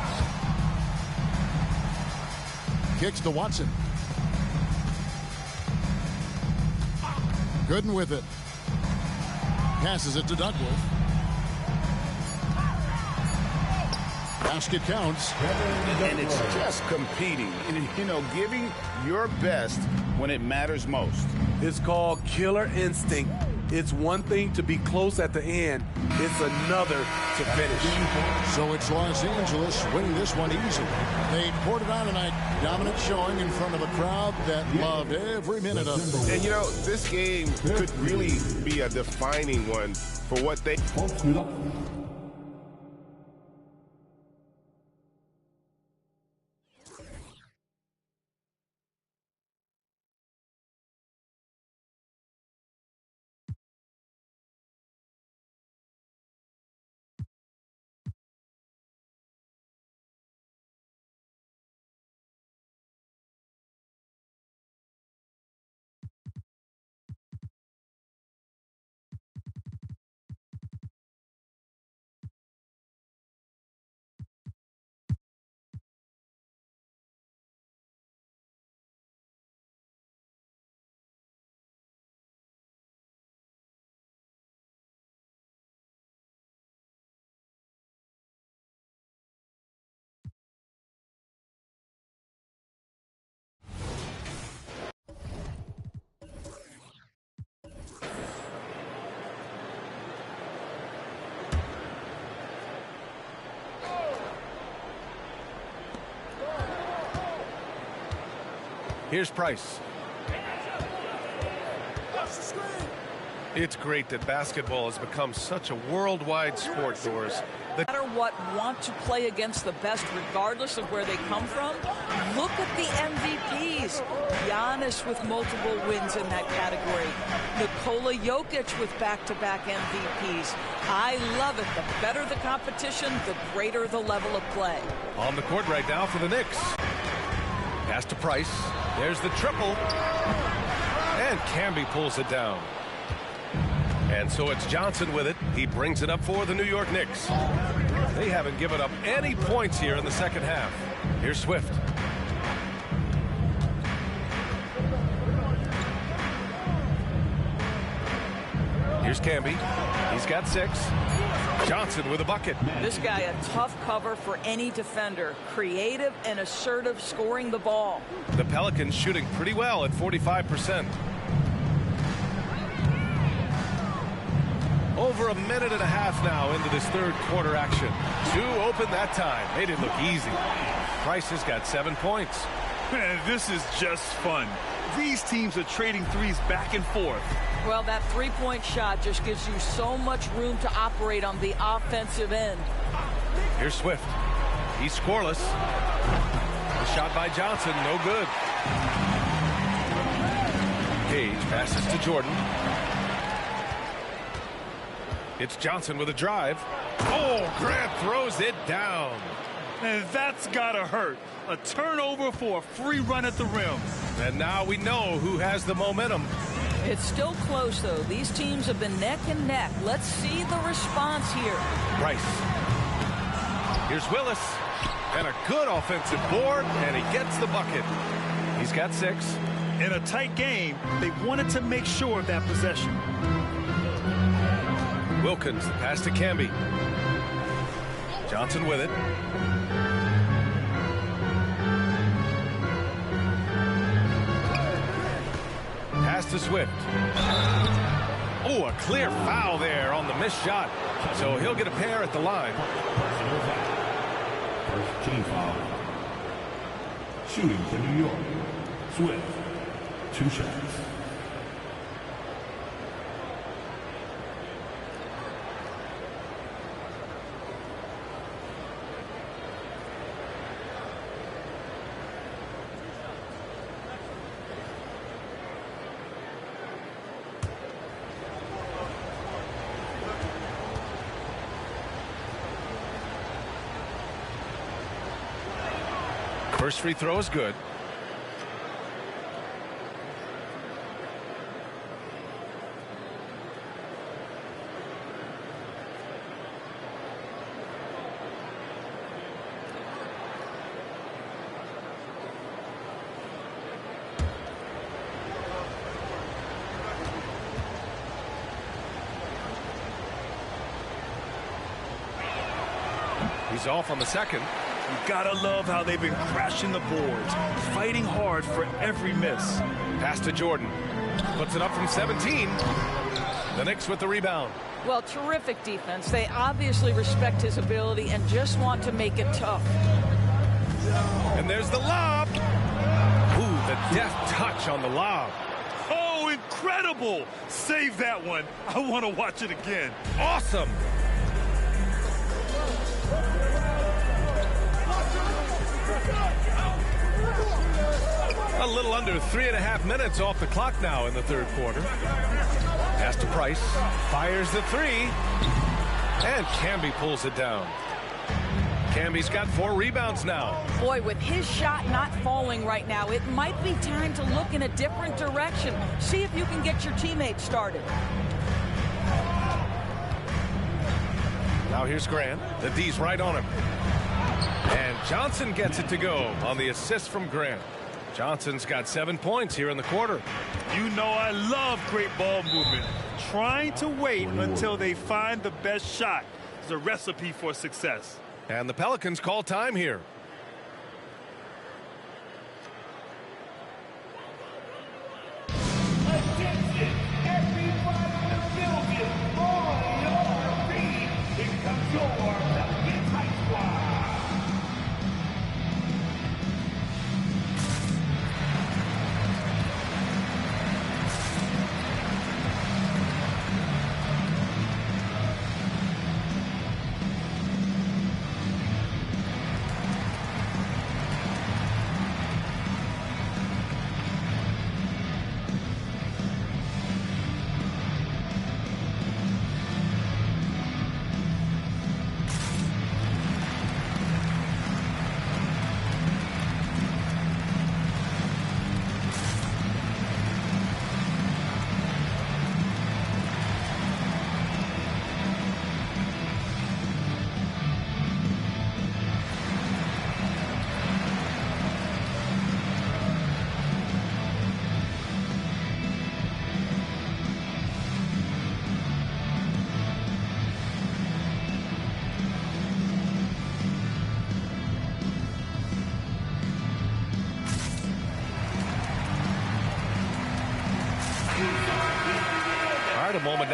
Kicks to Watson. Gooden with it. Passes it to Duckworth. Basket counts. And it's just competing. You know, giving your best when it matters most. It's called killer instinct. It's one thing to be close at the end. It's another to finish. So it's Los Angeles winning this one easily. They poured it on tonight. Dominant showing in front of a crowd that loved every minute of it. And, you know, this game could really be a defining one for what they... Here's Price. It's great that basketball has become such a worldwide sport, Doris. No matter what, want to play against the best regardless of where they come from. Look at the MVPs. Giannis with multiple wins in that category. Nikola Jokic with back-to-back MVPs. I love it. The better the competition, the greater the level of play. On the court right now for the Knicks. Pass to Price. There's the triple. And Camby pulls it down. And so it's Johnson with it. He brings it up for the New York Knicks. They haven't given up any points here in the second half. Here's Swift. Here's Camby. He's got 6. Johnson with a bucket. This guy a tough cover for any defender. Creative and assertive scoring the ball. The Pelicans shooting pretty well at 45%. Over a minute and a half now into this third quarter action. 2 open that time. Made it look easy. Price has got 7 points. Man, this is just fun. These teams are trading threes back and forth. Well, that three-point shot just gives you so much room to operate on the offensive end. Here's Swift. He's scoreless. The shot by Johnson, no good. Page passes to Jordan. It's Johnson with a drive. Oh, Grant throws it down. And that's gotta hurt. A turnover for a free run at the rim. And now we know who has the momentum. It's still close, though. These teams have been neck and neck. Let's see the response here. Price. Here's Willis. And a good offensive board, and he gets the bucket. He's got 6. In a tight game, they wanted to make sure of that possession. Wilkins, the pass to Camby. Johnson with it. Pass to Swift. Oh, a clear foul there on the missed shot. So he'll get a pair at the line. First team foul. Shooting for New York. Swift. 2 shots. First free throw is good. He's off on the second. You gotta love how they've been crashing the boards, fighting hard for every miss. Pass to Jordan. Puts it up from 17. The Knicks with the rebound. Well, terrific defense. They obviously respect his ability and just want to make it tough. And there's the lob. Ooh, the deft touch on the lob. Oh, incredible! Save that one. I want to watch it again. Awesome. A little under 3.5 minutes off the clock now in the third quarter. Pass to Price. Fires the 3. And Camby pulls it down. Camby's got 4 rebounds now. Boy, with his shot not falling right now, it might be time to look in a different direction. See if you can get your teammates started. Now here's Grant. The D's right on him. And Johnson gets it to go on the assist from Grant. Johnson's got 7 points here in the quarter. You know I love great ball movement. Trying to wait until they find the best shot is a recipe for success. And the Pelicans call time here. Attention, everybody in the building, on your feet. Here comes your Pelicans High Squad.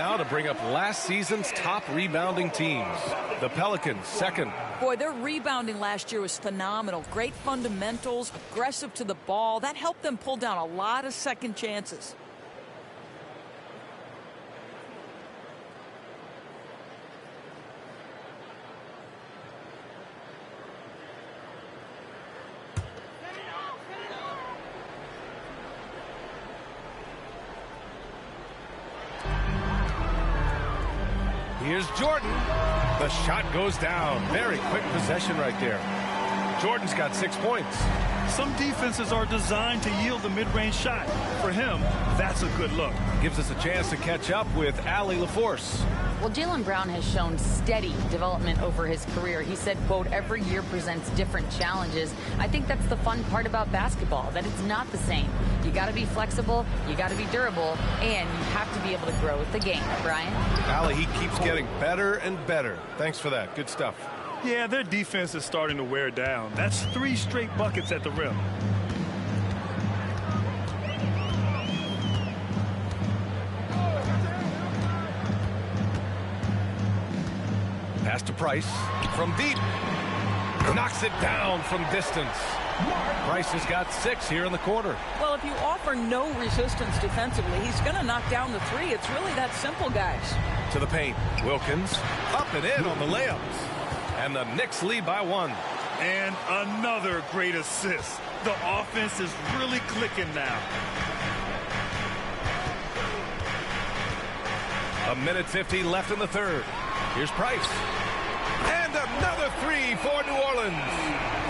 now to bring up last season's top rebounding teams. The Pelicans, second. Boy, their rebounding last year was phenomenal. Great fundamentals, aggressive to the ball. That helped them pull down a lot of second chances. Here's Jordan. The shot goes down. Very quick possession right there. Jordan's got 6 points. Some defenses are designed to yield the mid-range shot. For him, that's a good look. Gives us a chance to catch up with Allie LaForce. Well, Jaylen Brown has shown steady development over his career. He said, quote, every year presents different challenges. I think that's the fun part about basketball, that it's not the same. You got to be flexible, you got to be durable, and you have to be able to grow with the game. Brian? Allie, he keeps getting better and better. Thanks for that. Good stuff. Yeah, their defense is starting to wear down. That's 3 straight buckets at the rim. Pass to Price from deep. Knocks it down from distance. Price has got 6 here in the quarter. Well, if you offer no resistance defensively, he's going to knock down the 3. It's really that simple, guys. To the paint. Wilkins up and in on the layups. And the Knicks lead by 1. And another great assist. The offense is really clicking now. A minute 50 left in the third. Here's Price. And another 3 for New Orleans.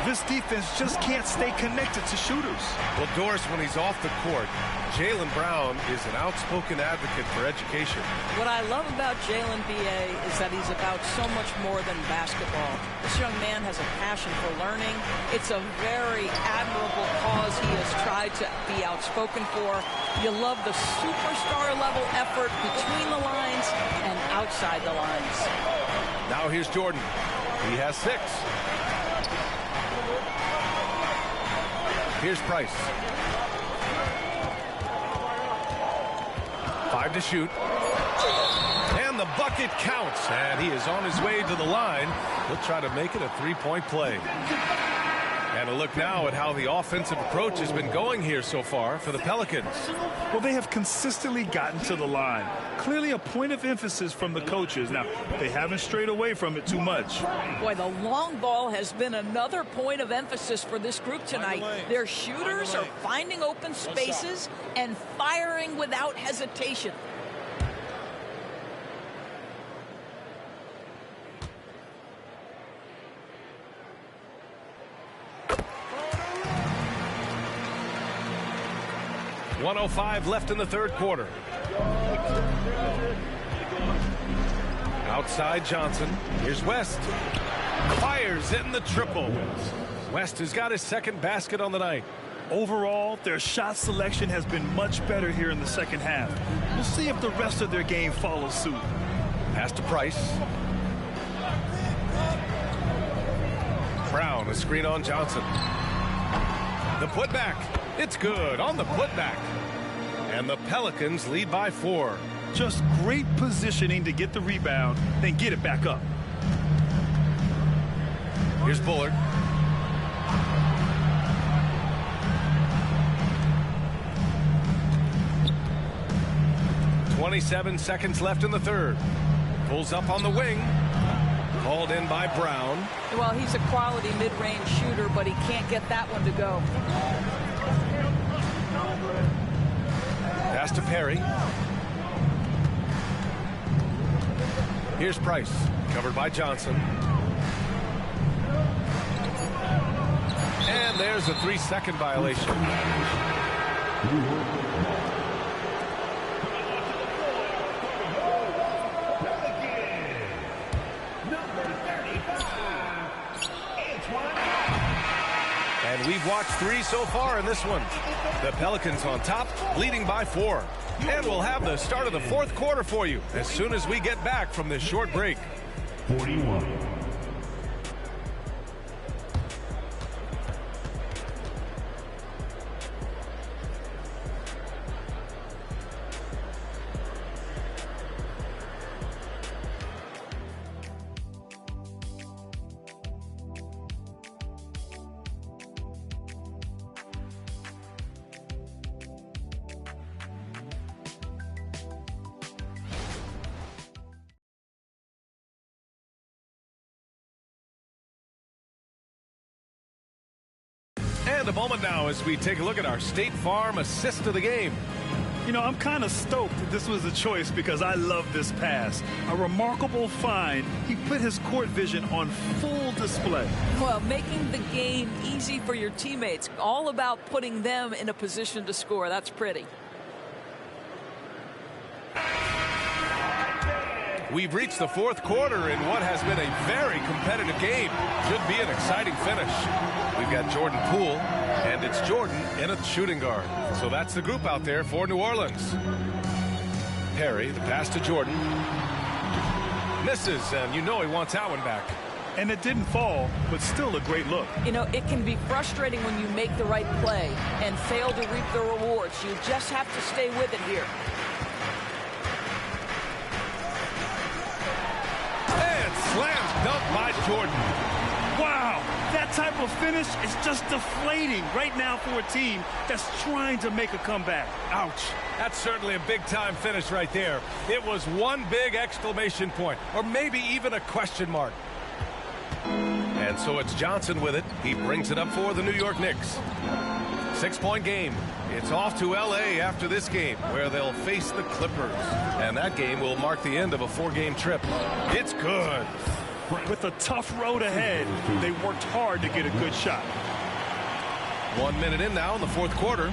This defense just can't stay connected to shooters. Well, Doris, when he's off the court, Jaylen Brown is an outspoken advocate for education. What I love about Jaylen, B.A., is that he's about so much more than basketball. This young man has a passion for learning. It's a very admirable cause he has tried to be outspoken for. You love the superstar-level effort between the lines and outside the lines. Now here's Jordan. He has 6. Here's Price. 5 to shoot. And the bucket counts. And he is on his way to the line. He'll try to make it a 3-point play. And a look now at how the offensive approach has been going here so far for the Pelicans. Well, they have consistently gotten to the line. Clearly a point of emphasis from the coaches. Now, they haven't strayed away from it too much. Boy, the long ball has been another point of emphasis for this group tonight. Their shooters are finding open spaces and firing without hesitation. .105 left in the third quarter. Outside Johnson. Here's West. Fires in the triple. West has got his 2nd basket on the night. Overall, their shot selection has been much better here in the second half. We'll see if the rest of their game follows suit. Pass to Price. Brown, a screen on Johnson. The putback. It's good on the putback. And the Pelicans lead by 4. Just great positioning to get the rebound, then get it back up. Here's Bullard. .27 seconds left in the third. Pulls up on the wing. Called in by Brown. Well, he's a quality mid-range shooter, but he can't get that one to go. Pass to Perry. Here's Price, covered by Johnson. And there's a 3-second violation. And we've watched 3 so far in this one. The Pelicans on top, leading by 4. And we'll have the start of the fourth quarter for you as soon as we get back from this short break. 41. And a moment now as we take a look at our State Farm assist of the game. You know, I'm kind of stoked that this was a choice because I love this pass. A remarkable find. He put his court vision on full display. Well, making the game easy for your teammates. All about putting them in a position to score. That's pretty. We've reached the fourth quarter in what has been a very competitive game. Should be an exciting finish. We've got Jordan Poole, and it's Jordan in at the shooting guard. So that's the group out there for New Orleans. Perry, the pass to Jordan. Misses, and you know he wants that one back. And it didn't fall, but still a great look. You know, it can be frustrating when you make the right play and fail to reap the rewards. You just have to stay with it here. Slam dunk by Jordan. Wow, that type of finish is just deflating right now for a team that's trying to make a comeback. Ouch. That's certainly a big-time finish right there. It was one big exclamation point, or maybe even a question mark. And so it's Johnson with it. He brings it up for the New York Knicks. 6-point game. It's off to L.A. after this game, where they'll face the Clippers. And that game will mark the end of a 4-game trip. It's good. With a tough road ahead, they worked hard to get a good shot. 1 minute in now in the fourth quarter.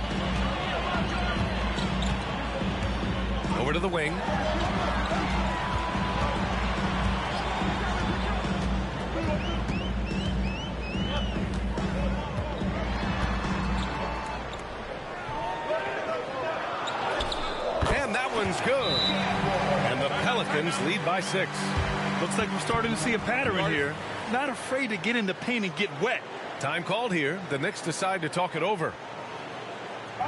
Over to the wing. One's good. And the Pelicans lead by 6. Looks like we're starting to see a pattern here. Not afraid to get in the paint and get wet. Time called here. The Knicks decide to talk it over. All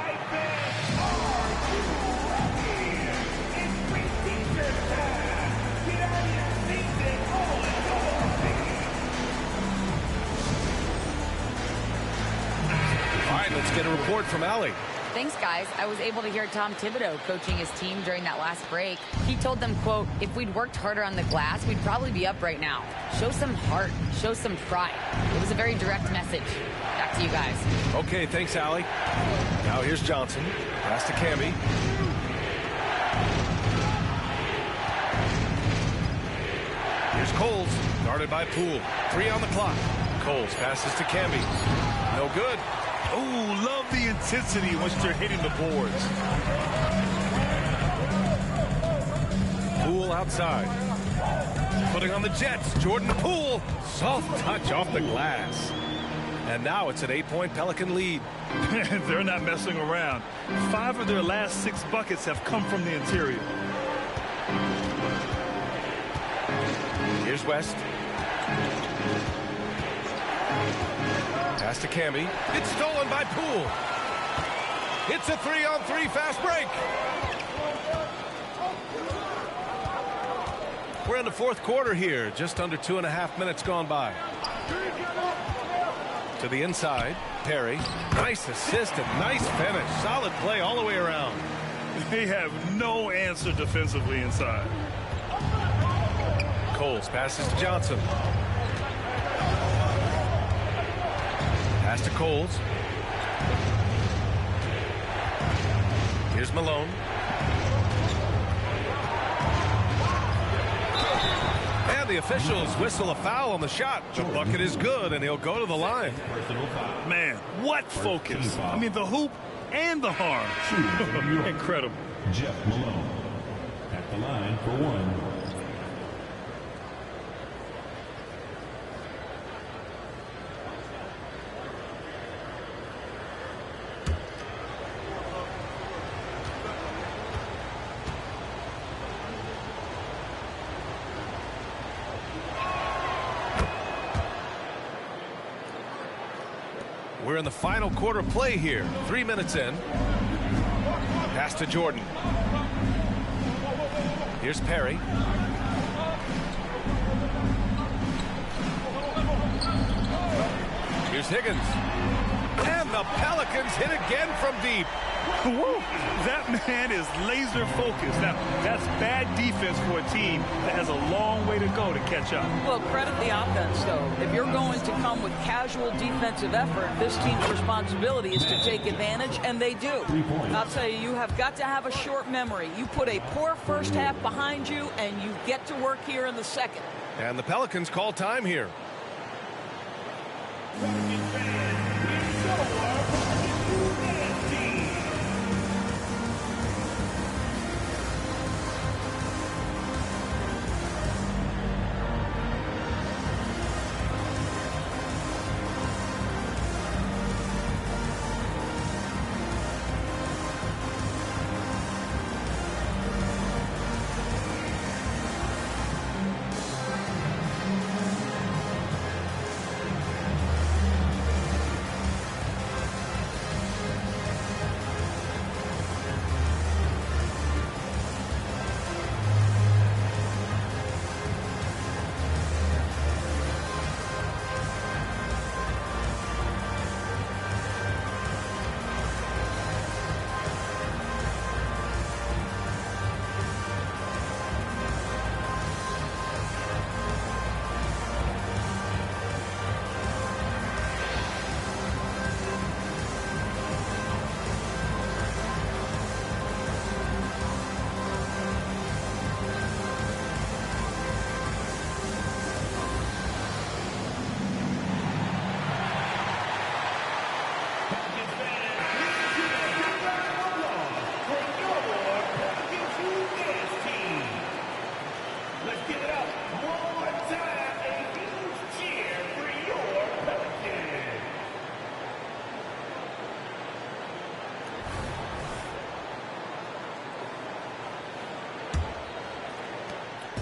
right, let's get a report from Allie. Thanks, guys. I was able to hear Tom Thibodeau coaching his team during that last break. He told them, quote, if we'd worked harder on the glass, we'd probably be up right now. Show some heart. Show some pride. It was a very direct message. Back to you guys. Okay, thanks, Allie. Now here's Johnson. Pass to Camby. Here's Coles, guarded by Poole. 3 on the clock. Coles passes to Camby. No good. Oh, love the intensity once they're hitting the boards. Poole outside. Putting on the Jets. Jordan Poole. Soft touch off the glass. And now it's an 8-point Pelican lead. They're not messing around. 5 of their last 6 buckets have come from the interior. Here's West. Pass to Camby. It's stolen by Poole. It's a 3-on-3 fast break. We're in the fourth quarter here. Just under 2.5 minutes gone by. To the inside. Perry. Nice assist and nice finish. Solid play all the way around. They have no answer defensively inside. Coles passes to Johnson. Pass to Coles. Here's Malone. And the officials whistle a foul on the shot. The bucket is good, and he'll go to the line. Man, what focus. I mean, the hoop and the harm. Incredible. Jeff Malone at the line for 1. We're in the final quarter play here. 3 minutes in. Pass to Jordan. Here's Perry. Here's Higgins. And the Pelicans hit again from deep. Woo! That man is laser focused. Now, that's bad defense for a team that has a long way to go to catch up. Well, credit the offense, though. If you're going to come with casual defensive effort, this team's responsibility is to take advantage, and they do. I'll tell you, you have got to have a short memory. You put a poor first half behind you, and you get to work here in the second. And the Pelicans call time here.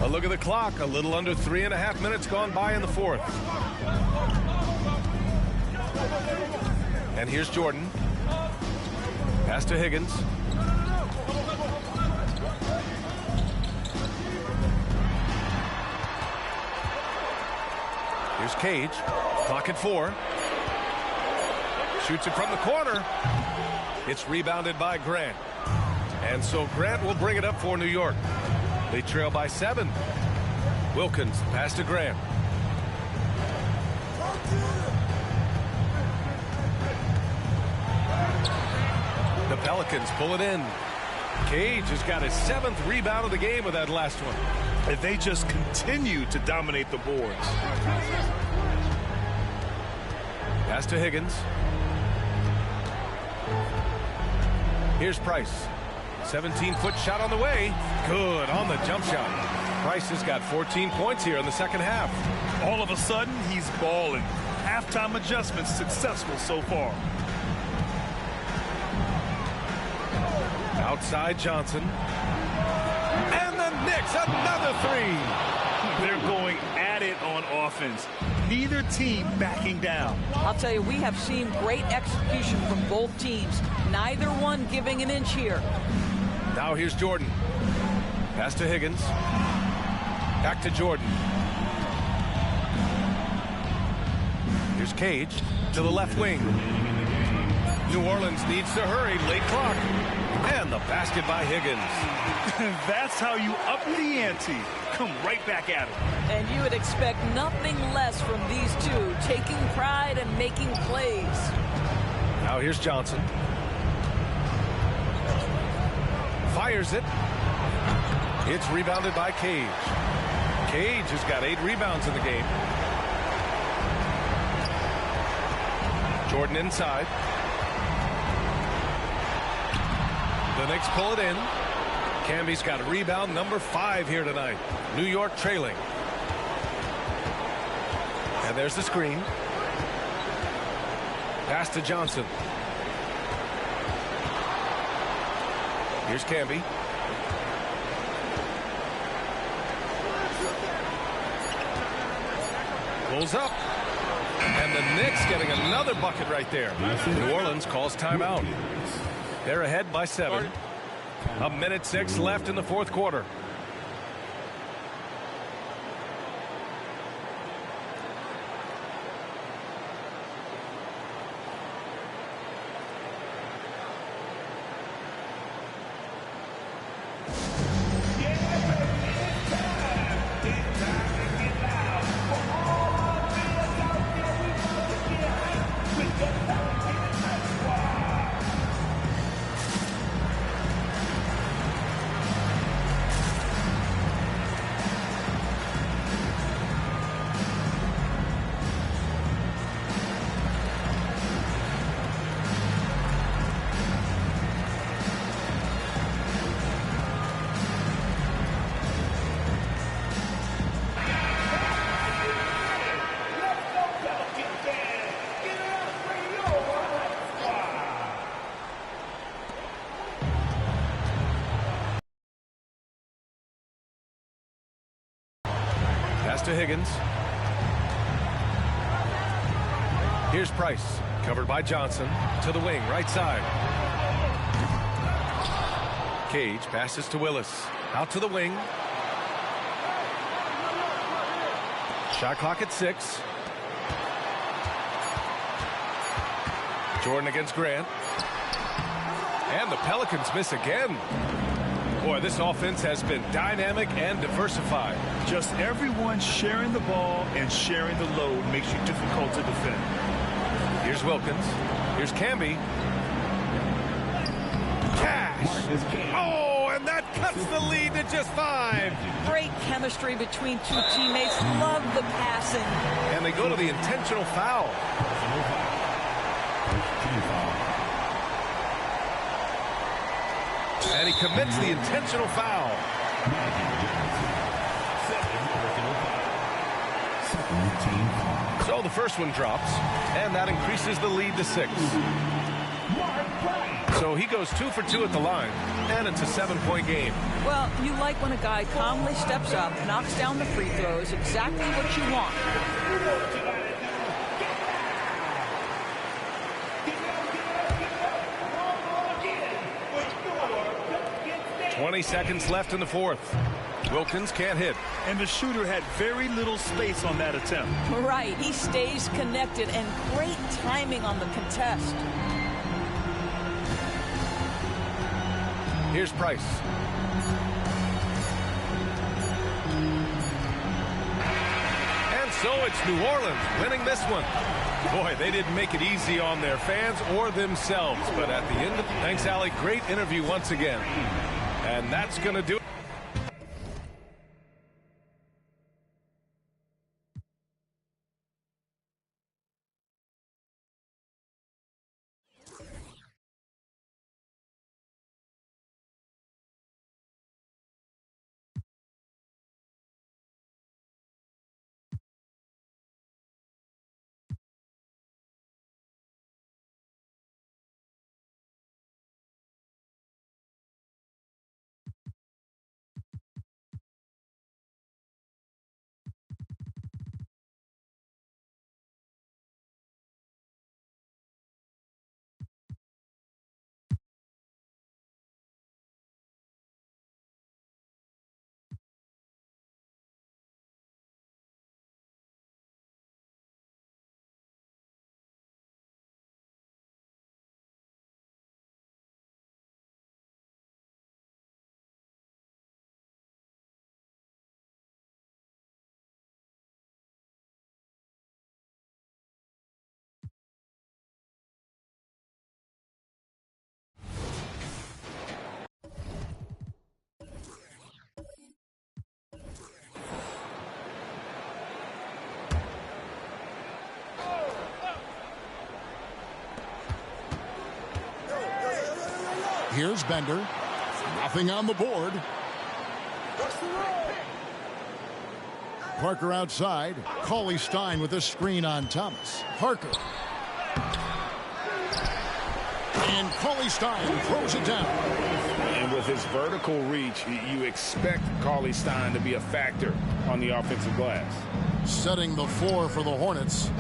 A look at the clock. A little under 3.5 minutes gone by in the fourth. And here's Jordan. Pass to Higgins. Here's Cage. Clock at 4. Shoots it from the corner. It's rebounded by Grant. And so Grant will bring it up for New York. They trail by 7. Wilkins, pass to Grant. The Pelicans pull it in. Cage has got his 7th rebound of the game with that last one. And they just continue to dominate the boards. Pass to Higgins. Here's Price. 17-foot shot on the way. Good on the jump shot. Price has got 14 points here in the second half. All of a sudden, he's balling. Halftime adjustments successful so far. Outside Johnson. And the Knicks, another 3. They're going at it on offense. Neither team backing down. I'll tell you, we have seen great execution from both teams. Neither one giving an inch here. Now here's Jordan. Pass to Higgins. Back to Jordan. Here's Cage to the left wing. New Orleans needs to hurry. Late clock. And the basket by Higgins. That's how you up the ante. Come right back at it. And you would expect nothing less from these two, taking pride and making plays. Now here's Johnson. Fires it. It's rebounded by Cage. Cage has got 8 rebounds in the game. Jordan inside. The Knicks pull it in. Camby's got rebound number 5 here tonight. New York trailing. And there's the screen. Pass to Johnson. Here's Camby. Pulls up. And the Knicks getting another bucket right there. New Orleans calls timeout. They're ahead by 7. 1:06 left in the fourth quarter. to Higgins. Here's Price, covered by Johnson, to the wing, right side. Cage passes to Willis, out to the wing. Shot clock at 6. Jordan against Grant. And the Pelicans miss again. Boy, this offense has been dynamic and diversified. Just everyone sharing the ball and sharing the load makes you difficult to defend. Here's Wilkins. Here's Camby. Cash. Oh, and that cuts the lead to just 5. Great chemistry between two teammates. Love the passing. And they go to the intentional foul. And he commits the intentional foul. So the first one drops, and that increases the lead to 6. So he goes 2 for 2 at the line, and it's a 7-point game. Well, you like when a guy calmly steps up, knocks down the free throws, exactly what you want. 20 seconds left in the fourth. Wilkins can't hit. And the shooter had very little space on that attempt. Right. He stays connected, and great timing on the contest. Here's Price. And so it's New Orleans winning this one. Boy, they didn't make it easy on their fans or themselves. But at the end, thanks, Allie. Great interview once again. And that's going to do it. Here's Bender. Nothing on the board. Parker outside. Cauley Stein with a screen on Thomas. Parker. And Cauley Stein throws it down. And with his vertical reach, you expect Cauley Stein to be a factor on the offensive glass. Setting the floor for the Hornets.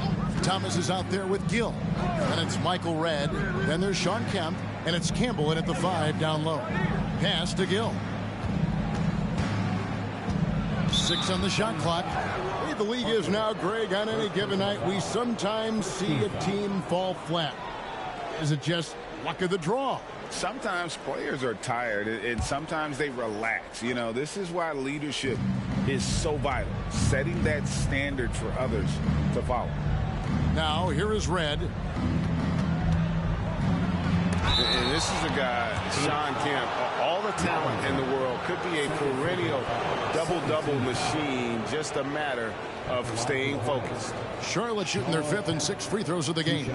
Thomas is out there with Gill. And it's Michael Redd. Then there's Sean Kemp. And it's Campbell in at the 5 down low. Pass to Gill. 6 on the shot clock. The way the league is now, Greg, on any given night, we sometimes see a team fall flat. Is it just luck of the draw? Sometimes players are tired, and sometimes they relax. You know, this is why leadership is so vital. Setting that standard for others to follow. Now, here is Redd. And this is a guy, Sean Kemp, all the talent in the world, could be a perennial double-double machine, just a matter of staying focused. Charlotte shooting their 5th and 6th free throws of the game.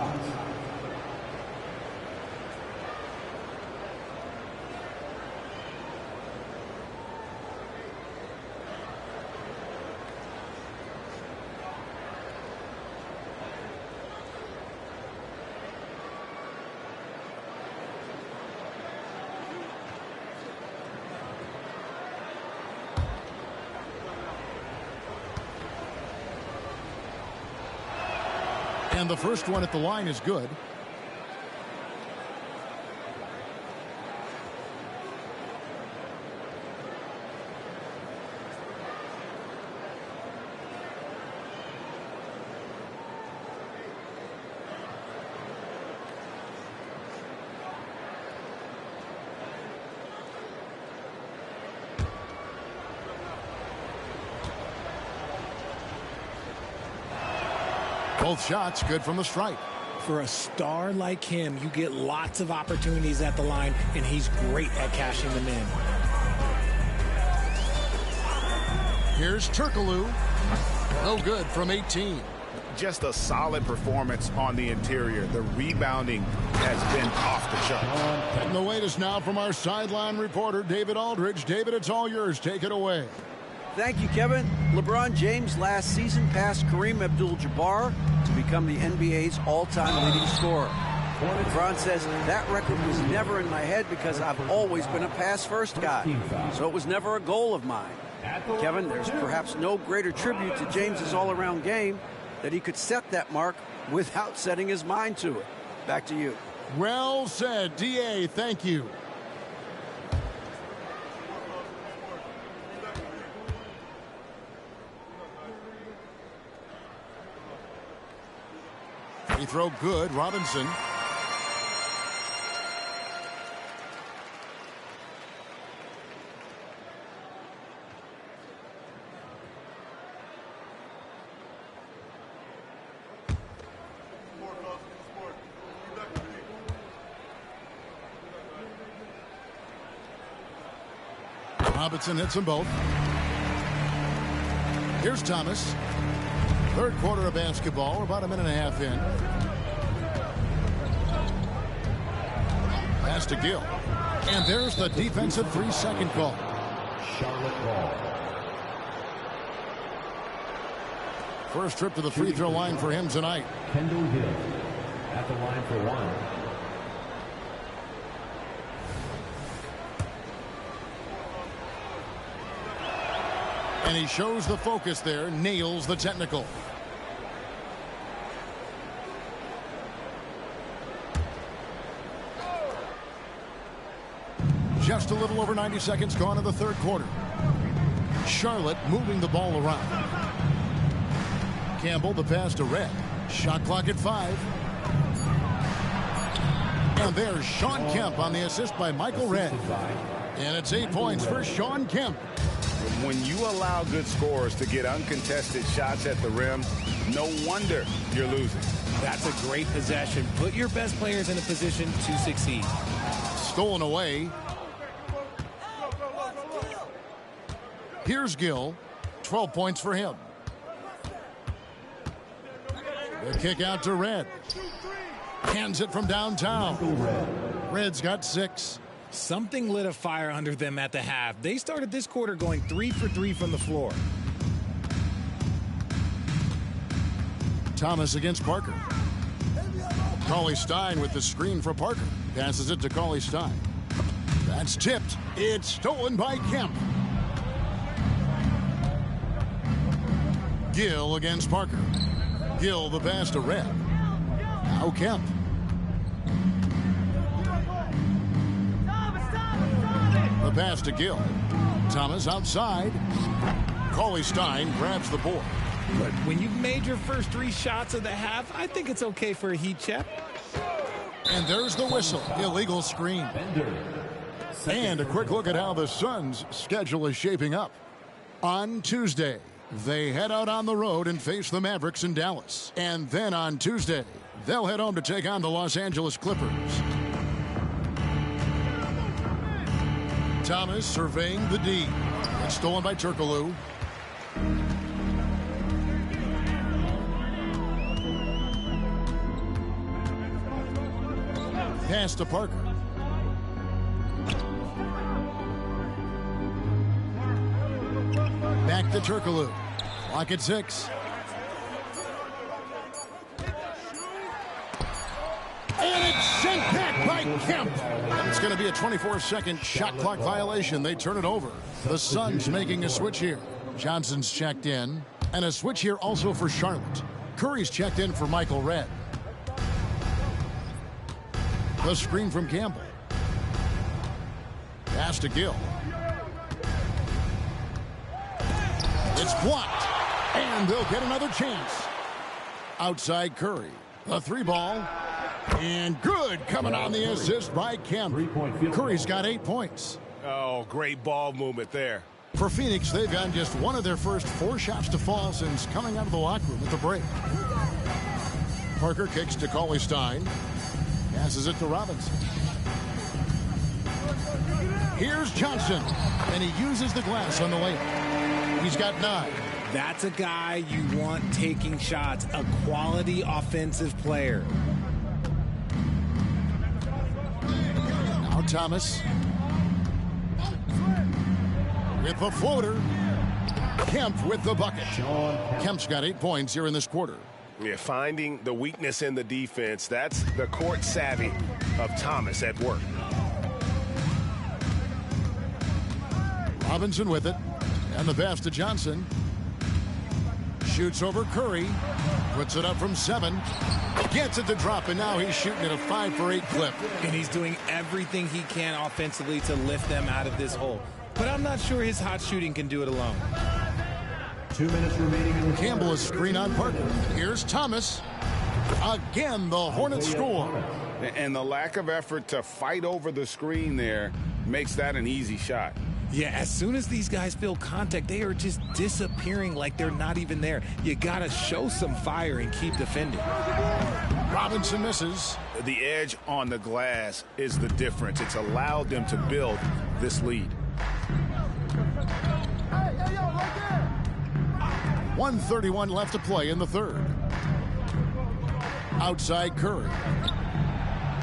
And the first one at the line is good. Both shots good from the stripe. For a star like him, you get lots of opportunities at the line, and he's great at cashing them in. Here's Turkoglu. No good from 18. Just a solid performance on the interior. The rebounding has been off the chart. Taking the latest now from our sideline reporter, David Aldridge. David, it's all yours. Take it away. Thank you, Kevin. LeBron James last season passed Kareem Abdul-Jabbar to become the NBA's all-time leading scorer. LeBron says, that record was never in my head because I've always been a pass-first guy, so it was never a goal of mine. Kevin, there's perhaps no greater tribute to James's all-around game that he could set that mark without setting his mind to it. Back to you. Well said, D.A. Thank you. Free throw good. Robinson. Robinson hits them both. Here's Thomas. Third quarter of basketball. We're about a minute and a half in. Pass to Gill. And there's the defensive 3-second call. Charlotte ball. First trip to the free throw line for him tonight. Kendall Gill at the line for one. And he shows the focus there, nails the technical. Just a little over 90 seconds gone in the third quarter. Charlotte moving the ball around. Campbell, the pass to Red. Shot clock at 5. And there's Sean Kemp on the assist by Michael Red. And it's 8 points for Sean Kemp. When you allow good scorers to get uncontested shots at the rim, no wonder you're losing. That's a great possession. Put your best players in a position to succeed. Stolen away. Here's Gill. 12 points for him. The kick out to Red. Hands it from downtown. Red's got 6. Something lit a fire under them at the half. They started this quarter going 3 for 3 from the floor. Thomas against Parker. Cauley-Stein with the screen for Parker. Passes it to Cauley-Stein. That's tipped. It's stolen by Kemp. Gill against Parker. Gill the pass to Red. Now Kemp. The pass to Gill. Thomas outside. Cauley-Stein grabs the board. Look, when you've made your first 3 shots of the half, I think it's okay for a heat check. And there's the whistle. Illegal screen. And a quick look at how the Suns' schedule is shaping up. On Tuesday, they head out on the road and face the Mavericks in Dallas. And then on Tuesday, they'll head home to take on the Los Angeles Clippers. Thomas surveying the D. It's stolen by Turkoglu. Pass to Parker. Back to Turkoglu. Clock at 6. And it's sent back by Kemp. It's going to be a 24-second shot clock violation. They turn it over. The Suns making a switch here. Johnson's checked in. And a switch here also for Charlotte. Curry's checked in for Michael Redd. The screen from Campbell. Pass to Gill. It's blocked. And they'll get another chance. Outside Curry. The 3-ball. And good coming on the assist by Campbell. Curry's got 8 points. Oh, great ball movement there. For Phoenix, they've gotten just one of their first 4 shots to fall since coming out of the locker room at the break. Parker kicks to Cauley Stein. Passes it to Robinson. Here's Johnson. And he uses the glass on the layup. He's got 9. That's a guy you want taking shots. A quality offensive player. Now Thomas. With the floater. Kemp with the bucket. Kemp's got 8 points here in this quarter. Yeah, finding the weakness in the defense. That's the court savvy of Thomas at work. Robinson with it. And the pass to Johnson. Shoots over Curry. Puts it up from 7. Gets it to drop, and now he's shooting at a 5 for 8 clip. And he's doing everything he can offensively to lift them out of this hole. But I'm not sure his hot shooting can do it alone. 2 minutes remaining. Campbell is screen on Parker. Here's Thomas. Again, the Hornets score. And the lack of effort to fight over the screen there makes that an easy shot. Yeah, as soon as these guys feel contact, they are just disappearing like they're not even there. You got to show some fire and keep defending. Robinson misses. The edge on the glass is the difference. It's allowed them to build this lead. 1:31 left to play in the third. Outside Curry.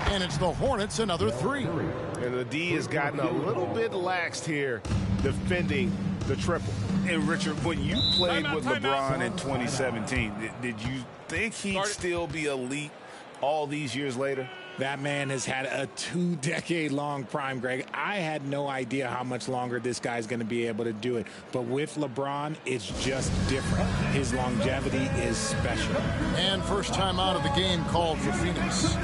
And it's the Hornets, another 3. And the D has gotten a little bit laxed here defending the triple. And Richard, when you played with LeBron in 2017, did you think he'd still be elite all these years later? That man has had a 2-decade-long prime, Greg. I had no idea how much longer this guy's going to be able to do it. But with LeBron, it's just different. His longevity is special. And first time out of the game called for Phoenix.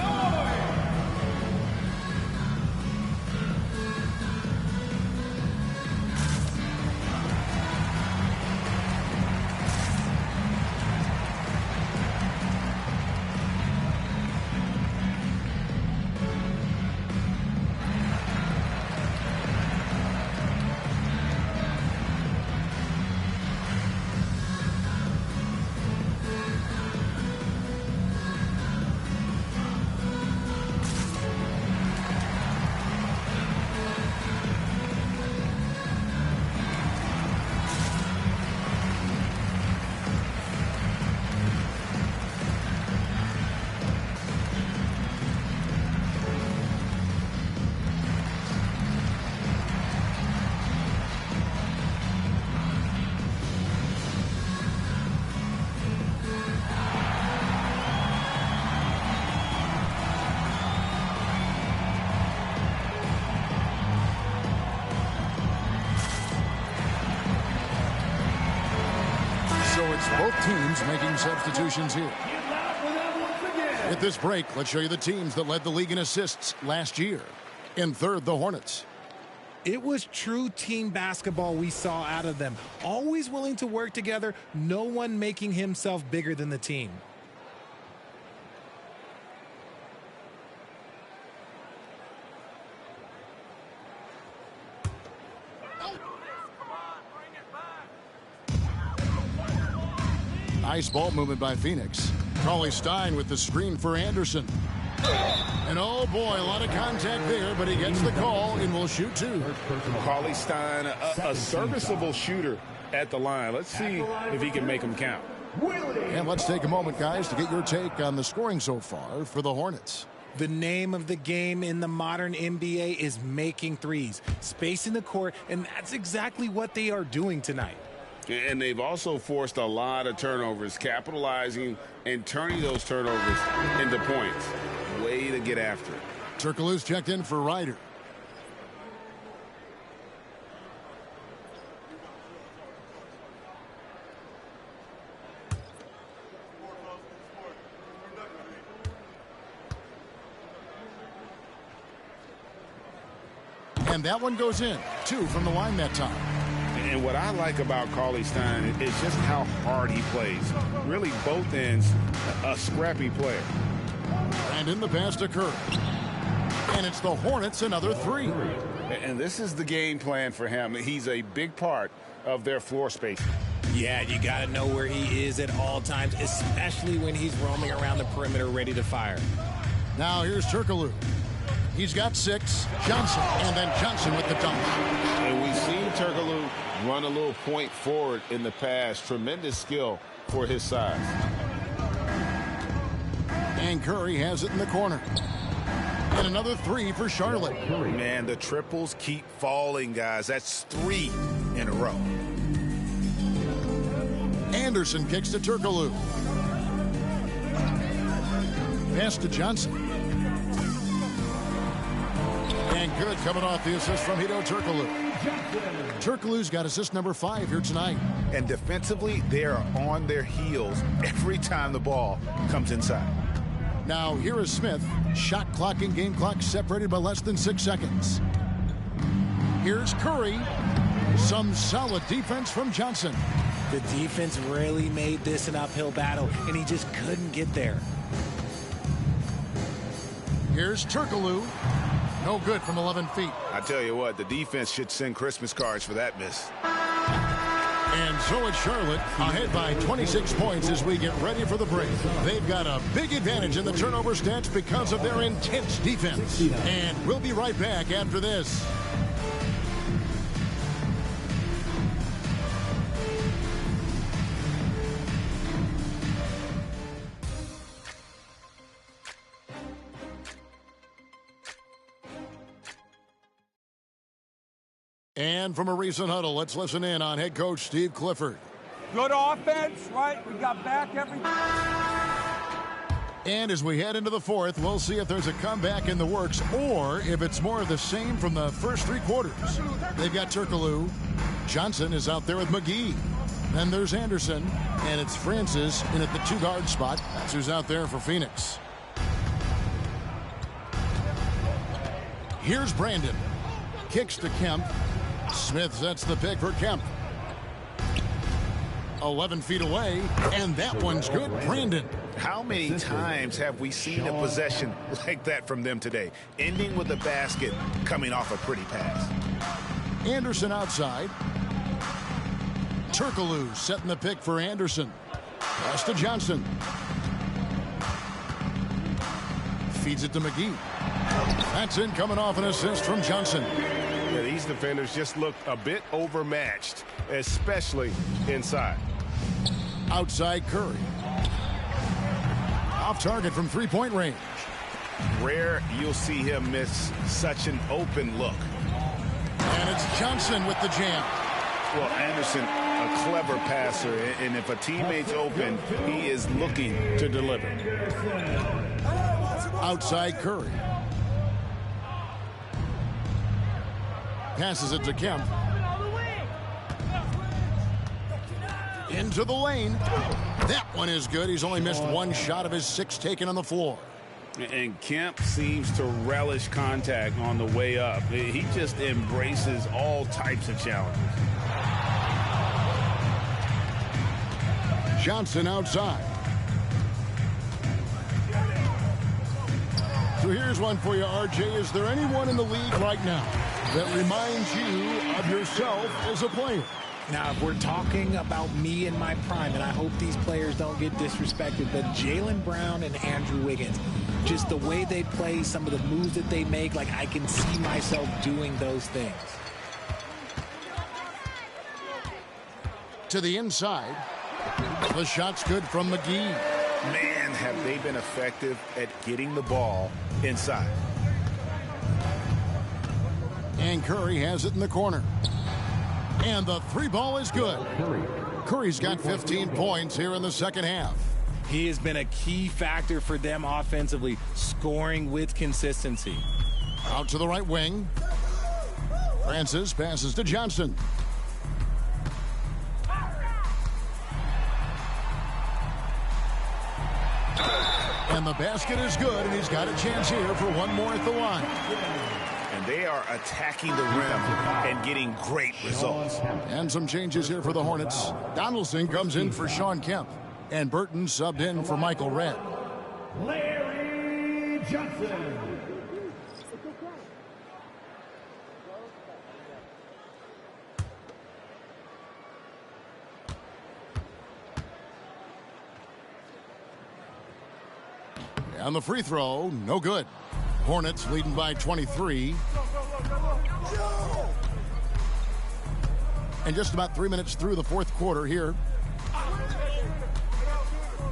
Both teams making substitutions here. At this break, let's show you the teams that led the league in assists last year. In third, the Hornets. It was true team basketball we saw out of them. Always willing to work together, no one making himself bigger than the team. Nice ball movement by Phoenix. Cauley Stein with the screen for Anderson. And oh boy, a lot of contact there, but he gets the call and will shoot 2. Cauley Stein, a serviceable shooter at the line. Let's see if he can make them count. And let's take a moment, guys, to get your take on the scoring so far for the Hornets. The name of the game in the modern NBA is making threes, spacing the court, and that's exactly what they are doing tonight. And they've also forced a lot of turnovers, capitalizing and turning those turnovers into points. Way to get after it. Turkoglu's checked in for Ryder. And that one goes in. 2 from the line that time. And what I like about Cauley Stein is just how hard he plays. Really, both ends, a scrappy player. And in the pass to Curry. And it's the Hornets, another 3. And this is the game plan for him. He's a big part of their floor space. Yeah, you got to know where he is at all times, especially when he's roaming around the perimeter ready to fire. Now here's Turkoglu. He's got 6. Johnson, and then Johnson with the dunk. And we've seen Turkoglu run a little point forward in the past. Tremendous skill for his size. And Curry has it in the corner. And another 3 for Charlotte. Man, the triples keep falling, guys. That's 3 in a row. Anderson kicks to Turkoglu. Pass to Johnson. And good coming off the assist from Hedo Turkoglu. Turkoglu's got assist number 5 here tonight. And defensively, they are on their heels every time the ball comes inside. Now here is Smith. Shot clock and game clock separated by less than 6 seconds. Here's Curry. Some solid defense from Johnson. The defense really made this an uphill battle, and he just couldn't get there. Here's Turkoglu. No good from 11 feet. I tell you what, the defense should send Christmas cards for that miss. And so it's Charlotte ahead by 26 points as we get ready for the break. They've got a big advantage in the turnover stats because of their intense defense. And we'll be right back after this. And from a recent huddle, let's listen in on head coach Steve Clifford. Good offense, right? We got back everything. And as we head into the fourth, we'll see if there's a comeback in the works or if it's more of the same from the first 3 quarters. They've got Turkoglu. Johnson is out there with McGee. Then there's Anderson, and it's Francis in at the 2-guard spot. That's who's out there for Phoenix. Here's Brandon. Kicks to Kemp. Smith sets the pick for Kemp. 11 feet away, and that one's good. Brandon. How many times have we seen a possession like that from them today? Ending with a basket, coming off a pretty pass. Anderson outside. Turkoglu setting the pick for Anderson. Pass to Johnson. Feeds it to McGee. That's in, coming off an assist from Johnson. Yeah, these defenders just look a bit overmatched, especially inside. Outside Curry. Off target from 3-point range. Rare you'll see him miss such an open look. And it's Johnson with the jam. Well, Anderson, a clever passer, and if a teammate's open, he is looking to deliver. Outside Curry. Passes it to Kemp. Into the lane. That one is good. He's only missed 1 shot of his 6 taken on the floor. And Kemp seems to relish contact on the way up. He just embraces all types of challenges. Johnson outside. So here's one for you, RJ. Is there anyone in the league right now that reminds you of yourself as a player? Now, if we're talking about me in my prime, and I hope these players don't get disrespected, but Jaylen Brown and Andrew Wiggins, just the way they play, some of the moves that they make, like I can see myself doing those things. To the inside. The shot's good from McGee. Man, have they been effective at getting the ball inside. And Curry has it in the corner. And the 3-ball is good. Curry's got 15 points here in the second half. He has been a key factor for them offensively, scoring with consistency. Out to the right wing. Francis passes to Johnson. And the basket is good, and he's got a chance here for one more at the line. and they are attacking the rim and getting great results. And some changes here for the Hornets. Donaldson comes in for Sean Kemp, and Burton subbed in for Michael Redd. Larry Johnson. On the free throw, no good. Hornets leading by 23. And just about 3 minutes through the fourth quarter here.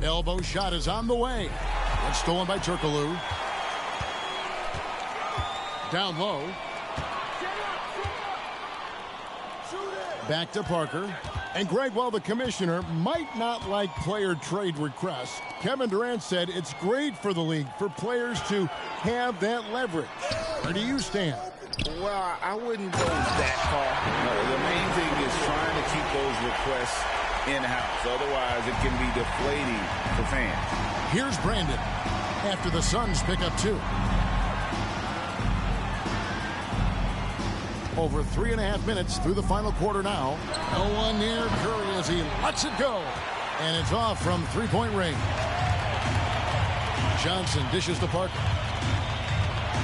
Elbow shot is on the way. It's stolen by Turkoglu. Down low. Back to Parker. And Greg, while the commissioner might not like player trade requests, Kevin Durant said it's great for the league for players to have that leverage. Where do you stand? Well, I wouldn't go that far. No, the main thing is trying to keep those requests in-house. Otherwise, it can be deflating for fans. Here's Brandon after the Suns pick up 2. Over 3.5 minutes through the final quarter now. No one near Curry as he lets it go. And it's off from three-point range. Johnson dishes to Parker.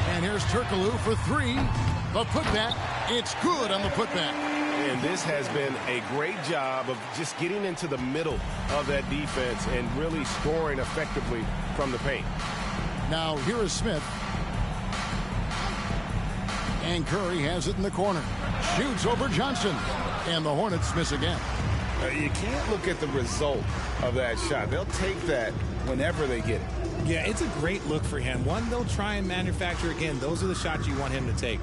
And here's Turkoglu for 3. The putback, it's good on the putback. And this has been a great job of just getting into the middle of that defense and really scoring effectively from the paint. Now here is Smith. And Curry has it in the corner. Shoots over Johnson. And the Hornets miss again. You can't look at the result of that shot. They'll take that whenever they get it. Yeah, it's a great look for him. One, they'll try and manufacture again. Those are the shots you want him to take.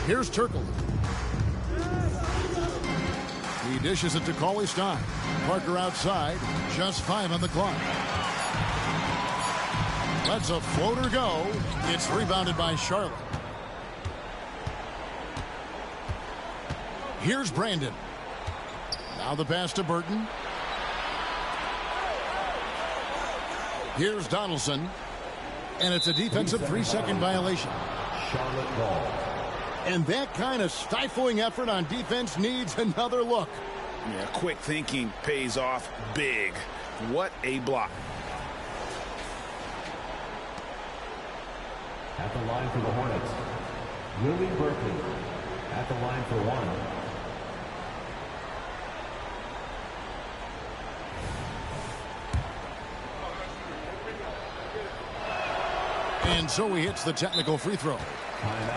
Here's Turkoglu. He dishes it to Cauley Stein. Parker outside. Just 5 on the clock. Lets a floater go. It's rebounded by Charlotte. Here's Brandon. Now the pass to Burton. Here's Donaldson. And it's a defensive 3-second violation. Charlotte ball. And that kind of stifling effort on defense needs another look. Yeah, quick thinking pays off big. What a block. At the line for the Hornets, Willie Berkeley. At the line for 1. And so he hits the technical free throw.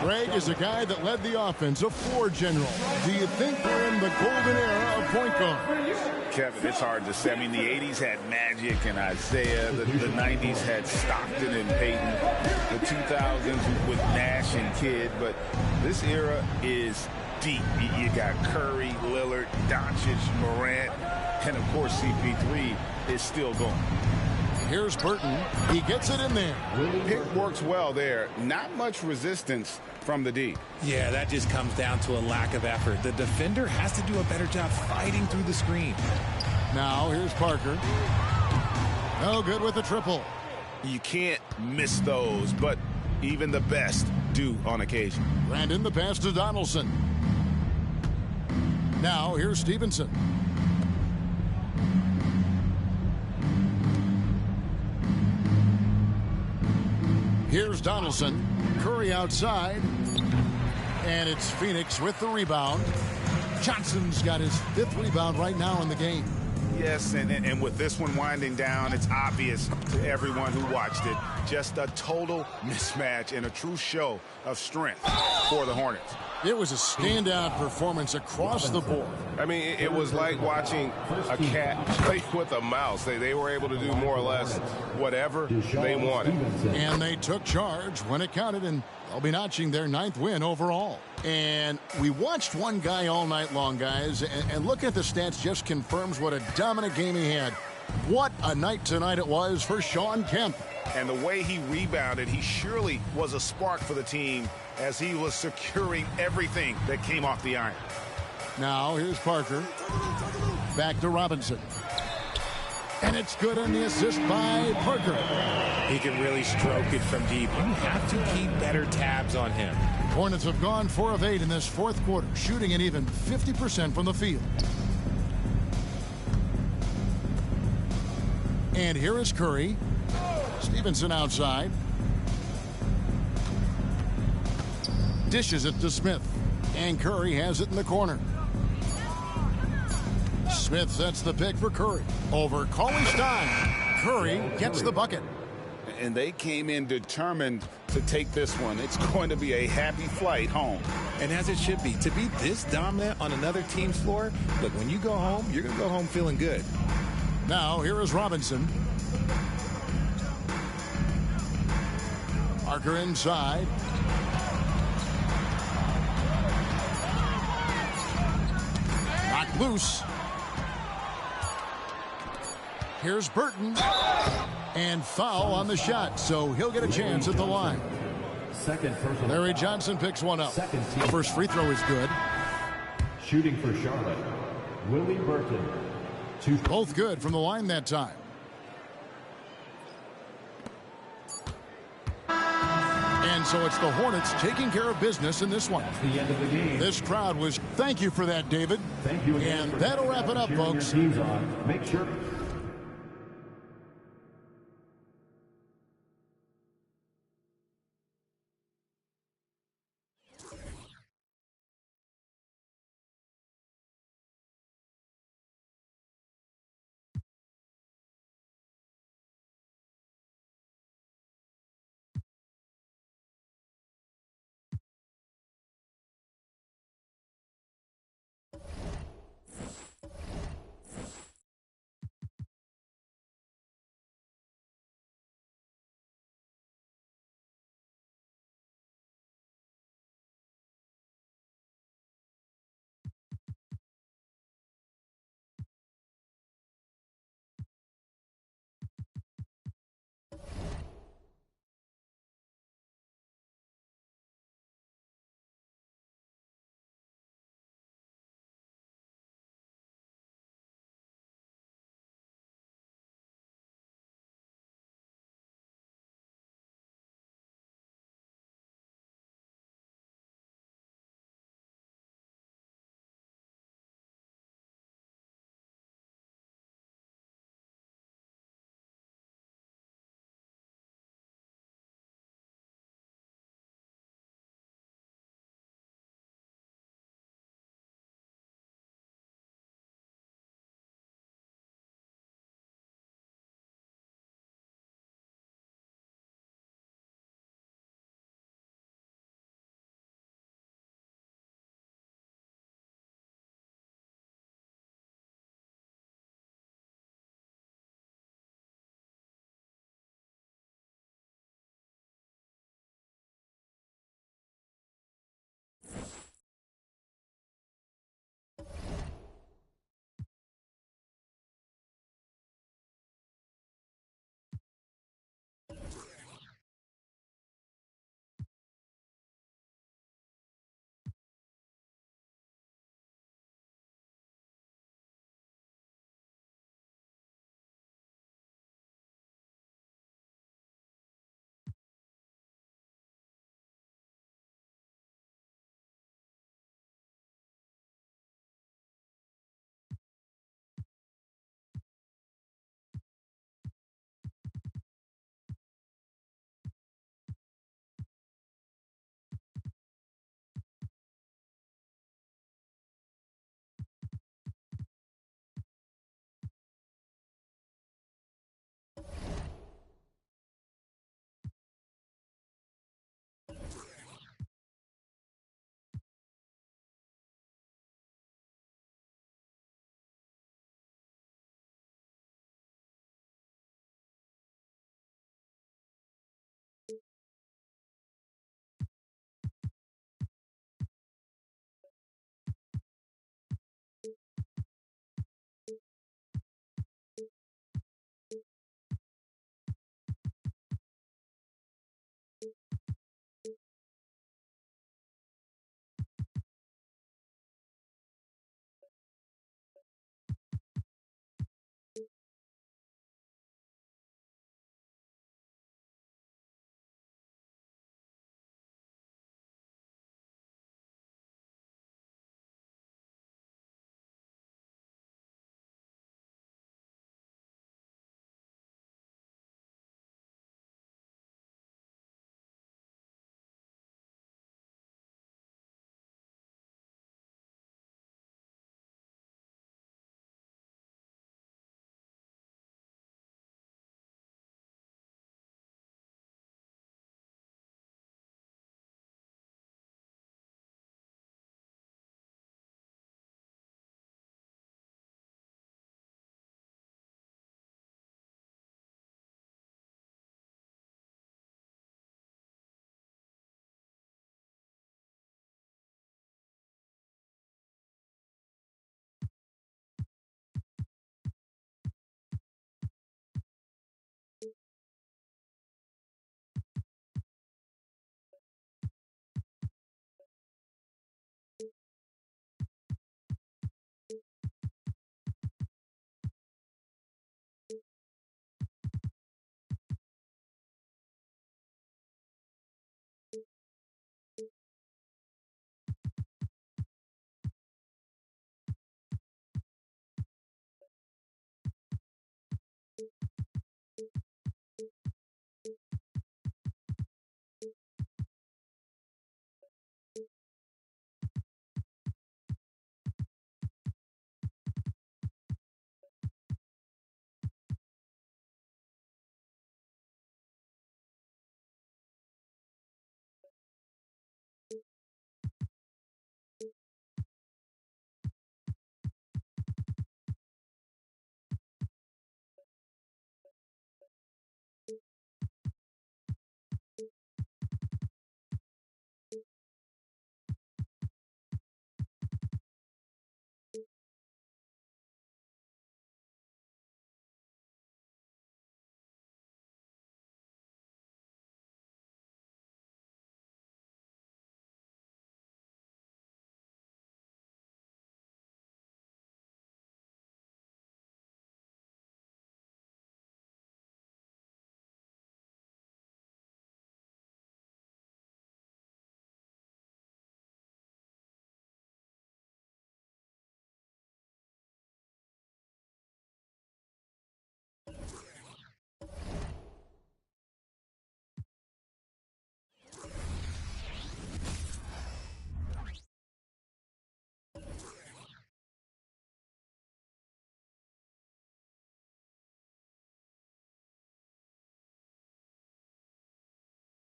Greg is a guy that led the offense, a floor general. Do you think we're in the golden era of point guards? Kevin, it's hard to say. I mean, the 80s had Magic and Isaiah. The 90s had Stockton and Peyton. The 2000s with Nash and Kidd. But this era is deep. You got Curry, Lillard, Doncic, Morant, and, of course, CP3 is still going. Here's Burton. He gets it in there. Pick works well there. Not much resistance from the D. Yeah, that just comes down to a lack of effort. The defender has to do a better job fighting through the screen. Now here's Parker. No good with the triple. You can't miss those, but even the best do on occasion. Brandon, the pass to Donaldson. Now here's Stevenson. Here's Donaldson. Curry outside. And it's Phoenix with the rebound. Johnson's got his 5th rebound right now in the game. Yes, and with this one winding down, it's obvious to everyone who watched it. Just a total mismatch and a true show of strength for the Hornets. It was a standout performance across the board. I mean, it was like watching a cat play with a mouse. They were able to do more or less whatever they wanted. And they took charge when it counted, and they'll be notching their 9th win overall. And we watched one guy all night long, guys, and looking at the stats just confirms what a dominant game he had. What a night tonight it was for Sean Kemp. And the way he rebounded, he surely was a spark for the team as he was securing everything that came off the iron. Now here's Parker. Back to Robinson. And it's good on the assist by Parker. He can really stroke it from deep. You have to keep better tabs on him. Hornets have gone 4 of 8 in this fourth quarter, shooting an even 50% from the field. And here is Curry. Stevenson outside. Dishes it to Smith. And Curry has it in the corner. Smith sets the pick for Curry. Over Cauley-Stein. Curry gets the bucket. And they came in determined to take this one. It's going to be a happy flight home. And as it should be. To be this dominant on another team's floor, look, when you go home, you're going to go home feeling good. Now, here is Robinson. Parker inside. Knocked loose. Here's Burton. And foul on the shot, so he'll get a chance at the line. Larry Johnson picks one up. First free throw is good. Shooting for Charlotte, Willie Burton. Both good from the line that time. And so it's the Hornets taking care of business in this one. The end of the game. This crowd was, thank you for that, David. Thank you again. And that'll wrap it up, folks. Make sure